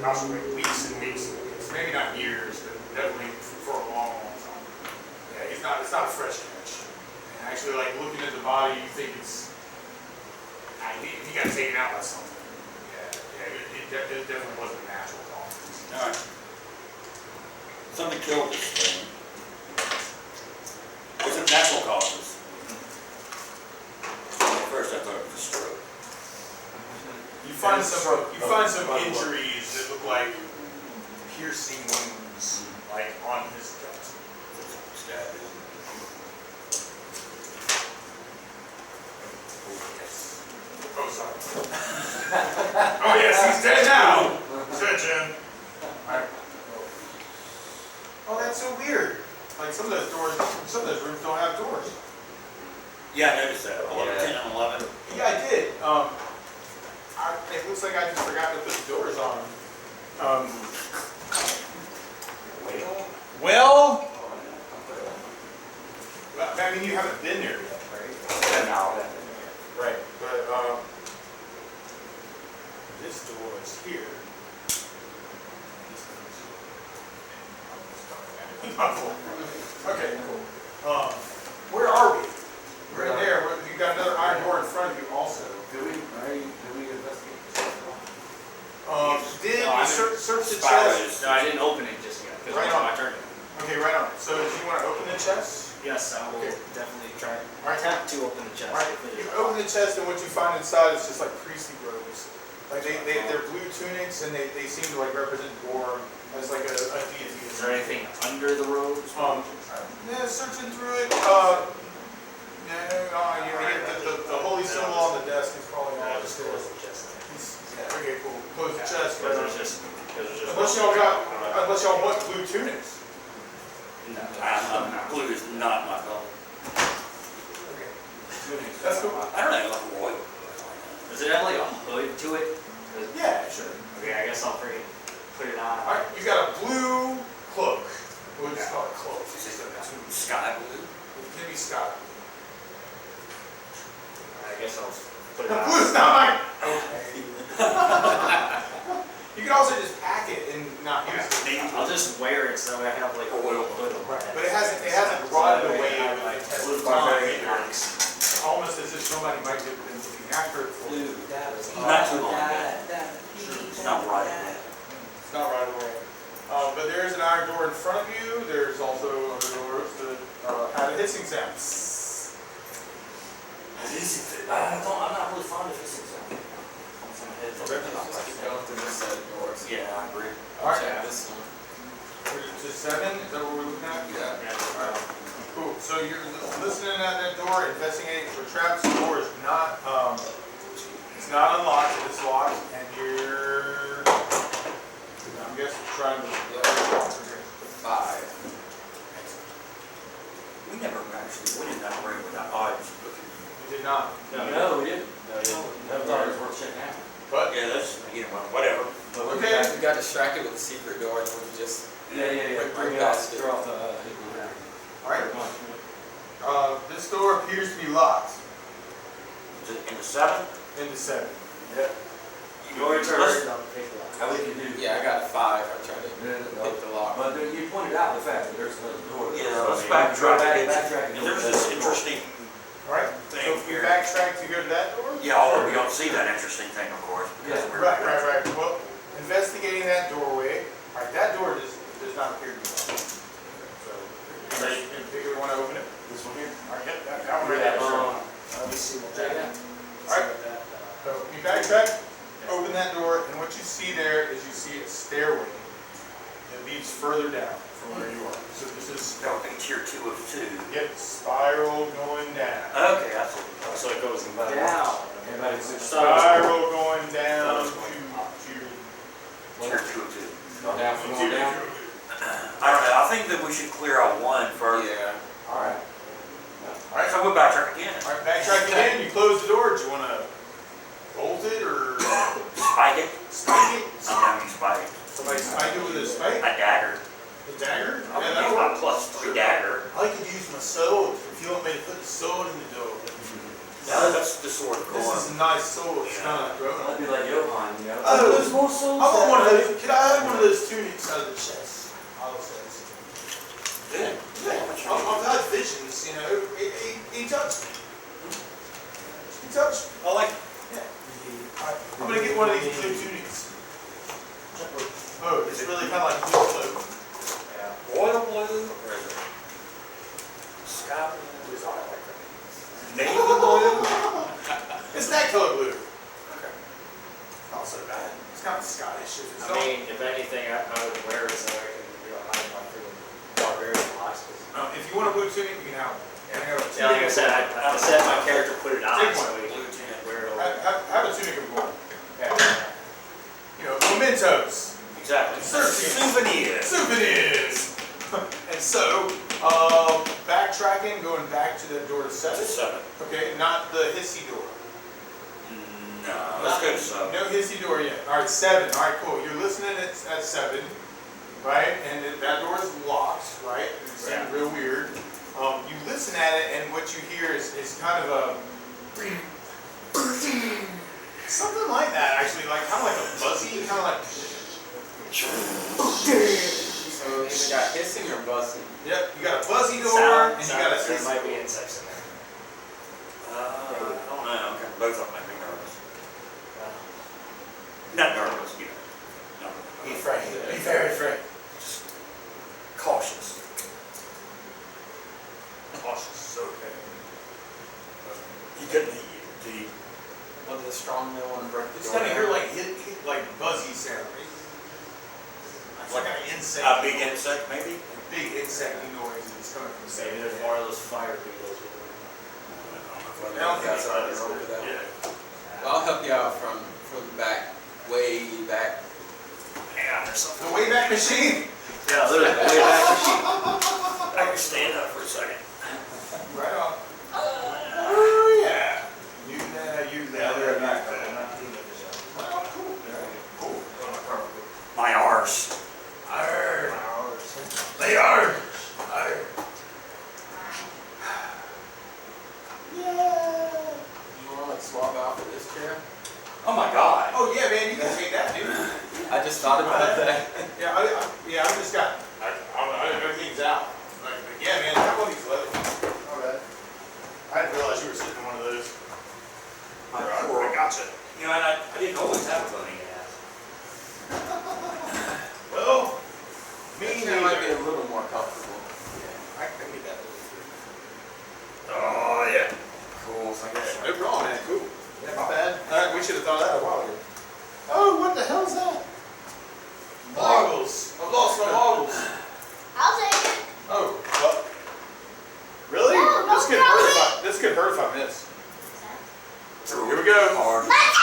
gosh, like weeks and weeks and weeks. Maybe not years, but definitely for a long, long time. Yeah, it's not a fresh catch. And actually, like looking at the body, you think it's, he got taken out by something. Yeah, it definitely wasn't a natural cause. Alright. Something killed this thing. Was it natural causes? At first I thought it was a stroke. You find some injuries that look like piercing wounds, like on his gut. Stabbed him. Yes. Oh, sorry. Oh yes, he's dead now. He's dead, Jim. Alright. Oh, that's so weird. Like some of those rooms don't have doors. Yeah, I noticed that. 10 and 11. Yeah, I did. It looks like I just forgot to put the doors on. Well, I mean, you haven't been there yet, right? No. Right, but this door is here. Okay, cool. Where are we? We're in there. You've got another iron door in front of you also. Do we investigate this? Did No, you I search the Spiders. chest? No, I didn't open it just yet, because Right it's on. my turn. Okay, right on. So do you want to open the chest? Yes, I will Okay. definitely try. Alright. Attempt to open the chest. Alright, if it you is open the chest and what you find inside is just like priestly robes. Like they're blue tunics and they seem to like represent Gorm as like a deity. Is there anything under the robes? Yeah, searching through it. The holy symbol on the desk is probably all No, just just there. close the chest. Okay, cool. Close the chest. Because there's just. Unless y'all want blue tunics. No. Blue is not my color. Okay. That's cool. I don't know, like royal. Does it have like a hood to it? Yeah, sure. Okay, I guess I'll freaking put it on. Alright, you got a blue cloak. We'll just call it cloak. Sky blue. It can be sky. I guess I'll put it The on. blue's not mine. Okay. You can also just pack it and not use it. I'll just wear it so I have like a oil hood on my head. But it hasn't rotted away I with have like the test blue of time barbarian either. axe. Almost as if somebody might have been looking after it for Blue. That Not too long ago. It's not right. It's not right away. But there's an iron door in front of you. There's also other doors that have a hissing sound. I'm not really fond of hissing sound. Let's keep going through this set of doors. Yeah, I agree. All right. Check this one. To 7, is that what we're looking at? Yeah. All right. Cool. So you're listening at that door, investigating for traps. The door is not, it's not unlocked. It's locked, and you're, I'm guessing, trying to. Yeah. 5. We never actually went in that room without odds. You did not. No, we didn't. No, we didn't. Never thought it was worth checking out. But Yeah, that's, you know, whatever. But we Okay. got- We got distracted with the secret door and we just Yeah. Bring it off. Throw off the. all right. This door appears to be locked. In the 7? Into 7. Your turn. Let's- How we can do. Yeah, I got a 5. I tried to No. hit the lock. But you pointed out the fact that there's another door. Yeah, let's So, I mean, backtrack. backtrack. and There's look at this the door. interesting All right. thing So if we here. backtrack to go to that door. Yeah, although we don't see that interesting thing, of course. Because Yeah. we're. Right. Well, investigating that doorway. All right, that door does not appear to be locked. So, anybody in particular want to open it? This one here. All right, yep, that one right there. Sure. Let me see what Check it that. out. See Alright. what that. So you backtrack, open that door, and what you see there is you see a stairway that leads further down from where you are. So this is, That would be tier 2 of 2. yep, spiral going down. Okay, I see. So it goes Everybody- down. Everybody's Spiral going down to Tier 2 of 2. Go down from on down. I don't know, I think that we should clear out 1 first. Yeah. All right. Alright, so we'll backtrack again. All right, backtrack again, you close the door. Do you want to bolt it or Spike it. spike it? Sometimes you spike it. Somebody spike it with a spike? A dagger. A dagger? I'll Yeah, give that'll you work. my +3 dagger. I could use my sword if you want me to put the sword in the door. No, that's the sword of This corn. is a nice sword. It's kind of growing That'd on. be like Johan, you know. Oh, there's more souls. I want one of there. those. Could I have one of those tunics out of the chest? I'll say. Good. Yeah, I've had visions, you know. He touched me. He touched me. I like it. Yeah. I'm gonna get one of these blue tunics. Oh, it's really kind of like blue cloak. Royal blue, or is it sky blue? Is all I like that. Navy blue? It's that color blue. Okay. Not so bad. It's kind of Scottish. If it's I mean, if anything, I would wear it so I can, hide my freaking barbarian locks. if you want a blue tunic, you can have one. Yeah, like I said, I set my character put it on Take so one. he can wear it over. Have a tunic of gold. Yeah. You know, mementos. Exactly. Souvenirs. Souvenirs. And so, backtracking, going back to the door to 7. That's a 7. Okay, not the hissy door. No, let's go to 7. No hissy door yet. All right, 7. All right, cool. You're listening at 7, right? And that door is locked, right? It seems real weird. You listen at it, and what you hear is kind of a something like that, actually, like kind of like a buzzy, kind of like. So either got hissing or buzzing. Yep, you got a buzzy door, Sound, and you got a there hissy might door. be insects in there. I don't know. Both of them make me nervous. Not nervous, you know. No. Be afraid. Be very afraid. Just cautious. Cautious is okay. You couldn't eat it, do you? What does the strong man want to break the It's door kind of down? hear like like buzzy sound. It's like an insect. A big insect, maybe? Big insect noise that's coming from the Maybe same. there's more of those fire beetles. I don't think That's it's all like right, over that. Yeah. Well, I'll help you out from the back, way back. Yeah, there's something. The Wayback Machine. Yeah, literally, way back. I can stand up for a second. Right on. Oh yeah. You Yeah, they're there. back. I'm not doing it this Well, cool. Cool. My arse. Arr. They are. Arr. Yeah. You want to like swap out for this chair? Oh my God. Oh yeah, man, you can take that, dude. I just thought about that. Yeah, I just got. I don't know. Everything's out. But yeah, man, how about these leather ones? Okay. I didn't realize you were sitting in one of those. I gotcha. You know, and I didn't always have a bunny. Well, me That chair might be neither. a little more comfortable. I can get that. Oh, yeah. Cool. No problem, man. Cool. Yeah, my bad. Alright, we should have thought of that a while ago. Oh, what the hell is that? Goggles. I've lost my goggles. I'll take it. Oh, well. Really? No, this could don't hurt throw if this could hurt if I miss. Here we go. Hard. What is it?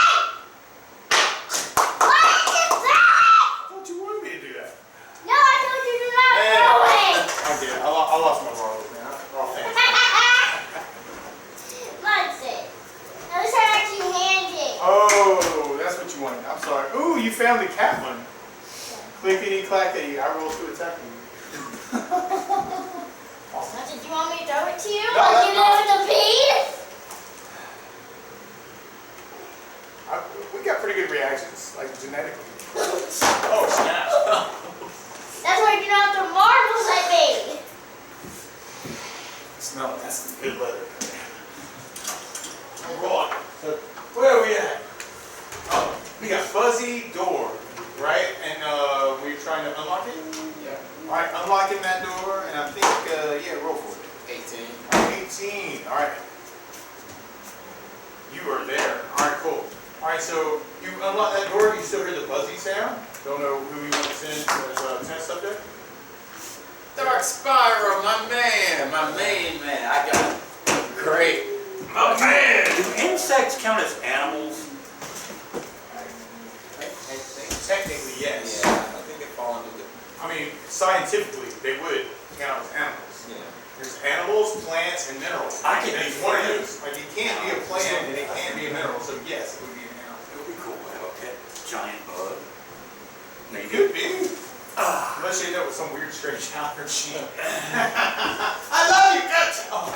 I thought you wanted me to do that. No, I told you to not Man. throw it. I did. I lost my marbles, man. Oh, thanks. Munson. Now this are actually handed. Oh, that's what you wanted. I'm sorry. Ooh, you found the cat one. Clickety clackety. I roll to attack you. Munson, do you want me to throw it to you? No, Like you no. did with the bead? We got pretty good reactions, like genetically. Oh, snap. That's why you know the marbles I made. Smell it. That's some good leather. Alright. So, where are we at? Oh, we got fuzzy door, right? And we're trying to unlock it? Yeah. Alright, unlocking that door, and I think, yeah, roll for it. 18. 18. Alright. You are there. Alright, cool. Alright, so you unlock that door, you still hear the buzzy sound. Don't know who you want to send as test up there. Dark Spyro, my main man. I got it. Great. My man. Do insects count as animals? Technically, yes. Yeah, I think they fall under the. I mean, scientifically, they would count as animals. Yeah. There's animals, plants, and minerals. I can And be it's one of friends. those. Like, it can't be a plant and it can't be a mineral, so yes, it would be an animal. It would be cool to have a pet giant bug. It Maybe. could be. Unless you end up with some weird strange allergy. I love you, Dutch! Oh.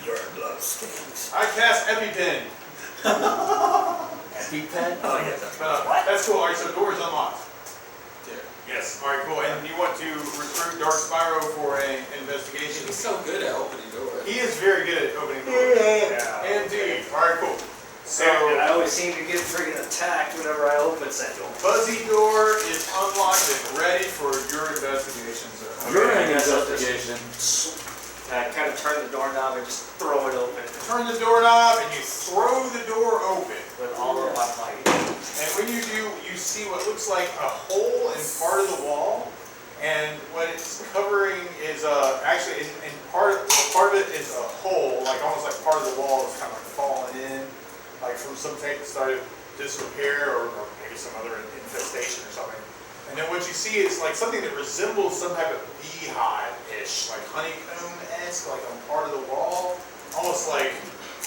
Your blood stinks. I cast EpiPen. EpiPen? Oh yeah, that's That's cool. Alright, so door is unlocked. Yeah. Yes. Alright, cool. And you want to recruit Dark Spyro for an investigation? He's so good at opening doors. He is very good at opening doors. Yeah. Indeed. Alright, cool. So, And I always seem to get friggin' attacked whenever I open said door. fuzzy door is unlocked and ready for your investigation, sir. You're in investigation. I kind of turn the doorknob and just throw it open Turn the doorknob and you throw the door open. with all of my might. And when you do, you see what looks like a hole in part of the wall. And what it's covering is actually in part of it is a hole, like almost like part of the wall is kind of like falling in, like from some type of disrepair or maybe some other infestation or something. And then what you see is like something that resembles some type of beehive-ish, like honeycomb-esque, like on part of the wall, almost like,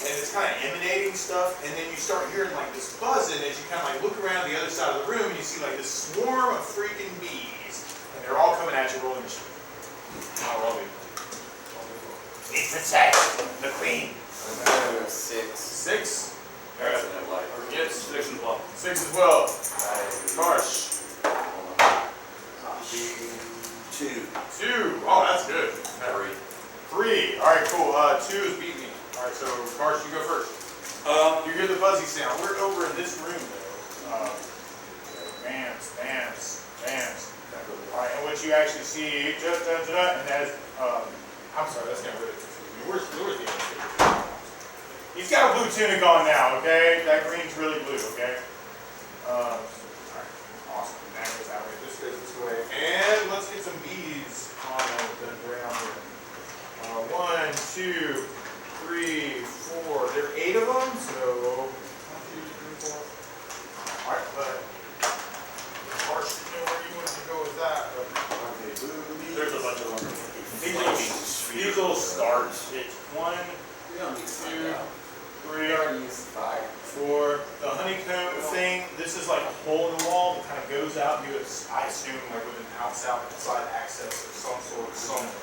and it's kind of emanating stuff. And then you start hearing like this buzzing as you kind of like look around the other side of the room, and you see like this swarm of freaking bees, and they're all coming at you, rolling machine. How are we? Need protect the queen. 6. 6. That's in that light. Yes, 6 as well. 6 as well. Harsh. 2. 2. Oh, that's good. 3. All right, cool. 2 is beat me. All right, so Harsh, you go first. You hear the buzzy sound. We're over in this room though. Bams, bams, bams. All right, and what you actually see, and that is, I'm sorry, that's gonna really confuse me. Where's the other? He's got a blue tunic on now, okay? That green's really blue, okay? All right, awesome. That goes that way. This goes this way. And let's get some bees on the ground here. 1, 2, 3, 4. There are 8 of them, so 1, 2, 3, 4. All right, but Harsh, you know where you want to go with that. There's a bunch of them. These will start. It's 1, We don't need to find 2, out. 3, We already used 5. 4. The honeycomb thing, this is like a hole in the wall that kind of goes out into, I assume, like with an outside access of some sort somewhere.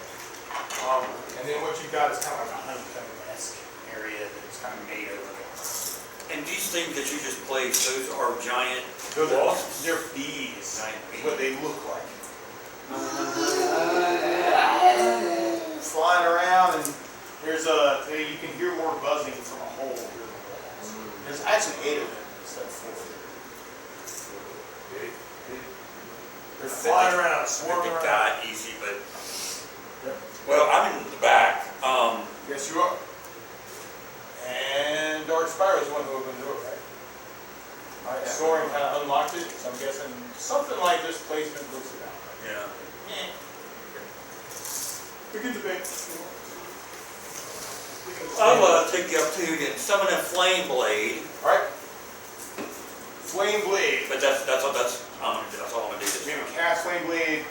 And then what you got is kind of like a honeycomb-esque area that's kind of made over there. And these things that you just placed, those are giant Wasps? They're bees, Giant is what they look like. Flying around, and there's you can hear more buzzing from a hole through the walls. There's actually 8 of them instead of 4. They're flying around, swarming They around. die easy, but Yep. well, I'm in the back. Yes, you are. then Dark Spyro's the one who opened the door, right? Alright, Soren kind of unlocked it, so I'm guessing something like this placement looks about right. Yeah. We can debate. I'll take the opportunity and summon a flame blade, Alright. Flame Blade. but that's all I'm gonna do. That's all I'm gonna do this Maybe time. cast Flame Blade.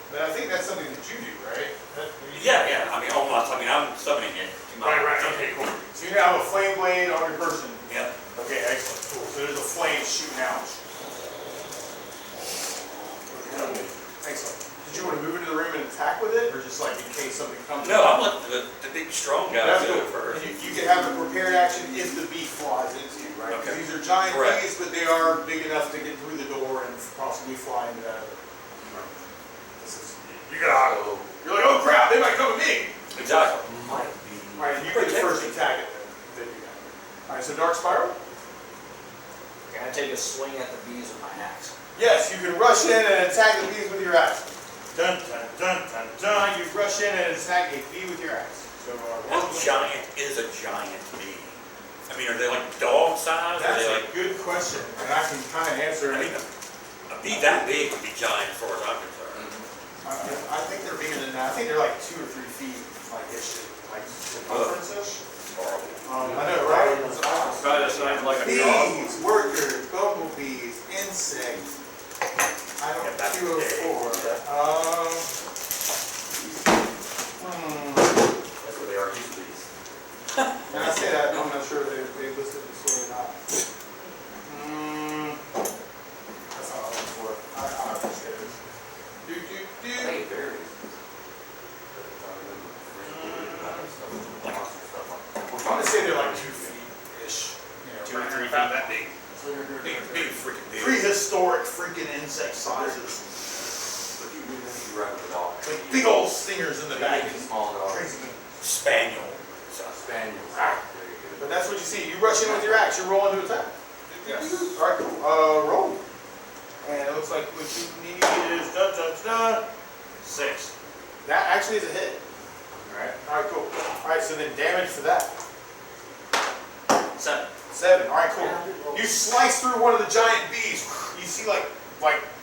But I think that's something that you do, right? Yeah. I mean, I'm summoning it. Right, okay, cool. So you now have a Flame Blade on your person. Yeah. Okay, excellent, cool. So there's a flame shooting out. Excellent. Did you want to move into the room and attack with it, or just like in case something comes? No, I'm letting the big strong guy That's do cool. it first. And you can have a prepared action if the bee flies into you, right? 'Cause Okay. these are giant Correct. bees, but they are big enough to get through the door and possibly fly into that other. You gotta go. You're like, oh crap, they might come at me. Exactly. Might be. All right, you get the first attack at them. All right, so Dark Spiral. Can I take a swing at the bees with my axe? Yes, you can rush in and attack the bees with your axe. Dun dun dun dun dun. You rush in and attack a bee with your axe. So How giant is a giant bee? I mean, are they like dog size? Are that's they a like? good question, and I can kind of answer I it. mean, a bee that big would be giant as far as I'm concerned. I think they're bigger than that. I think they're like 2 or 3 feet, like ish, like circumference-ish. I know, right? Probably the size like a dog. Bees, workers, bumblebees, insects. I don't Yeah, that's 204. That's where they are usually. And I say that, I'm not sure if they listed this way or not. That's not what I'm looking for. I don't know what it is. Hey, it varies. I'm gonna say they're like 2 feet-ish. You know, 2 or 3 about feet. that big. Big freaking bee. Prehistoric freaking insect sizes. But you really need to run with a dog. Like big old stingers in the back. Big and small dog. Crazy. Spaniel. Spaniels. Ah. Very good. But that's what you see. You rush in with your axe, you're rolling to attack. Yes. Alright, cool. Roll. And it looks like what you need is 6. That actually is a hit. Alright, cool. Alright, so then damage for that. 7. Alright, cool. You slice through one of the giant bees. You see like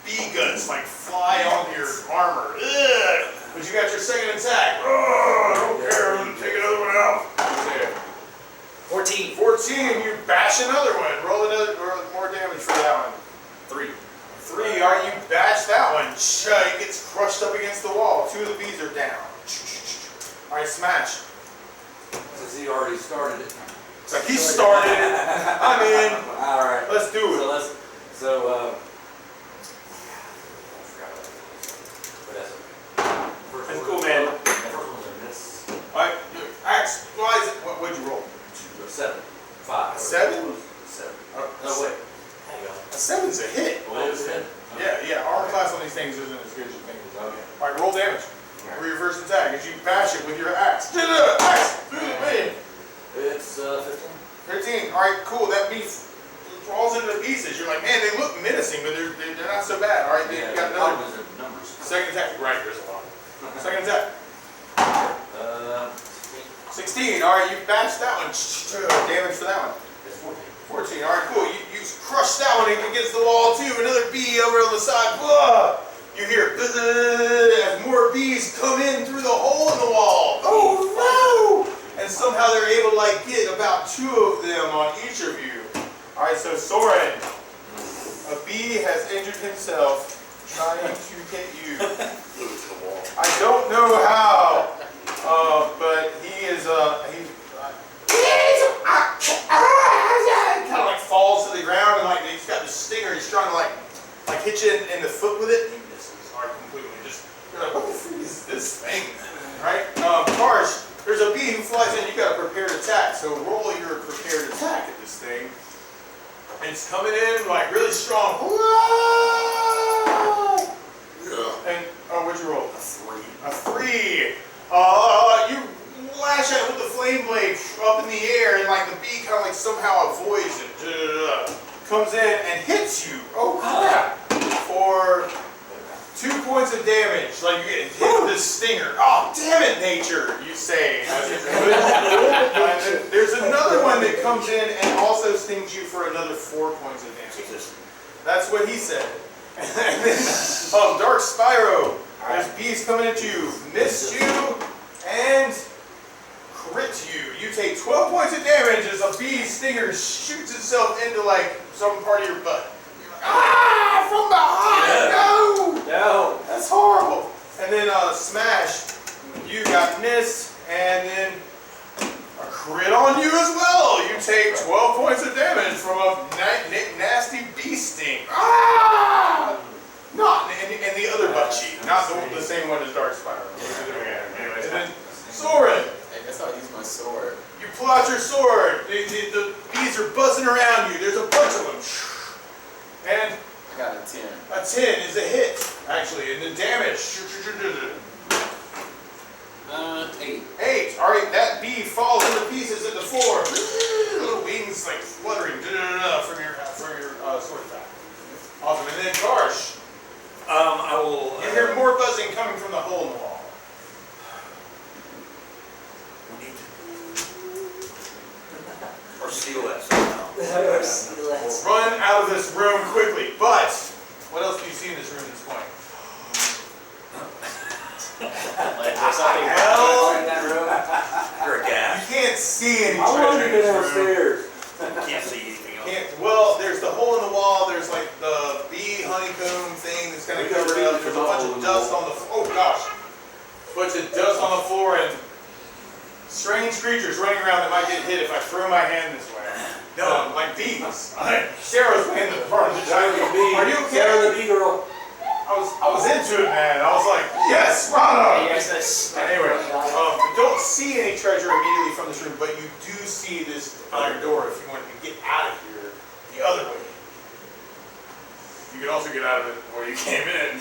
bee guts like fly on your armor. Ugh. But you got your second attack. Oh, I don't care. I'm gonna take another one out. 14. 14, you bash another one. Roll another or more damage for that one. 3. 3, alright, you bash that one. It gets crushed up against the wall. 2 of the bees are down. Alright, smash. Since he already started it. It's like he started it. I'm in. All right. Let's do it. I forgot but that's okay. First That's one- cool, man. First one's a miss. Alright, axe, why is it? What'd you roll? 7. 5. 7? 7. Uh, No, wait. Hang on. A 7's a hit. Well, it was 10. Yeah, armor class on these things isn't as good as you think it is. Okay. Alright, roll damage. For your first attack as you bash it with your axe. Axe! Through the vein. It's 15. 13. Alright, cool. That beast falls into the pieces. You're like, man, they look menacing, but they're not so bad. Alright, you got the another problem is the numbers. second attack. Right, there's a lot. Second attack. 16. Alright, you bashed that one. Damage for that one. It's 14. 14. Alright, cool. You crushed that one against the wall too. Another bee over on the side. Blah! You hear as more bees come in through the hole in the wall. Oh no! And somehow they're able to like get about 2 of them on each of you. Alright, so Soren, a bee has injured himself trying to hit you. Flew to the wall. I don't know how, but he is kind of like falls to the ground and like he's got the stinger. He's trying to like hit you in the foot with it. He misses completely. You're like, what the freak is this thing? Right? Karsh, there's a bee who flies in. You got a prepared attack. So roll your prepared attack at this thing. And it's coming in like really strong. And what'd you roll? A 3. A 3. You lash at it with the flame blade up in the air, and like the bee kind of like somehow avoids it. Comes in and hits you. Oh crap! For 2 points of damage. Like you get hit with this stinger. Oh, damn it, nature, you say. There's another one that comes in and also stings you for another 4 points of damage. That's what he said. And then, Dark Spyro. There's bees coming at you. Missed you and crit you. You take 12 points of damage as a bee stinger shoots itself into like some part of your butt. You're like, ah, from behind. No, that's horrible. And then Smash, you got missed, and then a crit on you as well. You take 12 points of damage from a nasty bee sting. Ah! Not and the other butt cheek, not the same one as Dark Spyro. Anyways, and then Soren. Hey, that's how I use my sword. You pull out your sword. The bees are buzzing around you. There's a bunch of them. And I got a 10. a 10 is a hit, actually. And the damage. 8. 8. All right, that bee falls into pieces at the floor. Little wings like fluttering from your sword attack. Awesome. And then Karsh. I will. You hear more buzzing coming from the hole in the wall. We need to. Or steal that somehow. Run out of this room quickly. But what else do you see in this room at this point? You're a gas. You can't see any I want treasure to in go this room. downstairs. Can't see anything else. Well, there's the hole in the wall. There's like the bee honeycomb thing that's kind of covered up. There's a bunch of dust on the floor. Oh gosh, bunch of dust on the floor and strange creatures running around that might get hit if I throw my hand this way. No, like bees. Sarah's in the front of the giant bee. Are you okay? Sarah the bee girl. I was into it, man. I was like, yes, Rana. Yes, that's Anyway, you don't see any treasure immediately from this room, but you do see this other door if you want to get out of here the other way. You can also get out of it where you came in.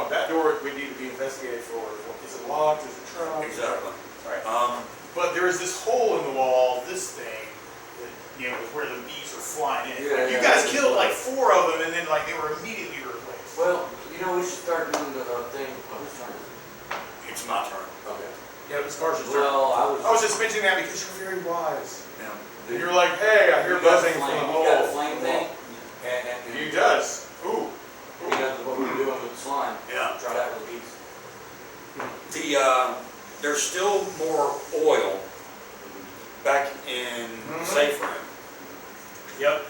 That door would need to be investigated for. Is it locked? Is it trapped? Exactly. Right. Um, But there is this hole in the wall, this thing, that, you know, is where the bees are flying in. Yeah, You yeah, guys yeah. killed like 4 of them, and then like they were immediately replaced. Well, you know, we should start doing the thing. Oh, whose turn? it's my turn. Okay. Yeah, it was Karsh's turn. Well, I was just mentioning that because you're very wise. Yeah. And you're like, hey, I hear You got buzzing the from the flame. hole. You got the flame thing? And He does. Ooh. we got what we were doing with the slime. Yeah. Try that with the bees. There's still more oil back in the safe room. Yep.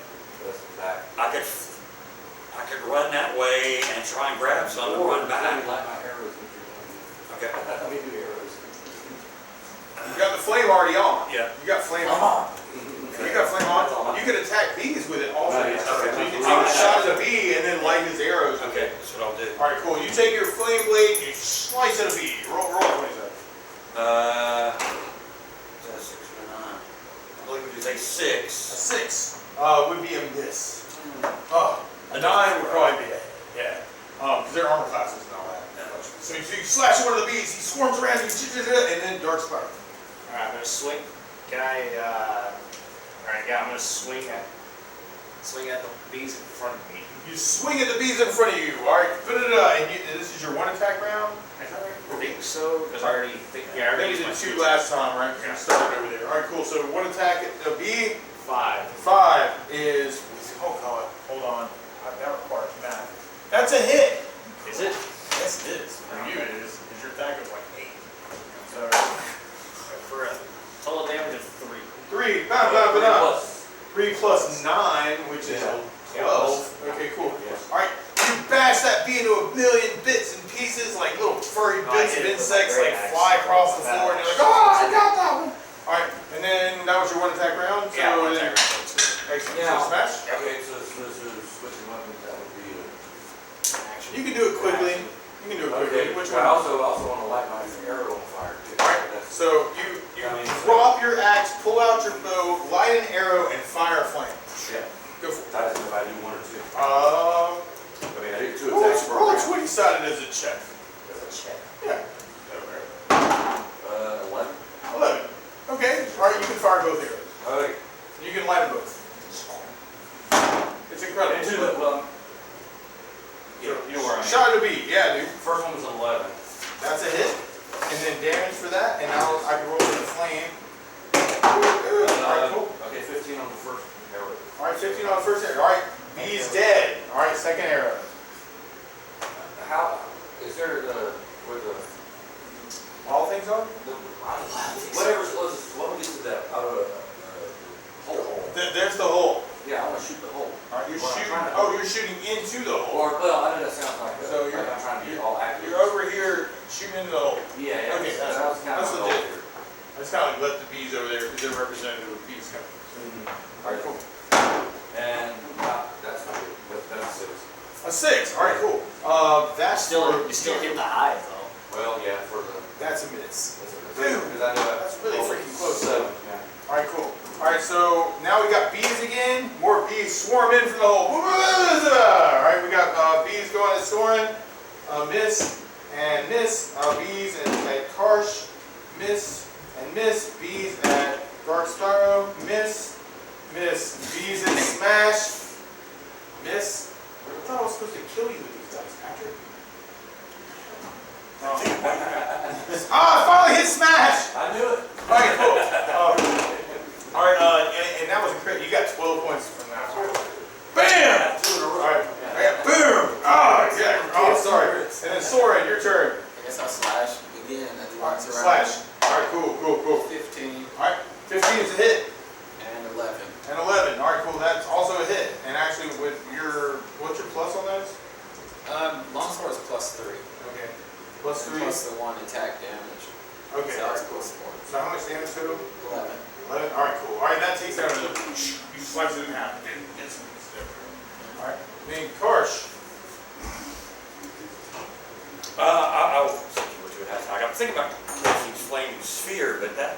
That's back. I could run that way and try and grab some and run back. Like my arrows, which you're doing. Okay. Let me do arrows. You got the flame already on. Yeah. You got flame on. You got flame on. You could attack bees with it also. Right. So you can take a shot at a bee and then light his arrows. Okay, that's what I'll do. All right, cool. You take your flame blade, you slice at a bee. Roll 27. That's 6 or 9. I believe we say 6. A 6 would be a miss. A 9 would probably be a hit. Yeah. Because their armor classes and all that. So you slash one of the bees, he swarms around you, and then Dark Spyro. Alright, I'm gonna swing. Can I, alright, yeah, I'm gonna swing at the bees in front of me. You swing at the bees in front of you. All right, put it up. And this is your 1 attack round? I think so, because I already think, I think you did 2 last time, right? You're gonna start over there. All right, cool. So 1 attack at the bee. 5. 5 is, oh god, hold on. That requires math. That's a hit. Is it? Yes, it is. For you, it is. Because your attack is like 8. So, For a total damage of 3. 3. Bam, bam, bam, bam. Plus. 3 plus 9, which is Yeah. 12. Okay, cool. Yeah. All right, you bash that bee into a million bits and pieces, like little furry No, I bits of hit it with insects, my like great fly axe. across the floor, and you're like, oh, I got that one. All right, and then that was your 1 attack round. So Yeah, 1 then- attack round. Excellent. Yeah. So smash. Okay, so switching weapons, that would be Action. You can do it quickly. You can do it quickly. okay. Which I one? also want to light my arrow on fire too. All right. That's- So you drop your axe, pull out your bow, light an arrow, and fire a flame. Yeah. Go for it. That's if I do 1 or 2. I mean, I did 2 Roll attacks per a round. 20-sided as a check. As a check. Yeah. 11. 11. Okay. All right. You can fire both arrows. Okay. You can light them both. It's incredible. Well, You know where I am. Shot at a bee. Yeah. right, 15 on the first arrow. All right, bee is dead. All right, second arrow. How, is there where the, All things on? whatever's closest, what would get to that, out of, hole? There's the hole. Yeah, I wanna shoot the hole. All right, you're Well, I'm shooting. trying to- Oh, you're shooting into the hole. Or, well, I know that sounds like, So you're- I'm trying to be all accurate. You're over here shooting into the hole. Yeah, yeah. Okay, that was kind that's of legit. over. I just kind of let the bees over there because they're representative of bees coming. All right, cool. And, that's not good, that's 6. A 6. All right, cool. That's You still hit the hive though. Well, yeah, for the, That's a miss. Dude, because I know That's really freaking close. 7, yeah. All right, cool. All right, so now we got bees again. More bees swarm in from the hole. All right, we got bees going at Soren, miss and miss. Bees at Karsh, miss and miss. Bees at Dark Sparrow, miss, miss. Bees at Smash, miss. I thought I was supposed to kill you with these dice, Patrick. I finally hit Smash! I knew it. All right, cool. All right, and that was a crit. You got 12 points from that. Bam! All right, boom! Oh, yeah. Oh, sorry. And then Soren, your turn. I guess I'll slash again at the All right, ones around. slash. All right, cool, cool, cool. 15 All right, 15 is a hit, and 11. and 11. All right, cool. That's also a hit. And actually, with your what's your plus on those? Longsword is +3. Okay, plus 3. Plus the 1 attack damage. Okay. So All that's right. +4. So how much damage total? 11. 11. All right, cool. All right, that takes out another. You slice it in half. Instantly. All right. Then Karsh. I was thinking what you would have to talk. I'm thinking about Casey's flaming sphere, but that.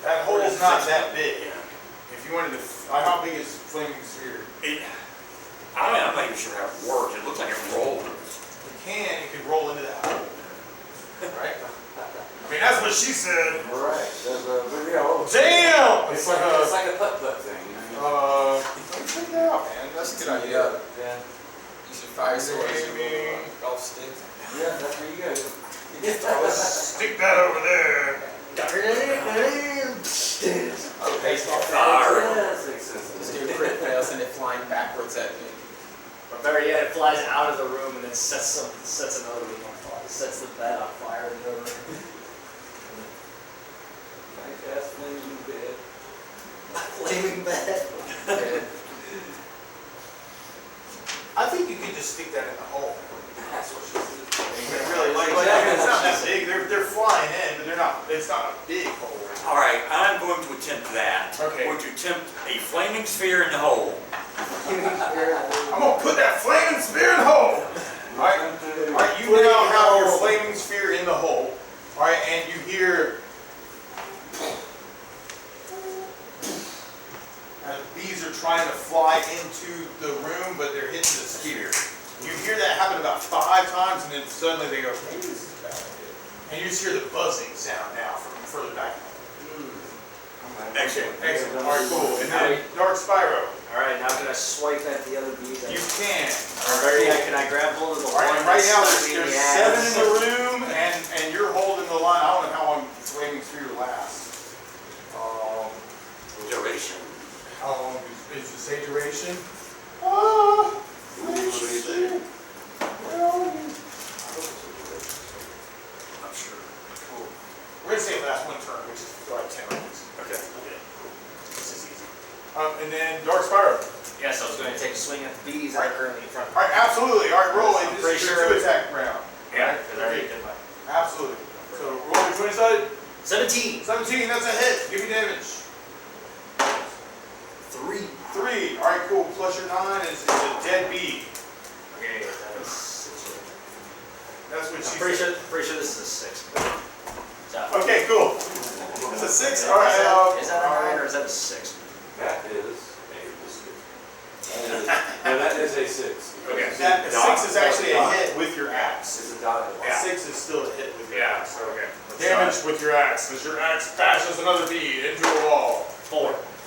That hole is not that big. Yeah. If you wanted to, how big is Flaming Sphere? I'm not even sure how it worked. It looked like it rolled. It can roll into that hole. Right? I mean, that's what she said. Right, there's a video. Damn! It's like a putt-putt thing, you know? Check that out, man. That's a good idea. Yeah. You should fire swords and golf sticks. Yeah, that's where you go. Stick that over there. Oh, baseball. Just do a crit fail, send it flying backwards at me. Or better yet, it flies out of the room and then sets another room on fire. Sets the bed on fire in the other room. Nice ass flaming bed. Flaming bed. Yeah. I think you could just stick that in the hole. That's what she said. Really, it's not that big. They're flying in, but they're not. It's not a big hole. All right, I'm going to attempt that. Okay. I'm going to attempt a flaming sphere in the hole. I'm gonna put that flaming sphere in the hole. All right, you now have your flaming sphere in the hole. All right, and you hear bees are trying to fly into the room, but they're hitting the sphere. You hear that happen about 5 times, and then suddenly they go, maybe this is a bad idea. And you just hear the buzzing sound now from further back. Excellent. Excellent. All right, cool. And now Dark Spyro. All right, now can I swipe at the other bees? You can. Can I grab hold of the All right, one and right now that's there's stuck me 7 in ass? the room, and you're holding the line. I don't know how long Flaming Sphere lasts. Duration. How long is the say duration? I'm sure. Cool. We're gonna say it lasts 1 turn, which is like 10 rounds. Okay. This is easy. And then Dark Spyro. Yes, I was going to take a swing at the bees that are currently in front of me. All right, absolutely. All right, roll it. I'm This is pretty your sure- 2 attack round. Yeah, because I already did mine. Absolutely. So roll your 20-sided. 17. 17, that's a hit. Give me damage. 3. 3. All right, cool. Plus your 9 is a dead bee. Okay, that is 6. That's what I'm she pretty said. sure this is a 6. So, Okay, cool. It's a 6. All right. is that a 9 or is that a 6? That is a biscuit. No, that is a 6. Okay. That, a 6 is actually a hit with your axe. It's a dot. A 6 is still a hit with your axe. Okay. Damage with your axe, as your axe bashes another bee into a wall. 4.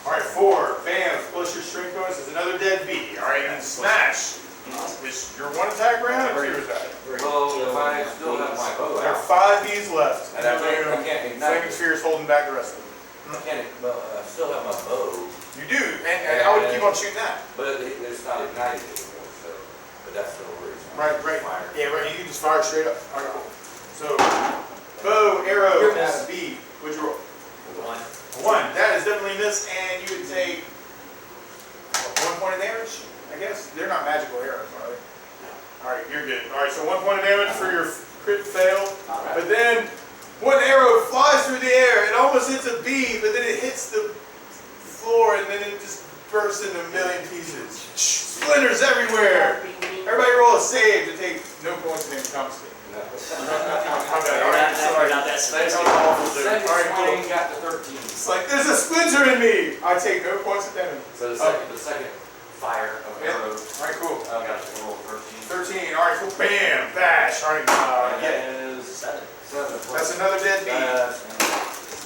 All right, 4. Bam. Plus your strength bonus is another dead bee. All right, and smash. Is your 1 attack round or 2 attack? Well, if I still have my bow There are out, 5 bees left. and I can't ignite Flaming it. Sphere is holding back the rest of them. I can't, still have my bow. You on shooting that. But it's not ignited anymore, so, but that's the reason. Right. Fire. Yeah, right. You can just fire straight up. All right, cool. So, bow, arrow, has a B. What'd you roll? 1. 1. That is definitely miss, and you would take 1 point of damage, I guess. They're not magical arrows, are they? All right, you're good. All right, so 1 point of damage for your crit fail. Alright. But then one arrow flies through the air. It almost hits a bee, but then it hits the floor, and then it just bursts into a million pieces. Splinters everywhere. Everybody roll a save to take no points of damage. Confiscate. No. We're not that Second specific. swing got to 13. It's like, there's a splinter in me. I take no points of damage. So the second fire of Yeah. arrow, All right, cool. I got to roll 13. 13. All right, cool. Bam, bash. All right, That yeah. is 7. 7. That's another dead bee.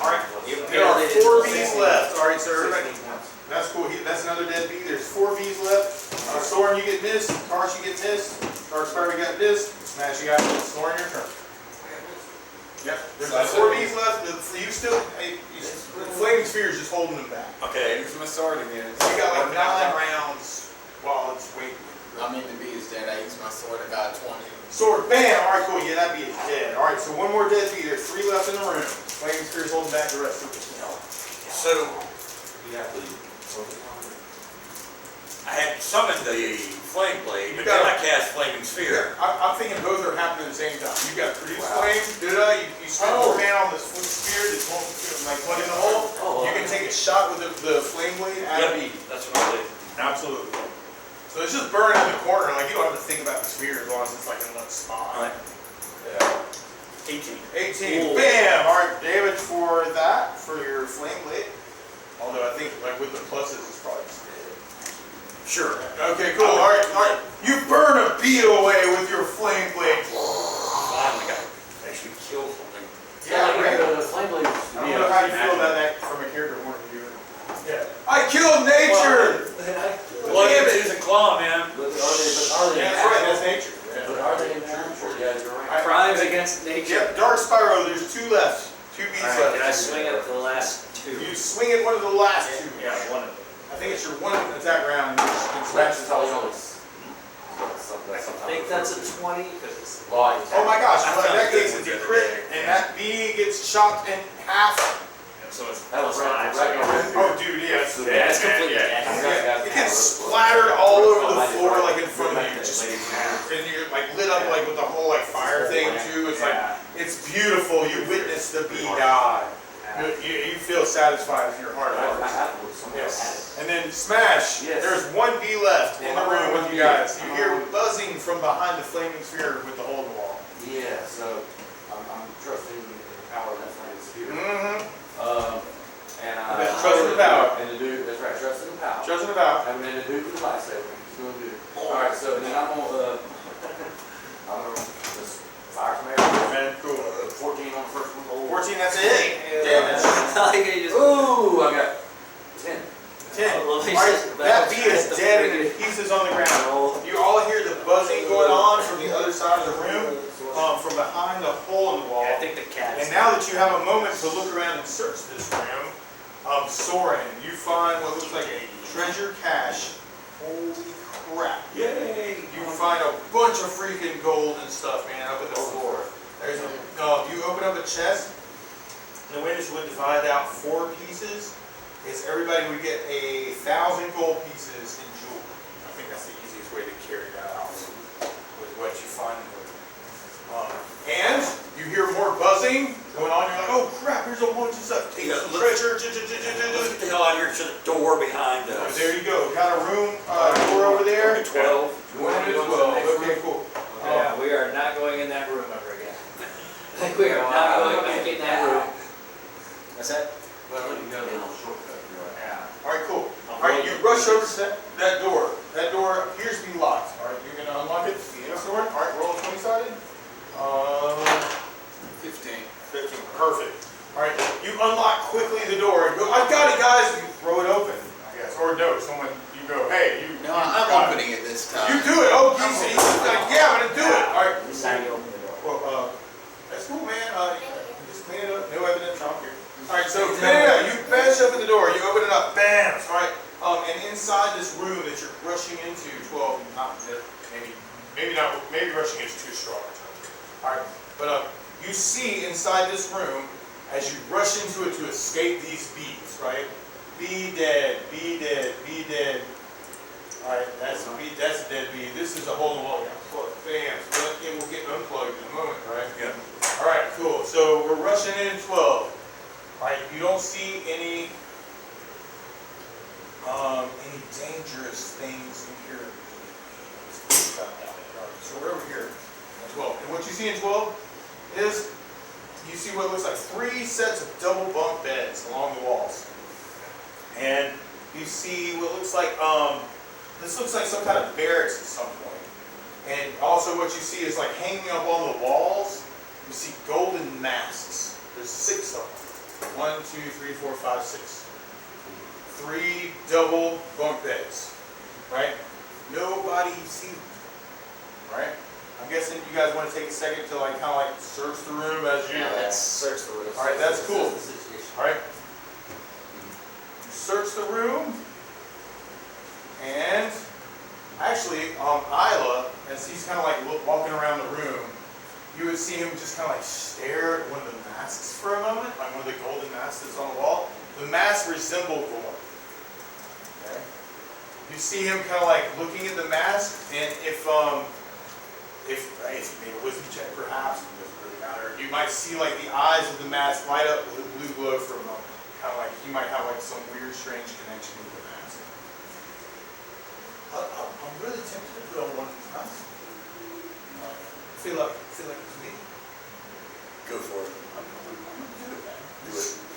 All right. You- There are Yeah, 4 they did. bees left. All right, so everybody. 16 points. That's cool. That's another dead bee. There's 4 bees left. Soren, you get missed. Tarsh, you get missed. Dark Spider, you got missed. Smash, you got missed. Soren, your turn. Yep. There's 4 bees left. You still. The flaming sphere is just holding them back. Okay. Use my sword again. You got like 9 rounds while it's waiting. I mean, the bee is dead. I used my sword. I got 20. Sword, bam! All right, cool. Yeah, that bee is dead. All right, so 1 more dead bee. There's 3 left in the room. Flaming spear's holding back the rest of the smell. So You have to. I had summoned the flame blade, You but then got I cast flaming sphere. I'm thinking both are happening at the same time. You got produce flame, you spend more mana on this spear that's like plug in the hole. You can take a shot with the flame blade at a bee. That's what I did. Absolutely. So it's just burning in the corner. Like you don't have to think about the sphere as long as it's like in one spot. Right. Yeah. 18. Ooh. Bam! All right, damage for that for your flame blade. Although I think like with the pluses, it's probably just dead. Sure. Okay, cool. All right. You burn a bee away with your flame blade. Finally got actually killed something. Yeah, right. The flame blade. I don't know how you feel about that from a character point of view. Yeah. I killed nature! Blood Damn it. is a claw, man. But are they? Yeah, that's right, that's nature. But are they in natural? Yeah, you're right. Crimes against nature. Yep, Dark Spyro, there's 2 left. 2 bees Alright, can I left. swing it for the last 2? You swing at one of the last 2. Yeah, one of them. I think it's your 1 attack round and you can smash That's this all how over. I think that's a 20 because it's Light. Oh my gosh, I well, in found that case this it's a one the crit other day. and that bee gets chopped in half. so it's That was +5. Oh dude, yeah. Yeah, it's completely dead. It gets splattered all over the floor like in front of you. Just, and you're like lit up like with the whole like fire thing too. It's like, it's beautiful. You witness the bee die. You feel satisfied in your heart. Yes. And then Smash, Yes. there's 1 bee left in the room with you guys. You hear buzzing from behind the flaming sphere with the hole in the wall. Yeah, so I'm trusting the power of that flame sphere. Mm-hmm. And Yeah, trust in the power. And the dude, that's right, trust in the power. Chosen about. And then the dude with the lightsaber, he's doing good. Alright, so then I'm gonna just fire some arrows. Man, cool. 14 on the first one. 14, that's a hit. Damage. Ooh, I got 10. 10. Well, he Alright, says that that bee was is the dead and friggin' in pieces on the ground. You all hear the buzzing going on from the other side of the room, from behind the hole in the wall. I think the cat. And now that you have a moment to look around and search this room, Soren, you find what looks like a treasure cache. Holy crap. Yay! You find a bunch of freaking gold and stuff, man, up in the floor. There's you open up a chest, and the way this would divide out 4 pieces is everybody would get 1,000 gold pieces in jewelry. I think that's the easiest way to carry that out with what you find in the room. And you hear more buzzing going on. You're like, oh crap, here's a bunch of stuff. Take some treasure. Let's get the hell out of here to the door behind us. There you go. Got a room door over there. 12. 1 and 12. Okay, cool. Yeah, we are not going in that room ever again. Like we are not going back in that room. What's that? Well, you got a little shortcut. Yeah. All right, cool. All right, you rush over to that door. That door appears to be locked. All right, you're gonna unlock it. Soren. All right, roll a 20-sided. 15. 15. Perfect. All right, you unlock quickly the door and go, I've got it, guys. You throw it open, I guess. Or no, someone, you go, hey, you. No, you I'm got it. opening it this time. You do it. Oh, geez. He's like, yeah, I'm gonna do it. All right. This time you open the door. Well, that's cool, man. Just clean it up. No evidence. I don't care. All right, so bam, you bash open the door. You open it up. Bam. All right. And inside this room that you're rushing into, 12, maybe rushing into too strong. All right, but you see inside this room, as you rush into it to escape these bees, right? Be dead, be dead, be dead. All right, that's a dead bee. This is a hole in the wall. Bam, but it will get unplugged in a moment, right? Yep. All right, cool. So we're rushing in 12. All right, you don't see any dangerous things in here. So we're over here in 12. And what you see in 12 is you see what looks like 3 sets of double bunk beds along the walls. And you see what looks like, this looks like some kind of barracks at some point. And also what you see is like hanging up on the walls, you see golden masks. There's 6 of them. 1, 2, 3, 4, 5, 6. 3 double bunk beds, right? Nobody sees them, right? I'm guessing you guys want to take a second to like kind of like search the room as you. Yeah, let's search the room. All right, that's cool. All right. You search the room, and actually, Isla, as he's kind of like walking around the room, you would see him just kind of like stare at one of the masks for a moment, like one of the golden masks that's on the wall. The mask resembled Gorm. Okay. You see him kind of like looking at the mask, and if you made a wisdom check, perhaps it doesn't really matter. You might see like the eyes of the mask light up with a blue glow for a moment. Kind of like he might have like some weird, strange connection with the mask. I'm really tempted to put on one of these masks. I feel like it's me. Go for it. I'm gonna do it, man. Do it.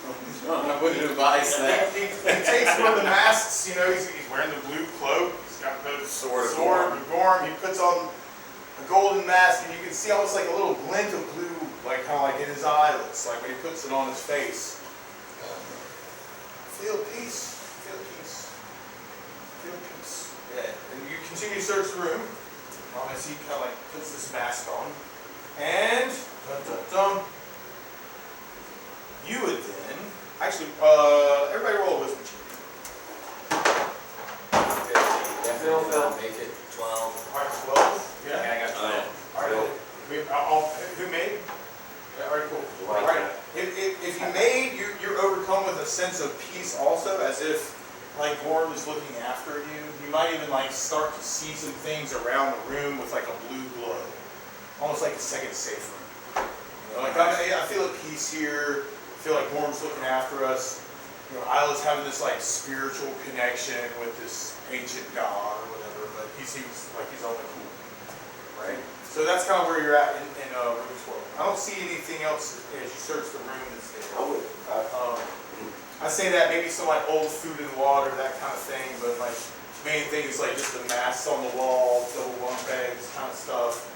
I wouldn't advise that. He takes one of the masks. You know, he's wearing the blue cloak. He's got the sword of Gorm. He puts on a golden mask, and you can see almost like a little glint of blue, like kind of like in his eyelids, like when he puts it on his face. Feel peace. Feel peace. Feel peace. Yeah. And you continue to search the room as he kind of like puts this mask on. And you would then actually everybody roll a wisdom check. Phil, make it 12. All right, 12. Yeah. I got 12. All right. Who made? Yeah, all right, cool. All right. If you made, you're overcome with a sense of peace also, as if like Gorm is looking after you. You might even like start to see some things around the room with like a blue glow, almost like a second safe room. You know, like I feel at peace here. I feel like Gorm's looking after us. You know, Isla's having this like spiritual connection with this ancient god or whatever, but he seems like he's all cool, right? So that's kind of where you're at in room 12. I don't see anything else as you search the room that's there. I say that maybe some like old food and water, that kind of thing, but like main thing is like just the masks on the wall, double bunk beds, kind of stuff.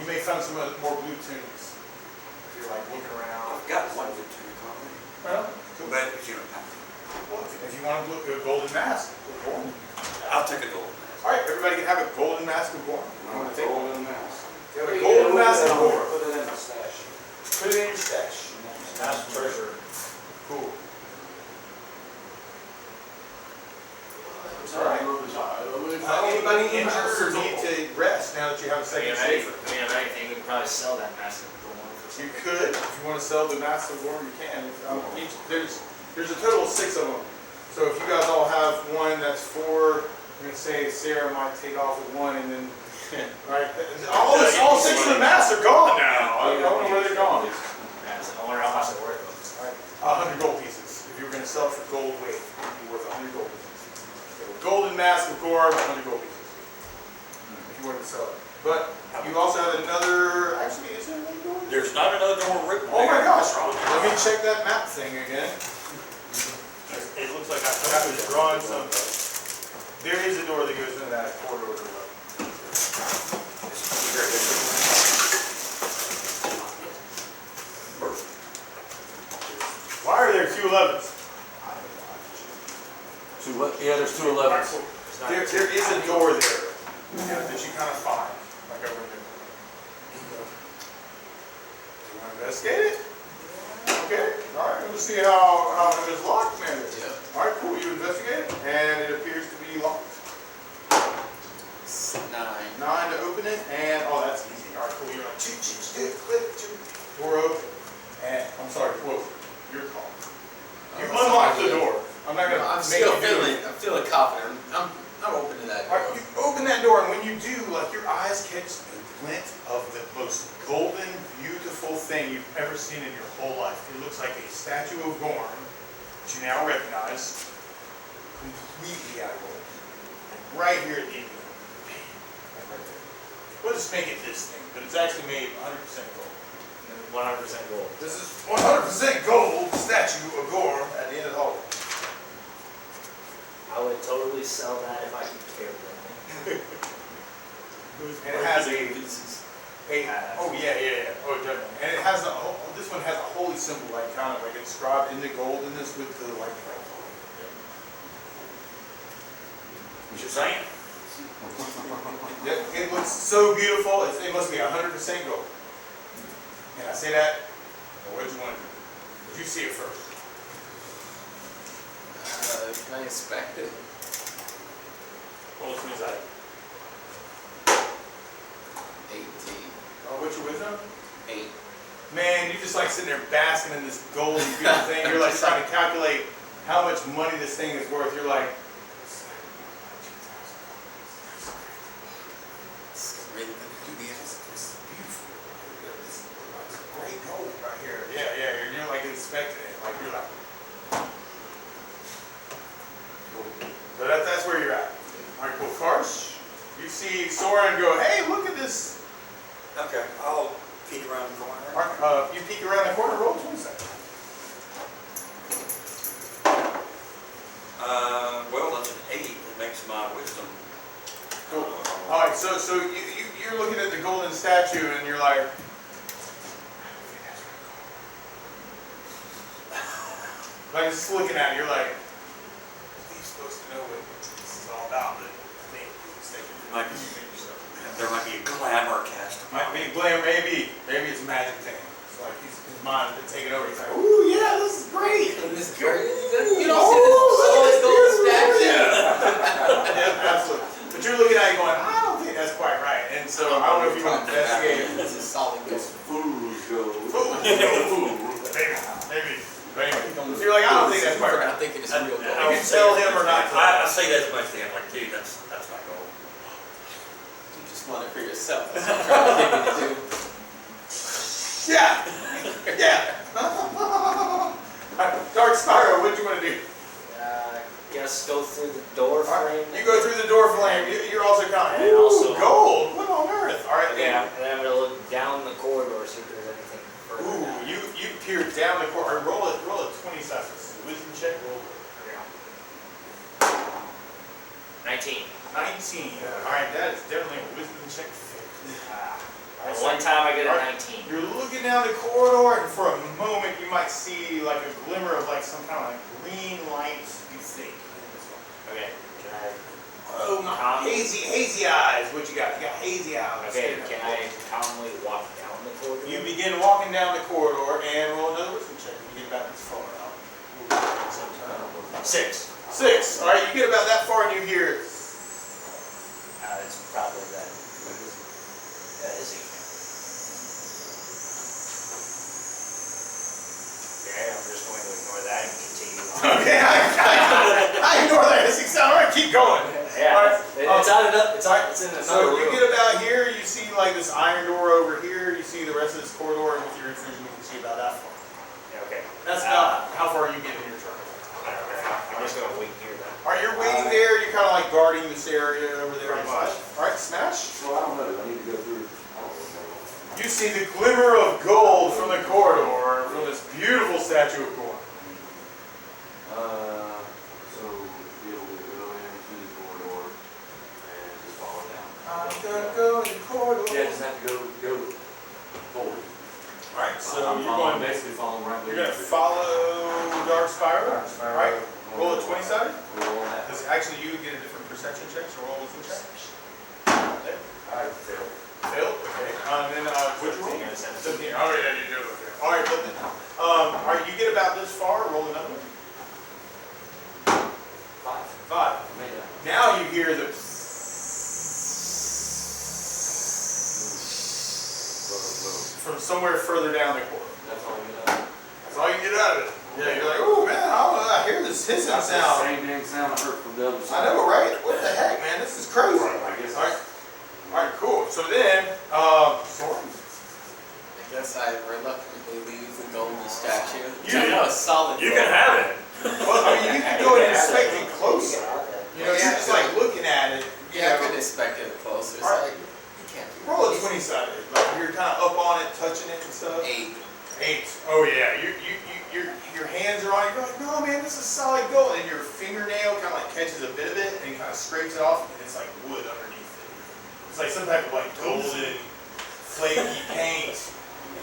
You may find some more blue tunics if you're like looking around. I've got one good tunic already. Well, But if you don't have to, well, if you want to look at a golden mask, look Gorm. I'll take a golden mask. All right, everybody can have a golden mask of Gorm. I'm gonna take one of the masks. You have a golden mask of Gorm. Put it in my stash. Put it in your stash. Mask treasure. Cool. All right. Anybody injured or need to rest now that you have a second safer? If anything, we could probably sell that mask of Gorm for You something. could, if you want to sell the mask of Gorm, you can. There's a total of 6 of them. So if you guys all have one, that's 4. I'm gonna say Sarah might take off with 1, and then right. All 6 of the masks are gone now. I don't know where they're gone. I wonder how much they're worth. All right, 100 gold pieces. If you were gonna sell it for gold weight, it'd be worth 100 gold pieces. So a golden mask of Gorm, 100 gold pieces. If you wanted to sell it. But you also have another. Actually, is there another door? There's not another door written Oh my there. gosh! Let me check that map thing again. It looks like I forgot to draw some. There is a door that goes into that corridor to the left. Why are there 2 11s? Yeah, there's 2 11s. There is a door there that you kind of find, like over there. You want to investigate it? Okay. All right. Let's see how it is locked, man. Yeah. All right, cool. You investigate it, and it appears to be locked. in your whole life. It looks like a statue of Gorm, which you now recognize, completely out of gold. Right here at the end. Like right there. We'll just make it this thing, but it's actually made 100% gold. 100% gold. This is 100% gold statue of Gorm at the end of the hallway. I would totally sell that if I could carry it. And it has oh yeah. Oh, definitely. And it has this one has a holy symbol, like kind of like inscribed in the gold in this with the like. What you saying? It looks so beautiful. It must be 100% gold. And I say that. What did you want to do? Did you see it first? Can I inspect it? Roll to inside. 18. Oh, what's your wisdom? 8. Man, you're just like sitting there basking in this gold and beautiful thing. You're like trying to calculate how much money this thing is worth. You're like, It's really gonna do this. it's beautiful. It's great gold right here. Yeah. You're like inspecting it. Like you're like. So that's where you're at. All right, cool. Karsh, you see Soren go, hey, look at this. Okay, I'll peek around the corner. All right, you peek around the corner, roll 20 seconds. Well, that's an 8. It makes my wisdom. Cool. All right, so you're looking at the golden statue and you're like, just looking at it, you're like, he's supposed to know what this is all about, but I think he's mistaken. There might be a glamour cast. Might be glam, maybe it's a magic thing. It's like his mind's been taken over. He's like, ooh, yeah, this is great. This great. You know, don't see this gold statue. Yeah, absolutely. But you're looking at it going, I don't think that's quite right. And so I don't know if you want to investigate. This is solid gold. Fool's gold. Maybe. But anyway, so you're like, I don't think that's quite right. I'm thinking it's real gold. You can tell him or not. I say that to my stand, like, dude, that's not gold. You just want it for yourself. That's what I'm trying to get you to do. Yeah. Dark Spyro, what do you want to do? Guess go through the door frame. You go through the door flame. You're also kind of, And also- gold. What on earth? All right. Yeah, and then I'm gonna look down the corridor, see if there's anything further Ooh, down. you peer down the corridor. Roll a 20 seconds. Wisdom check. Roll. 19. 19. All right, that is definitely a wisdom check. One time I get a All right. 19. You're looking down the corridor, and for a moment you might see like a glimmer of like some kind of like green light. You think. Okay, can I? Oh my! Hazy eyes. What you got? You got hazy eyes. Okay, can I calmly walk down the corridor? You begin walking down the corridor and roll another wisdom check. You get about this far out. 6. 6. All right, you get about that far and you hear. It's probably that. That is it. Okay, I'm just going to ignore that and continue on. Okay, I ignore that hissing sound. All right, keep going. Yeah, All right. it's on another. It's in another So you room. get about here, you see like this iron door over here. You see the rest of this corridor, and with your vision, you can see about that far. Yeah, okay. That's about how far you get in your turn. I'm just gonna wait here then. All right, you're waiting there. You're kind of like guarding this area over there. Pretty much. All right, smash. So I don't know. I need to go through. I don't know. You see the glimmer of gold from the corridor from this beautiful statue of gold. So be able to go into the corridor and just follow down. I'm gonna go in the corridor. Yeah, just have to go forward. All right, so I'm you're following, going. basically following right. You're gonna follow Dark Spyro. All right, roll a 20 sided. Roll that. Because actually you would get a different perception check, so roll a wisdom check. There. I failed. Failed. Okay. And then what'd you roll? 17. All right, yeah, you do it. Okay. All right, but then, all right, you get about this far. Roll another one. 5. Made that. Now you hear the. From somewhere further down the corridor. That's all you know. That's all you get out of it. Yeah, you're like, oh man, I hear this hissing That's the sound. same dang sound I heard from the other I side. know, right? What the heck, man? This is crazy. I guess. All right, cool. So then, Soren. I Unless I reluctantly leave the golden statue. You- know, a solid You gold. can have it. Well, I mean, you can go and inspect it closer. You know, you're just like looking at it. You Yeah, I know, could inspect it closer. It's Alright. like, you can't do roll a this. 20-sided. Like you're kind of up on it, touching it and stuff. 8. 8. Oh yeah, your hands are on it. You're like, no man, this is solid gold. And your fingernail kind of like catches a bit of it and kind of scrapes it off, and it's like wood underneath it. It's like some type of like golden, flaky paint.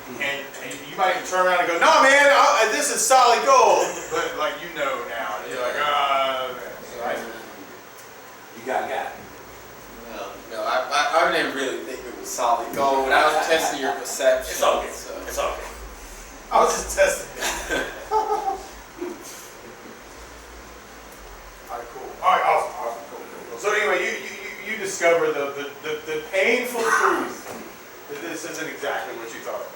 And you might even turn around and go, no man, this is solid gold. But like you know now, and you're like, okay. You got it. No, I didn't really think it was solid gold. I was testing your perception. It's okay. So. It's okay. I was just testing it. Alright, cool. Alright, awesome, cool. So anyway, you discover the painful truth that this isn't exactly what you thought it was.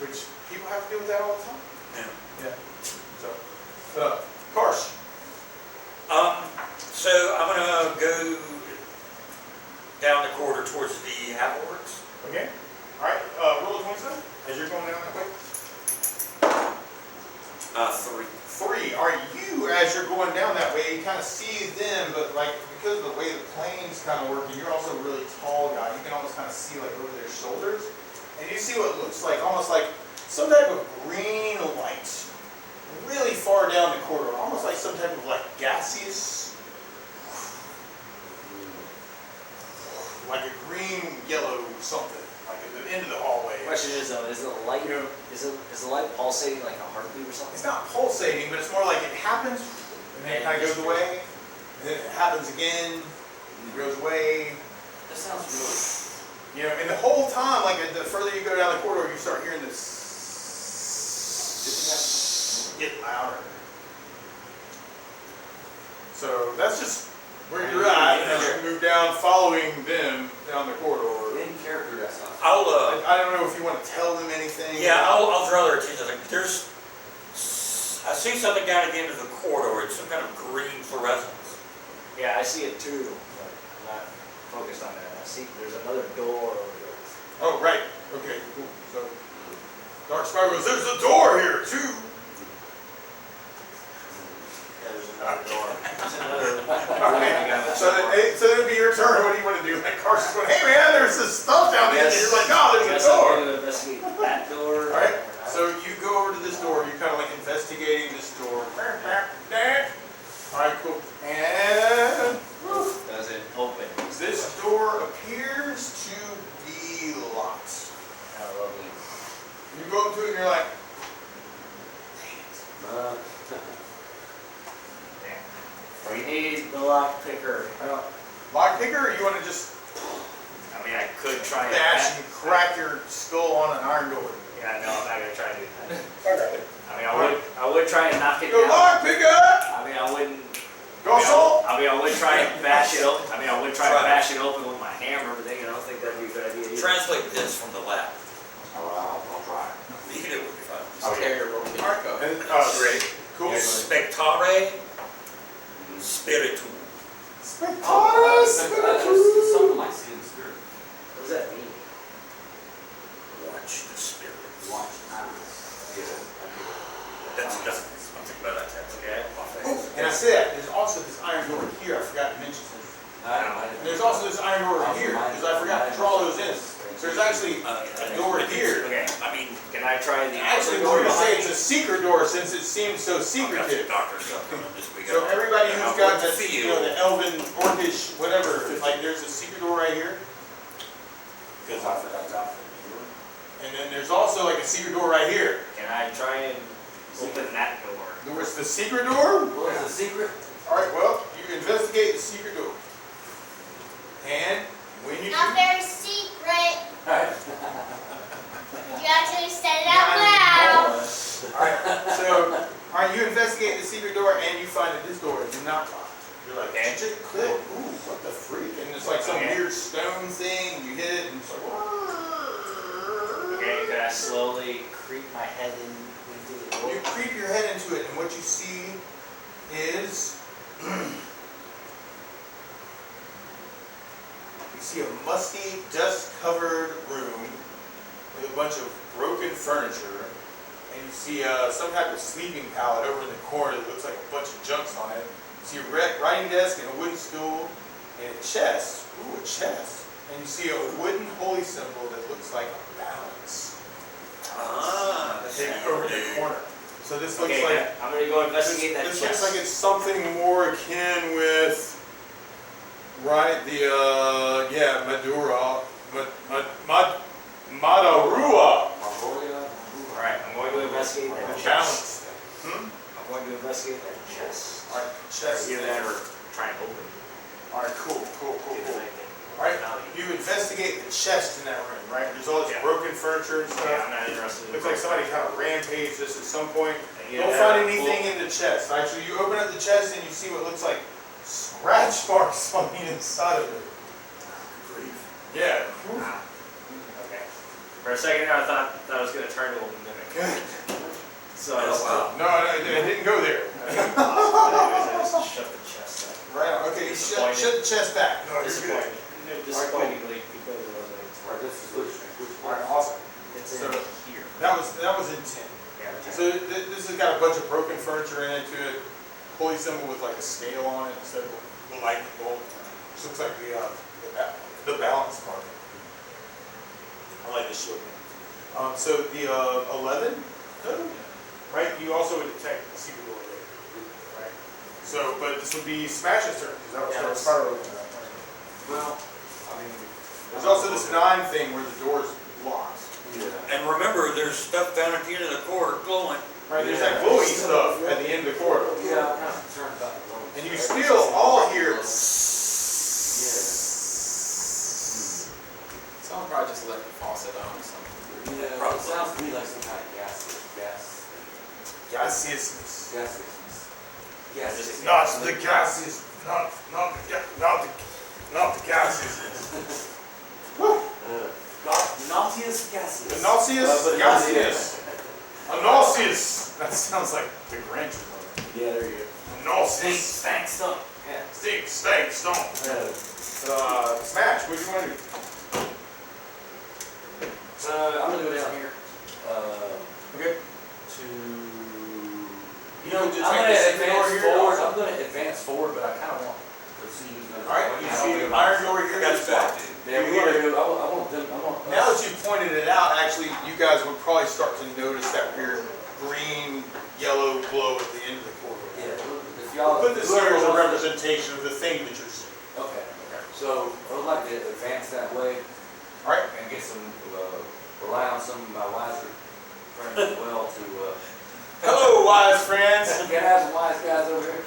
Which people have to deal with that all the time. Yeah. So, Karsh. So I'm gonna go down the corridor towards the Havelworks. Okay. Alright, roll a 27 as you're going down that way. 3. 3. Alright, you as you're going down that way, you kind of see them, but like because of the way the plane's kind of working, you're also a really tall guy. You can almost kind of see like over their shoulders. And you see what looks like almost like some type of green light really far down the corridor, almost like some type of like gaseous, like a green yellow something, like at the end of the hallway. Question is though, is the light is the light pulsating like a heartbeat or something? It's not pulsating, but it's more like it happens and then it kind of goes away, and then it happens again, and it goes away. That sounds really. You know, and the whole time, like the further you go down the corridor, you start hearing this get louder. So that's just where you're at as you move down, following them down the corridor. In character, that sounds. I don't know if you want to tell them anything. Yeah, I'll draw their attention. Like, I see something down at the end of the corridor. It's some kind of green fluorescence. Yeah, I see it too, but I'm not focused on that. I see there's another door over there. Oh, right. Okay, cool. So Dark Spider goes, there's a door here too. Yeah, there's another door. There's another. Alright, so it'll be your turn. What do you want to do? Like Carson's going, hey man, there's this stuff down there. And you're like, no, there's a door. I'm gonna investigate that door. Alright, so you go over to this door. You're kind of like investigating this door. Alright, cool. And Does it open? this door appears to be locked. How lovely. You go up to it and you're like, We need the lock picker. lock picker, or you want to just I mean, I could try dash it. and crack your skull on an iron door? Yeah, no, I'm not gonna try to do that. Okay. I mean, I would try and knock it Go down. lock picker! I mean, I wouldn't. Garçon! I would try and bash it open. I would try and bash it open with my hammer, but then I don't think that'd be a good idea either. Translate this from the Latin. I'll try. You can do it with your phone. Carrier roll. And, Ready? cool. Spectare spiritu. Spectator That's spiritus. something I see in the spirit. What does that mean? Watch the spirits. Watch time. That's I'm thinking about that text. Okay. Oh, and I said, there's also this iron door here. I forgot to mention this. And there's also this iron door here, because I forgot to draw those in. So there's actually a door here. Okay. I mean, Can I try the Actually, other we're door going to say behind it's a secret door since it seems so I've got some secretive. doctor stuff coming this week. So everybody who's got that, feel. you know, the elven, orcish, whatever, like there's a secret door right here. Because I forgot that. And then there's also like a secret door right here. Can I try and open that door? What's the secret door? What is the secret? Alright, well, you investigate the secret door. And when you Not do, very secret. Alright. You actually said it out loud. alright, so, alright, you investigate the secret door and you find that this door is not locked. You're like, Okay. just click, ooh, what the freak? And it's like some Okay. weird stone thing, you hit it and it's like, Okay, can I slowly creep my head into the door? you creep your head into it and what you see is you see a musty, dust-covered room with a bunch of broken furniture, and you see some type of sleeping pallet over in the corner that looks like a bunch of junks on it. You see a writing desk and a wooden stool and a chest. Ooh, a chest. And you see a wooden holy symbol that looks like a balance. Over in the corner. So this looks Okay, like I'm gonna go investigate that this chest. looks like it's something more akin with Madura, Madarua. Alright, I'm going to investigate that chest. Balance. I'm going to investigate that chest. All right, chest. Either that or try and open it. All right, cool. See if I can All right, value. you investigate the chest in that room, right? There's all this broken furniture and Yeah, stuff. I'm not interested in Looks like somebody kind of rampaged this at some point. And Don't find anything in the chest. Actually, you open up the chest and you see what looks like scratch marks on the inside of it. Yeah. Okay. For a second there, I thought I was going to turn to a mimic. So I just, No, it didn't go there. anyways, I just shut the chest up. Right, okay, shut the chest back. No, you're good. Disappointingly, because it wasn't. All right, awesome. It's So, in here. That was intent. Yeah, So this has got a bunch of broken furniture in it to it. Holy symbol with like a scale on it instead of a lightning bolt. This looks like the balance part. I like this shield. So the 11, right? You also would detect the secret door there, right? So, but this would be Smash's turn because that was Yeah, first fire. Well, I mean. There's also this 9 thing where the door's locked. Yeah. And remember, there's stuff down at the end of the corridor glowing. Right, there's that glowy stuff at the end of the corridor. Yeah, I'm kind of concerned about the loan. And you still all hear. Someone probably just left the faucet on or something. Yeah, it sounds to me like some kind of gas. Gaseousness. Not the gases, not the gases. Nauseous gases. The nauseous, gaseous. A nauseous. That sounds like the Grinch. Yeah, there you go. Nauseous. Stank stunk. Yeah. Stink, stank, stomp. Smash, what do you want to do? I'm gonna go down here. Okay. To. You know, just I'm like gonna this door advance here forward. also? I'm gonna advance forward, but I kind of want to see who's gonna. Alright, you see the iron door here. Got your back. Yeah, we gotta go. I want them. I want. Now that you've pointed it out, actually, you guys would probably start to notice that weird green, yellow glow at the end of the corridor. Yeah. If y'all. Put this here as a whoever- representation of the thing that you're seeing. Okay. So I would like to advance that way Alright? and get some. Rely on some of my wiser friends as well to. Hello, wise friends. Gotta have some wise guys over here.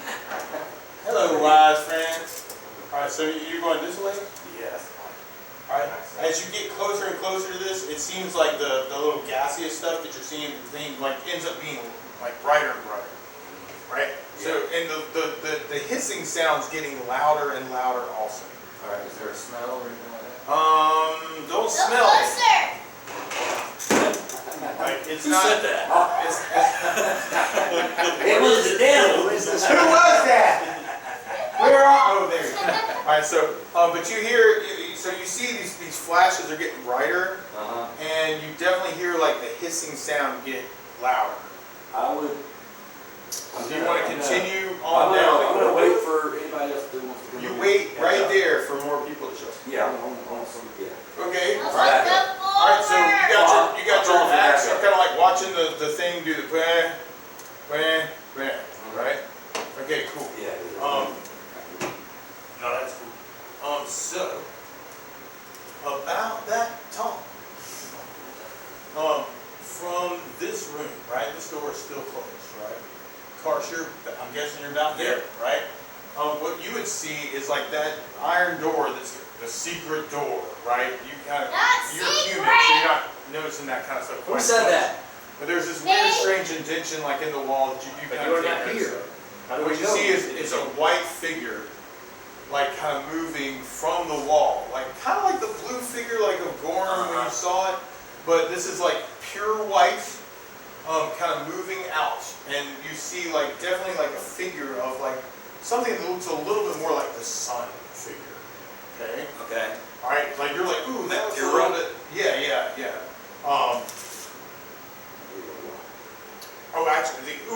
Hello, wise friends. Alright, so you're going this way? Yes. Alright, as you get closer and closer to this, it seems like the little gaseous stuff that you're seeing, the thing like ends up being like brighter and brighter. Right? So, and the hissing sound's getting louder and louder also. Alright, is there a smell or anything like Don't Look smell it. closer. Right? It's Who not. said that? It was the devil. Who was that? Where are? Oh, there. All right. So, but you hear. So you see these flashes are getting brighter, that? and you definitely hear like the hissing sound get louder. I would. Do you want to continue I'm on down? gonna wait for anybody else to do wants to You wait right there for more people to show up. Yeah, on some, yeah. Okay. Let's All right. go All right. So you got your I'll axe. back You're up. kind of like watching the thing do the bang, bang, bang. Right. Okay. Cool. Yeah. No, that's cool. So, about that time, from this room, right, this door is still closed, right? Carsh, I'm guessing you're about there, right? What you would see is like that iron door that's the secret door, right? You kind of, you're human, so you're not noticing that kind of stuff. Who said that? But there's this weird, strange indention like in the wall that you But kind you're of not take here. notice of. How do What we you know? see is it's a white figure, like kind of moving from the wall, like kind of like the blue figure, like of Gorm when you saw it. But this is like pure white, kind of moving out, and you see like definitely like a figure of like something that looks a little bit more like the sun figure. Okay. Okay. All right. Like you're like, ooh, that was a You're little right. bit. Yeah.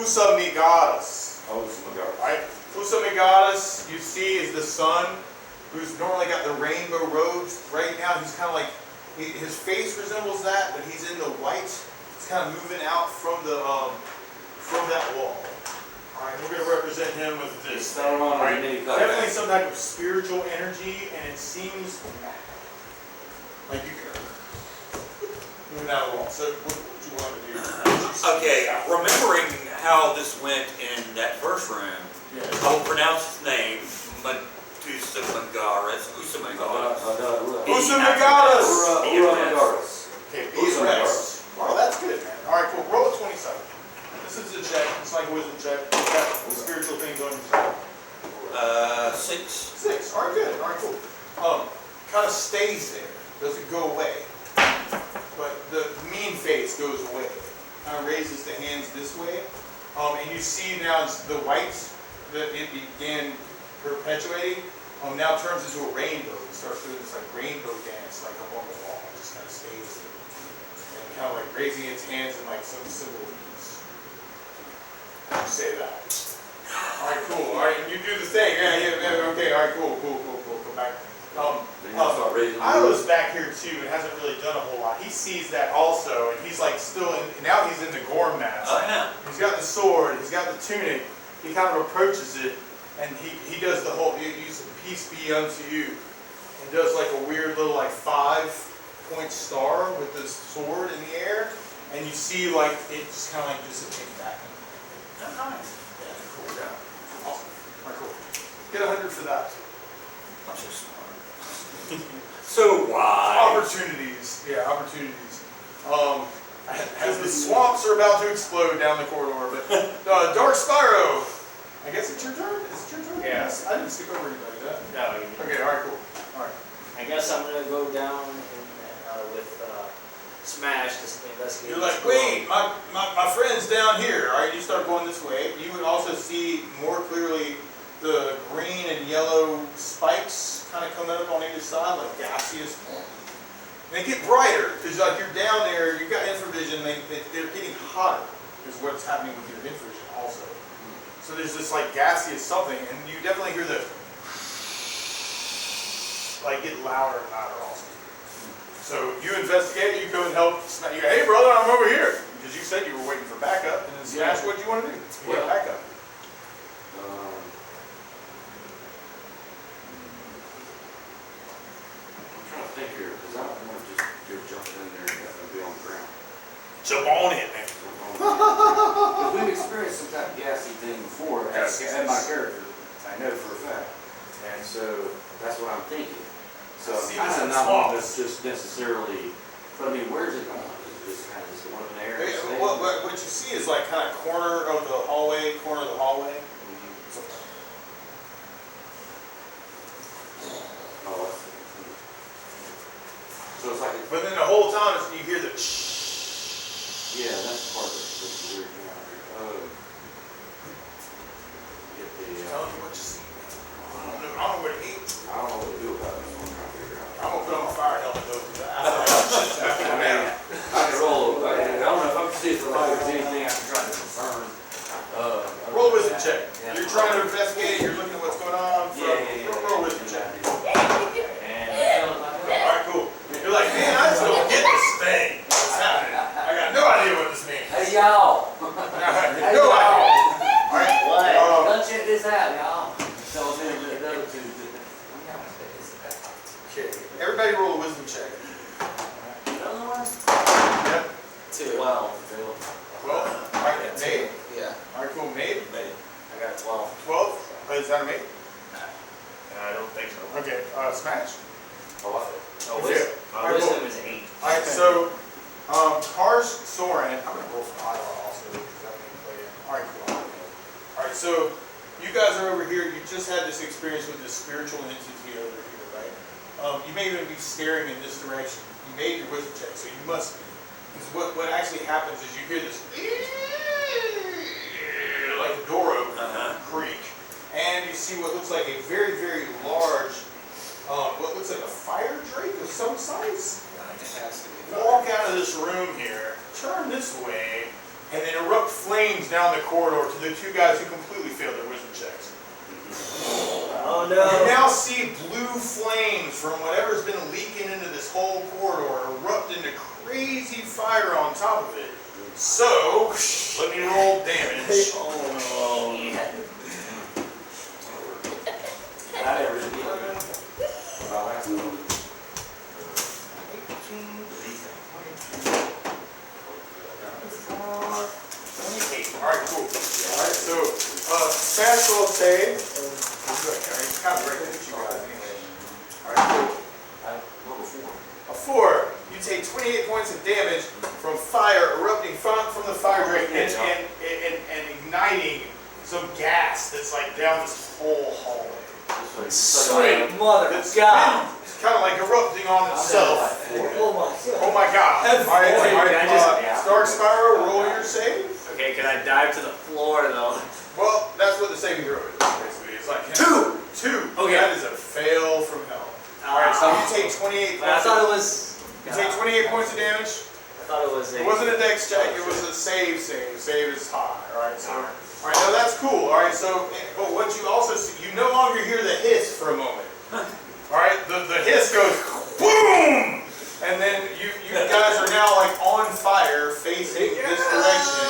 Usamigatus. Oh, this is my God. Alright, Usamigatus, you see, is the sun, who's normally got the rainbow robes. Right now, he's kind of like, his face resembles that, but he's in the white. It's kind of moving out from that wall. Alright, we're going to represent him with He's this. throwing on Alright, a mini coat. definitely some type of spiritual energy, and it seems like you can moving out of the wall. So, what you want to do? Okay, remembering how this went in that first room, Yeah. I will pronounce his name, Usamagarus. Usamagarus. Usamigatus! Okay, be Usamagaris. rest. Oh, that's good, man. Alright, cool. Roll a 27. This is a check. It's like a wisdom check. You've got spiritual things on your side. 6. 6. Alright, good. Alright, cool. Kind of stays there. Doesn't go away. But the mean face goes away. Kind of raises the hands this way. And you see now it's the whites that it began perpetuating, now turns into a rainbow. It starts doing this like rainbow dance like up on the wall. It just kind of stays there. And kind of like raising its hands in like some symbol of peace. How do you say that? Alright, cool. Alright, you do the thing. Yeah, okay, alright, cool. Go back. I was back here too and hasn't really done a whole lot. He sees that also, and he's like still in, now he's in the Gorm mask. Oh, yeah. He's got the sword, he's got the tunic, he kind of approaches it, and he does the whole, he uses peace be unto you, and does like a weird little like 5-point star with this sword in the air, and you see like, it just kind of like dissipates back. Oh, nice. Yeah, cool. Yeah. Awesome. Alright, cool. Get 100 for that. I'm so smart. So wise. Opportunities. Yeah, opportunities. As the swamps are about to explode down the corridor, but Dark Spyro. I guess it's your turn. Is it your turn? Yeah. Yes. I didn't skip over anybody. Did I? No, you Okay. All right. Cool. All right. I guess I'm gonna go down with Smash to investigate. You're like, wait, my friend's down here. All right. You start going this way. You would also see more clearly the green and yellow spikes kind of coming up on either side, like gaseous. They get brighter because like you're down there, you've got infravision. They're getting hotter. Is what's happening with your infravision also. So there's this like gaseous something, and you definitely hear the like get louder and louder also. So you investigate. You go and help. You go, hey brother, I'm over here because you said you were waiting for backup. And then Smash, what do you want to do? You get backup. Think here, because I don't want to just you're jumping in there and be on the ground. Jump on it, man. Because we've experienced some type of gassy thing before, as my character, I know for a fact. And so that's what I'm thinking. So See, I'm this kind is of not small. one that's just necessarily, but I mean, where's it going? Is it just kind of just going in there? What you see is like kind of corner of the hallway, So, Oh, so it's like, but then the whole time you hear the yeah, that's the part that's weird out here. Get the, Tell me what you see. I don't know what it means. I don't know what to do about this one. I'm trying to figure out. I'm gonna put on my fire helmet though. I can roll. I don't know if I can see if there's anything I can try to confirm. Roll a wisdom check. You're trying to investigate. You're looking at what's going on. Roll a wisdom check. All right, cool. You're like, man, I just don't get this thing. What's happening? I got no idea what this means. Hey y'all! No idea. All right. Let's check this out, y'all. So then the other two. Okay. Everybody roll a wisdom check. Another one? Yep. 2. 12. Well, all right, Mabe. Yeah. All right, cool. Mabe. I got 12. 12. Is that a Mabe? I don't think so. Okay. Smash. Oh, Okay. All right, wisdom cool. is 8. All right, so Cars Soren. I'm gonna roll for Iowa also because that may play in. All right, cool. All right, so you guys are over here. You just had this experience with this spiritual entity over here, right? You may even be staring in this direction. You made your wisdom check, so you must be. Because what actually happens is you hear this like a door open, creak, and you see what looks like a very, very large, what looks like a fire drake of some size. It has to be. Walk out of this room here, turn this way, and then erupt flames flames down the corridor to the two guys who completely failed their wisdom checks. Oh You no. now see blue flames from whatever's been leaking into this whole corridor erupt into crazy fire on top of it. So, let me roll damage. Oh yeah. I never did either. My last one. Alright, cool. Alright, so, fast roll save. Kind of break it, you guys anyway. Alright, cool. Level 4. A 4. You take 28 points of damage from fire erupting from the fire grate and igniting some gas that's like down this whole hallway. Sweet mother of It's God. kind of like erupting on itself. Oh my God. Oh my God. Alright, Stark Spiral, roll your save. Okay, can I dive to the floor though? Well, that's what the saving throw is, basically. It's like 2. 2. Okay. That is a fail from hell. Alright, so you take 28 I points. thought it was. You take 28 points of damage. I thought it was. It wasn't a dex check, it was a save. Save is high, alright? So, alright, now that's cool, alright? So, but what you also see, you no longer hear the hiss for a moment. Alright, the hiss goes boom! And then you guys are now like on fire facing this direction.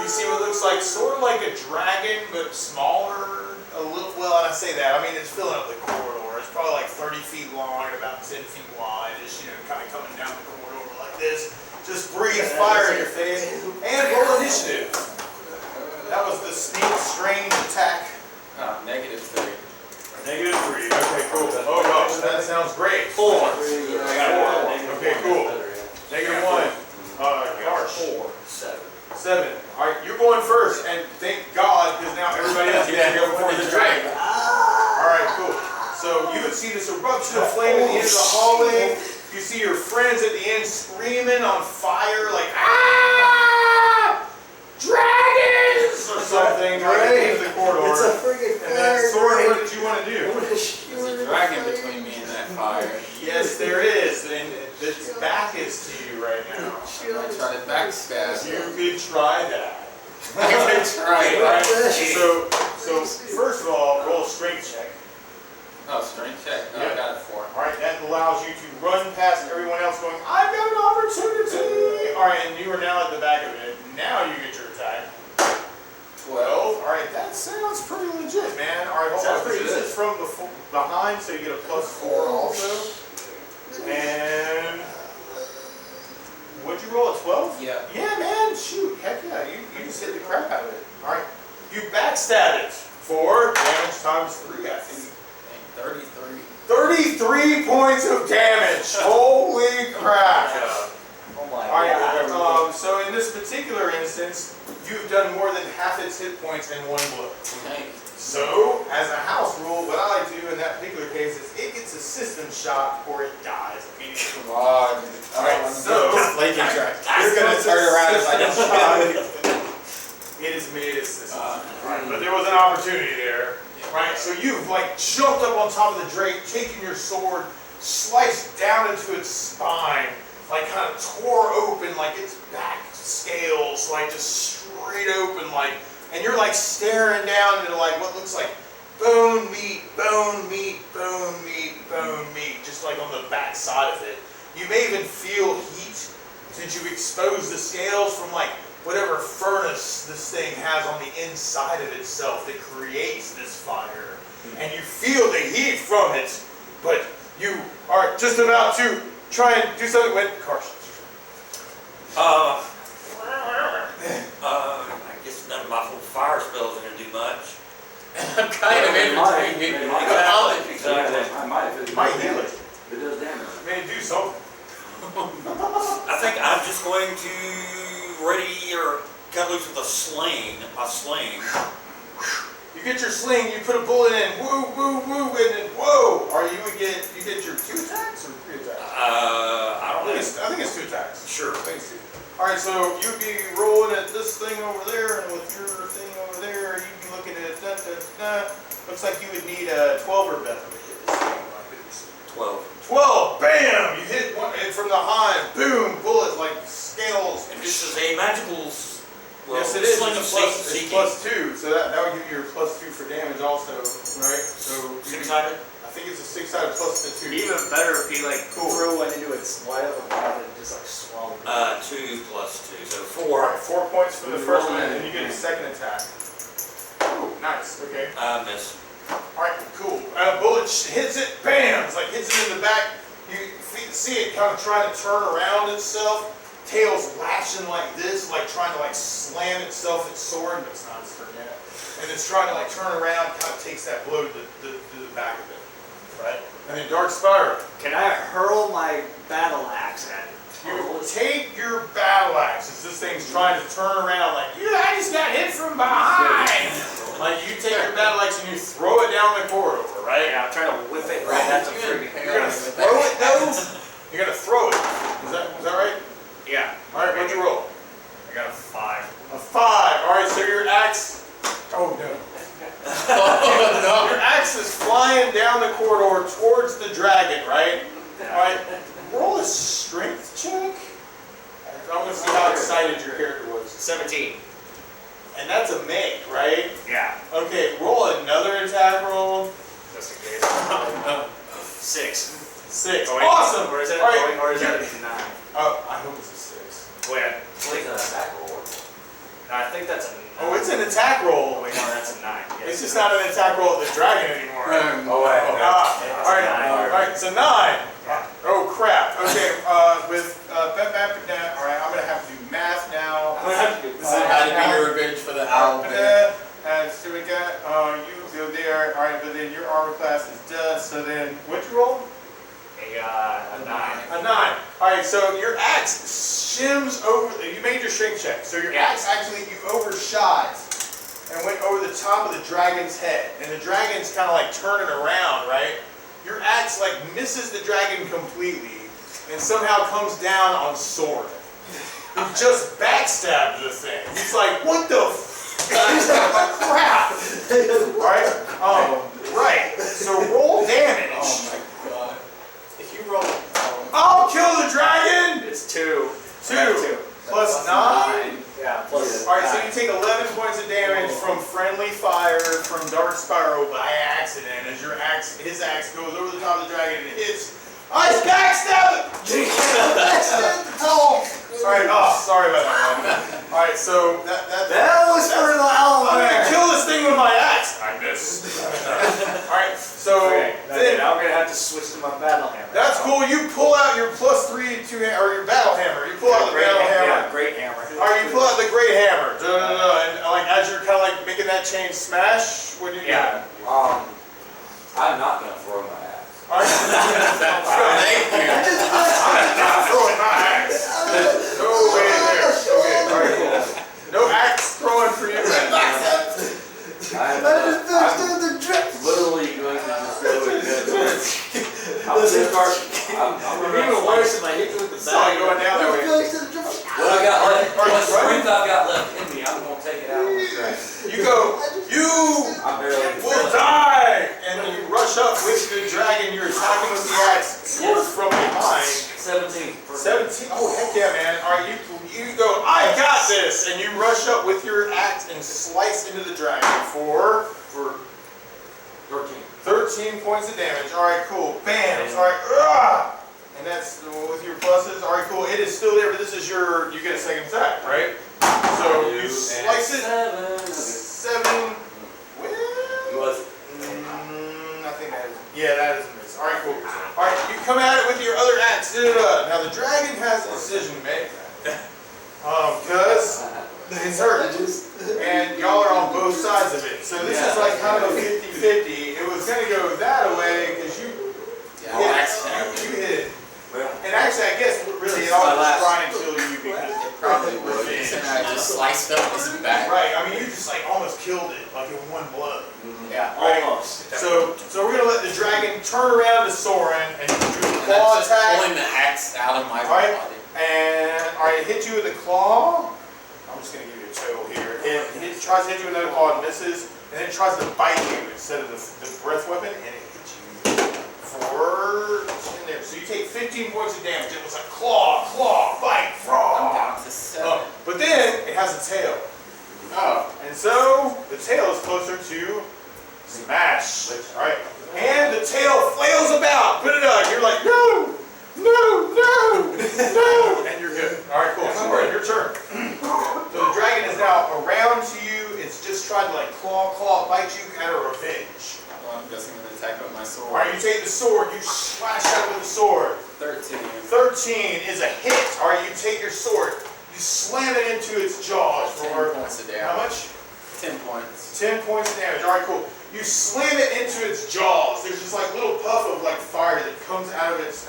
You see what looks like sort of like a dragon, but smaller, a little, well, and I say that, I mean, it's filling up the corridor. It's probably like 30 feet long and about 10 feet wide. It's, kind of coming down the corridor like this. Just breathe fire in your face. And roll initiative. That was the sneak, strange attack. -3. -3. Okay, cool. Oh gosh, that sounds great. 4. I got 4. Okay, cool. -1. Gosh. 4. 7. 7. Alright, you're going first, and thank God, because now everybody else gets to go before the dragon. Alright, cool. So you would see this eruption of flame at the end of the hallway. You see your friends at the end screaming on fire, like, ah! Dragons! Or something, right at the end of the corridor. It's a friggin' And then, fire Sword, what break. did you want to do? There's a dragon between me and that fire. Yes, there is, and its back is to you right now. I might try to backstab You you. could try that. I can try it. Alright, so first of all, roll a strength check. Oh, strength check. Oh, I got it 4. Alright, that allows you to run past everyone else going, I've got an opportunity! Alright, and you are now at the back of it. Now you get your attack. 12. Alright, that sounds pretty legit, man. Alright, hold on. Sounds pretty This is from behind, so you get a +4 also. And what'd you roll, a 12? Yeah. Yeah, man, shoot. Heck yeah, you just hit the crap out of it. Alright, you backstab it for damage times 3, I think. 33. 33 points of damage! Holy crap! Oh my Alright, God. so in this particular instance, you've done more than half its hit points in one blow. Hey. So, as a house rule, what I like to do in that particular case is it gets a system shock or it dies immediately. Come on. Alright, so Flaking track. you're gonna turn around if I don't. It has made its system. Right, but there was an opportunity there. Right, so you've like jumped up on top of the drake, taken your sword, sliced down into its spine, like kind of tore open like its back scales, like just straight open, like, and you're like staring down into like what looks like bone meat, bone meat, bone meat, bone meat, just like on the back side of it. You may even feel heat since you've exposed the scales from like whatever furnace this thing has on the inside of itself that creates this fire. And you feel the heat from it, but you are just about to try and do something with Carson. I guess none of my fire spells are gonna do much. I'm kind of in between you. Exactly. I might if it Might heal it. It does damage. May do something. I think I'm just going to ready or cut loose with a sling. You get your sling, you put a bullet in, woo, woo, woo, and then whoa! Or you get your 2 attacks or 3 attacks? I don't know. I think it's 2 attacks. Sure. I think it's 2. Alright, so you'd be rolling at this thing over there, and with your thing over there, you'd be looking at Looks like you would need a 12 or better to hit this thing like this. 12. 12! Bam! You hit one from the hind, boom! Bullet like scales. And this is a magical Well, Yes, it is. sling of It's plus, seeking. it's +2, so that would give you your +2 for damage also, right? So Six-sided? I think it's a 6-sided plus the 2. Even better if he like threw one into its wide open mouth and just like swallowed it. 2 plus 2, so Alright, 4. 4 points for the You first roll one, it. and you get a second attack. Ooh, nice. Okay. Miss. Alright, cool. Bullet hits it, bam! It's like hits it in the back. You see it kind of trying to turn around itself. Tail's lashing like this, like trying to like slam itself its sword, but it's not its turn yet. And it's trying to like turn around, kind of takes that blow to the back of it. Right? And then Dark Spiral. Can I hurl my battle axe at it? You take your battle axe as this thing's trying to turn around like, I just got hit from behind! Like you take your battle axe and you throw it down the corridor, right? Yeah, I'm trying to whip it right at the friggin' You're gonna throw it though? You're gonna throw it. Is that right? Yeah. Alright, what'd you roll? I got a 5. A 5. Alright, so your axe. Oh no. Your axe is flying down the corridor towards the dragon, right? Alright, roll a strength check. I want to see how excited your character was. 17. And that's a make, right? Yeah. Okay, roll another attack roll. Just in case. 6. 6. Oh, wait, Awesome! Or is it? Alright, Or is that you're- a 9? Oh, I hope it's a 6. Wait, Please an attack roll. no, I think that's a 9. Oh, it's an attack roll. Oh, wait, no, that's a 9. Yes. It's just not an attack roll at the dragon anymore. Oh, wait. Alright, so 9. Oh crap. Okay, with alright, I'm gonna have to do math now. I'm gonna have to do This is how to be your revenge for the owl bear. So we got, you go there, alright, but then your armor class is done, so then, what'd you roll? a 9. A 9. Alright, so your axe shims over, you made your strength check, so your axe actually, you overshot and went over the top of the dragon's head, and the dragon's kind of like turning around, right? Your axe like misses the dragon completely, and somehow comes down on Soren. Who just backstabbed the thing. He's like, what the crap? Alright, right. So roll damage. Oh my god. If you roll I'll kill the dragon! It's 2. 2 plus 9. Yeah, plus. Alright, so you take 11 points of damage from friendly fire from Dark Spiral by accident as his axe goes over the top of the dragon and hits. I backstabbed it! Sorry about that. Alright, so That was for the owl I'm bear. gonna kill this thing with my axe. I missed. Alright, so Okay, then I'm gonna have to switch to my battle hammer. that's cool. You pull out your +3 or your battle hammer. You pull out the battle hammer. Yeah, great hammer. Alright, you pull out the great hammer. And like as you're kind of like making that chain smash, what do you do? Yeah. I'm not gonna throw my axe. Alright. Thank you. I'm not throwing my axe. No way there. Okay, alright, cool. No axe throwing for you then. I'm literally going to just go and get it. I'm gonna start. I'm Even worse if I hit you with the Saw you battle. going down that way. What I got left, what strength I've got left in me, I'm gonna take it out on the dragon. You go, you I'm barely. will die! And you rush up with the dragon, you're attacking with the axe from behind. 17. 17, oh heck yeah man. Alright, you go, I got this! And you rush up with your axe and slice into the dragon for 13. 13 points of damage. Alright, cool. Bam! Alright, and that's with your pluses. Alright, cool. It is still there, but this is you get a second attack, right? So you slice it. 7. Well, Was I think that is. Yeah, that is a miss. Alright, cool. Alright, you come at it with your other axe. Now the dragon has a decision to make. Because it's hurt. And y'all are on both sides of it. So this is like kind of a 50-50. It was going to go that way because you hit it. well. And actually, I guess really it all was trying to kill you because It probably would. revenge. And I just sliced up his back. Right, I mean, you just like almost killed it, like in one blow. Yeah. Right? Almost. So we're gonna let the dragon turn around to Soren and do the And claw I'm just attack. pulling the axe out of my Alright. body. And alright, hit you with the claw. I'm just gonna give you a total here. It tries to hit you with another claw and misses, and then it tries to bite you instead of the breath weapon, and it hits you for 10 there. So you take 15 points of damage. It was a claw, bite, I'm frog. down to 7. But then it has a tail. And so the tail is closer to smash. All right. And the tail flails about. Put it on. You're like, no, no, no, no. And you're good. All right, cool. So your turn. So the dragon is now around to you. It's just trying to like claw, bite you out of revenge. Well, I'm guessing I'm going to attack with my sword. All right, you take the sword. You slash out with the sword. 13. 13 is a hit. All right, you take your sword. You slam it into its jaws. 10 points of damage. How much? 10 points. 10 points of damage. All right, cool. You slam it into its jaws. There's this like little puff of like fire that comes out of its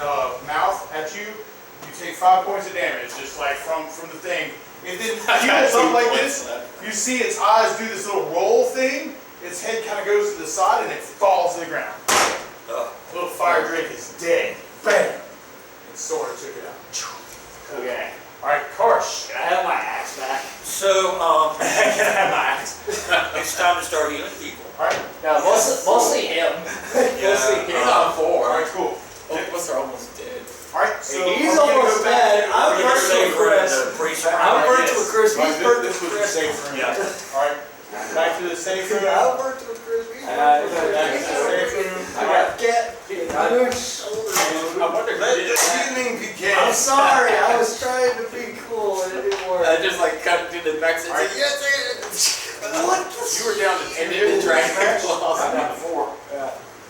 mouth at you. You take 5 points of damage, just like from the thing. It then heals up like this. You see its eyes do this little roll thing. Its head kind of goes to the side and it falls to the ground. Little fire drake is dead. Bam! And sword took it out. Okay. All right, Karsh. Can I have my axe back? So, Can I have my axe? it's time to start healing people. All right. No, mostly him. Mostly him. He's on 4. All right, cool. Both of us are almost dead. All right, so He's are we gonna almost go back dead. to- I'm we're gonna burnt go to a crisp. I'm burnt to a crisp. Right, He's burnt to this a was a crisp. safe room. Yeah. All right, back to the safe room. I'm burnt to a crisp. He's Back burnt to to a the crisp. safe room. I got cat pain on your shoulder. I wonder. Let the evening begin. I'm sorry. I was trying to be cool and it didn't work. I just like cut through the back and All right. say, yes, What? You were down to 2 and then the dragon match. claws. I'm down to 4.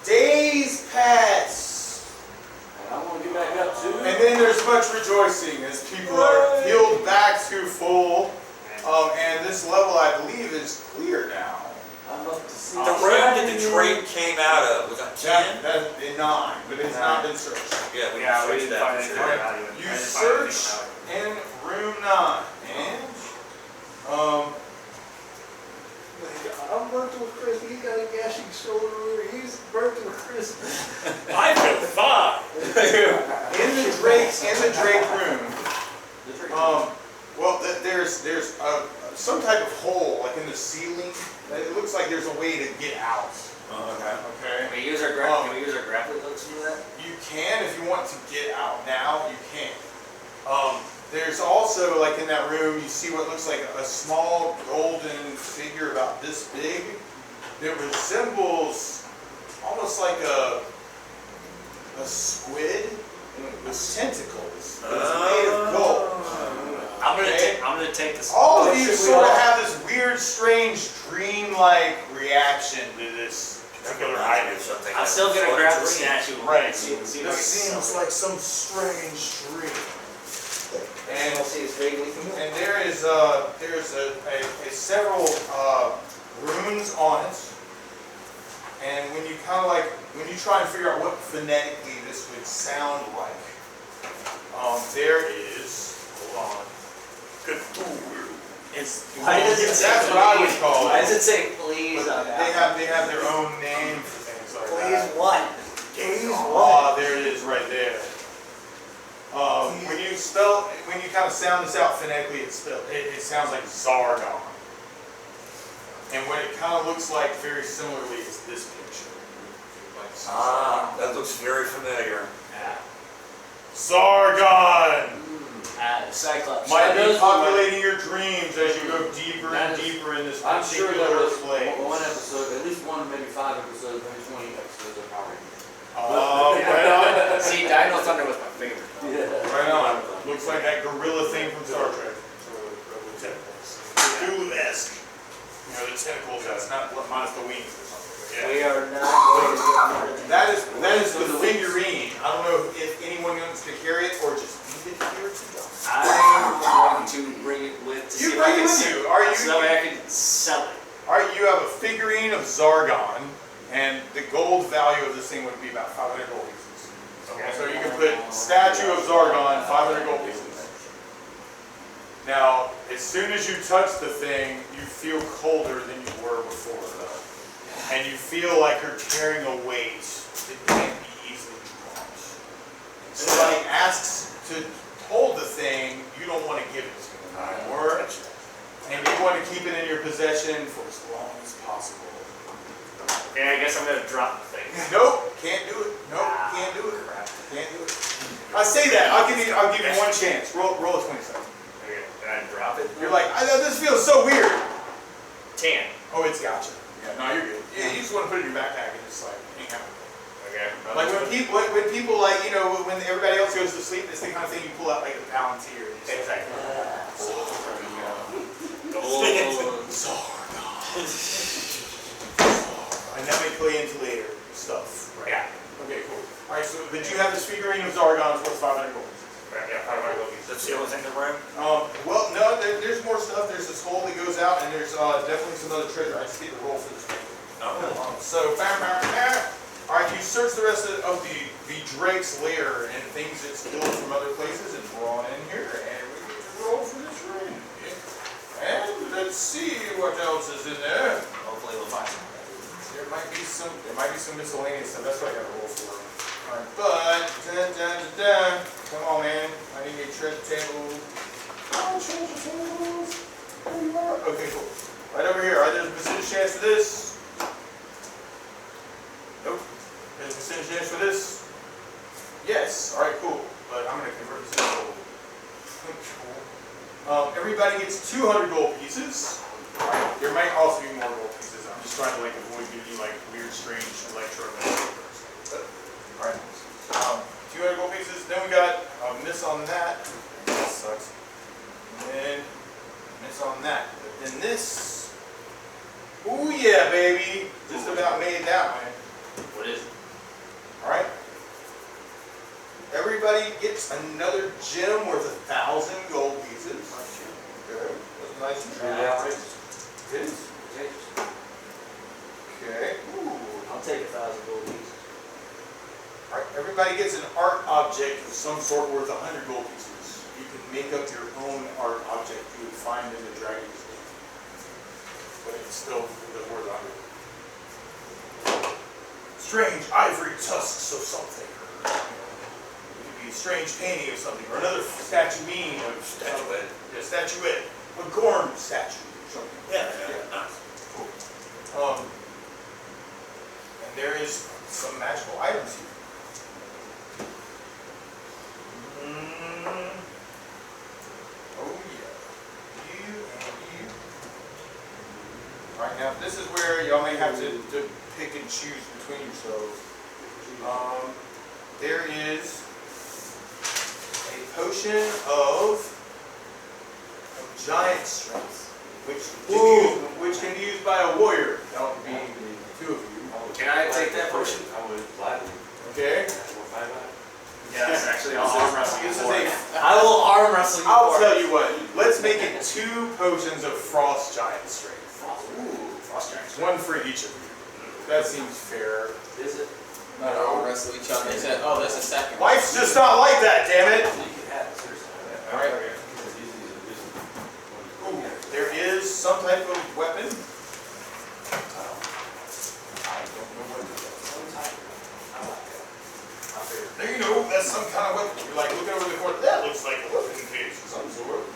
Days pass. And I'm gonna get back up too. And then there's much rejoicing as people are healed back to full. And this level, I believe, is clear now. I'd love to see. The room that the drake came out of, was that 10? That's in 9, but it's not been searched. Yeah, we Yeah, we searched didn't that find for anything sure. about it. You search in room 9, and I'm burnt to a crisp. He's got a gashing shoulder. He's burnt to a crisp. I feel fine. in the Drake room, well, there's some type of hole like in the ceiling. It looks like there's a way to get out. Okay. Okay. Can we use our grappling hooks to do that? You can if you want to get out now. You can. There's also, like in that room, you see what looks like a small golden figure about this big that resembles almost like a squid with tentacles. But it's made of gold. I'm Okay. gonna take this. All of you sort of have this weird, strange, dream-like reaction to this particular item. Something I'm still gonna grab the statue. Right. See if I can This seems like some strange dream. And see it's vaguely familiar. And there's several runes on it. And when you try and figure out what phonetically this would sound like, there is, hold on, Cthulhu. Why does it say That's what I would call Why does it. it say please? But they have their own name for things like Please that. what? Please what? There it is right there. When you kind of sound this out phonetically, it sounds like Zargon. And what it kind of looks like very similarly is this picture. Like that looks very familiar. Yeah. Zargon Cyclops. might be Those are populating your dreams as you go deeper and deeper in this I'm sure there particular was place. one episode, at least one, maybe 5 episodes, maybe 20 episodes of Power Rangers. Right on. See, Dino Thunder was my favorite. Right on. Looks like that gorilla thing from Star Trek. The tentacles. Cthulhu-esque. You know, the tentacles, that's not minus the wings or something. We are not going to get more than That is the figurine. I don't know if anyone wants to carry it or just leave it here to go. I'm going to bring it with. To You see if I bring it can with sell you. Are you? So that way I can sell it. Alright, you have a figurine of Zargon, and the gold value of this thing would be about 500 gold pieces. Okay, so you can put statue of Zargon, 500 gold pieces. Now, as soon as you touch the thing, you feel colder than you were before, though. And you feel like you're carrying a weight that can't be easily dropped. Somebody asks to hold the thing, you don't want to give it to them anymore. And you want to keep it in your possession for as long as possible. Okay, I guess I'm going to drop the thing. Nope, can't do it. Nope, can't do it. Can't do it. I say that. I'll give you one chance. Roll a 27. Okay, can I drop it? You're like, this feels so weird. 10. Oh, it's gotcha. Yeah, no, you're good. Yeah, you just want to put it in your backpack and just like hang out. Okay. Like when people like, you know, when everybody else goes to sleep, it's the kind of thing you pull out like a Palantir. And just like, Exactly. Dynamically insulator stuff. Yeah. Okay, cool. Alright, so did you have this figurine of Zargon's worth 500 gold? Yeah, how do I go? That's the only thing to bring? Well, no, there's more stuff. There's this hole that goes out, and there's definitely some other treasure. I just need to roll for this thing. So, alright, you search the rest of the Drake's lair and things that steal from other places, and we're on in here, and we get to roll for this ring. And let's see what else is in there. Hopefully we'll find some. There might be some miscellaneous stuff. That's what I got to roll for. Alright, but come on, man. I need a treasure table. Oh, treasure tables. There you are. Okay, cool. Right over here. Alright, there's a percentage chance for this. Nope. There's a percentage chance for this. Yes. Alright, cool. But I'm gonna convert this to gold. Cool. Everybody gets 200 gold pieces. Alright, there might also be more gold pieces. I'm just trying to like avoid giving you like weird, strange electromagnetic. Alright. 200 gold pieces. Then we got a miss on that. That sucks. And then miss on that. But then this. Ooh yeah, baby. Just about made that one. What is it? Alright. Everybody gets another gem worth 1,000 gold pieces. Good. That's nice and true. It is. Okay. Ooh. I'll take 1,000 gold pieces. Alright, everybody gets an art object of some sort worth 100 gold pieces. You can make up your own art object you would find in the dragon's den. But it's still worth 100. Strange ivory tusks of something. It could be a strange painting of something, or another statuine of Statuette. Yeah, statuette. A Gorm statue or something. Yeah. Cool. And there is some magical items here. Oh yeah. You and you. Alright, now this is where y'all may have to pick and choose between yourselves. There is a potion of giant strength, which can be used by a warrior. That would be 2 of you. Can I take that potion? I would gladly. Okay? Yes, actually, I'll arm wrestle you This is for it. a. I will arm wrestle you I'll for tell it. you what. Let's make it 2 potions of frost giant strength. Ooh, frost giant. 1 for each of you. That seems fair. Is it? I'll wrestle each other. Oh, there's a second one. Life's just not like that, damn it. You can have it, seriously. Alright. Ooh, there is some type of weapon. I don't know what it is. There you go, that's some kind of weapon. You're like looking over the corner, that looks like a weapon case of some sort.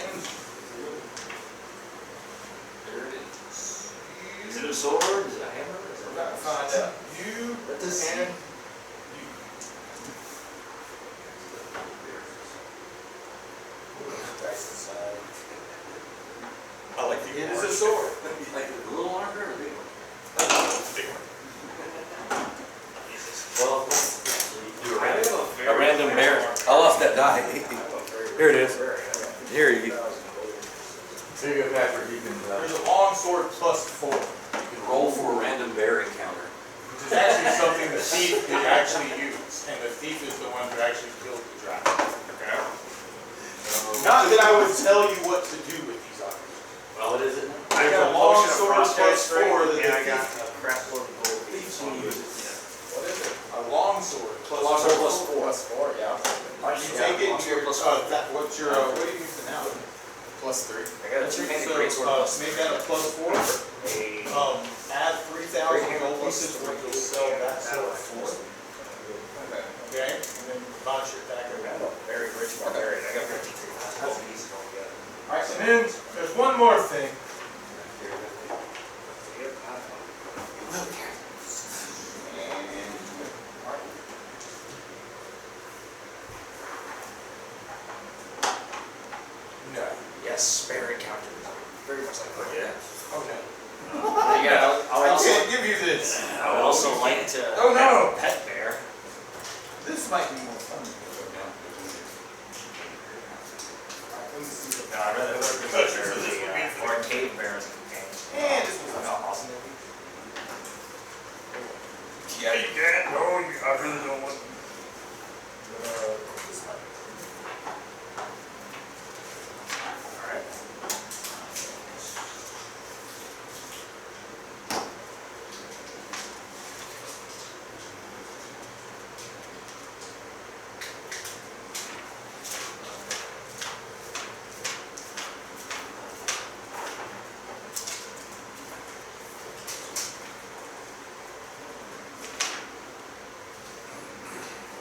And there it is. Is it a sword? Is it a hammer? Is We're it about to find out. You Let us see. and you. Dice aside. I like the It is a sword. You like the little armor or the big one? Big one. Well, do I a random bear. I lost that die. Here it is. Here you go. Here you go, Patrick. You can, There's a long sword +4. you can roll for a random bear encounter. Which is actually something the thief could actually use. And the thief is the one who actually killed the dragon. Okay? Not that I would tell you what to do with these items. Well, what is it? I There's got a long potion of sword frost giant +4 that and I the got thief. a crap load of gold pieces. What is it? A long sword Long sword +4. +4, yeah. You take it, long sword you're, what's your, what are you using now? +3. I got a two-handed So, great sword plus make that a +4. Add 3,000 gold pieces when you sell that sword for. Okay, and then launch your dagger. very rich barbarian. I got 53,000 gold pieces altogether. Alright, and then there's one more thing. No. Yes, bear encounters. Very much like this. I would also like to Oh, no. have a pet bear. This might be more fun. Let me see. No, I'd rather have a pet bear or a cave bear as a companion. And this That's was how awesome. Yeah, you can't. No, I really don't want. this might be. Alright.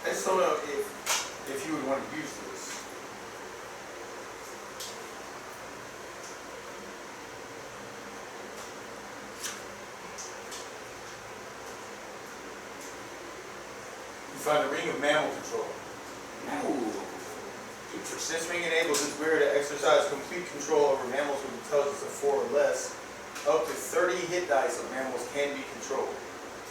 I just don't know if you would want to use this. You find a ring of mammal control. Ooh. This ring enables its wearer to exercise complete control over mammals with intelligence of 4 or less. Up to 30 hit dice of mammals can be controlled.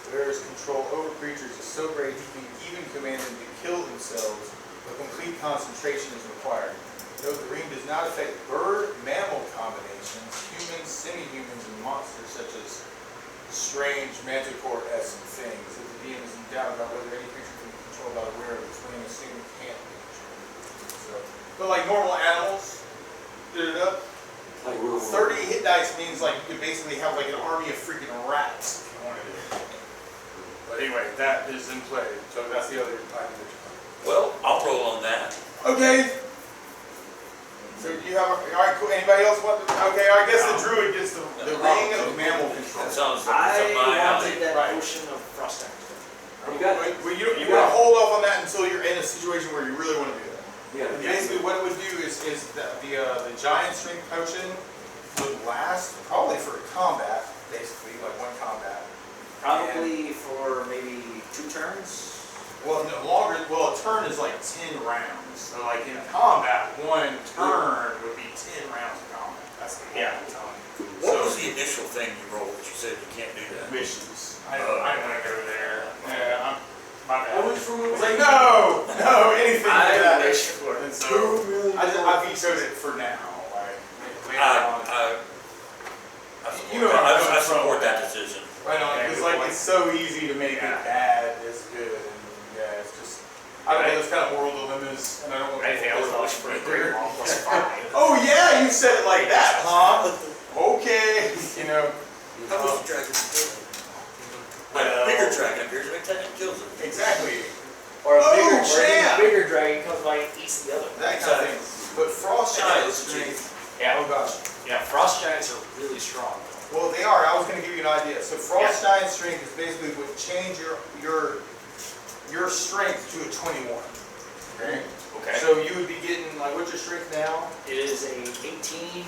The wearer's control over creatures is so great he can even command them to kill themselves, but complete concentration is required. Note the ring does not affect bird-mammal combinations, humans, semi-humans, and monsters such as strange manticore-esque things. If the DM is in doubt about whether any creature can be controlled by the wearer, this ring assumed can't be controlled. So, but like normal animals, did it up. Like 30 hit dice means like you could basically have like an army of freaking rats if you wanted to. But anyway, that is in play. So that's the other item that you find. Well, I'll roll on that. Okay. So do you have all right, cool. Anybody else want to, okay, I guess the druid gets the ring of mammal control. That sounds like something I I wanted that Right. potion of frost damage. You got it. Well, you want to hold off on that until you're in a situation where you really want to do that. And basically what it would do is the giant strength potion would last probably for a combat, basically, like one combat. Probably for maybe 2 turns. Well, no longer. Well, a turn is like 10 rounds. So, like in combat, one turn would be 10 rounds of combat. That's the Yeah. I'm telling you. What was the initial thing you rolled that you said you can't do that? Missions? I don't want to go there. Yeah, my bad. Always from It's like no, anything like that. I wish for And so I vetoed it for now. Like later on. I support that decision. Right on. It's like it's so easy to make it bad. It's good. And yeah, it's just. I don't know, there's kind of moral dilemmas, and I don't want to. Anything else wish for a great long +5. Oh yeah, you said it like that, huh? Okay, you know. How does the dragon kill him? Like a bigger dragon appears to make 10 and kills him. Exactly. Or a Oh, bigger, champ! bigger dragon comes by and eats the other one. That kind of thing. But frost giants strength. Yeah. Oh gosh. Yeah, frost giants are really strong. Well, they are. I was going to give you an idea. So frost giant strength is basically would change your strength to a 21. Okay. Okay. So you would be getting like what's your strength now? It is a 18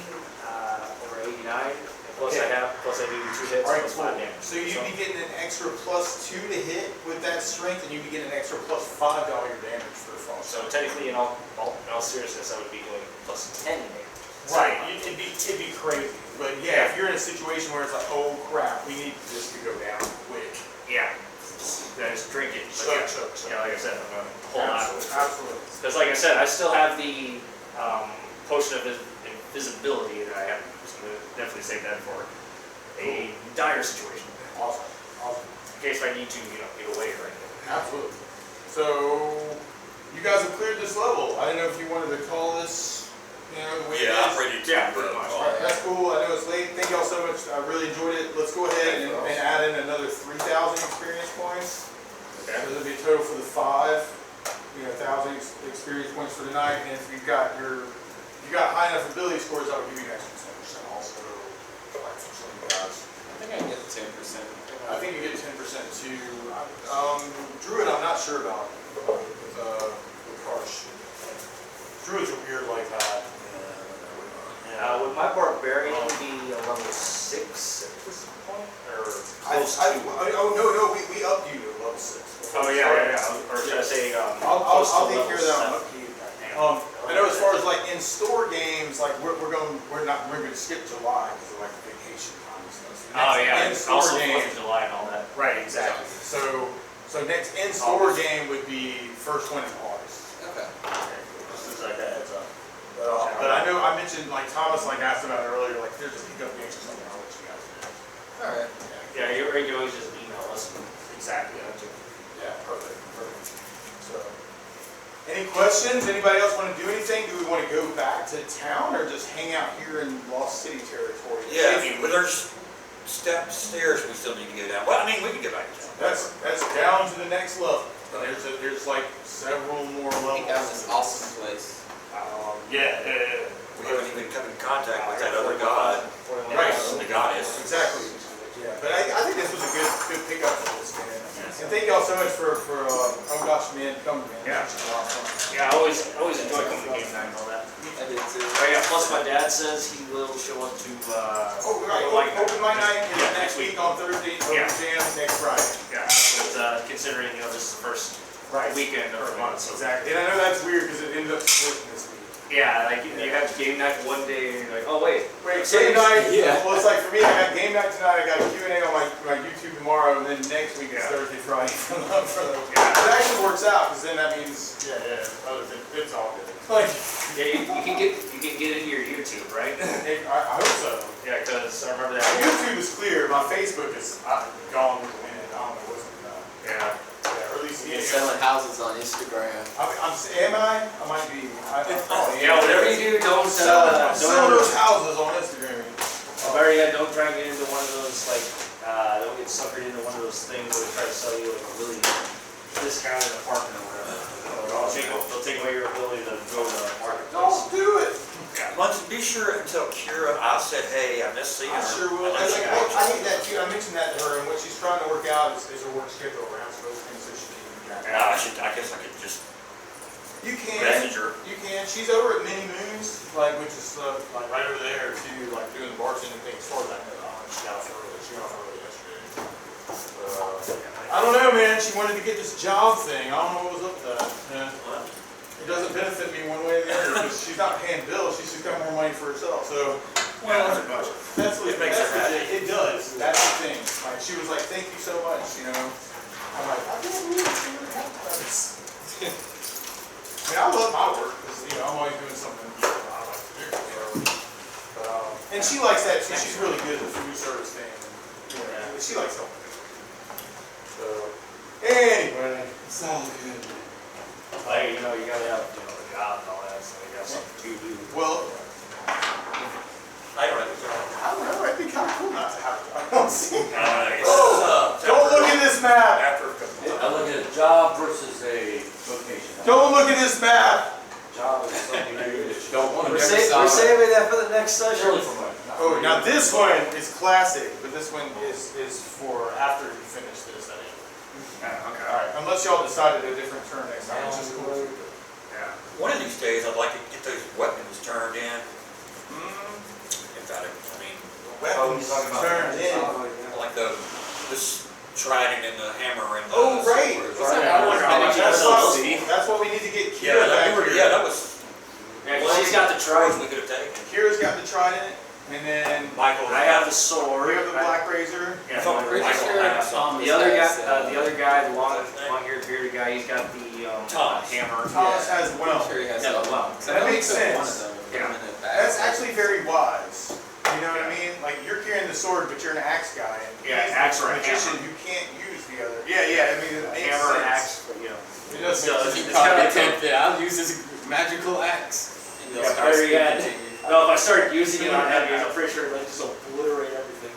over 89. Plus Okay. plus I do 2 hits, All right, plus cool. 5 damage. So you'd be getting an extra +2 to hit with that strength, and you'd be getting an extra +5 to all your damage for the frost. So technically, in all seriousness, I would be doing +10 damage. Right, it'd be crazy. But yeah, if you're in a situation where it's like, oh crap, we need this to go down quick. Yeah. Then just drink it. Chug, But chug, chug. yeah, like I said, I'm going to hold on. Absolutely. Because like I said, I still have the potion of invisibility that I have. So I'm going to definitely save that for a dire situation. Awesome. Awesome. In case I need to, get away or anything. Absolutely. So, you guys have cleared this level. I don't know if you wanted to call this, the way it Yeah, I'm is. ready to. Yeah, pretty much. All right, that's cool. I know it's late. Thank y'all so much. I really enjoyed it. Let's go ahead and add in another 3,000 experience points. Okay. So there'll be a total for the 5, 1,000 experience points for tonight. And if you got high enough ability scores, I would give you an extra 10% also. Like for some guys. I think I can get 10%. I think you get 10% too. Druid, I'm not sure about. With Harsh. Druids are weird like that. Would my barbarian be a level 6 at this point? Or close to? No, we upped you to level 6. Oh yeah. Or should I say, I'll take care of that one. I know as far as like in store games, like we're going to skip July because of like vacation time. Oh, yeah, Next and also in-store game. 4th of July and all that. Right, exactly. So next in-store game would be first one in August. Okay. Just as like a heads up. But I know I mentioned, like Thomas like asked about it earlier, like if there's a pickup game or something, I'll let you guys know. All right. Yeah, you always just email us. Exactly. Yeah, perfect. So, any questions? Anybody else want to do anything? Do we want to go back to town or just hang out here in Lost City territory? Yeah, but there's stairs we still need to go down. Well, I mean, we can go back to town. That's down to the next level. There's like several more I think that was levels. an awesome place. Yeah. We haven't even come in contact with that other god. Right. The goddess. Exactly. Yeah, but I think this was a good pickup for this, man. And thank y'all so much for oh gosh, man, coming, man. Yeah. This is a lot of fun. Yeah, I always enjoy coming to game night and all that. I did too. Oh yeah, plus my dad says he will show up to, Oh, right, open my night is next week on Thursday, open Yeah. jam next Friday. yeah, but, considering, this is the first weekend of the month, so. Exactly, and I know that's weird because it ended up splitting this week. Yeah, like, you have game night one day, and you're like, oh wait. Wait, game night, Yeah. well, it's like for me, I got game night tonight, I got Q&A on my YouTube tomorrow, and then next week is Yeah. Thursday, Friday for the. Yeah. It actually works out, because then that means, other things, it's all good. Like, Yeah, you can get into your YouTube, right? I hope so. Yeah, because I remember My that. YouTube is clear, my Facebook is gone with the wind, I don't know what's going on. Yeah. Yeah, or at least, You're selling houses on Instagram. am I? I might be. I probably am. Yeah, whatever you do, don't, I'm selling don't, those houses on Instagram. better yet, don't try and get into one of those, like, don't get suckered into one of those things where they try to sell you like a really discounted apartment or whatever. They'll take away your ability to go to the marketplace. Don't do it. Munson, be sure and tell Kira I said, hey, I missed seeing her. I sure will. I know she I watched. hate that too. I mentioned that to her, and what she's trying to work out is her work schedule around those things so she can. I guess I could just You can. message her. You can. She's over at Mini Moons, like which is like right over there too, like doing the bartending thing. As far as I know, she got off early. She got off early yesterday. I don't know, man. She wanted to get this job thing. I don't know what was up with that. Yeah. It doesn't benefit me one way or the other because she's not paying bills. She's just got more money for herself. So, that's what It makes her happy. It does. That's the thing. Like she was like, "Thank you so much." I'm like, I can't believe she really helped us. I mean, I love my work because I'm always doing something I like to do. And she likes that too. She's really good at the food service thing. And, she likes helping. So, anyway, it's all good. Like, you gotta have, a job and all that, so you got something to do. Well, I don't have a job. I don't know. It'd be kind of cool not to have. I don't see. Oh, Don't look at this map. After a couple I look at a job versus a vocation. Don't look at this map. Job is something you do that you don't want to We're do. saving that for the next session. Surely for money. Oh, now this one is classic, but this one is for after you finish this. I think. Okay. All right. Unless y'all decided a different turn next time, which is cool. Yeah. One of these days, I'd like to get those weapons turned in. Weapons turned in. Like this trident and the hammer and the Oh, right. sword. I wonder how much That's that's that's what we need to get Yeah, Kira back here. that was. Yeah, 'cause she's got the tries trident. we could have taken. Kira's got the trident, and then Michael. I have the sword. we have the black razor. Yeah, I'm pretty Michael, sure I have Thomas the other guy, has, the other guy, the long-haired bearded guy, he's got the Thomas. hammer. Thomas has well. Pretty sure he has Yeah, all of well, them. that makes sense. One of them and put them in a bag. That's actually very wise. You know what I mean? Like you're carrying the sword, but you're an axe guy. And Yeah, he's axe a or a magician hammer. who can't use the other. Yeah. I mean, it makes Hammer and sense. axe, but It does So, make He sense. it's kinda probably like tempted. I'll use this magical axe. And you'll Yeah, start better yet. speaking to you. no, if I start using it on heavy, I'm pretty sure it'll just obliterate everything.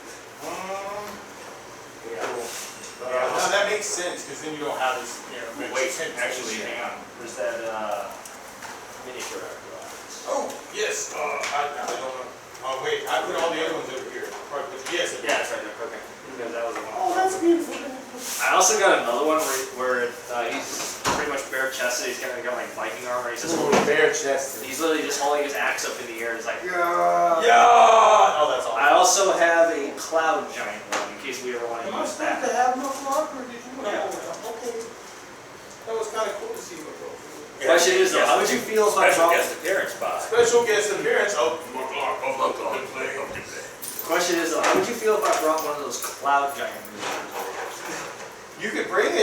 No, that makes sense because then you don't have this. Wait, actually, hang on. There's that miniature after Oh yes. I don't know. Oh wait, I put all the other ones over here. Probably put, yes. Yeah, that's right there. Okay. Because that was the one. Oh, that's beautiful. I also got another one where he's pretty much bare chested. He's kind of got like Viking armor. He's just Bare chested. he's literally just holding his axe up in the air. He's like, Yeah. Oh, that's awesome. I also have a cloud giant one in case we ever want to Am I use supposed to that. have no clock or did you? Yeah. Okay. That was kind of cool to see my girl. Question is though, how would you feel if I Special brought? guest appearance by. Special guest appearance. Oh, Question is though, how would you feel if I brought one of those cloud giant movers over here. You could bring it.